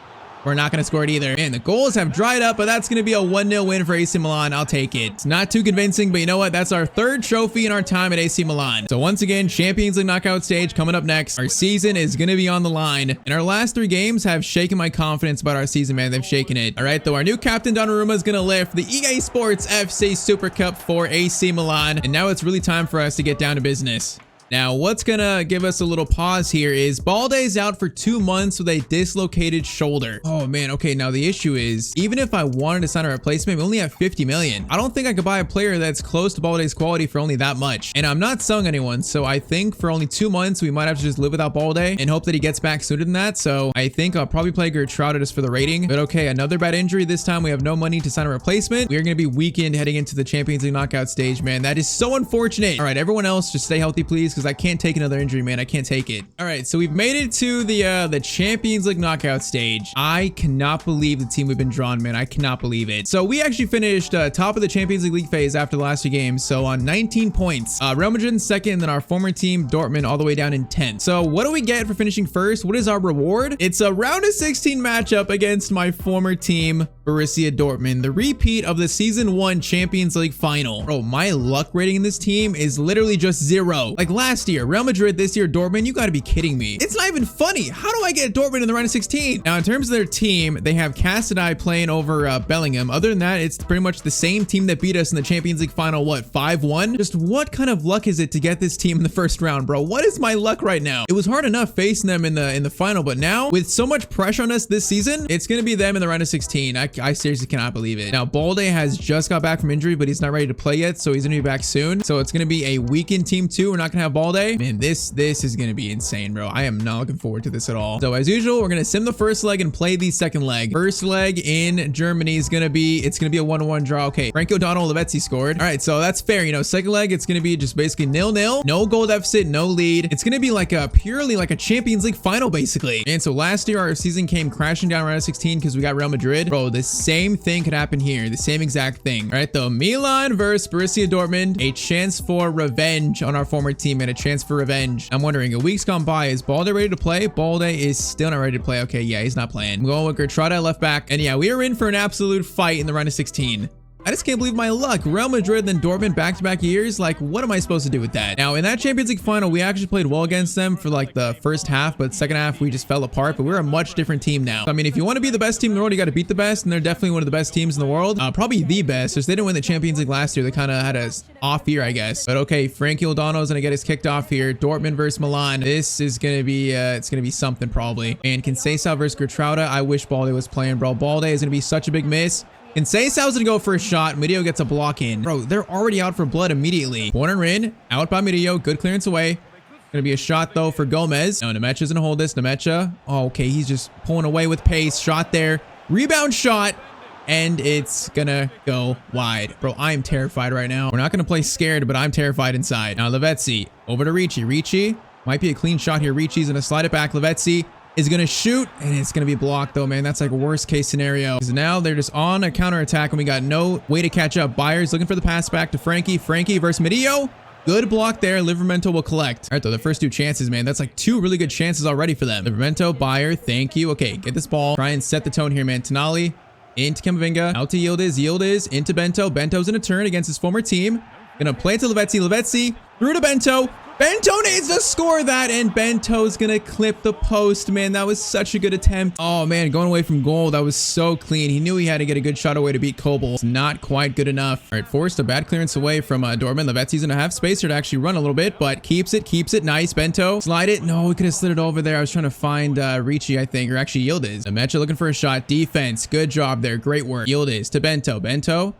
We're not going to score it either. Man, the goals have dried up, but that's going to be a 1-0 win for AC Milan. I'll take it. It's not too convincing, but you know what? That's our third trophy in our time at AC Milan. So once again, Champions League knockout stage coming up next. Our season is going to be on the line. And our last 3 games have shaken my confidence about our season, man. They've shaken it. All right, though, our new captain, Donnarumma, is going to lift the EA Sports FC Super Cup for AC Milan. And now it's really time for us to get down to business. Now, what's gonna give us a little pause here is Balde's out for 2 months with a dislocated shoulder. Oh man, okay, now the issue is, even if I wanted to sign a replacement, we only have 50 million. I don't think I could buy a player that's close to Balde's quality for only that much. And I'm not selling anyone, so I think for only 2 months, we might have to just live without Balde and hope that he gets back sooner than that. So I think I'll probably play Gertrude just for the rating. But okay, another bad injury. This time we have no money to sign a replacement. We are gonna be weakened heading into the Champions League knockout stage, man. That is so unfortunate. All right, everyone else, just stay healthy, please, because I can't take another injury, man. I can't take it. All right, so we've made it to the Champions League knockout stage. I cannot believe the team we've been drawn, man. I cannot believe it. So we actually finished top of the Champions League phase after the last 2 games. So on 19 points, Real Madrid in second, and then our former team Dortmund all the way down in 10th. So what do we get for finishing first? What is our reward? It's a round of 16 matchup against my former team, Borussia Dortmund, the repeat of the season 1 Champions League final. Bro, my luck rating in this team is literally just 0. Like last year, Real Madrid, this year Dortmund. You got to be kidding me. It's not even funny. How do I get Dortmund in the round of 16? Now, in terms of their team, they have Casadei playing over Bellingham. Other than that, it's pretty much the same team that beat us in the Champions League final, what, 5-1? Just what kind of luck is it to get this team in the first round, bro? What is my luck right now? It was hard enough facing them in the final, but now with so much pressure on us this season, it's going to be them in the round of 16. I seriously cannot believe it. Now, Balde has just got back from injury, but he's not ready to play yet, so he's going to be back soon. So it's going to be a weakened team too. We're not going to have Balde. Man, this is going to be insane, bro. I am not looking forward to this at all. So as usual, we're going to sim the first leg and play the second leg. First leg in Germany is going to be, it's going to be a 1-1 draw. Okay, Frankie O'Donnell, Lavezzi scored. All right, so that's fair. You know, second leg, it's going to be just basically 0-0. No goal deficit, no lead. It's going to be like a purely like a Champions League final, basically. And so last year, our season came crashing down around 16 because we got Real Madrid. Bro, the same thing could happen here. The same exact thing. All right, though, Milan versus Borussia Dortmund. A chance for revenge on our former team and a chance for revenge. I'm wondering, a week's gone by, is Balde ready to play? Balde is still not ready to play. Okay, yeah, he's not playing. I'm going with Gertrude left back. And yeah, we are in for an absolute fight in the round of 16. I just can't believe my luck. Real Madrid, then Dortmund back-to-back years. Like, what am I supposed to do with that? Now, in that Champions League final, we actually played well against them for like the first half, but second half, we just fell apart. But we're a much different team now. So, I mean, if you want to be the best team in the world, you got to beat the best, and they're definitely one of the best teams in the world. Probably the best. Just they didn't win the Champions League last year. They kind of had a off year, I guess. But okay, Frankie O'Donnell is going to get us kicked off here. Dortmund versus Milan. This is going to be, it's going to be something probably. And Conceição versus Gertrude. I wish Balde was playing, bro. Balde is going to be such a big miss. Conceição's gonna go for a shot. Murillo gets a block in. Bro, they're already out for blood immediately. Corner in, out by Murillo. Good clearance away. Gonna be a shot though for Gomez. No, Nemecha's gonna hold this. Nemecha. Oh, okay, he's just pulling away with pace. Shot there. Rebound shot. And it's gonna go wide. Bro, I am terrified right now. We're not gonna play scared, but I'm terrified inside. Now, Lavezzi. Over to Ricci. Ricci. Might be a clean shot here. Ricci's gonna slide it back. Lavezzi is gonna shoot, and it's gonna be blocked though, man. That's like a worst case scenario. Because now they're just on a counter attack, and we got no way to catch up. Byers looking for the pass back to Frankie. Frankie versus Murillo. Good block there. Livramento will collect. All right, though, the first 2 chances, man. That's like 2 really good chances already for them. Livramento, Bayer, thank you. Okay, get this ball. Try and set the tone here, man. Tonali into Camavinga. Out to Yildiz into Bento. Bento's in a turn against his former team. Gonna play it to Lavezzi. Lavezzi through to Bento. Bento needs to score that, and Bento's gonna clip the post, man. That was such a good attempt. Oh, man, going away from goal. That was so clean. He knew he had to get a good shot away to beat Kobel. It's not quite good enough. All right, forced a bad clearance away from Dortmund. Lavezzi's gonna have space here to actually run a little bit, but keeps it. Nice, Bento. Slide it. No, we could have slid it over there. I was trying to find Ricci, I think, or actually Yildiz. Nemecha looking for a shot. Defense. Good job there. Great work. Yildiz to Bento. Bento.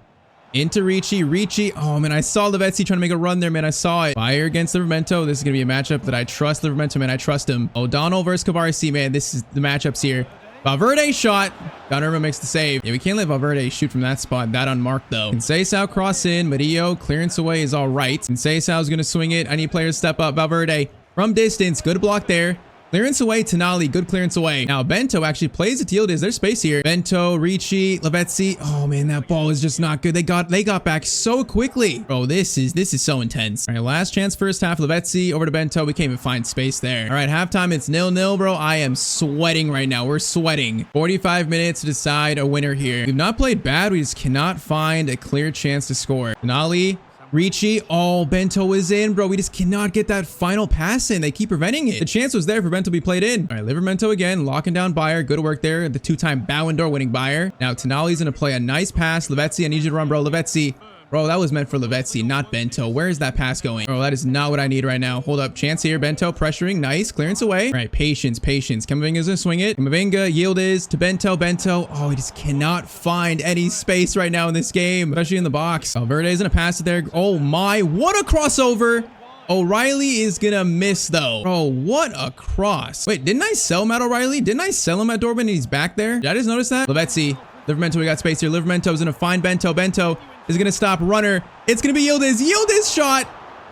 Into Ricci. Oh, man, I saw Lavezzi trying to make a run there, man. I saw it. Fire against Livramento. This is going to be a matchup that I trust Livramento, man. I trust him. O'Donnell versus Cabarsi, man. This is the matchups here. Valverde shot. Donnarumma makes the save. Yeah, we can't let Valverde shoot from that spot. That unmarked, though. Conceição cross in. Murillo clearance away is all right. Conceição's going to swing it. I need players to step up. Valverde from distance. Good block there. Clearance away, Tonali, good clearance away. Now Bento actually plays it to Yildiz. There's space here. Bento, Ricci, Lavezzi. Oh man, that ball is just not good. They got back so quickly. Bro, this is so intense. All right, last chance first half. Lavezzi over to Bento. We can't even find space there. All right, halftime, it's 0-0, bro. I am sweating right now. We're sweating. 45 minutes to decide a winner here. We've not played bad. We just cannot find a clear chance to score. Tonali, Ricci, oh, Bento is in, bro. We just cannot get that final pass in. They keep preventing it. The chance was there for Bento to be played in. All right, Livramento again, locking down Bayer. Good work there. The two-time Ballon d'Or winning Bayer. Now Tonali's going to play a nice pass. Lavezzi, I need you to run, bro. Lavezzi. Bro, that was meant for Lavezzi, not Bento. Where is that pass going? Bro, that is not what I need right now. Hold up. Chance here. Bento pressuring. Nice. Clearance away. All right. Patience. Camavinga's going to swing it. Camavinga, Yildiz to Bento. Bento. Oh, he just cannot find any space right now in this game, especially in the box. Valverde's going to pass it there. Oh, my. What a crossover. O'Reilly is going to miss, though. Bro, what a cross. Wait, didn't I sell Matt O'Reilly? Didn't I sell him at Dortmund and he's back there? Did I just notice that? Lavezzi. Livramento, we got space here. Livramento's going to find Bento. Bento is going to stop runner. It's going to be Yildiz. Yildiz shot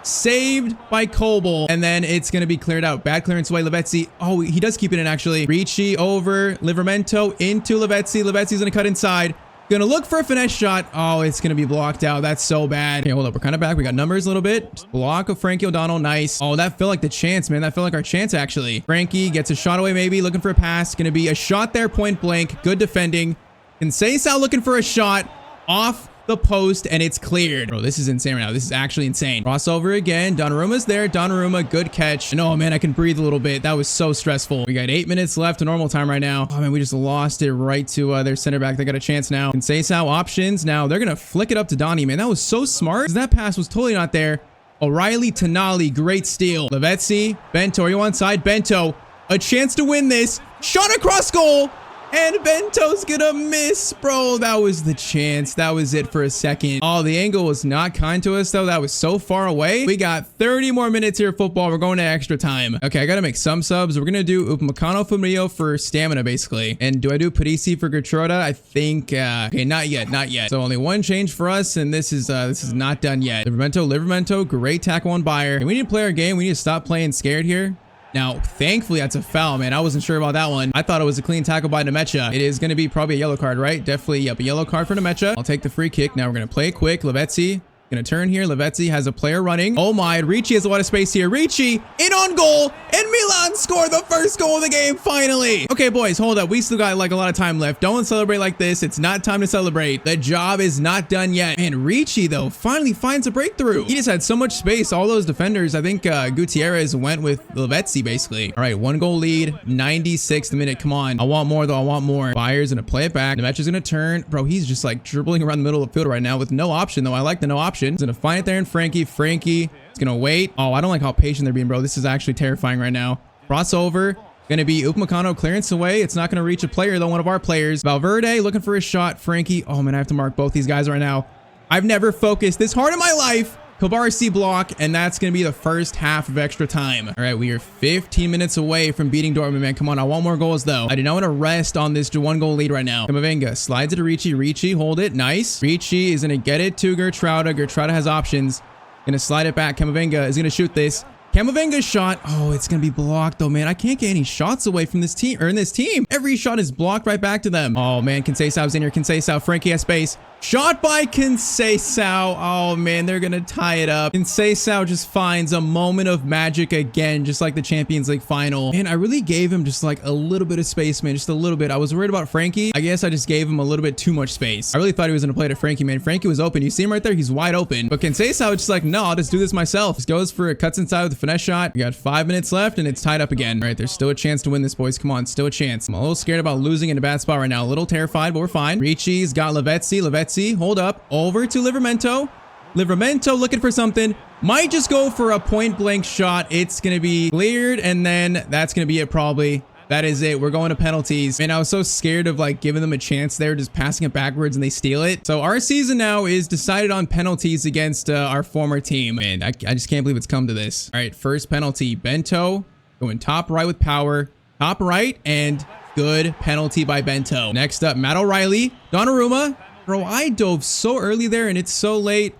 saved by Kobel. And then it's going to be cleared out. Bad clearance away. Lavezzi. Oh, he does keep it in, actually. Ricci over Livramento into Lavezzi. Lavezzi's going to cut inside. Going to look for a finesse shot. Oh, it's going to be blocked out. That's so bad. Okay, hold up. We're kind of back. We got numbers a little bit. Just block of Frankie O'Donnell. Nice. Oh, that felt like the chance, man. That felt like our chance, actually. Frankie gets a shot away, maybe. Looking for a pass. Going to be a shot there, point blank. Good defending. Conceição looking for a shot off the post, and it's cleared. Bro, this is insane right now. This is actually insane. Crossover again. Donnaruma's there. Donnarumma, good catch. And oh man, I can breathe a little bit. That was so stressful. We got 8 minutes left to normal time right now. Oh man, we just lost it right to their center back. They got a chance now. Conceição options. Now they're gonna flick it up to Donny, man. That was so smart. That pass was totally not there. O'Reilly, Tonali, great steal. Lavezzi, Bento, are you onside? Bento, a chance to win this. Shot across goal. And Bento's gonna miss, bro. That was the chance. That was it for a second. Oh, the angle was not kind to us, though. That was so far away. We got 30 more minutes here of football. We're going to extra time. Okay, I gotta make some subs. We're gonna do Upamecano Firmino for stamina, basically. And do I do Parisi for Gertruda? I think, okay, not yet, not yet. So only one change for us, and this is not done yet. Livramento, great tackle on Bayer. And we need to play our game. We need to stop playing scared here. Now, thankfully, that's a foul, man. I wasn't sure about that one. I thought it was a clean tackle by Nemecha. It is going to be probably a yellow card, right? Definitely, yep, a yellow card for Nemecha. I'll take the free kick. Now we're going to play it quick. Lavezzi going to turn here. Lavezzi has a player running. Oh my, Ricci has a lot of space here. Ricci in on goal, and Milan score the first goal of the game, finally. Okay, boys, hold up. We still got like a lot of time left. Don't celebrate like this. It's not time to celebrate. The job is not done yet. Man, Ricci, though, finally finds a breakthrough. He just had so much space. All those defenders, I think Gutierrez went with Lavezzi, basically. All right, 1-goal lead, 96th minute. Come on. I want more, though. I want more. Bayer's going to play it back. Nemecha's going to turn. Bro, he's just like dribbling around the middle of the field right now with no option, though. I like the no option. He's gonna find it there in Frankie. Frankie is gonna wait. Oh, I don't like how patient they're being, bro. This is actually terrifying right now. Crossover. Gonna be Upamecano clearance away. It's not gonna reach a player, though, one of our players. Valverde looking for a shot. Frankie. Oh man, I have to mark both these guys right now. I've never focused this hard in my life. Kobarsi block, and that's going to be the first half of extra time. All right, we are 15 minutes away from beating Dortmund, man. Come on, I want more goals, though. I do not want to rest on this 1-goal lead right now. Camavinga slides it to Ricci. Ricci, hold it. Nice. Ricci is going to get it to Gertruda. Gertruda has options. Going to slide it back. Camavinga is going to shoot this. Camavinga's shot. Oh, it's going to be blocked, though, man. I can't get any shots away from this team, or in this team. Every shot is blocked right back to them. Oh, man, Conceição's in here. Conceição, Frankie has space. Shot by Conceição. Oh, man, they're going to tie it up. Conceição just finds a moment of magic again, just like the Champions League final. Man, I really gave him just like a little bit of space, man, just a little bit. I was worried about Frankie. I guess I just gave him a little bit too much space. I really thought he was going to play to Frankie, man. Frankie was open. You see him right there? He's wide open. But Conceição is just like, no, I'll just do this myself. Just goes for it, cuts inside with a finesse shot. We got 5 minutes left, and it's tied up again. All right, there's still a chance to win this, boys. Come on, still a chance. I'm a little scared about losing in a bad spot right now. A little terrified, but we're fine. Ricci's got Lavezzi. Lavezzi, hold up. Over to Livramento. Livramento looking for something. Might just go for a point-blank shot. It's going to be cleared, and then that's going to be it probably. That is it. We're going to penalties. Man, I was so scared of like giving them a chance there, just passing it backwards and they steal it. So our season now is decided on penalties against our former team. Man, I just can't believe it's come to this. All right, first penalty. Bento going top right with power. Top right, and good penalty by Bento. Next up, Matt O'Reilly. Donnarumma. Bro, I dove so early there and it's so late.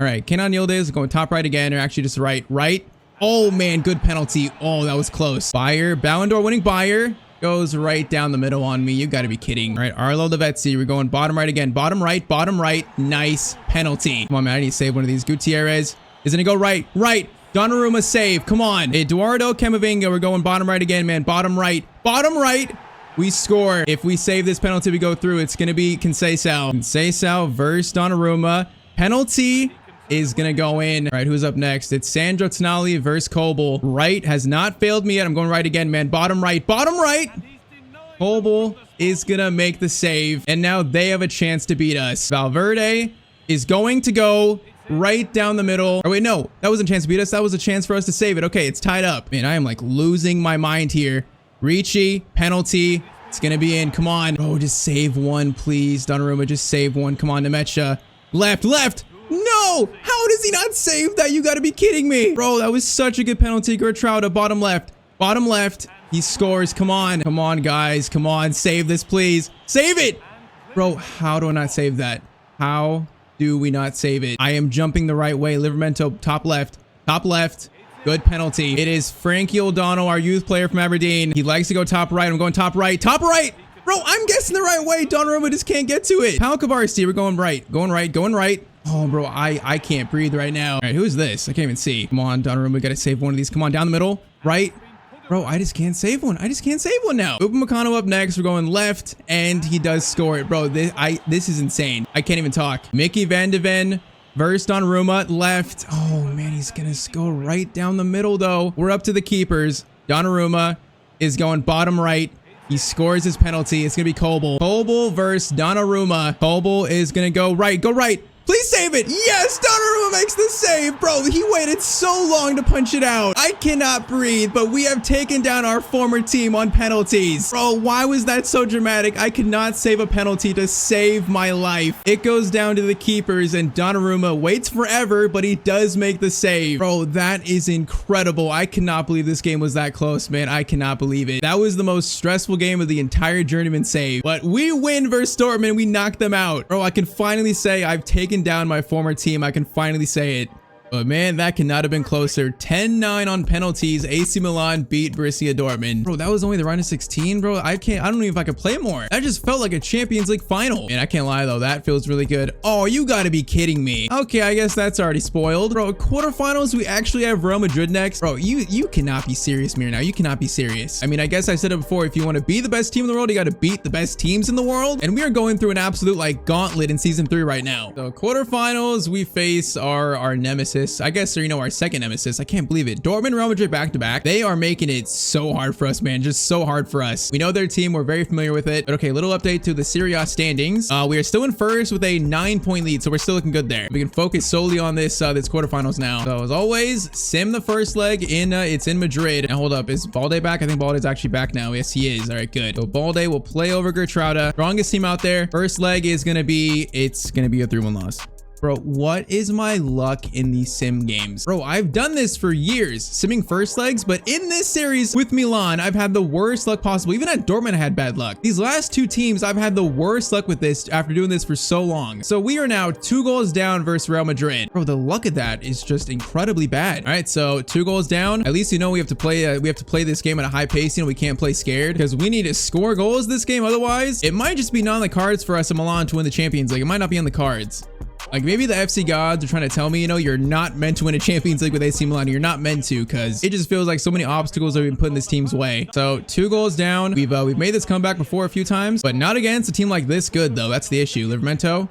All right, Kenan Yildiz going top right again, or actually just right. Oh man, good penalty. Oh, that was close. Bayer, Ballon d'Or winning Bayer. Goes right down the middle on me. You got to be kidding. All right, Arlo Lavezzi. We're going bottom right again. Bottom right, bottom right. Nice penalty. Come on, man. I need to save one of these. Gutierrez is going to go right. Right. Donnarumma save. Come on. Eduardo Camavinga. We're going bottom right again, man. Bottom right. Bottom right. We score. If we save this penalty, we go through. It's going to be Conceição. Conceição versus Donnarumma. Penalty is going to go in. All right, who's up next? It's Sandro Tonali versus Kobel. Right has not failed me yet. I'm going right again, man. Bottom right. Bottom right. Kobel is going to make the save. And now they have a chance to beat us. Valverde is going to go right down the middle. Oh, wait, no. That wasn't a chance to beat us. That was a chance for us to save it. Okay, it's tied up. Man, I am like losing my mind here. Ricci, penalty. It's going to be in. Come on. Oh, just save one, please. Donnarumma, just save one. Come on, Nemecha. Left, left. No! How does he not save that? You gotta be kidding me. Bro, that was such a good penalty. Gertruda, bottom left. Bottom left. He scores. Come on. Come on, guys. Come on. Save this, please. Save it! Bro, how do I not save that? How do we not save it? I am jumping the right way. Livramento, top left. Top left. Good penalty. It is Frankie O'Donnell, our youth player from Aberdeen. He likes to go top right. I'm going top right. Top right! Bro, I'm guessing the right way. Donnarumma just can't get to it. Pau Cabarsi, we're going right. Going right. Going right. Oh, bro, I can't breathe right now. All right, who is this? I can't even see. Come on, Donnarumma, we gotta save one of these. Come on, down the middle. Right. Bro, I just can't save one. I just can't save one now. Upamecano up next. We're going left, and he does score it. Bro, this is insane. I can't even talk. Mickey Van de Ven versus Donnarumma left. Oh, man, he's gonna go right down the middle, though. We're up to the keepers. Donnarumma is going bottom right. He scores his penalty. It's gonna be Kobel. Kobel versus Donnarumma. Kobel is gonna go right. Go right. Please save it. Yes, Donnarumma makes the save. Bro, he waited so long to punch it out. I cannot breathe, but we have taken down our former team on penalties. Bro, why was that so dramatic? I could not save a penalty to save my life. It goes down to the keepers, and Donnarumma waits forever, but he does make the save. Bro, that is incredible. I cannot believe this game was that close, man. I cannot believe it. That was the most stressful game of the entire journeyman save. But we win versus Dortmund. We knocked them out. Bro, I can finally say I've taken down my former team. I can finally say it. But man, that could not have been closer. 10-9 on penalties. AC Milan beat Borussia Dortmund. Bro, that was only the round of 16, bro. I don't know if I could play more. That just felt like a Champions League final. And I can't lie though, that feels really good. Oh, you gotta be kidding me. Okay, I guess that's already spoiled. Bro, quarterfinals, we actually have Real Madrid next. Bro, you cannot be serious, Mir, now. You cannot be serious. I mean, I guess I said it before. If you want to be the best team in the world, you gotta beat the best teams in the world. And we are going through an absolute like gauntlet in season 3 right now. So quarterfinals, we face our nemesis. I guess, or, you know, our second nemesis. I can't believe it. Dortmund, Real Madrid back to back. They are making it so hard for us, man. Just so hard for us. We know their team. We're very familiar with it. But okay, little update to the Serie A standings. We are still in first with a 9-point lead, so we're still looking good there. We can focus solely on this quarterfinals now. So as always, sim the first leg in it's in Madrid. And hold up, is Balde back? I think Balde's actually back now. Yes, he is. All right, good. So Balde will play over Gertruda. Strongest team out there. First leg is gonna be a 3-1 loss. Bro, what is my luck in these sim games? Bro, I've done this for years, simming first legs, but in this series with Milan, I've had the worst luck possible. Even at Dortmund, I had bad luck. These last 2 teams, I've had the worst luck with this after doing this for so long. So we are now 2 goals down versus Real Madrid. Bro, the luck of that is just incredibly bad. All right, so 2 goals down. At least, you know, we have to play this game at a high pace. You know, we can't play scared because we need to score goals this game. Otherwise, it might just be not on the cards for us in Milan to win the Champions League. It might not be on the cards. Like, maybe the FC gods are trying to tell me, you know, you're not meant to win a Champions League with AC Milan. You're not meant to, because it just feels like so many obstacles have been put in this team's way. So 2 goals down. We've made this comeback before a few times, but not against a team like this good, though. That's the issue. Livramento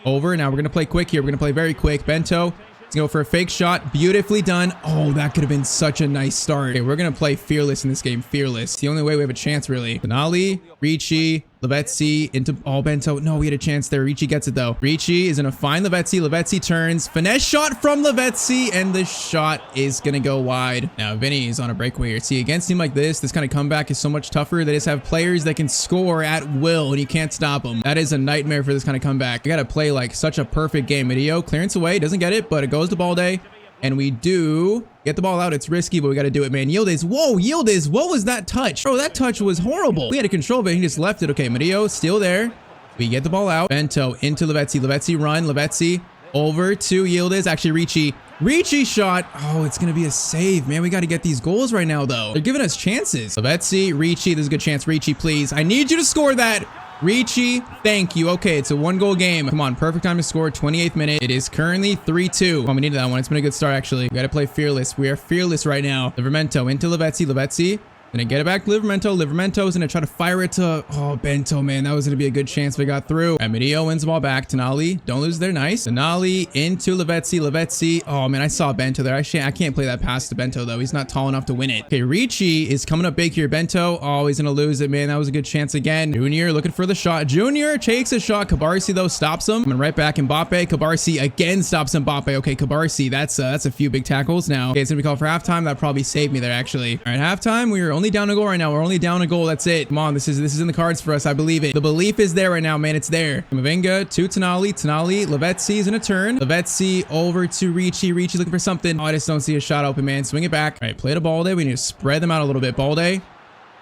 over. Now we're going to play quick here. We're going to play very quick. Bento. Let's go for a fake shot. Beautifully done. Oh, that could have been such a nice start. Okay, we're going to play fearless in this game. Fearless. It's the only way we have a chance, really. Tonali, Ricci, Lavezzi into Bento. No, we had a chance there. Ricci gets it though. Ricci is gonna find Lavezzi. Lavezzi turns. Finesse shot from Lavezzi, and the shot is gonna go wide. Now Vinny is on a breakaway here. See, against a team like this kind of comeback is so much tougher. They just have players that can score at will, and you can't stop them. That is a nightmare for this kind of comeback. You gotta play like such a perfect game. Video clearance away, doesn't get it, but it goes to Balde. And we do get the ball out. It's risky, but we got to do it, man. Yildiz. Whoa, Yildiz. What was that touch? Bro, that touch was horrible. We had to control, but he just left it. Okay, Mario still there. We get the ball out. Bento into Lavezzi. Lavezzi run. Lavezzi over to Yildiz. Actually, Ricci Ricci shot. Oh, it's gonna be a save, man. We got to get these goals right now, though. They're giving us chances. Lavezzi, Ricci, there's a good chance. Ricci, please. I need you to score that. Ricci, thank you. Okay, it's a 1-goal game. Come on, perfect time to score. 28th minute. It is currently 3-2. Oh, we needed that one. It's been a good start, actually. We got to play fearless. We are fearless right now. Livramento into Lavezzi. Lavezzi. Gonna get it back to Livramento. Livramento is gonna try to fire it to, oh, Bento, man. That was gonna be a good chance if we got through. Amadio wins the ball back. Tonali, don't lose there. Nice. Tonali into Lavezzi. Lavezzi. Oh, man, I saw Bento there. I can't play that pass to Bento, though. He's not tall enough to win it. Okay, Ricci is coming up big here. Bento, oh, he's gonna lose it, man. That was a good chance again. Junior looking for the shot. Junior takes a shot. Cabarsi, though, stops him. Coming right back. Mbappe. Cabarsi again stops Mbappe. Okay, Cabarsi, that's a few big tackles now. Okay, it's gonna be called for halftime. That probably saved me there, actually. All right, halftime. We are only down a goal right now. We're only down a goal. That's it. Come on, this is in the cards for us. I believe it. The belief is there right now, man. It's there. Camavinga to Tonali. Tonali. Lavezzi is in a turn. Lavezzi over to Ricci. Ricci looking for something. Oh, I just don't see a shot open, man. Swing it back. All right, play to Balde. We need to spread them out a little bit. Balde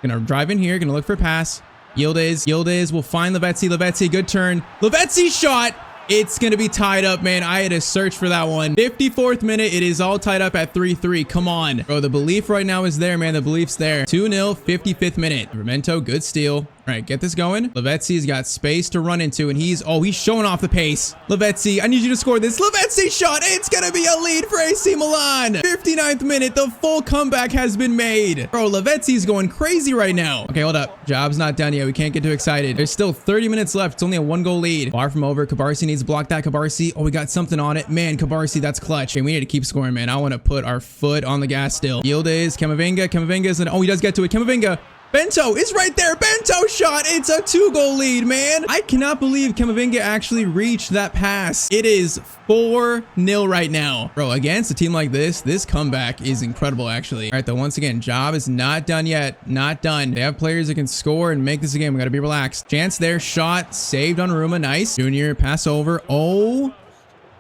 gonna drive in here. Gonna look for a pass. Yildiz will find Lavezzi. Lavezzi, good turn. Lavezzi shot. It's going to be tied up, man. I had to search for that one. 54th minute. It is all tied up at 3-3. Come on. Bro, the belief right now is there, man. The belief's there. 2-0, 55th minute. Memento, good steal. All right, get this going. Lavezzi's got space to run into, and he's showing off the pace. Lavezzi, I need you to score this. Lavezzi shot. It's going to be a lead for AC Milan. 59th minute. The full comeback has been made. Bro, Lavezzi's going crazy right now. Okay, hold up. Job's not done yet. We can't get too excited. There's still 30 minutes left. It's only a 1-goal lead. Far from over. Cabarsi needs to block that. Cabarsi. Oh, we got something on it. Man, Cabarsi, that's clutch. Okay, we need to keep scoring, man. I want to put our foot on the gas still. Yildiz, Camavinga. Camavinga's in. Oh, he does get to it. Camavinga. Bento is right there. Bento shot. It's a 2-goal lead, man. I cannot believe Camavinga actually reached that pass. It is 4-0 right now. Bro, against a team like this comeback is incredible, actually. All right, though, once again, job is not done yet. Not done. They have players that can score and make this a game. We got to be relaxed. Chance there. Shot. Saved on Ruma. Nice. Junior, pass over. Oh,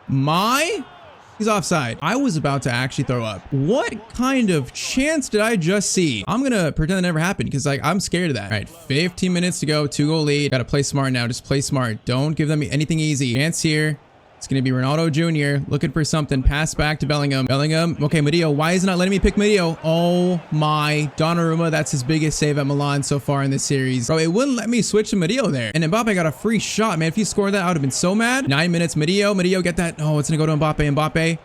my. He's offside. I was about to actually throw up. What kind of chance did I just see? I'm gonna pretend that never happened because I'm scared of that. All right, 15 minutes to go, 2-goal lead. Gotta play smart now. Just play smart. Don't give them anything easy. Chance here. It's going to be Ronaldo Jr. looking for something. Pass back to Bellingham. Bellingham. Okay, Madio. Why is it not letting me pick Madio? Oh my. Donnarumma. That's his biggest save at Milan so far in this series. Bro, it wouldn't let me switch to Madio there. And Mbappe got a free shot, man. If he scored that, I would have been so mad. 9 minutes. Madio. Madio, get that. Oh, it's going to go to Mbappe. Mbappe.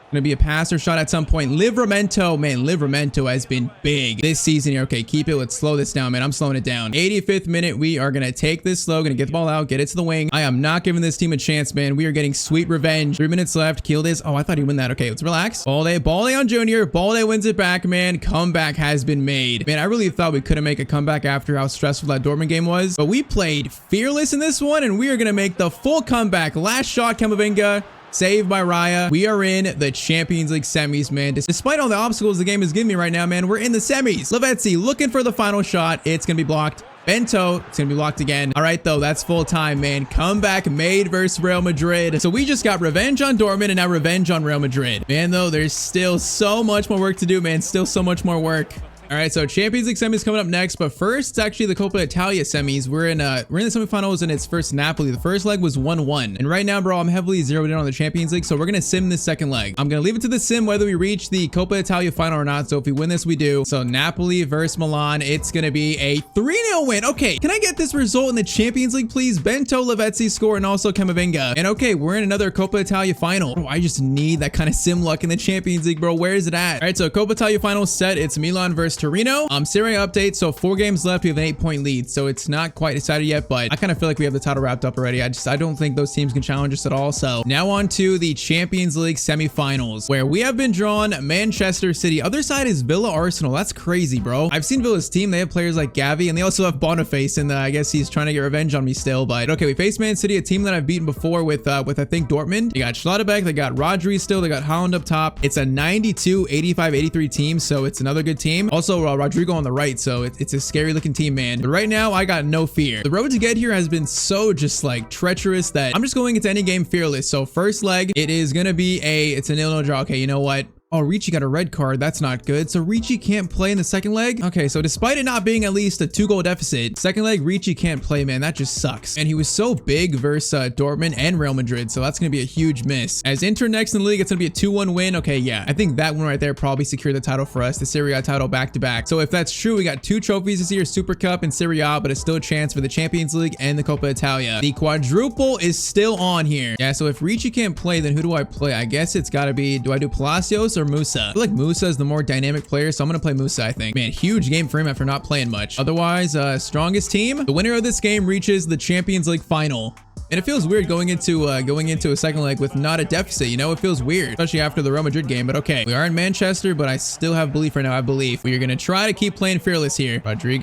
Gonna be a pass or shot at some point. Livramento, man, Livramento has been big this season here. Okay, keep it. Let's slow this down, man. I'm slowing it down. 85th minute. We are gonna take this slow. Gonna get the ball out, get it to the wing. I am not giving this team a chance, man. We are getting sweet revenge. 3 minutes left. Kill this. Oh, I thought he'd win that. Okay, let's relax. Balde on Junior. Balde wins it back, man. Comeback has been made. Man, I really thought we couldn't make a comeback after how stressful that Dortmund game was, but we played fearless in this one, and we are gonna make the full comeback. Last shot, Camavinga. Saved by Raya. We are in the Champions League semis, man. Despite all the obstacles the game is giving me right now, man, we're in the semis. Lavezzi looking for the final shot. It's going to be blocked. Bento, it's going to be blocked again. All right, though, that's full time, man. Comeback made versus Real Madrid. So we just got revenge on Dortmund and now revenge on Real Madrid. Man, though, there's still so much more work to do, man. Still so much more work. All right, so Champions League semis coming up next, but first, it's actually the Coppa Italia semis. We're in the semifinals, and it's first Napoli. The first leg was 1-1, and right now, bro, I'm heavily zeroed in on the Champions League, so we're gonna sim this second leg. I'm gonna leave it to the sim whether we reach the Coppa Italia final or not. So if we win this, we do. So Napoli versus Milan, it's gonna be a 3-0 win. Okay, can I get this result in the Champions League, please? Bento, Lavezzi score, and also Camavinga. And okay, we're in another Coppa Italia final. Bro, I just need that kind of sim luck in the Champions League, bro. Where is it at? All right, so Coppa Italia final set. It's Milan versus Torino. Serie A update. So 4 games left. We have an 8-point lead. So it's not quite decided yet, but I kind of feel like we have the title wrapped up already. I don't think those teams can challenge us at all. So now on to the Champions League semifinals, where we have been drawn Manchester City. Other side is Villa Arsenal. That's crazy, bro. I've seen Villa's team. They have players like Gavi, and they also have Boniface, and I guess he's trying to get revenge on me still. But okay, we face Man City, a team that I've beaten before with I think Dortmund. They got Schlotterbeck, they got Rodri still, they got Haaland up top. It's a 92, 85, 83 team, so it's another good team. Also, Rodrigo on the right, so it's a scary looking team, man. But right now, I got no fear. The road to get here has been so just like treacherous that I'm just going into any game fearless. So first leg, it is gonna be it's a 0-0 draw. Okay, you know what? Oh, Ricci got a red card. That's not good. So Ricci can't play in the second leg? Okay, so despite it not being at least a 2-goal deficit, second leg Ricci can't play, man. That just sucks. And he was so big versus Dortmund and Real Madrid, so that's going to be a huge miss. As Inter next in the league, it's going to be a 2-1 win. Okay, yeah. I think that one right there probably secured the title for us, the Serie A title back-to-back. So if that's true, we got 2 trophies this year, Super Cup and Serie A, but it's still a chance for the Champions League and the Coppa Italia. The quadruple is still on here. Yeah, so if Ricci can't play, then who do I play? I guess it's got to be, do I do Palacios or Musa? I feel like Musa is the more dynamic player, so I'm going to play Musa, I think. Man, huge game for him after not playing much. Otherwise, strongest team. The winner of this game reaches the Champions League final. And it feels weird going into a second leg with not a deficit, you know? It feels weird, especially after the Real Madrid game, but okay. We are in Manchester, but I still have belief right now. I believe we are going to try to keep playing fearless here. Rodri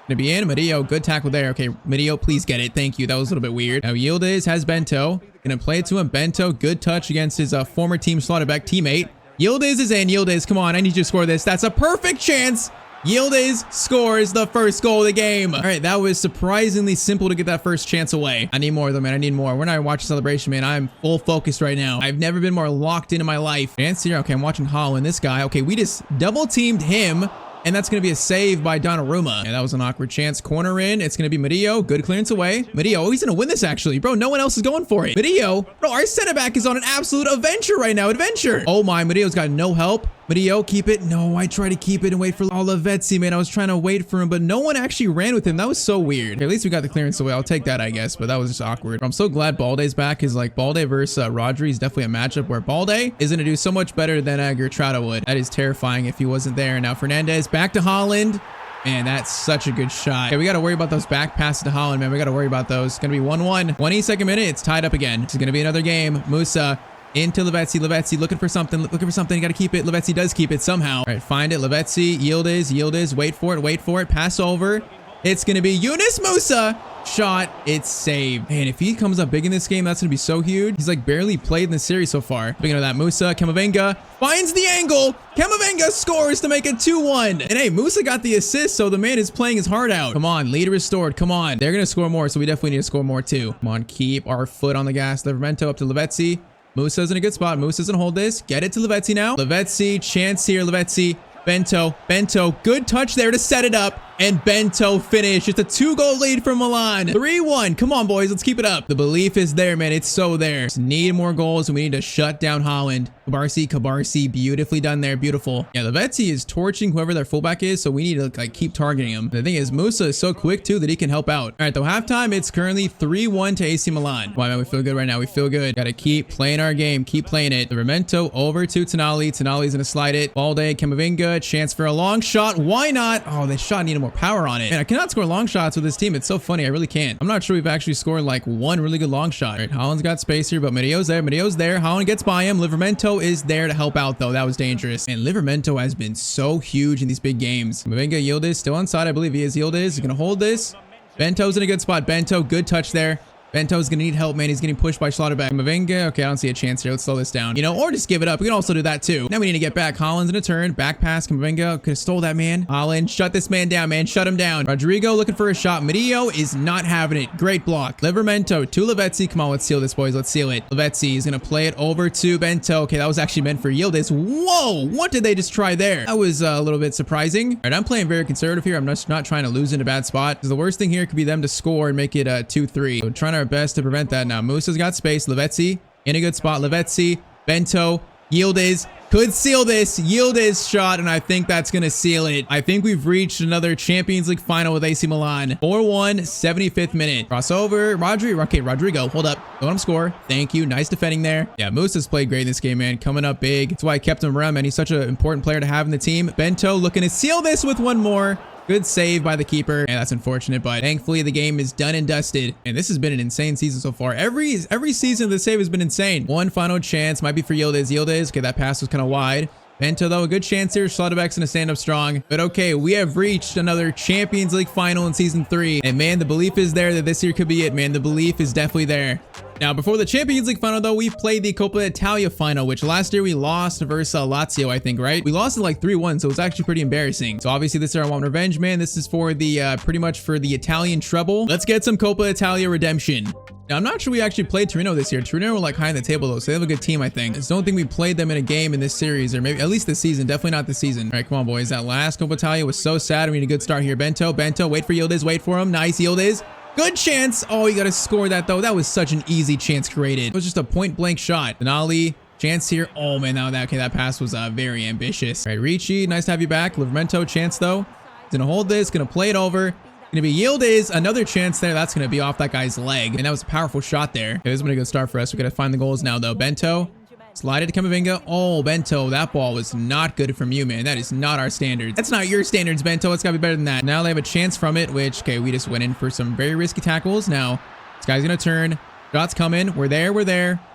gonna be in. Medillo, good tackle there. Okay, Medillo, please get it. Thank you. That was a little bit weird. Now Yildiz has Bento. Gonna play it to him. Bento, good touch against his former team Slaughterback teammate. Yildiz is in. Yildiz, come on. I need you to score this. That's a perfect chance. Yildiz scores the first goal of the game. All right, that was surprisingly simple to get that first chance away. I need more though, man. I need more. We're not watching celebration, man. I'm full focused right now. I've never been more locked into my life. Chance here. Okay, I'm watching Holland. This guy. Okay, we just double teamed him. And that's going to be a save by Donnarumma. Yeah, that was an awkward chance. Corner in. It's going to be Medillo. Good clearance away. Medillo. Oh, he's going to win this, actually. Bro, no one else is going for it. Medillo. Bro, our center back is on an absolute adventure right now. Adventure. Oh, my. Medillo's got no help. Medillo, keep it. No, I try to keep it and wait for Lavezzi, man. I was trying to wait for him, but no one actually ran with him. That was so weird. Okay, at least we got the clearance away. I'll take that, I guess, but that was just awkward. I'm so glad Balde's back, because like Balde versus Rodri is definitely a matchup where Balde is going to do so much better than Gertrada would. That is terrifying if he wasn't there. Now Fernandez back to Holland. Man, that's such a good shot. Okay, we got to worry about those back passes to Holland, man. We got to worry about those. It's going to be 1-1. 22nd minute. It's tied up again. This is going to be another game. Musa into Lavezzi, looking for something, You got to keep it. Lavezzi does keep it somehow. All right, find it. Lavezzi, Yildiz, wait for it, pass over. It's going to be Yunus Musa. Shot, it's saved. Man, if he comes up big in this game, that's going to be so huge. He's like barely played in the series so far. Speaking of that, Musa, Camavinga finds the angle. Camavinga scores to make it 2-1. And hey, Musa got the assist, so the man is playing his heart out. Come on, lead restored. Come on. They're going to score more, so we definitely need to score more too. Come on, keep our foot on the gas. Livramento up to Lavezzi. Musa's in a good spot. Musa's gonna hold this. Get it to Lavezzi now. Lavezzi, chance here. Lavezzi, Bento, good touch there to set it up. And Bento finish. It's a 2-goal lead for Milan. 3-1. Come on, boys. Let's keep it up. The belief is there, man. It's so there. Just need more goals, and we need to shut down Holland. Cabarsi, beautifully done there. Beautiful. Yeah, Lavezzi is torching whoever their fullback is, so we need to like keep targeting him. The thing is, Musa is so quick too that he can help out. All right, though halftime, it's currently 3-1 to AC Milan. Wow, man, we feel good right now. We feel good. Gotta keep playing our game. Keep playing it. Livramento over to Tonali. Tonali's gonna slide it. Balde, Camavinga, chance for a long shot. Why not? Oh, this shot needed more power on it. And I cannot score long shots with this team. It's so funny. I really can't. I'm not sure we've actually scored like one really good long shot. All right, Holland's got space here, but Medio's there. Holland gets by him. Livramento is there to help out, though. That was dangerous. And Livramento has been so huge in these big games. Camavinga, Yildiz still onside. I believe he is. Yildiz is going to hold this. Bento's in a good spot. Bento, good touch there. Bento's gonna need help, man. He's getting pushed by Schlotterbeck. Camavinga. Okay, I don't see a chance here. Let's slow this down. You know, or just give it up. We can also do that too. Now we need to get back. Holland's in a turn. Back pass. Camavinga could have stole that, man. Holland, shut this man down, man. Shut him down. Rodrigo looking for a shot. Medillo is not having it. Great block. Livramento to Lavezzi. Come on, let's seal this, boys. Let's seal it. Lavezzi is gonna play it over to Bento. Okay, that was actually meant for Yildiz. Whoa! What did they just try there? That was a little bit surprising. All right, I'm playing very conservative here. I'm just not trying to lose in a bad spot. The worst thing here could be them to score and make it 2-3. So trying our best to prevent that. Now Musa's got space. Lavezzi in a good spot. Lavezzi, Bento, Yildiz could seal this. Yildiz shot, and I think that's gonna seal it. I think we've reached another Champions League final with AC Milan. 4-1, 75th minute. Crossover. Rodrigo, hold up. Don't let him score. Thank you. Nice defending there. Yeah, Musa's played great in this game, man. Coming up big. That's why I kept him around, man. He's such an important player to have in the team. Bento looking to seal this with one more. Good save by the keeper. And that's unfortunate, but thankfully the game is done and dusted. And this has been an insane season so far. Every season the save has been insane. One final chance might be for Yildiz. Okay, that pass was kind of wide. Bento, though, a good chance here. Schlotterbeck's gonna stand up strong. But okay, we have reached another Champions League final in Season 3. And man, the belief is there that this year could be it, man. The belief is definitely there. Now, before the Champions League final, though, we played the Coppa Italia final, which last year we lost versus Lazio, I think, right? We lost it like 3-1, so it was actually pretty embarrassing. So obviously this year I want revenge, man. This is for the, pretty much for the Italian treble. Let's get some Coppa Italia redemption. Now, I'm not sure we actually played Torino this year. Torino were like high in the table though, so they have a good team, I think. I just don't think we played them in a game in this series, or maybe at least this season. Definitely not this season. All right, come on, boys. That last Coppa Italia was so sad. We need a good start here. Bento, wait for Yildiz, wait for him. Nice, Yildiz. Good chance. Oh, you got to score that though. That was such an easy chance created. It was just a point blank shot. Denali, chance here. Oh man, that pass was very ambitious. All right, Ricci, nice to have you back. Livramento, chance though. He's gonna hold this, gonna play it over. Gonna be Yildiz, another chance there. That's gonna be off that guy's leg, and that was a powerful shot there. Okay, this has been a good start for us. We gotta find the goals now though. Bento, slide it to Camavinga. Oh, Bento, that ball was not good from you, man. That is not our standards. That's not your standards, Bento. It's gotta be better than that. Now they have a chance from it, which, okay, we just went in for some very risky tackles. Now this guy's gonna turn. Shots coming. We're there. We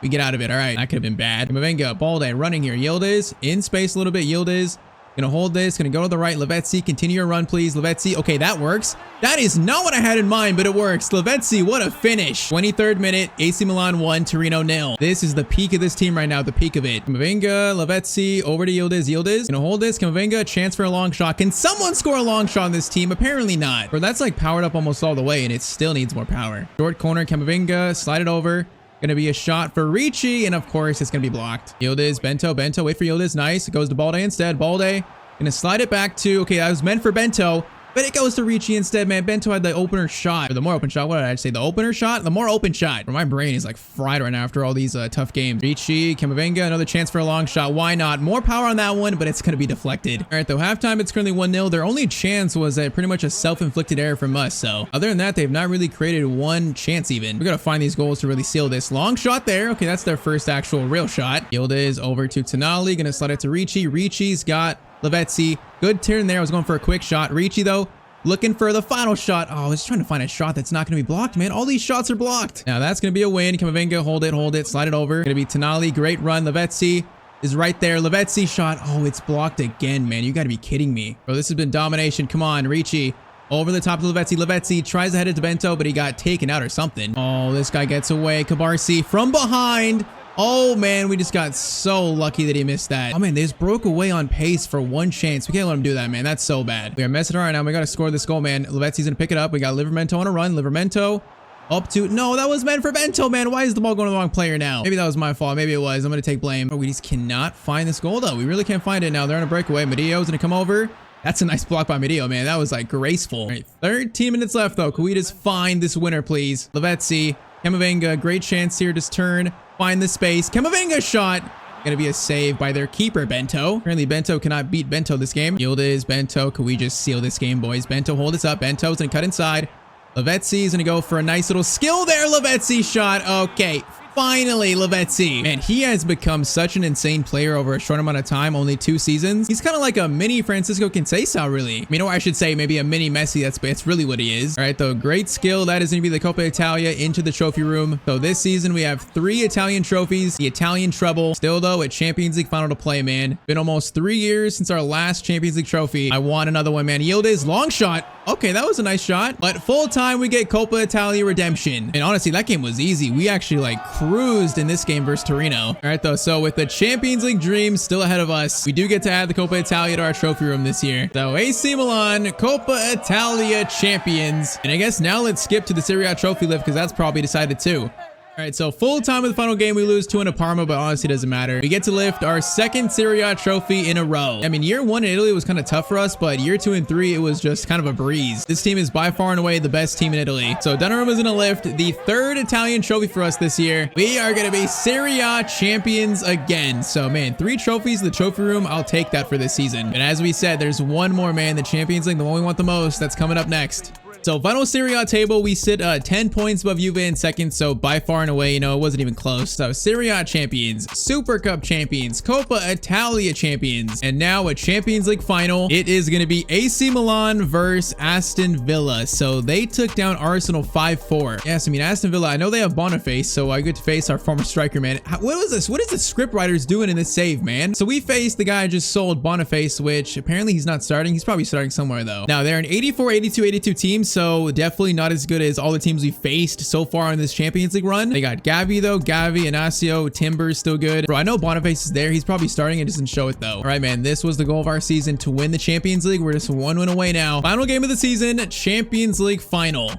get out of it. All right, that could have been bad. Camavinga, Balde running here. Yildiz in space a little bit. Yildiz gonna hold this, gonna go to the right. Lavezzi, continue your run, please. Lavezzi, okay, that works. That is not what I had in mind, but it works. Lavezzi, what a finish. 23rd minute, AC Milan 1, Torino 0. This is the peak of this team right now, the peak of it. Camavinga, Lavezzi, over to Yildiz, gonna hold this. Camavinga, chance for a long shot. Can someone score a long shot on this team? Apparently not. Bro, that's like powered up almost all the way, and it still needs more power. Short corner, Camavinga, slide it over. Gonna be a shot for Ricci, and of course it's gonna be blocked. Yildiz, Bento, wait for Yildiz, nice. It goes to Balde instead. Balde gonna slide it back to, okay, that was meant for Bento, but it goes to Ricci instead, man. Bento had the opener shot, or the more open shot. What did I say? The opener shot? The more open shot. My brain is like fried right now after all these tough games. Ricci, Camavinga, another chance for a long shot. Why not? More power on that one, but it's gonna be deflected. All right, though, halftime, it's currently 1-0. Their only chance was pretty much a self-inflicted error from us, so other than that, they've not really created one chance even. We gotta find these goals to really seal this. Long shot there. Okay, that's their first actual real shot. Yildiz over to Tonali, gonna slide it to Ricci. Ricci's got Lavezzi. Good turn there. I was going for a quick shot. Ricci, though, looking for the final shot. Oh, I was trying to find a shot that's not going to be blocked, man. All these shots are blocked. Now, that's going to be a win. Camavinga, hold it, slide it over. Going to be Tonali. Great run. Lavezzi is right there. Lavezzi shot. Oh, it's blocked again, man. You got to be kidding me. Bro, this has been domination. Come on, Ricci. Over the top of Lavezzi. Lavezzi tries to head it to Bento, but he got taken out or something. Oh, this guy gets away. Cabarsi from behind. Oh, man, we just got so lucky that he missed that. Oh, man, they just broke away on pace for one chance. We can't let him do that, man. That's so bad. We are messing around now. We got to score this goal, man. Lavezzi's going to pick it up. We got Livramento on a run. Livramento up to... No, that was meant for Bento, man. Why is the ball going to the wrong player now? Maybe that was my fault. Maybe it was. I'm going to take blame. But we just cannot find this goal, though. We really can't find it now. They're on a breakaway. Medio's going to come over. That's a nice block by Medio, man. That was, like, graceful. All right, 13 minutes left, though. Can we just find this winner, please? Lavezzi, Camavinga, great chance here. Just turn. Find the space. Camavinga shot. Gonna be a save by their keeper, Bento. Apparently, Bento cannot beat Bento this game. Yildiz, Bento. Can we just seal this game, boys? Bento, hold this up. Bento's gonna cut inside. Lavezzi is gonna go for a nice little skill there. Lavezzi shot. Okay. Finally, Lavezzi. Man, he has become such an insane player over a short amount of time, only 2 seasons. He's kind of like a mini Francisco Conceição, really. I mean, or I should say maybe a mini Messi. That's really what he is. All right, though, great skill. That is going to be the Coppa Italia into the trophy room. So this season, we have 3 Italian trophies, the Italian treble. Still, though, a Champions League final to play, man. Been almost 3 years since our last Champions League trophy. I want another one, man. Yildiz, long shot. Okay, that was a nice shot. But full time, we get Coppa Italia redemption. And honestly, that game was easy. We actually, like, cruised in this game versus Torino. All right, though, so with the Champions League dream still ahead of us, we do get to add the Coppa Italia to our trophy room this year. So AC Milan, Coppa Italia champions. And I guess now let's skip to the Serie A trophy lift because that's probably decided too. All right, so full time of the final game, we lose 2-1 Parma, but honestly, it doesn't matter. We get to lift our 2nd Serie A trophy in a row. I mean, year 1 in Italy was kind of tough for us, but year 2 and 3, it was just kind of a breeze. This team is by far and away the best team in Italy. So Donnarumma's gonna lift the 3rd Italian trophy for us this year. We are gonna be Serie A champions again. So man, 3 trophies in the trophy room. I'll take that for this season. And as we said, there's one more, man, the Champions League, the one we want the most. That's coming up next. So final Serie A table, we sit 10 points above Juve in 2nd, so by far and away, you know, it wasn't even close. So Serie A champions, Super Cup champions, Coppa Italia champions, and now a Champions League final. It is going to be AC Milan versus Aston Villa. So they took down Arsenal 5-4. Yes, I mean, Aston Villa, I know they have Boniface, so I get to face our former striker, man. What was this? What is the script writers doing in this save, man? So we faced the guy I just sold, Boniface, which apparently he's not starting. He's probably starting somewhere, though. Now, they're an 84, 82, 82 team, so definitely not as good as all the teams we faced so far in this Champions League run. They got Gavi, though. Gavi, Inacio, Timber's still good. Bro, I know Boniface is there. He's probably starting. It doesn't show it, though. All right, man. This was the goal of our season, to win the Champions League. We're just 1 win away now. Final game of the season, Champions League final.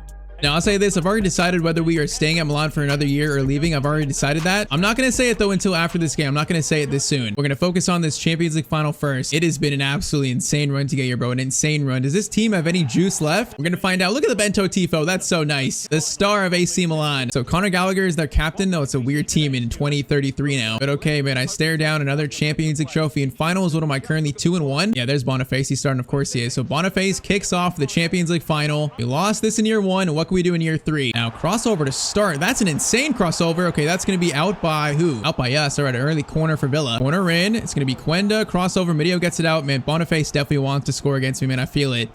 Now, I'll say this. I've already decided whether we are staying at Milan for another year or leaving. I've already decided that. I'm not going to say it, though, until after this game. I'm not going to say it this soon. We're going to focus on this Champions League final first. It has been an absolutely insane run to get here, bro. An insane run. Does this team have any juice left? We're going to find out. Look at the Bento Tifo. That's so nice. The star of AC Milan. So, Conor Gallagher is their captain. No, it's a weird team in 2033 now. But okay, man. I stare down another Champions League trophy. In finals, what am I currently 2-1? Yeah, there's Boniface. He's starting. Of course he is. So, Boniface kicks off the Champions League final. We lost this in year 1. What can we do in year 3? Now, crossover to start. That's an insane crossover. Okay, that's going to be out by who? Out by us. All right, an early corner for Villa. Corner in. It's going to be Quenda. Crossover. Midio gets it out. Man, Boniface definitely wants to score against me, man. I feel it.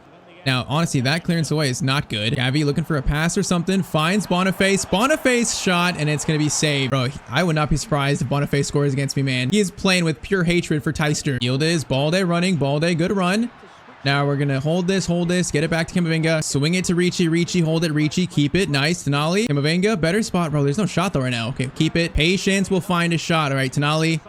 Now, honestly, that clearance away is not good. Gavi looking for a pass or something. Finds Boniface. Boniface shot, and it's going to be saved. Bro, I would not be surprised if Boniface scores against me, man. He is playing with pure hatred for Tyztir. Yildiz. Balde running. Balde. Good run. Now we're going to hold this, get it back to Camavinga, swing it to Ricci, hold it, Ricci, keep it, nice, Tonali, Camavinga, better spot, bro, there's no shot though right now, okay, keep it, patience will find a shot, all right, Tonali,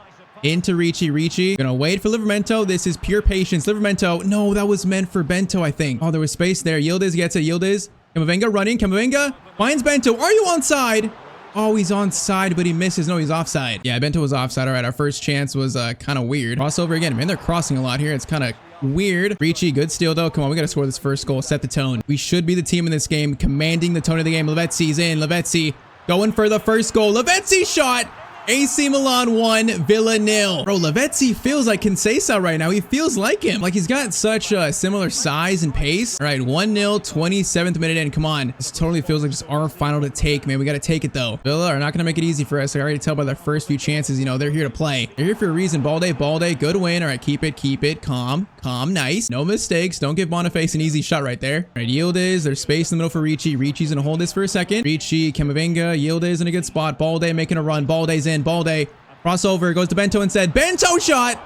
into Ricci, gonna wait for Livramento, this is pure patience, Livramento, no, that was meant for Bento, I think, oh, there was space there, Yildiz gets it, Yildiz, Camavinga running, Camavinga, finds Bento, are you onside? Oh, he's onside, but he misses. No, he's offside. Yeah, Bento was offside. All right, our first chance was kind of weird. Crossover again. Man, they're crossing a lot here. It's kind of weird. Ricci, good steal, though. Come on, we got to score this first goal. Set the tone. We should be the team in this game, commanding the tone of the game. Lavezzi's in. Lavezzi going for the first goal. Lavezzi shot. AC Milan 1, Villa 0. Bro, Lavezzi feels like Conceição right now. He feels like him. Like he's got such a similar size and pace. All right, 1-0, 27th minute in. Come on. This totally feels like just our final to take, man. We got to take it, though. Villa are not going to make it easy for us. I already tell by their first few chances, you know, they're here to play. They're here for a reason. Balde, good win. All right, keep it. Calm, nice. No mistakes. Don't give Boniface an easy shot right there. All right, Yildiz. There's space in the middle for Ricci. Ricci's going to hold this for a second. Ricci, Camavinga, Yildiz in a good spot. Balde making a run. Balde's in. Balde crossover goes to Bento instead. Bento shot.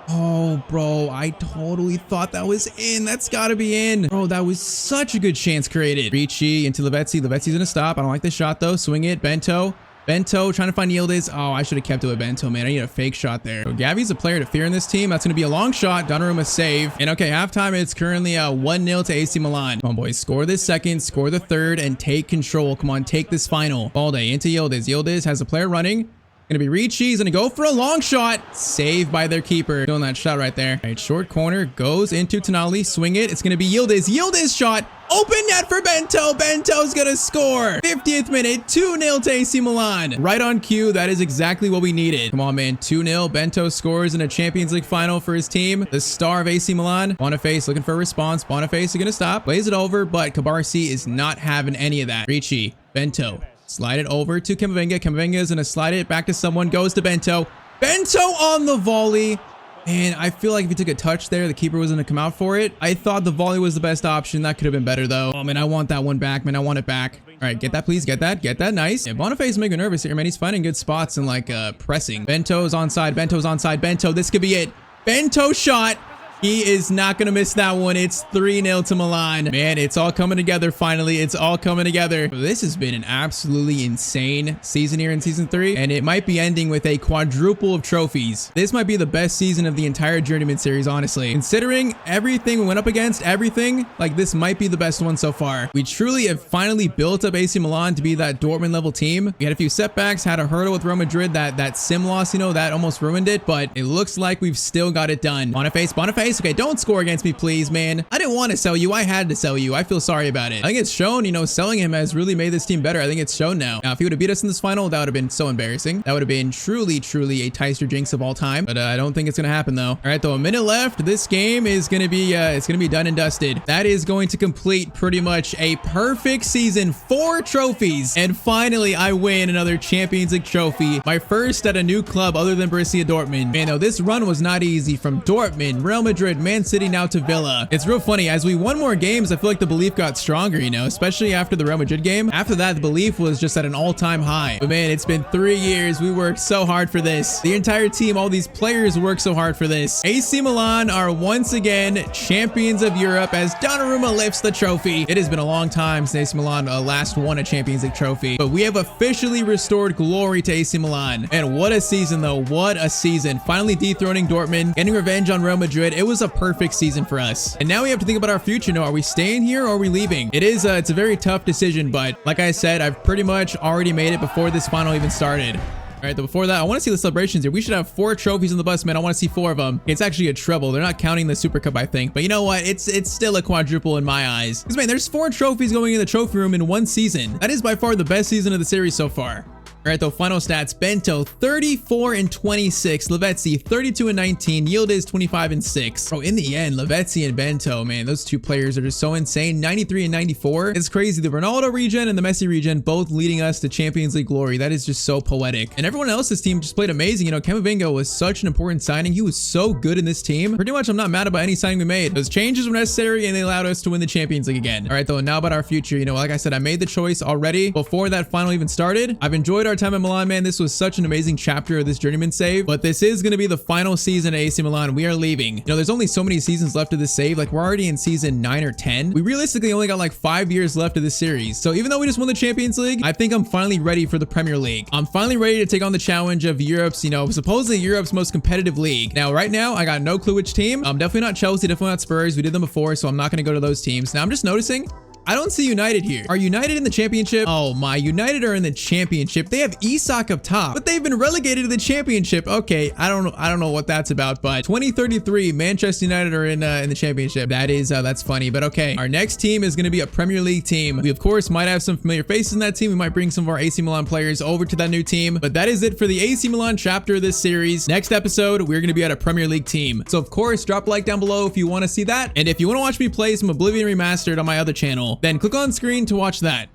Oh, bro, I totally thought that was in. That's got to be in. Bro, that was such a good chance created. Ricci into Lavezzi. Lavezzi's gonna stop. I don't like this shot though. Swing it. Bento trying to find Yildiz. Oh, I should have kept it with Bento, man. I need a fake shot there. So Gavi's a player to fear in this team. That's gonna be a long shot. Donnarumma save. And okay, halftime, it's currently 1-0 to AC Milan. Come on, boys. Score this second, score the third, and take control. Come on, take this final. Balde into Yildiz. Yildiz has a player running. Gonna be Ricci. He's gonna go for a long shot. Saved by their keeper. Doing that shot right there. All right, short corner goes into Tonali. Swing it. It's gonna be Yildiz. Yildiz shot. Open net for Bento. Bento's gonna score. 50th minute. 2-0 to AC Milan. Right on cue. That is exactly what we needed. Come on, man. 2-0. Bento scores in a Champions League final for his team. The star of AC Milan. Boniface looking for a response. Boniface is gonna stop. Plays it over, but Cabarsi is not having any of that. Ricci. Bento. Slide it over to Camavinga. Camavinga is going to slide it back to someone. Goes to Bento. Bento on the volley. And I feel like if he took a touch there, the keeper was going to come out for it. I thought the volley was the best option. That could have been better, though. Oh, man, I want that one back, man. I want it back. All right, get that, please. Get that. Nice. Yeah, Boniface is making me nervous here, man. He's finding good spots and, like, pressing. Bento's onside. Bento, this could be it. Bento shot. He is not going to miss that one. It's 3-0 to Milan. Man, it's all coming together finally. It's all coming together. This has been an absolutely insane season here in Season 3, and it might be ending with a quadruple of trophies. This might be the best season of the entire Journeyman series, honestly. Considering everything we went up against, like this might be the best one so far. We truly have finally built up AC Milan to be that Dortmund level team. We had a few setbacks, had a hurdle with Real Madrid, that sim loss, you know, that almost ruined it, but it looks like we've still got it done. Boniface. Okay, don't score against me, please, man. I didn't want to sell you. I had to sell you. I feel sorry about it. I think it's shown, you know, selling him has really made this team better. I think it's shown now. Now, if he would have beat us in this final, that would have been so embarrassing. That would have been truly a Tyztir jinx of all time. But I don't think it's going to happen, though. All right, though, a minute left. This game is going to be, it's going to be done and dusted. That is going to complete pretty much a perfect season. 4 trophies. And finally, I win another Champions League trophy. My first at a new club other than Borussia Dortmund. Man, though, this run was not easy. From Dortmund, Real Madrid, Man City, now to Villa. It's real funny. As we won more games, I feel like the belief got stronger, you know, especially after the Real Madrid game. After that, the belief was just at an all-time high. But man, it's been 3 years. We worked so hard for this. The entire team, all these players worked so hard for this. AC Milan are once again champions of Europe as Donnarumma lifts the trophy. It has been a long time since AC Milan last won a Champions League trophy, but we have officially restored glory to AC Milan. And what a season, though. What a season. Finally dethroning Dortmund, getting revenge on Real Madrid. It was was a perfect season for us. And now we have to think about our future. Now, are we staying here or are we leaving? It's a very tough decision, but like I said, I've pretty much already made it before this final even started. All right, though, before that, I want to see the celebrations here. We should have 4 trophies on the bus, man. I want to see 4 of them. It's actually a treble. They're not counting the Super Cup, I think. But you know what? It's still a quadruple in my eyes. Because, man, there's 4 trophies going in the trophy room in 1 season. That is by far the best season of the series so far. All right, though, final stats. Bento, 34 and 26. Lavezzi, 32 and 19. Yildiz, 25 and 6. Bro, in the end, Lavezzi and Bento, man, those 2 players are just so insane. 93 and 94. It's crazy. The Ronaldo regen and the Messi regen both leading us to Champions League glory. That is just so poetic. And everyone else's team just played amazing. You know, Camavinga was such an important signing. He was so good in this team. Pretty much, I'm not mad about any signing we made. Those changes were necessary and they allowed us to win the Champions League again. All right, though, now about our future. You know, like I said, I made the choice already before that final even started. I've enjoyed our time in Milan, man. This was such an amazing chapter of this journeyman save, but this is going to be the final season at AC Milan. We are leaving. You know, there's only so many seasons left of this save. Like, we're already in season 9 or 10. We realistically only got like 5 years left of this series. So even though we just won the Champions League, I think I'm finally ready for the Premier League. I'm finally ready to take on the challenge of Europe's, you know, supposedly Europe's most competitive league. Now, right now, I got no clue which team. Definitely not Chelsea, definitely not Spurs. We did them before, so I'm not going to go to those teams. Now, I'm just noticing I don't see United here. Are United in the championship? Oh my, United are in the championship. They have Isak up top, but they've been relegated to the championship. Okay, I don't know what that's about, but 2033, Manchester United are in the championship. That's funny, but okay. Our next team is going to be a Premier League team. We of course might have some familiar faces in that team. We might bring some of our AC Milan players over to that new team, but that is it for the AC Milan chapter of this series. Next episode, we're going to be at a Premier League team. So of course, drop a like down below if you want to see that. And if you want to watch me play some Oblivion Remastered on my other channel, then click on screen to watch that.